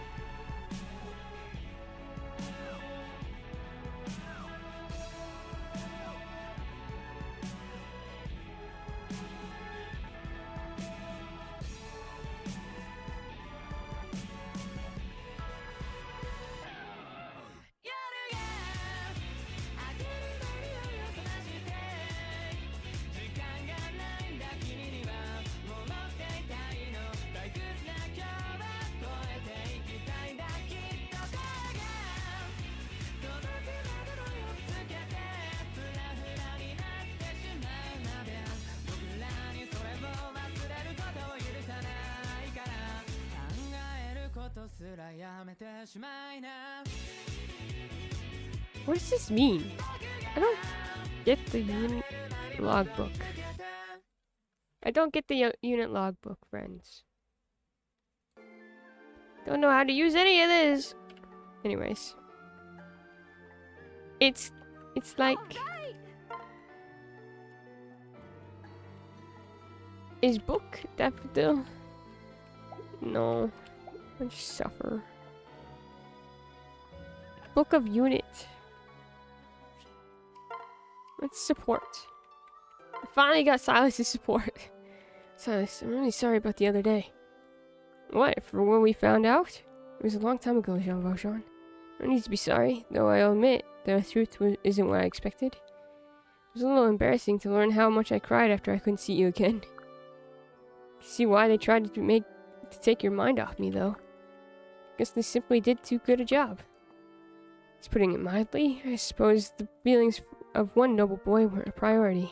What does this mean? I don't get the unit logbook. I don't get the unit logbook, friends. Don't know how to use any of this. Anyways. It's like... Is book daffodil? No. I just suffer. Book of unit. Let's support. I finally got Silas's support. Silas, I'm really sorry about the other day. What, for what we found out? It was a long time ago, Jean Valjean. No need to be sorry, though I'll admit the truth isn't what I expected. It was a little embarrassing to learn how much I cried after I couldn't see you again. See why they tried to take your mind off me, though. Guess they simply did too good a job. It's putting it mildly. I suppose the feelings of one noble boy weren't a priority.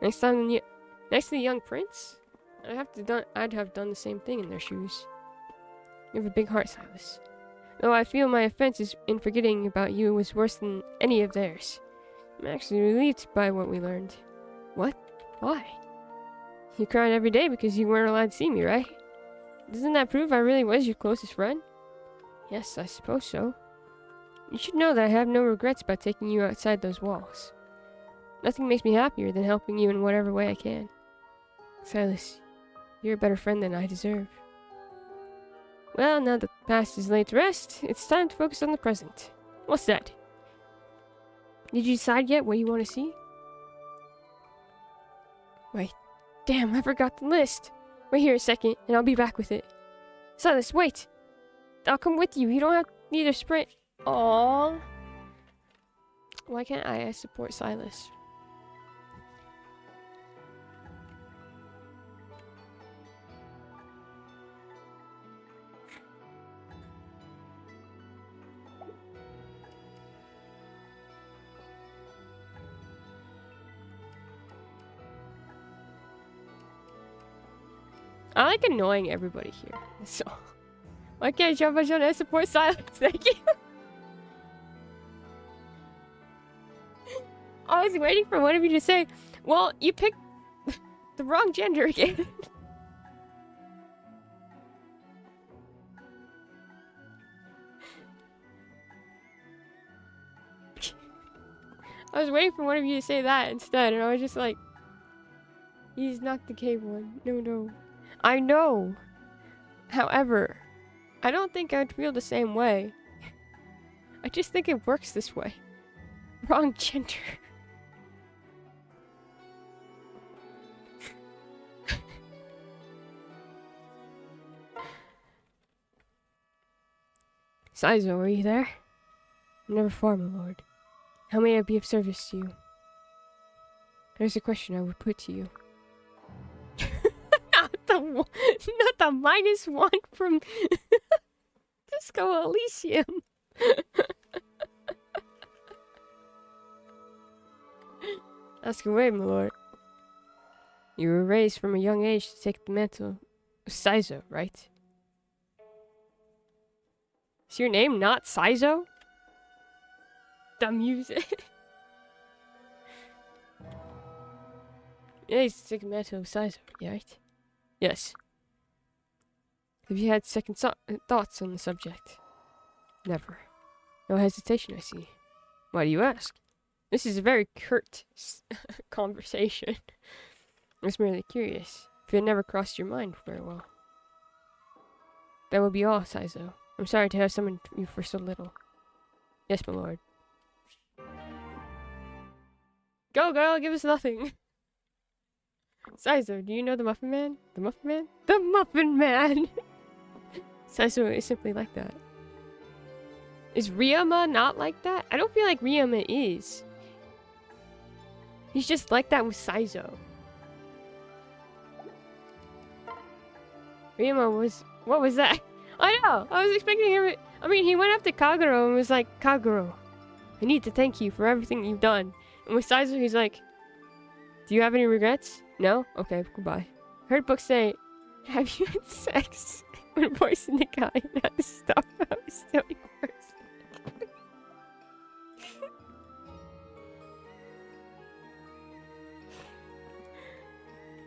Next to the young prince, I'd have done the same thing in their shoes. You have a big heart, Silas. Though I feel my offense in forgetting about you was worse than any of theirs. I'm actually relieved by what we learned. What? Why? You cried every day because you weren't allowed to see me, right? Doesn't that prove I really was your closest friend? Yes, I suppose so. You should know that I have no regrets about taking you outside those walls. Nothing makes me happier than helping you in whatever way I can. Silas, you're a better friend than I deserve. Well, now that the past is laid to rest, it's time to focus on the present. What's that? Did you decide yet what you want to see? Wait, damn, I forgot the list. Wait here a second, and I'll be back with it. Silas, wait! I'll come with you. You don't have need to sprint. Aww. Why can't I support Silas? I like annoying everybody here. So, why can't Java support Silence? Thank you. I was waiting for one of you to say, well, you picked the wrong gender again. I was waiting for one of you to say that instead, and I was just like, he's not the gay one. No. I know. However, I don't think I'd feel the same way. I just think it works this way. Wrong gender. Saizo, are you there? Never far, my lord. How may I be of service to you? There's a question I would put to you. Not the -1 from Disco Elysium. Ask away, my lord. You were raised from a young age to take the mantle of Saizo, right? Is your name not Saizo? The music. Yeah, he's taking the mantle of Saizo, right? Yes. Have you had second thoughts on the subject? Never. No hesitation, I see. Why do you ask? This is a very curt conversation. I was merely curious. If it had never crossed your mind very well. That will be all, Saizo. I'm sorry to have summoned you for so little. Yes, my lord. Go, girl, give us nothing. Saizo, do you know the Muffin Man? The Muffin Man? The Muffin Man! Saizo is simply like that. Is Ryoma not like that? I don't feel like Ryoma is. He's just like that with Saizo. Ryoma was... What was that? I know! I was expecting him... I mean, he went up to Kagero and was like, Kagero, I need to thank you for everything you've done. And with Saizo, he's like, do you have any regrets? No? Okay, goodbye. Heard books say, have you had sex when voicing the guy and had to stop how he's still yours?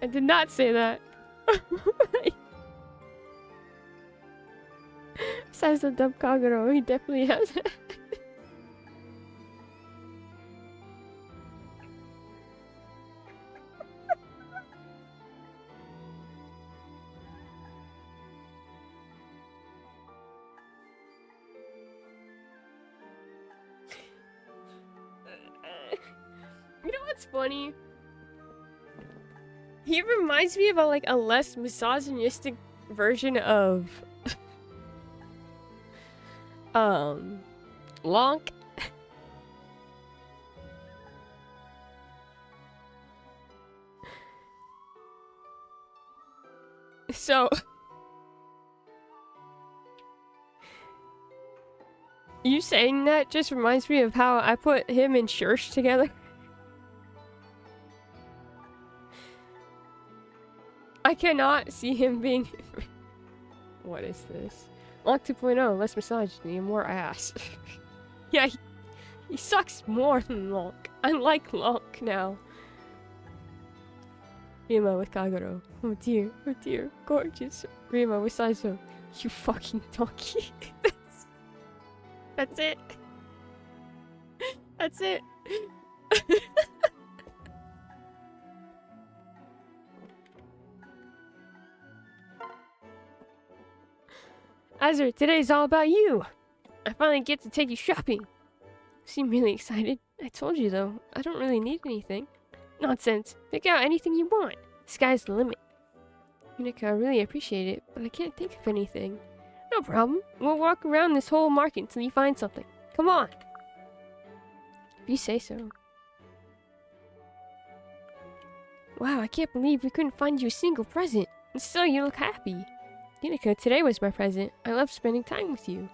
I did not say that. Besides the dumb Kagero, he definitely has it. You know what's funny? He reminds me of a less misogynistic version of Lonk. So you saying that just reminds me of how I put him and Shirsh together. I cannot see him being... What is this? Lonk 2.0, less misogyny and more ass. Yeah, he sucks more than Lonk. I like Lonk now. Ryoma with Kagero. Oh dear, gorgeous. Ryoma with Saizo. You fucking donkey. That's it. That's it. Azure, today's all about you. I finally get to take you shopping. You seem really excited. I told you though, I don't really need anything. Nonsense. Pick out anything you want. Sky's the limit. Unica, I really appreciate it, but I can't think of anything. No problem. We'll walk around this whole market until you find something. Come on. If you say so. Wow, I can't believe we couldn't find you a single present. And still, you look happy. Unica, today was my present. I love spending time with you.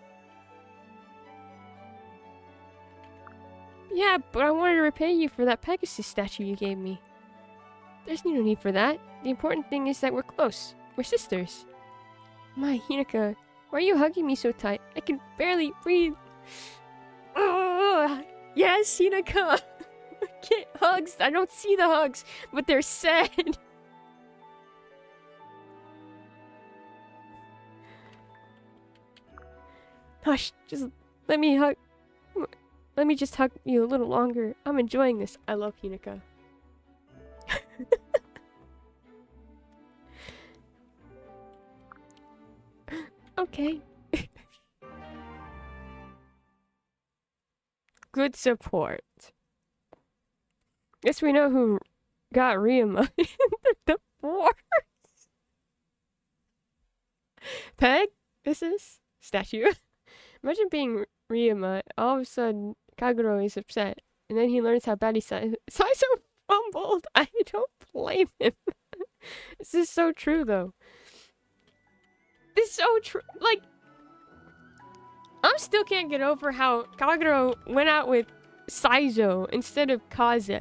Yeah, but I wanted to repay you for that Pegasus statue you gave me. There's no need for that. The important thing is that we're close. We're sisters. My, Unica, why are you hugging me so tight? I can barely breathe. Oh, yes, Unica. I can't hugs. I don't see the hugs, but they're sad. Hush, just let me hug. Let me just hug you a little longer. I'm enjoying this. I love Unica. Okay. Good support. Guess we know who got Ryuma in the divorce. Peg? This is? Statue. Imagine being Ryuma. All of a sudden, Kagero is upset. And then he learns how bad he Saizo fumbled. I don't blame him. This is so true, though. This is so true. Like, I still can't get over how Kagero went out with Saizo instead of Kaze.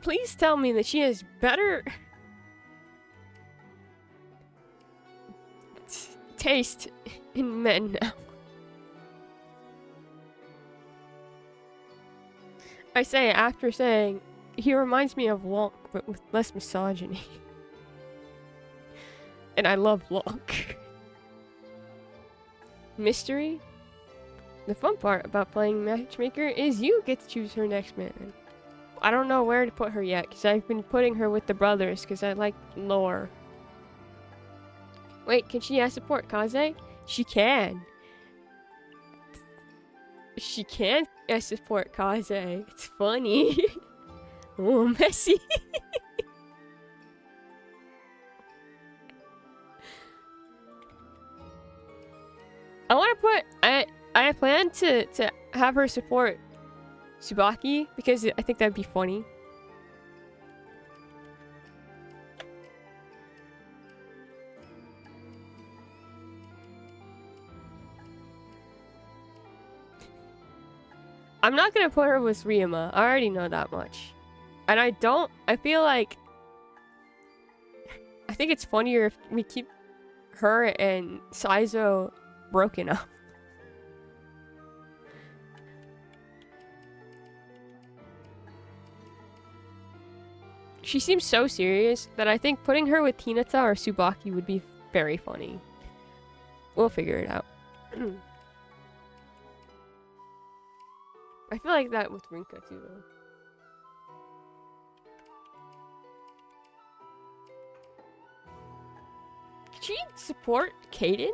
Please tell me that she has better taste in men now. I say it after saying he reminds me of Lonk, but with less misogyny. And I love Lonk. Mystery? The fun part about playing Matchmaker is you get to choose her next man. I don't know where to put her yet, because I've been putting her with the brothers, because I like lore. Wait, can she support Kaze? She can. She can support Kaze. It's funny. Oh, messy. I want to put... I plan to have her support Tsubaki, because I think that'd be funny. I'm not gonna put her with Ryuma. I already know that much. And I feel like... I think it's funnier if we keep her and Saizo broken up. She seems so serious that I think putting her with Hinata or Tsubaki would be very funny. We'll figure it out. I feel like that with Rinka too, though. Could she support Kaden?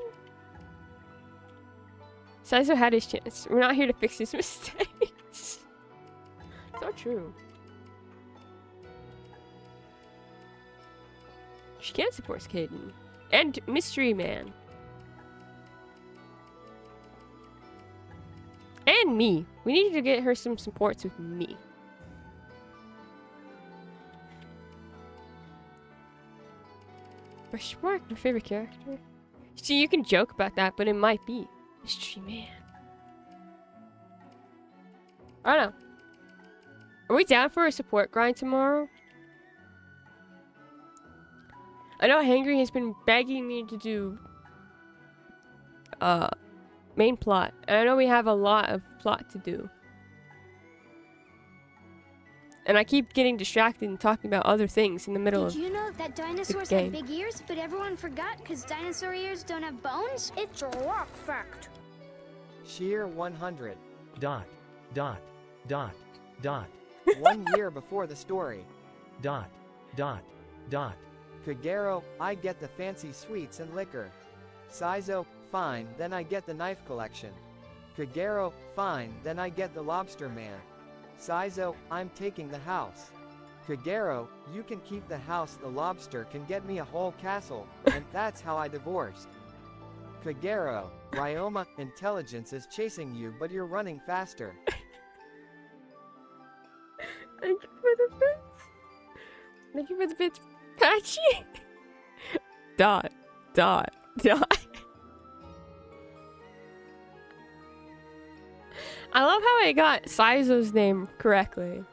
Saizo had his chance. We're not here to fix his mistakes. So true. She can support Kaden. And Mystery Man. And me. We need to get her some supports with me. Question mark? My favorite character? See, you can joke about that, but it might be Mystery Man. I don't know. Are we down for a support grind tomorrow? I know Hangry has been begging me to do main plot. And I know we have a lot of plot to do. And I keep getting distracted and talking about other things in the middle of Did you know that dinosaurs had big ears, but everyone forgot because dinosaur ears don't have bones? It's a rock fact. Sheer 100. Dot. Dot. Dot. Dot. 1 year before the story. Dot. Dot. Dot. Kagero, I get the fancy sweets and liquor. Saizo, fine, then I get the knife collection. Kagero, fine, then I get the lobster man. Saizo, I'm taking the house. Kagero, you can keep the house. The lobster can get me a whole castle, and that's how I divorced. Kagero, Ryoma, intelligence is chasing you, but you're running faster. Thank you for the bits. Thank you for the bits, Patchy. Dot. I love how I got Saizo's name correctly.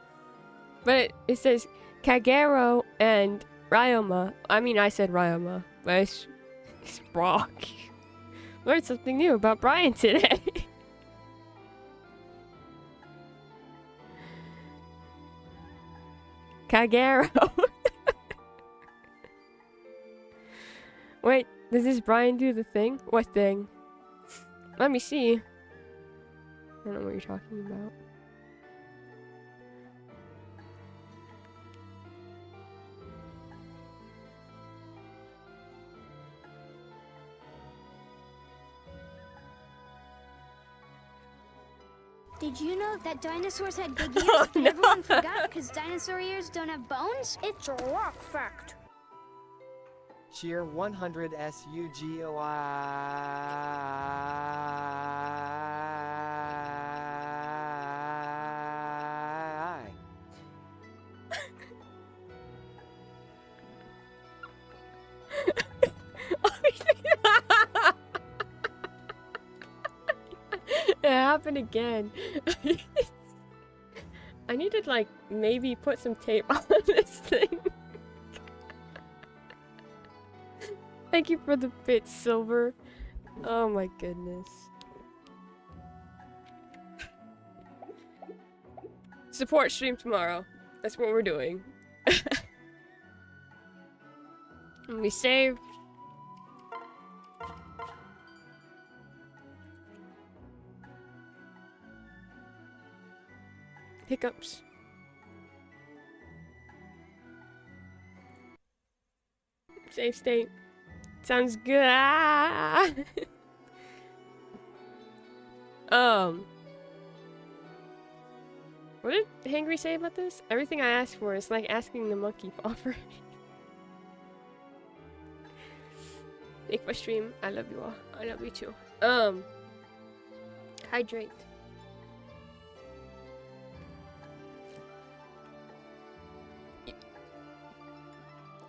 But it says Kagero and Ryoma. I mean, I said Ryoma, but it's wrong. Learned something new about Brian today. Kagero. Wait, does this Brian do the thing? What thing? Let me see. I don't know what you're talking about. Did you know that dinosaurs had big ears, Oh, but no. everyone forgot because dinosaur ears don't have bones? It's a rock fact. Cheer 100 SUGOI. It happened again. I need to like maybe put some tape on this thing. Thank you for the bit, Silver. Oh my goodness. Support stream tomorrow. That's what we're doing. And we save. Hiccups. Save state. Sounds good. Ah! What did Hangry say about this? Everything I ask for is like asking the monkey for. Thank you for stream. I love you all. I love you too. Hydrate.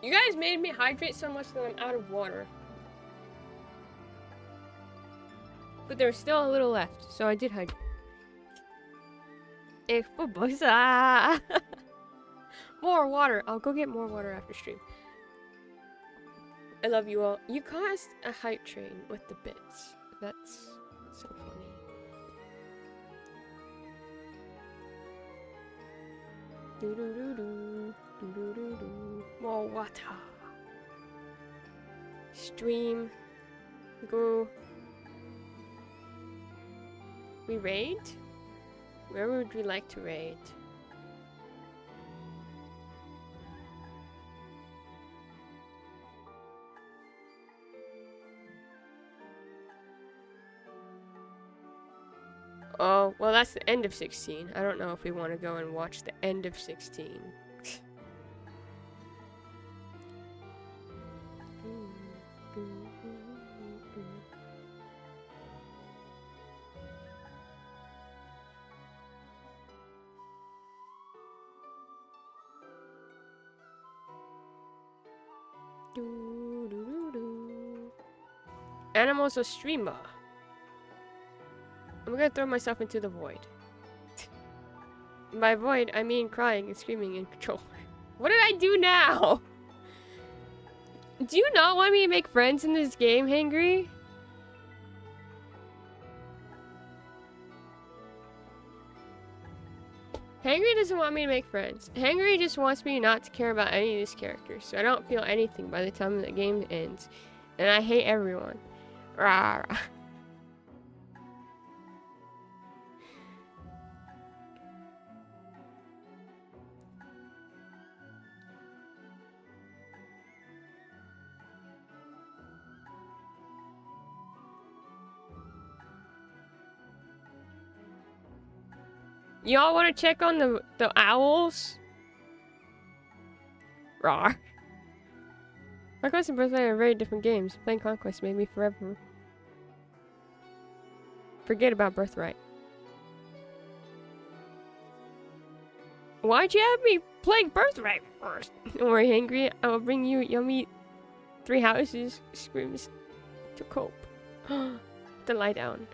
You guys made me hydrate so much that I'm out of water. But there's still a little left, so I did hydrate. More water. I'll go get more water after stream. I love you all. You caused a hype train with the bits. That's so funny. More water. Stream. Go. We raid? Where would we like to raid? Oh, well that's the end of 16. I don't know if we want to go and watch the end of 16. Animals a streamer. I'm gonna throw myself into the void. By void, I mean crying and screaming in control. What did I do now? Do you not want me to make friends in this game, Hangry? Hangry doesn't want me to make friends. Hangry just wants me not to care about any of these characters, so I don't feel anything by the time the game ends. And I hate everyone. Rah, rah. Y'all want to check on the owls? Rawr. Conquest and Birthright are very different games. Playing Conquest made me forever forget about Birthright. Why'd you have me playing Birthright first? Don't worry, Angry. I will bring you yummy 3 houses. Screams to cope. To lie down.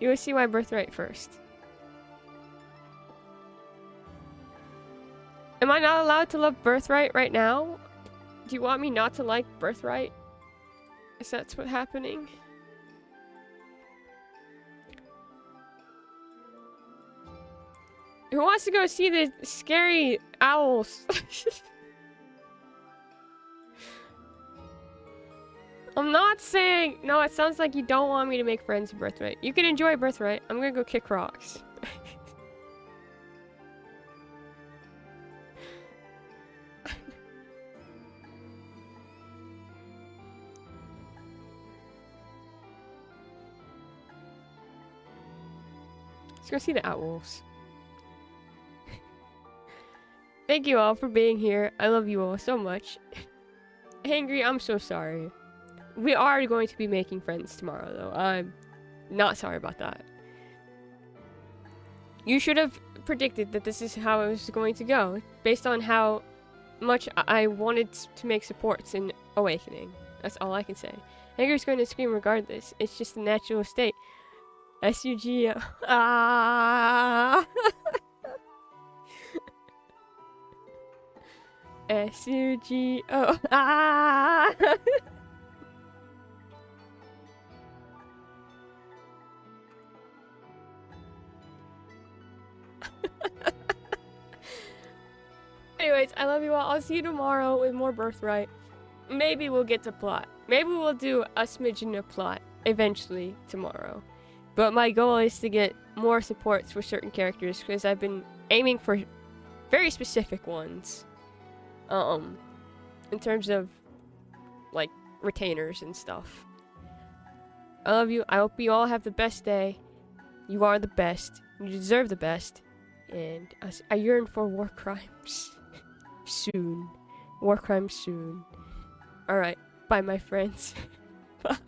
You will see why Birthright first. Am I not allowed to love Birthright right now? Do you want me not to like Birthright? Is that what's happening? Who wants to go see the scary owls? I'm not saying... No, it sounds like you don't want me to make friends with Birthright. You can enjoy Birthright. I'm gonna go kick rocks. Let's go see the owls. Thank you all for being here. I love you all so much. Angry, I'm so sorry. We are going to be making friends tomorrow, though. I'm not sorry about that. You should have predicted that this is how it was going to go, based on how much I wanted to make supports in Awakening. That's all I can say. Angry's going to scream regardless. It's just a natural state. SUG. Ah. SUGO. Ah. Anyways, I love you all. I'll see you tomorrow with more Birthright. Maybe we'll get to plot. Maybe we'll do a smidgen of plot eventually tomorrow. But my goal is to get more supports for certain characters because I've been aiming for very specific ones. In terms of like retainers and stuff. I love you. I hope you all have the best day. You are the best. You deserve the best. And I yearn for war crimes. Soon. War crimes soon. Alright. Bye, my friends. Bye.